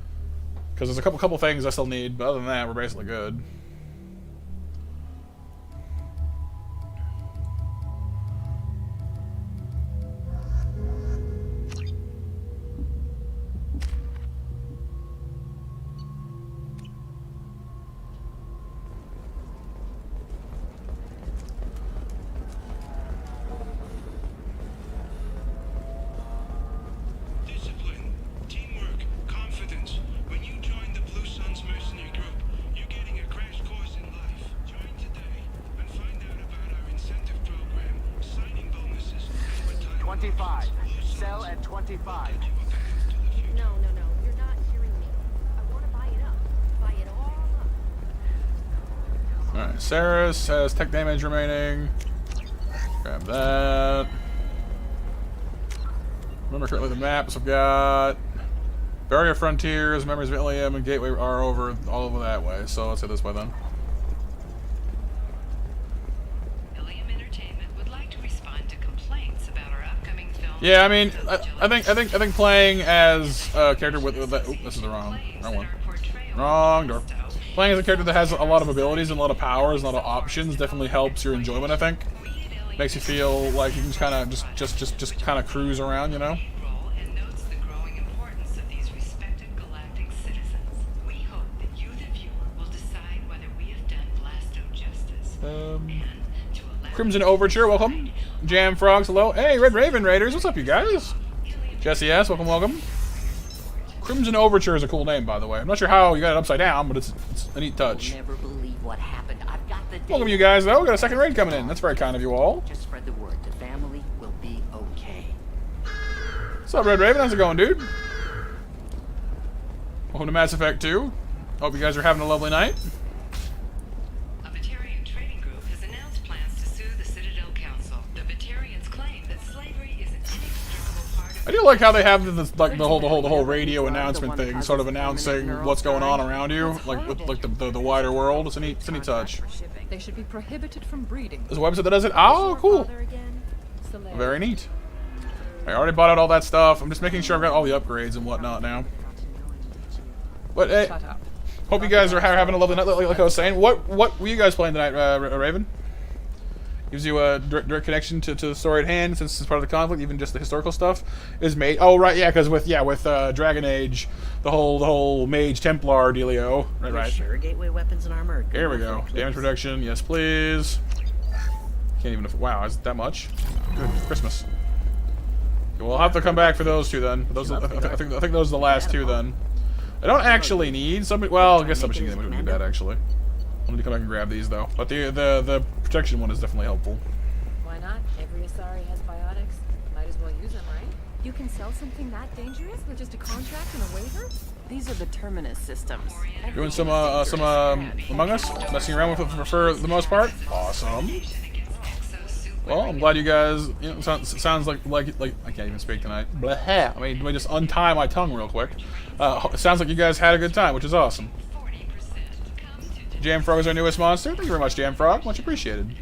because there's a couple things I still need, but other than that, we're basically good. Sell at 25. No, you're not hearing me. I want to buy it up. Buy it all up. Alright, Saris has tech damage remaining. Grab that. Remember currently the maps I've got. Barrier Frontiers, Memories of Ilium, and Gateway are all over that way, so let's hit this way then. Yeah, I mean, I think playing as a character with that. Oop, this is the wrong one. Wrong door. Playing as a character that has a lot of abilities and a lot of powers, and a lot of options definitely helps your enjoyment. I think makes you feel like you can kind of just kind of cruise around, you know. Crimson Overture, welcome. Jam Frogs, hello. Hey, Red Raven Raiders, what's up, you guys? Jesse S, welcome. Crimson Overture is a cool name, by the way. I'm not sure how you got it upside down, but it's a neat touch. You'll never believe what happened. I've got the welcome, you guys, though. We got a second raid coming in. That's very kind of you all. Just spread the word. The family will be okay. What's up, Red Raven? How's it going, dude? Welcome to Mass Effect 2. Hope you guys are having a lovely night. A Batarian trading group has announced plans to sue the Citadel Council. The Batarians claim that slavery is an inextricable part of... I do like how they have this, like the whole radio announcement thing, sort of announcing what's going on around you, like with like the wider world. It's a neat touch. They should be prohibited from breeding. There's a website that does it. Oh, cool. Very neat. I already bought out all that stuff. I'm just making sure I've got all the upgrades and whatnot now. But hey, hope you guys are having a lovely night. Like I was saying, what were you guys playing tonight, Raven? Gives you a direct connection to the story at hand, since it's part of the conflict. Even just the historical stuff is made. Oh right, yeah, because with Dragon Age, the whole Mage Templar dealio. Right. Sure, gateway weapons and armor. Here we go. Damage reduction, yes please. Can't even. Wow, is it that much? Good Christmas. Okay, well, I'll have to come back for those two then. Those, I think those are the last two then. I don't actually need somebody. Well, I guess submachine gun wouldn't be bad actually. I'll need to come back and grab these though. But the protection one is definitely helpful. Why not? Every Asari has biotics. Might as well use them, right? You can sell something that dangerous with just a contract and a waiver? These are the Terminus systems. Doing some Among Us, messing around with it for the most part. Awesome. Well, I'm glad you guys. You know, sounds like I can't even speak tonight. Blah. I mean, let me just untie my tongue real quick. It sounds like you guys had a good time, which is awesome. Jamfrog is our newest monster. Thank you very much, Jamfrog. Much appreciated.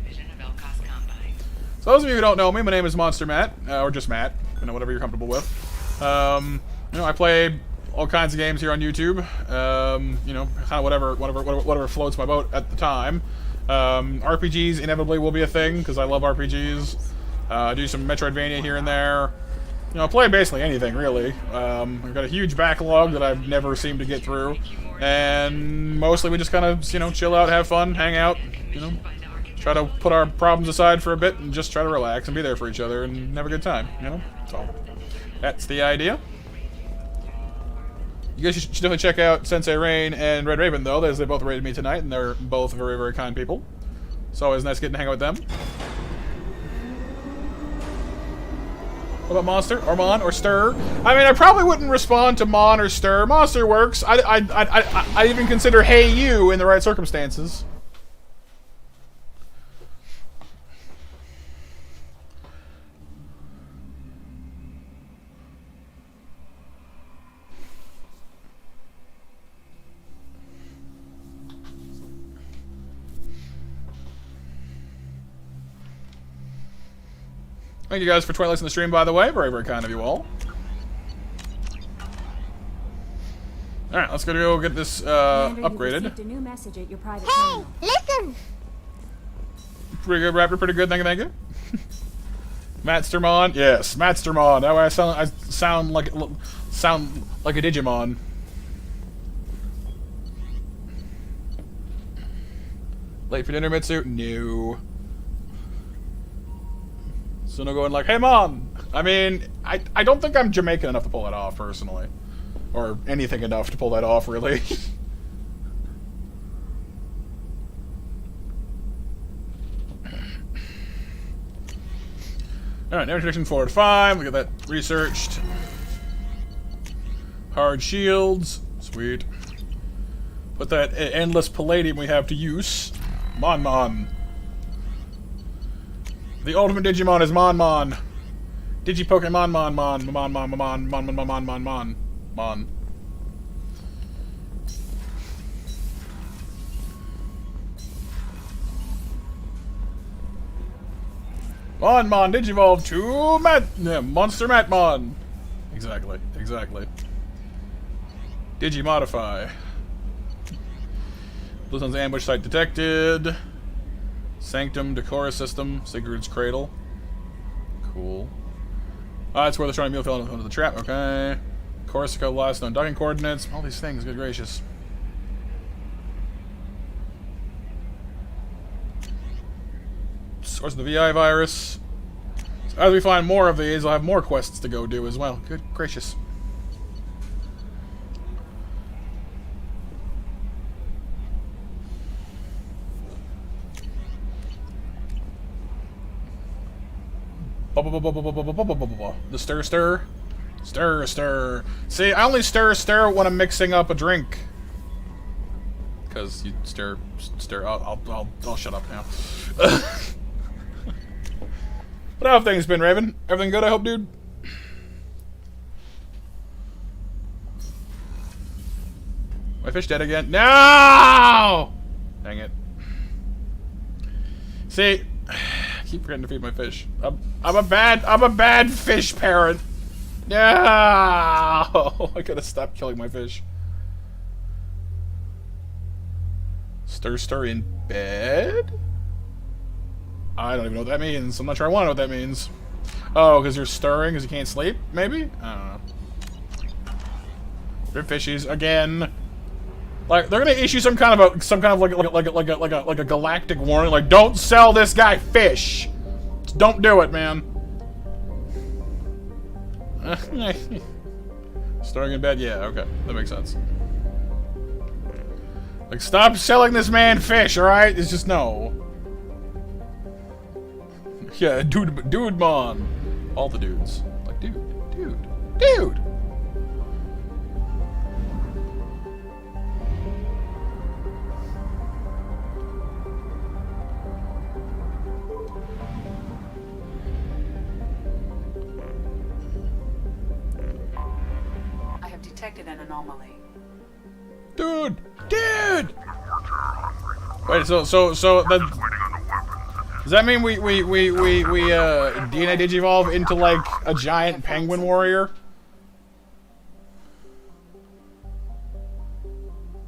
So those of you who don't know me, my name is Monster Matt, or just Matt. You know, whatever you're comfortable with. You know, I play all kinds of games here on YouTube. You know, kind of whatever floats my boat at the time. RPGs inevitably will be a thing because I love RPGs. I do some Metroidvania here and there. You know, I play basically anything really. I've got a huge backlog that I've never seemed to get through, and mostly we just kind of chill out, have fun, hang out. You know, try to put our problems aside for a bit and just try to relax and be there for each other and have a good time. You know, so that's the idea. You guys should definitely check out Sensei Rain and Red Raven, though, as they both rated me tonight, and they're both very, very kind people. It's always nice getting to hang out with them. What about Monster, or Mon, or Stir? I mean, I probably wouldn't respond to Mon or Stir. Monster works. I even consider Hey You in the right circumstances. Thank you guys for 20 likes on the stream, by the way. Very, very kind of you all. Alright, let's go get this upgraded. A new message at your private hey, listen! Pretty good, Raptor. Pretty good. Thank you. Matstermon. Yes, Matstermon. That way I sound like a Digimon. Late for dinner, Mitsu? No. So no going like, hey Mom! I mean, I don't think I'm Jamaican enough to pull that off, personally. Or anything enough to pull that off, really. Alright, now introduction forward 5. Look at that researched. Hard shields. Sweet. Put that endless palladium we have to use. Mon. The ultimate Digimon is Mon. Digi-Pokemon Mon. Mon Digivolve to Monster Matmon. Exactly. Digimodify. Blue Sun's ambush site detected. Sanctum, Decora System, Sigurd's Cradle. Cool. That's where they're trying to fell into the trap. Okay. Corsica, last known docking coordinates. All these things, good gracious. Source of the VI virus. So as we find more of these, I'll have more quests to go do as well. Good gracious. The stir. See, I only stir when I'm mixing up a drink. because you stare. I'll shut up now. But how have things been, Raven? Everything good, I hope, dude? My fish dead again? No! Dang it. See, I keep forgetting to feed my fish. I'm a bad fish parent. No! I gotta stop killing my fish. Stir in bed? I don't even know what that means. I'm not sure I want to know what that means. Oh, because you're stirring because you can't sleep? Maybe? I don't know. They're fishies again. Like they're gonna issue some kind of like a galactic warning, like don't sell this guy fish. Just don't do it, man. Stirring in bed? Yeah, okay, that makes sense. Like stop selling this man fish, all right? It's just no. Yeah, dude, mon. All the dudes. Like, dude. I have detected an anomaly. Dude! Wait, so that... Does that mean we DNA digivolve into like a giant penguin warrior?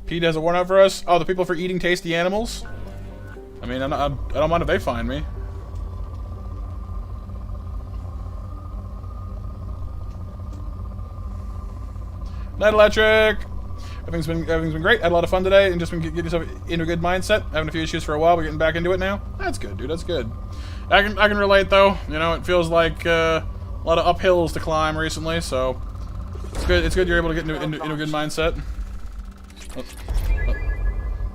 Pete has a warrant out for us. Oh, the people for eating tasty animals. I mean, I don't mind if they find me. Night Electric. Everything's been great. Had a lot of fun today, and just been getting yourself into a good mindset. Having a few issues for a while, but getting back into it now. That's good, dude. That's good. I can relate though. You know, it feels like a lot of uphills to climb recently, so it's good. It's good you're able to get into a good mindset.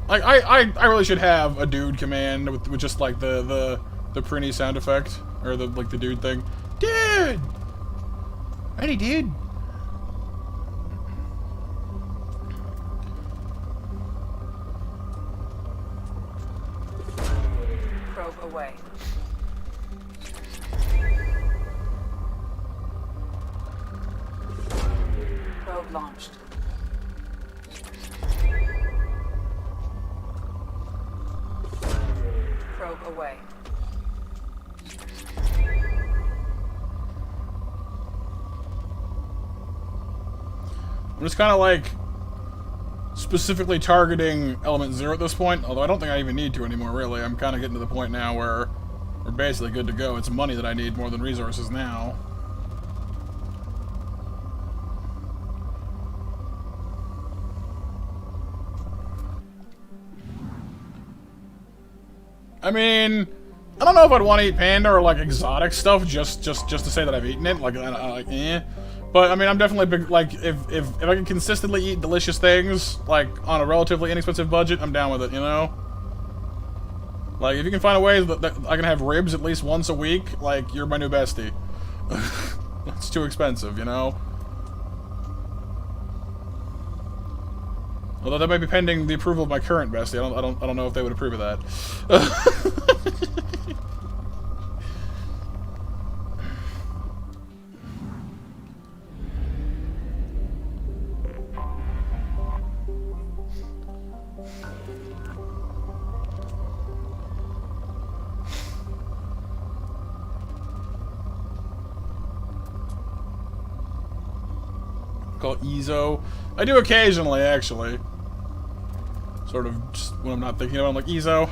I really should have a dude command with just like the pretty sound effect or the dude thing. Dude, ready, dude. Away. Probe launched. Probe away. I'm just kind of like specifically targeting element 0 at this point, although I don't think I even need to anymore, really. I'm kind of getting to the point now where we're basically good to go. It's money that I need more than resources now. I mean, I don't know if I'd want to eat panda or like exotic stuff just to say that I've eaten it. Like, But I mean, I'm definitely big. Like, if I can consistently eat delicious things, like on a relatively inexpensive budget, I'm down with it. You know. Like, if you can find a way that I can have ribs at least once a week, like, you're my new bestie. It's too expensive, you know. Although that might be pending the approval of my current bestie. I don't know if they would approve of that. Call it Ezo. I do occasionally, actually. Sort of just when I'm not thinking about it, I'm like, Ezo.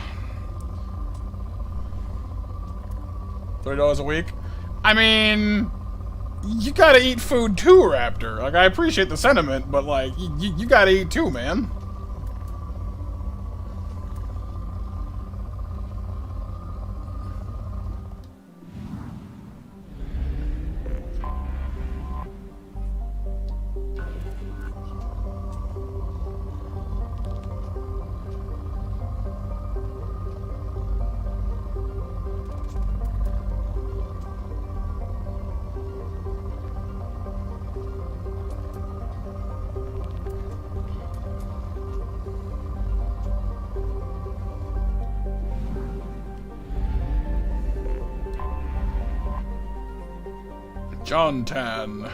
$30 a week? I mean, you gotta eat food too, Raptor. Like, I appreciate the sentiment, but like, you gotta eat too, man. John Tan.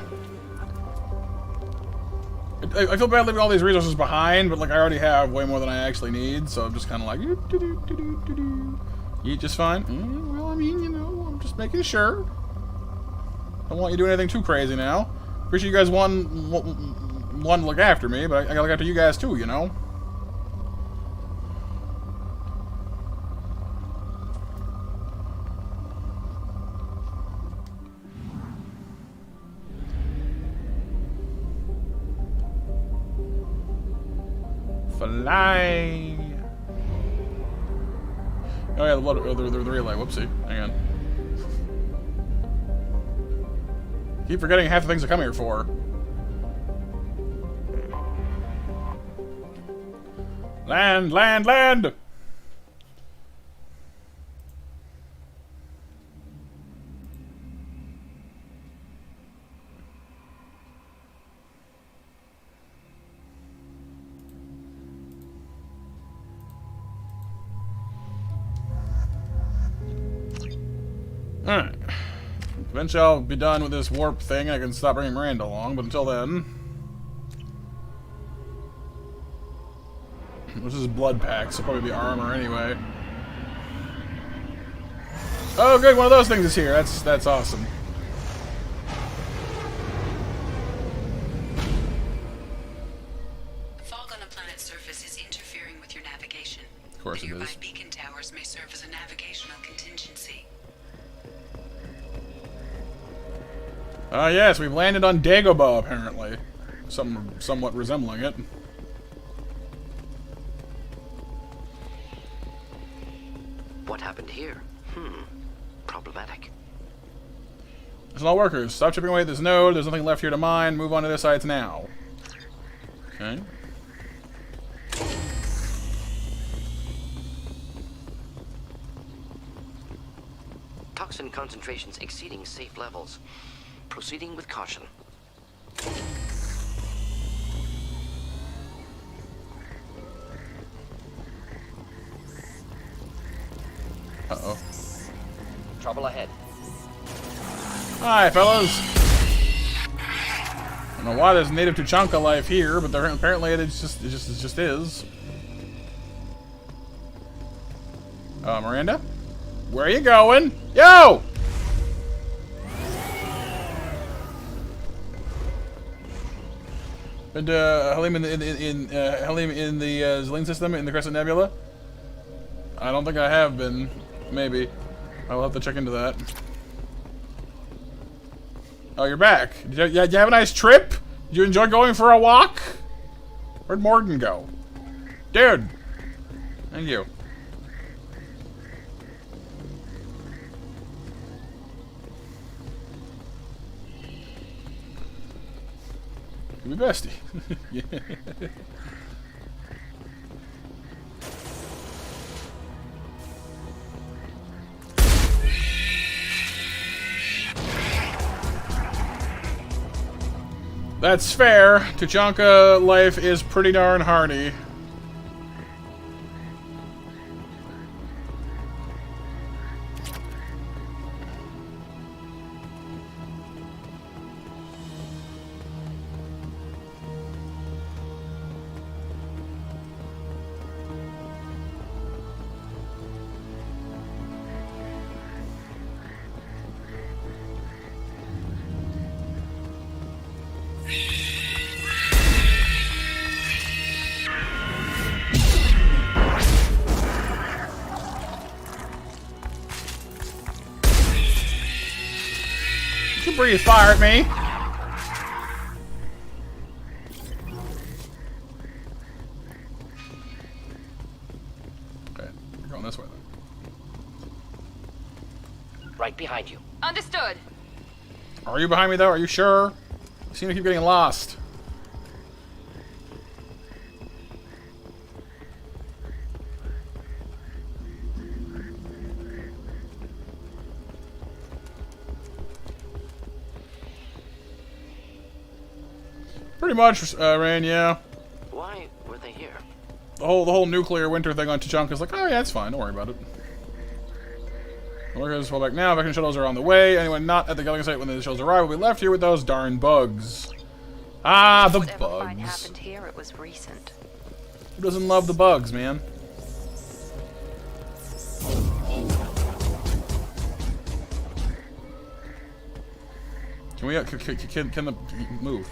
I feel bad leaving all these resources behind, but like I already have way more than I actually need, so I'm just kind of like, eat just fine. Well, I mean, you know, I'm just making sure. Don't want you doing anything too crazy now. Appreciate you guys one to look after me, but I gotta look after you guys too, you know. Fly. Oh yeah, the relay. Whoopsie. Hang on. Keep forgetting half the things I come here for. Land, land, land! Alright. Eventually I'll be done with this warp thing. I can stop bringing Miranda along, but until then... This is blood packs, so probably be armor anyway. Oh good, one of those things is here. That's awesome. Fog on a planet's surface is interfering with your navigation. Of course it Nearby is. beacon towers may serve as a navigational contingency. Yes, we've landed on Dagobah, apparently. Somewhat resembling it. What happened here? Problematic. Listen, all workers, stop chipping away at this node. There's nothing left here to mine. Move on to their sites now. Okay. Toxin concentrations exceeding safe levels. Proceeding with caution. Uh-oh. Trouble ahead. Hi, fellas. I don't know why there's native Tuchanka life here, but there, apparently it just is. Miranda? Where are you going? Yo! And Halim Halim in the Zelene system in the Crescent Nebula? I don't think I have been. Maybe. I'll have to check into that. Oh, you're back. Did you have a nice trip? Did you enjoy going for a walk? Where'd Morgan go? Dude! Thank you. Give me bestie. Yeah. That's fair. Tuchanka life is pretty darn hardy. Breathe fire at me. Okay, we're going this way then. Right behind you. Understood. Are you behind me though? Are you sure? You seem to keep getting lost. Pretty much, Rain, yeah. Why were they here? The whole nuclear winter thing on Tuchanka's like, oh yeah, it's fine, don't worry about it. Workers fall back now. Vacuum shuttles are on the way. Anyone not at the Gilligan site when the shuttles arrive will be left here with those darn bugs. Ah, the Whatever fight bugs. happened here, it was recent. Who doesn't love the bugs, man? Can we, can the, move?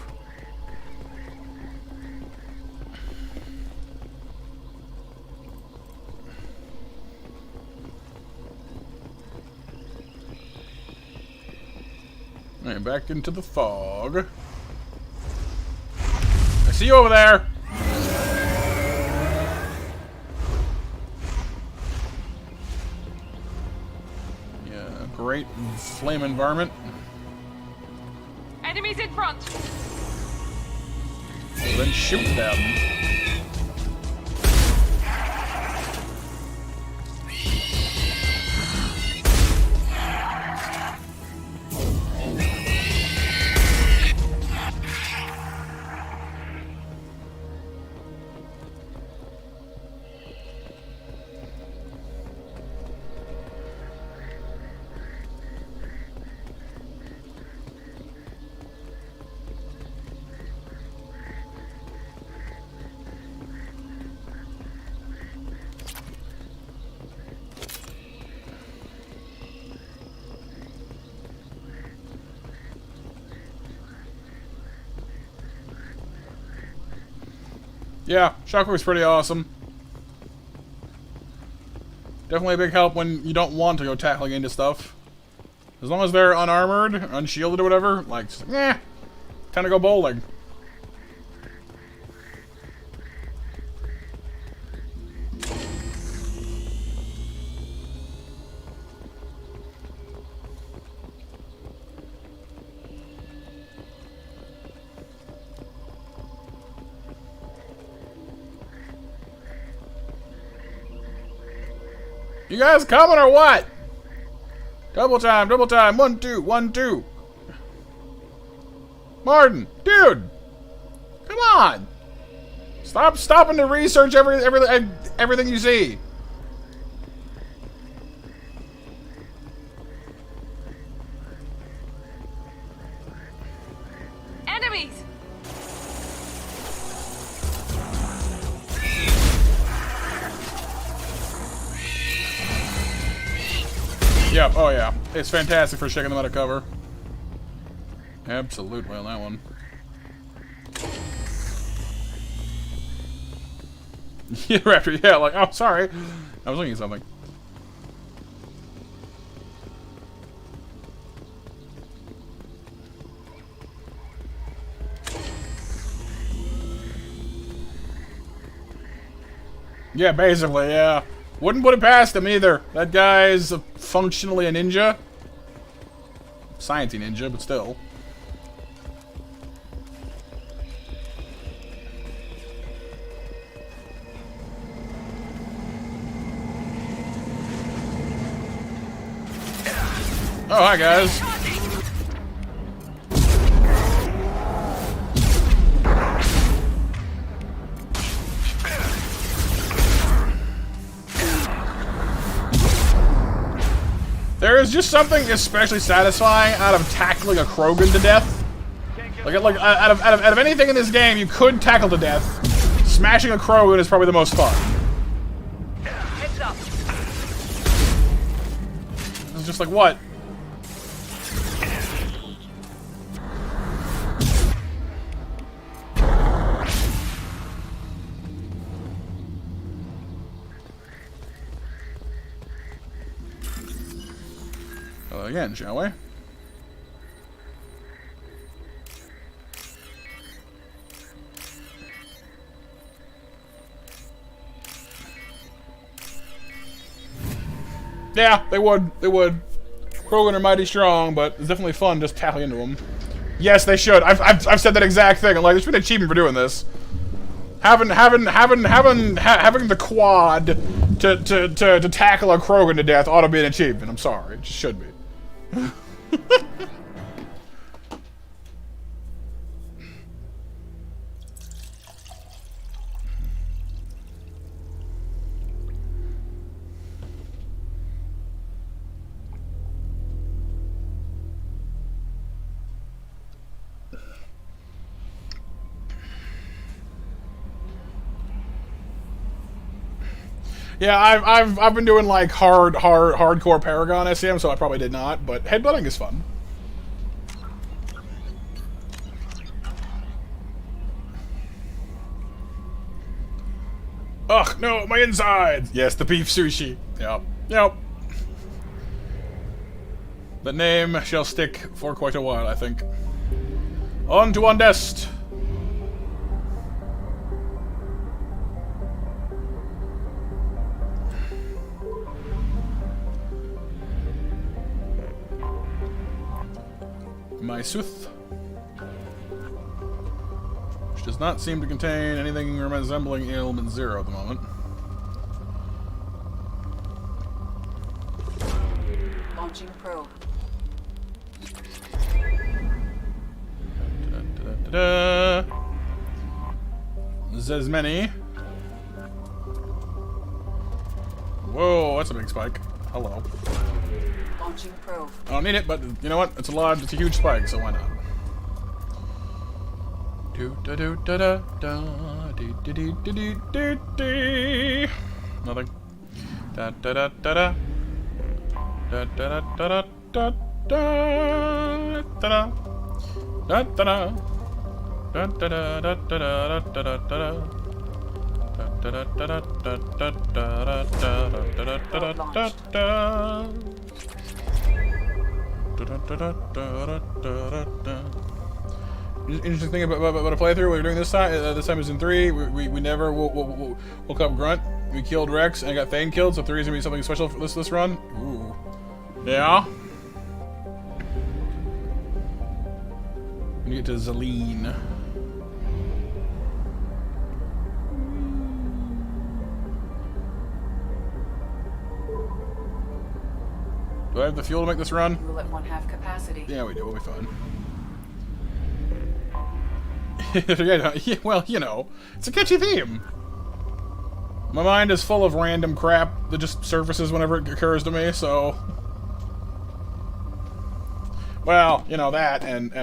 Alright, back into the fog. I see you over there! Yeah, great flame environment. Enemies in front. Then shoot them. Yeah, Shockwave's pretty awesome. Definitely a big help when you don't want to go tackling into stuff. As long as they're unarmored, unshielded or whatever, like, eh, time to go bowling. You guys coming or what? Double time, 1, 2, 1, 2. Martin, dude, come on! Stop stopping to research everything you see. Enemies. Yep, oh yeah. It's fantastic for shaking them out of cover. Absolutely on that one. Yeah, Raptor, yeah, like, oh, sorry. I was looking at something. Yeah, basically, yeah. Wouldn't put it past him either. That guy's functionally a ninja. Sciencey ninja, but still. Oh, hi guys. There is just something especially satisfying out of tackling a Krogan to death. Like out of anything in this game you could tackle to death, smashing a Krogan is probably the most fun. Heads up. It's just like, what? Again, shall we? Yeah, they would. They would. Krogan are mighty strong, but it's definitely fun just tackling into them. Yes, they should. I've said that exact thing. I'm like, there's been an achievement for doing this. Having the quad to tackle a Krogan to death ought to be an achievement. I'm sorry, it just should be. Yeah, I've been doing like hardcore Paragon SCM, so I probably did not. But headbutting is fun. Ugh, no, my insides! Yes, the beef sushi. Yep, yep. The name shall stick for quite a while, I think. On to Undest! My Sooth. Which does not seem to contain anything resembling Element 0 at the moment. Launching probe. There's many. Whoa, that's a big spike. Hello. Launching probe. I don't need it, but you know what? It's a huge spike, so why not? Do da do da da da dee dee dee dee dee dee. Nothing. Da da da da da. Da da da da da da da da da da. Da da da da da da da da da. Da da da da da da da da da da. Interesting thing about a playthrough we're doing this time is in 3. We never woke up Grunt. We killed Rex and got Thane killed, so 3 is gonna be something special for this run. Ooh. Yeah. We get to Zaleen. Do I have the fuel to make this run? We'll at 1/2 capacity. Yeah, we do. We'll be fine. Yeah, well, you know, it's a catchy theme. My mind is full of random crap that just surfaces whenever it occurs to me, so... Well, you know that, and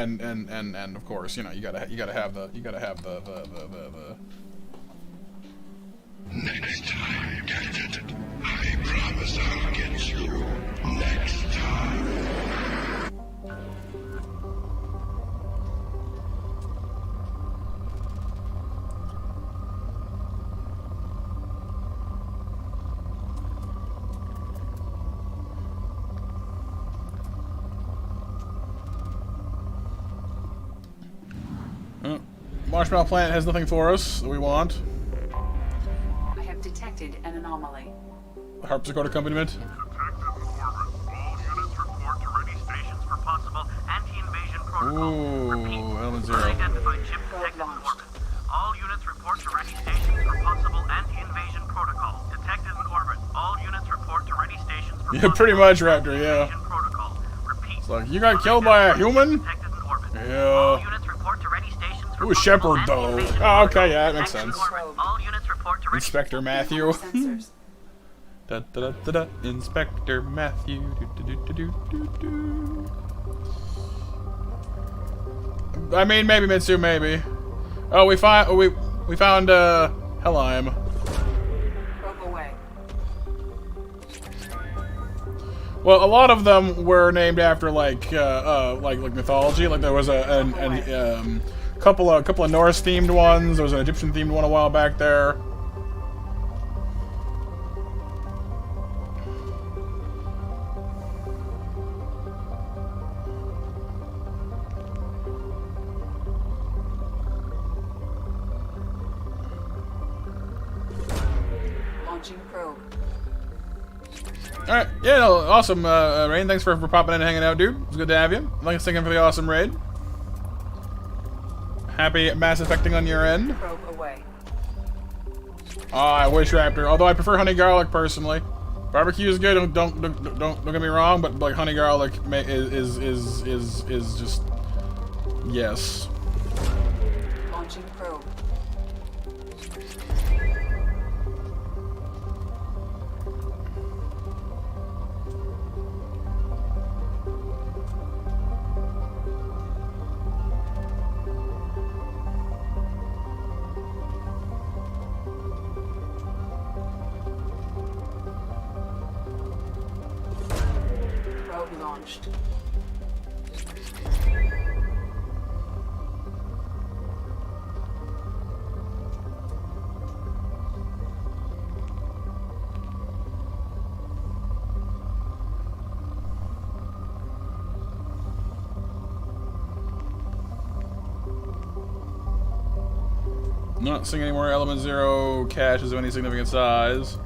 of course, you know, you gotta have the Next time, Gadget. I promise I'll get you next time. Marshmallow Planet has nothing for us that we want. I have detected an anomaly. The harpsichord accompaniment. Detected in orbit. All units report to ready stations for possible anti-invasion protocol. Ooh, Element 0. Unidentified ship detected in orbit. All units report to ready stations for possible anti-invasion protocol. Detected in orbit. All units report to ready stations for Yeah, pretty much, Raptor, yeah. anti-invasion protocol. Repeat. It's like, you got killed by a human? Detected in orbit. Yeah. All units report to ready stations for Ooh, Shepard, though. Oh, okay, yeah, that makes sense. all units report to ready Inspector Matthew. Sensors. Da, da, da, da, da. Inspector Matthew. Do, do, do, do, do, do. I mean, maybe Mitsu, maybe. Oh, we found Helheim. Probe away. Well, a lot of them were named after like mythology. Like there was a couple of Norse themed ones. There was an Egyptian themed one a while back there. Launching probe. Alright, yeah, no, awesome, Rain. Thanks for popping in and hanging out, dude. It's good to have you. Thanks again for the awesome raid. Happy Mass Effecting on your end. Probe away. Oh, I wish Raptor. Although I prefer honey garlic personally. Barbecue is good. Don't get me wrong, but like honey garlic is just yes. Launching probe. launched. Not seeing any more Element Zero caches of any significant size.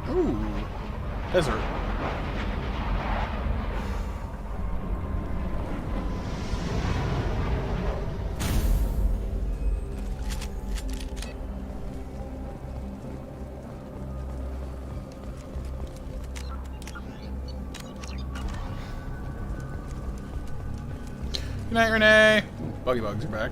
Ooh, desert. Good night, Renee. Buggy bugs are back.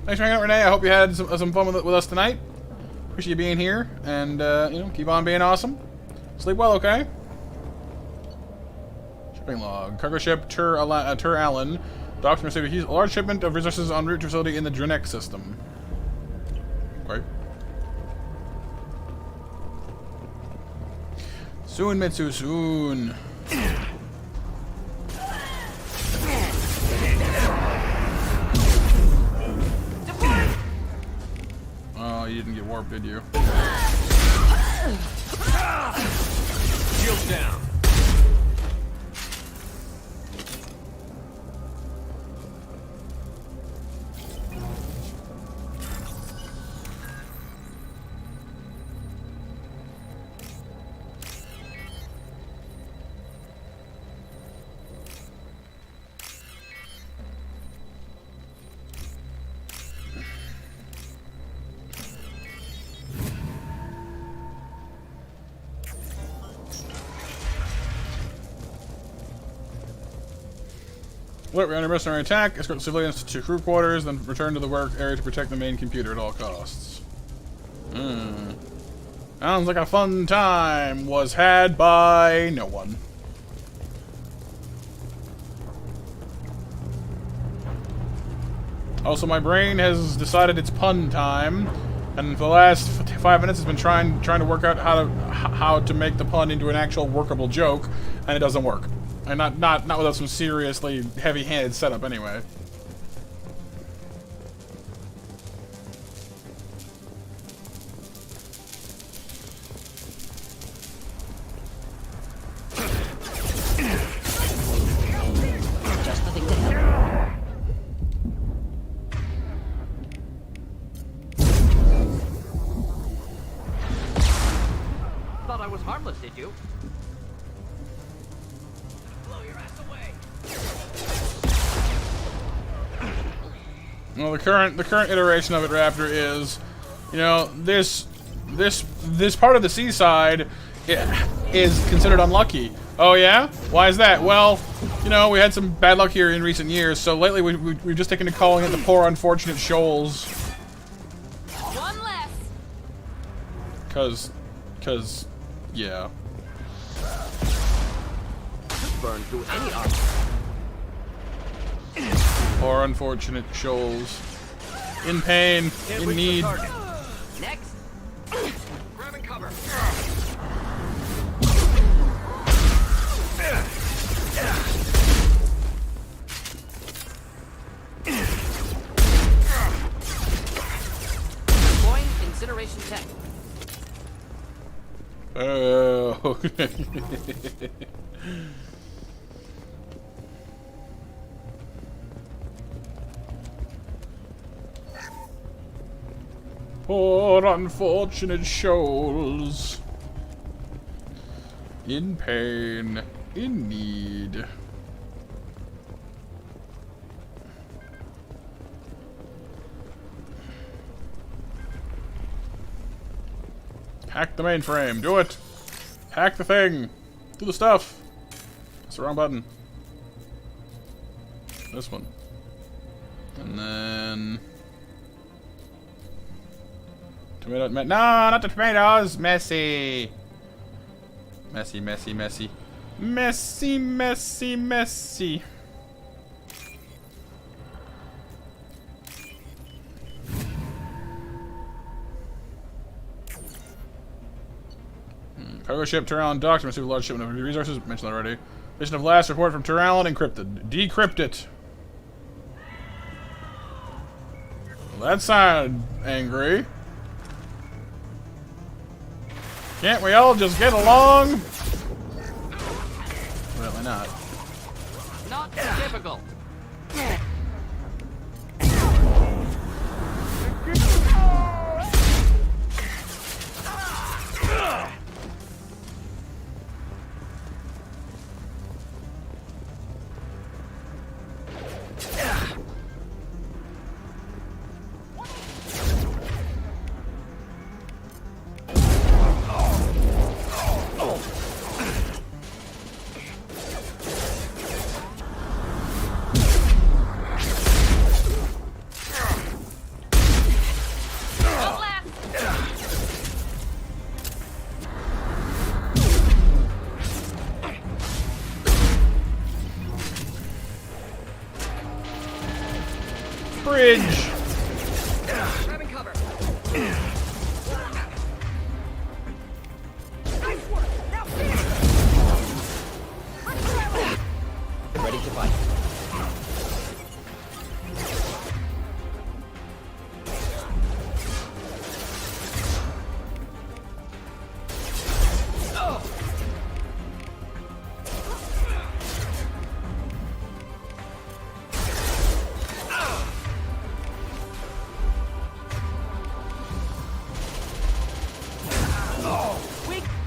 Thanks for hanging out, Renee. I hope you had some fun with us tonight. Appreciate you being here, and you know, keep on being awesome. Sleep well, okay? Shipping log: cargo ship Tur Allen. Docks received a large shipment of resources en route to facility in the Drenek system. Okay. Soon, Mitsu, soon. Oh, you didn't get warped, did you? Shield down. Alert, we're under mercenary attack. Escort civilians to crew quarters, then return to the work area to protect the main computer at all costs. Sounds like a fun time was had by no one. Also, my brain has decided it's pun time, and for the last 5 minutes has been trying to work out how to make the pun into an actual workable joke, and it doesn't work. And not without some seriously heavy-handed setup, anyway. Just the thing to help. Thought I was harmless, did you? Well, the current iteration of it, Raptor, is, you know, this part of the seaside is considered unlucky. Oh yeah? Why is that? Well, you know, we had some bad luck here in recent years, so lately we've just taken to calling it the poor unfortunate shoals. One less. Cause, yeah. Burn through any armor. Poor unfortunate shoals. In pain, in need. Next. Grabbing cover. Oh, okay. Poor unfortunate souls. In pain. In need. Hack the mainframe. Do it. Hack the thing. Do the stuff. That's the wrong button. This one. And then... Tomato... No, not the tomatoes! Messy! Messy, messy, messy. Messy, messy, messy. Cargo ship Terrallen docked to receive a large shipment of resources. Mentioned already. Mission of last report from Terrallen encrypted. Decrypt it. Well, that sounded angry. Can't we all just get along? Really not. Not difficult. Bridge. Grabbing cover. Ready to fight.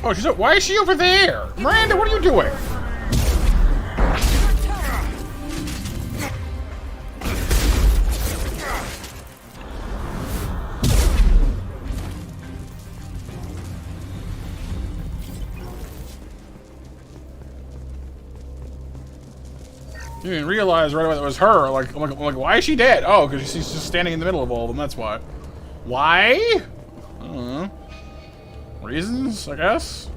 Oh, she's. Why is she over there? Miranda, what are you doing? You didn't realize right away that was her. I'm like, why is she dead? Oh, because she's just standing in the middle of all of them. That's why. Why? I don't know. Reasons, I guess?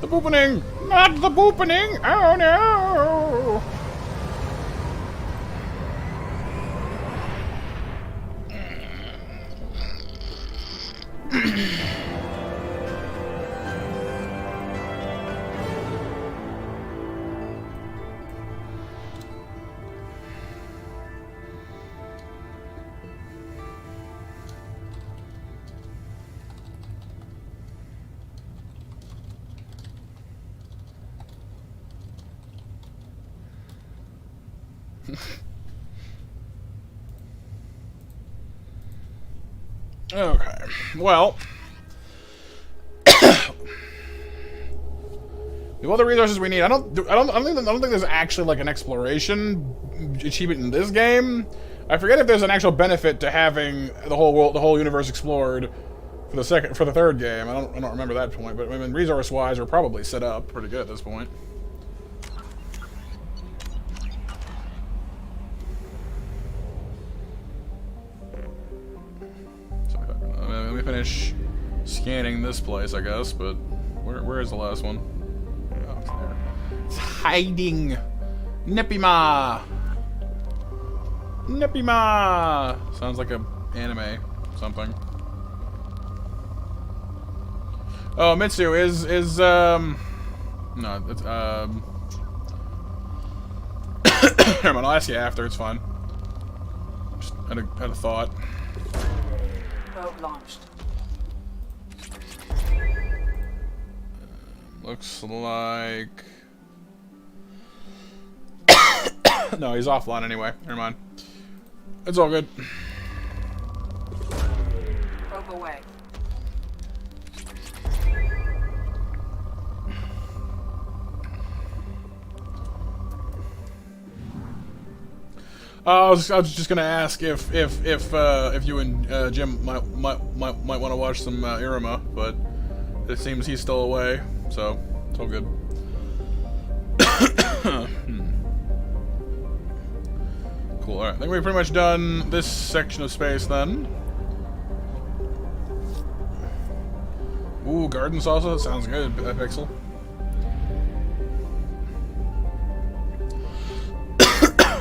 The boopening! Not the boopening! Oh no! Okay. Well, the other resources we need. I don't think there's actually like an exploration achievement in this game. I forget if there's an actual benefit to having the whole world, the whole universe explored for the third game. I don't remember that point, but I mean, resource-wise, we're probably set up pretty good at this point. Let me finish scanning this place, I guess, but where is the last one? Oh, it's there. It's hiding! Nippima! Nippima! Sounds like a anime something. Oh, Mitsu, is No, it's, never mind, I'll ask you after, it's fine. Just had a thought. Probe launched. Looks like... No, he's offline anyway. Never mind. It's all good. Probe away. I was just gonna ask if you and Jim might want to watch some Iruma, but it seems he's still away, so it's all good. Cool. All right, I think we've pretty much done this section of space then. Ooh, garden salsa. That sounds good, Pixel.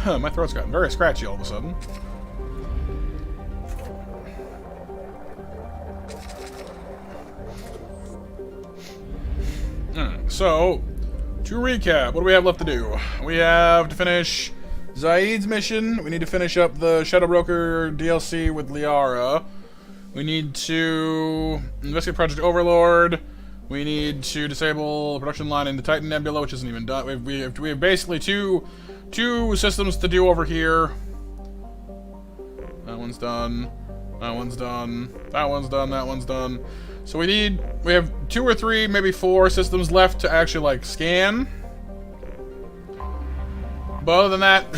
My throat's gotten very scratchy all of a sudden. So, to recap, what do we have left to do? We have to finish Zaid's mission. We need to finish up the Shadow Broker DLC with Liara. We need to investigate Project Overlord. We need to disable the production line in the Titan Nebula, which isn't even done. We have basically two systems to do over here. That one's done. That one's done. That one's done. That one's done. So we have 2 or 3, maybe 4 systems left to actually like scan. But other than that,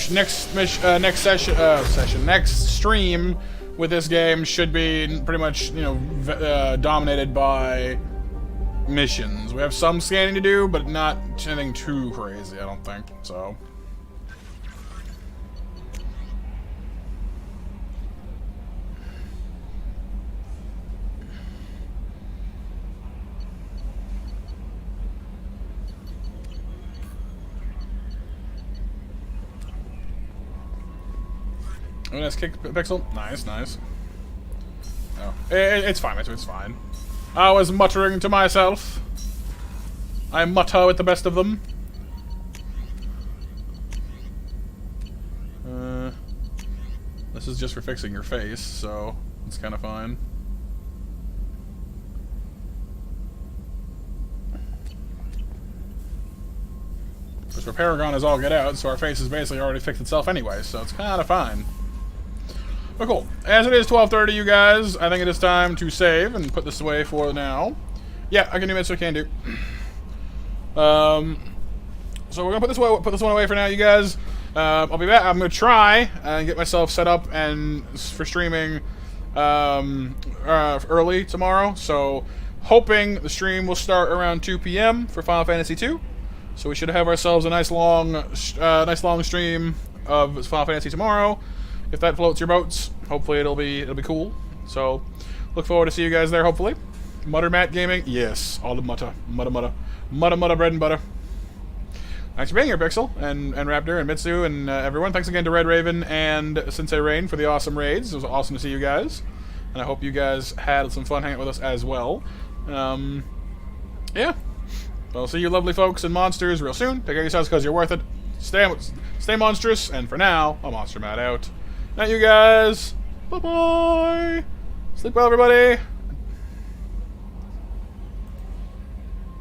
next stream with this game should be pretty much, you know, dominated by missions. We have some scanning to do, but not anything too crazy, I don't think. So. Oh, nice kick, Pixel. Nice, nice. Oh, it's fine, it's fine. I was muttering to myself. I mutter with the best of them. This is just for fixing your face, so it's kind of fine. Because Paragon is all get out, so our face has basically already fixed itself anyway, so it's kind of fine. But cool. As it is 12:30, you guys, I think it is time to save and put this away for now. Yeah, I can do it, so I can do. So we're gonna put this one away for now, you guys. I'll be back. I'm gonna try and get myself set up and for streaming early tomorrow. So hoping the stream will start around 2 p.m. for Final Fantasy II. So we should have ourselves a nice long stream of Final Fantasy tomorrow. If that floats your boats, hopefully it'll be cool. So look forward to see you guys there. Hopefully, Mutter Mat Gaming, yes, all the mutter bread and butter. Thanks for being here, Pixel and Raptor and Mitsu and everyone. Thanks again to Red Raven and Sensei Rain for the awesome raids. It was awesome to see you guys, and I hope you guys had some fun hanging out with us as well. Yeah. I'll see you lovely folks and monsters real soon. Take care of yourselves because you're worth it. Stay monstrous, and for now, I'm Monster Matt out. Night, you guys. Bye-bye. Sleep well, everybody.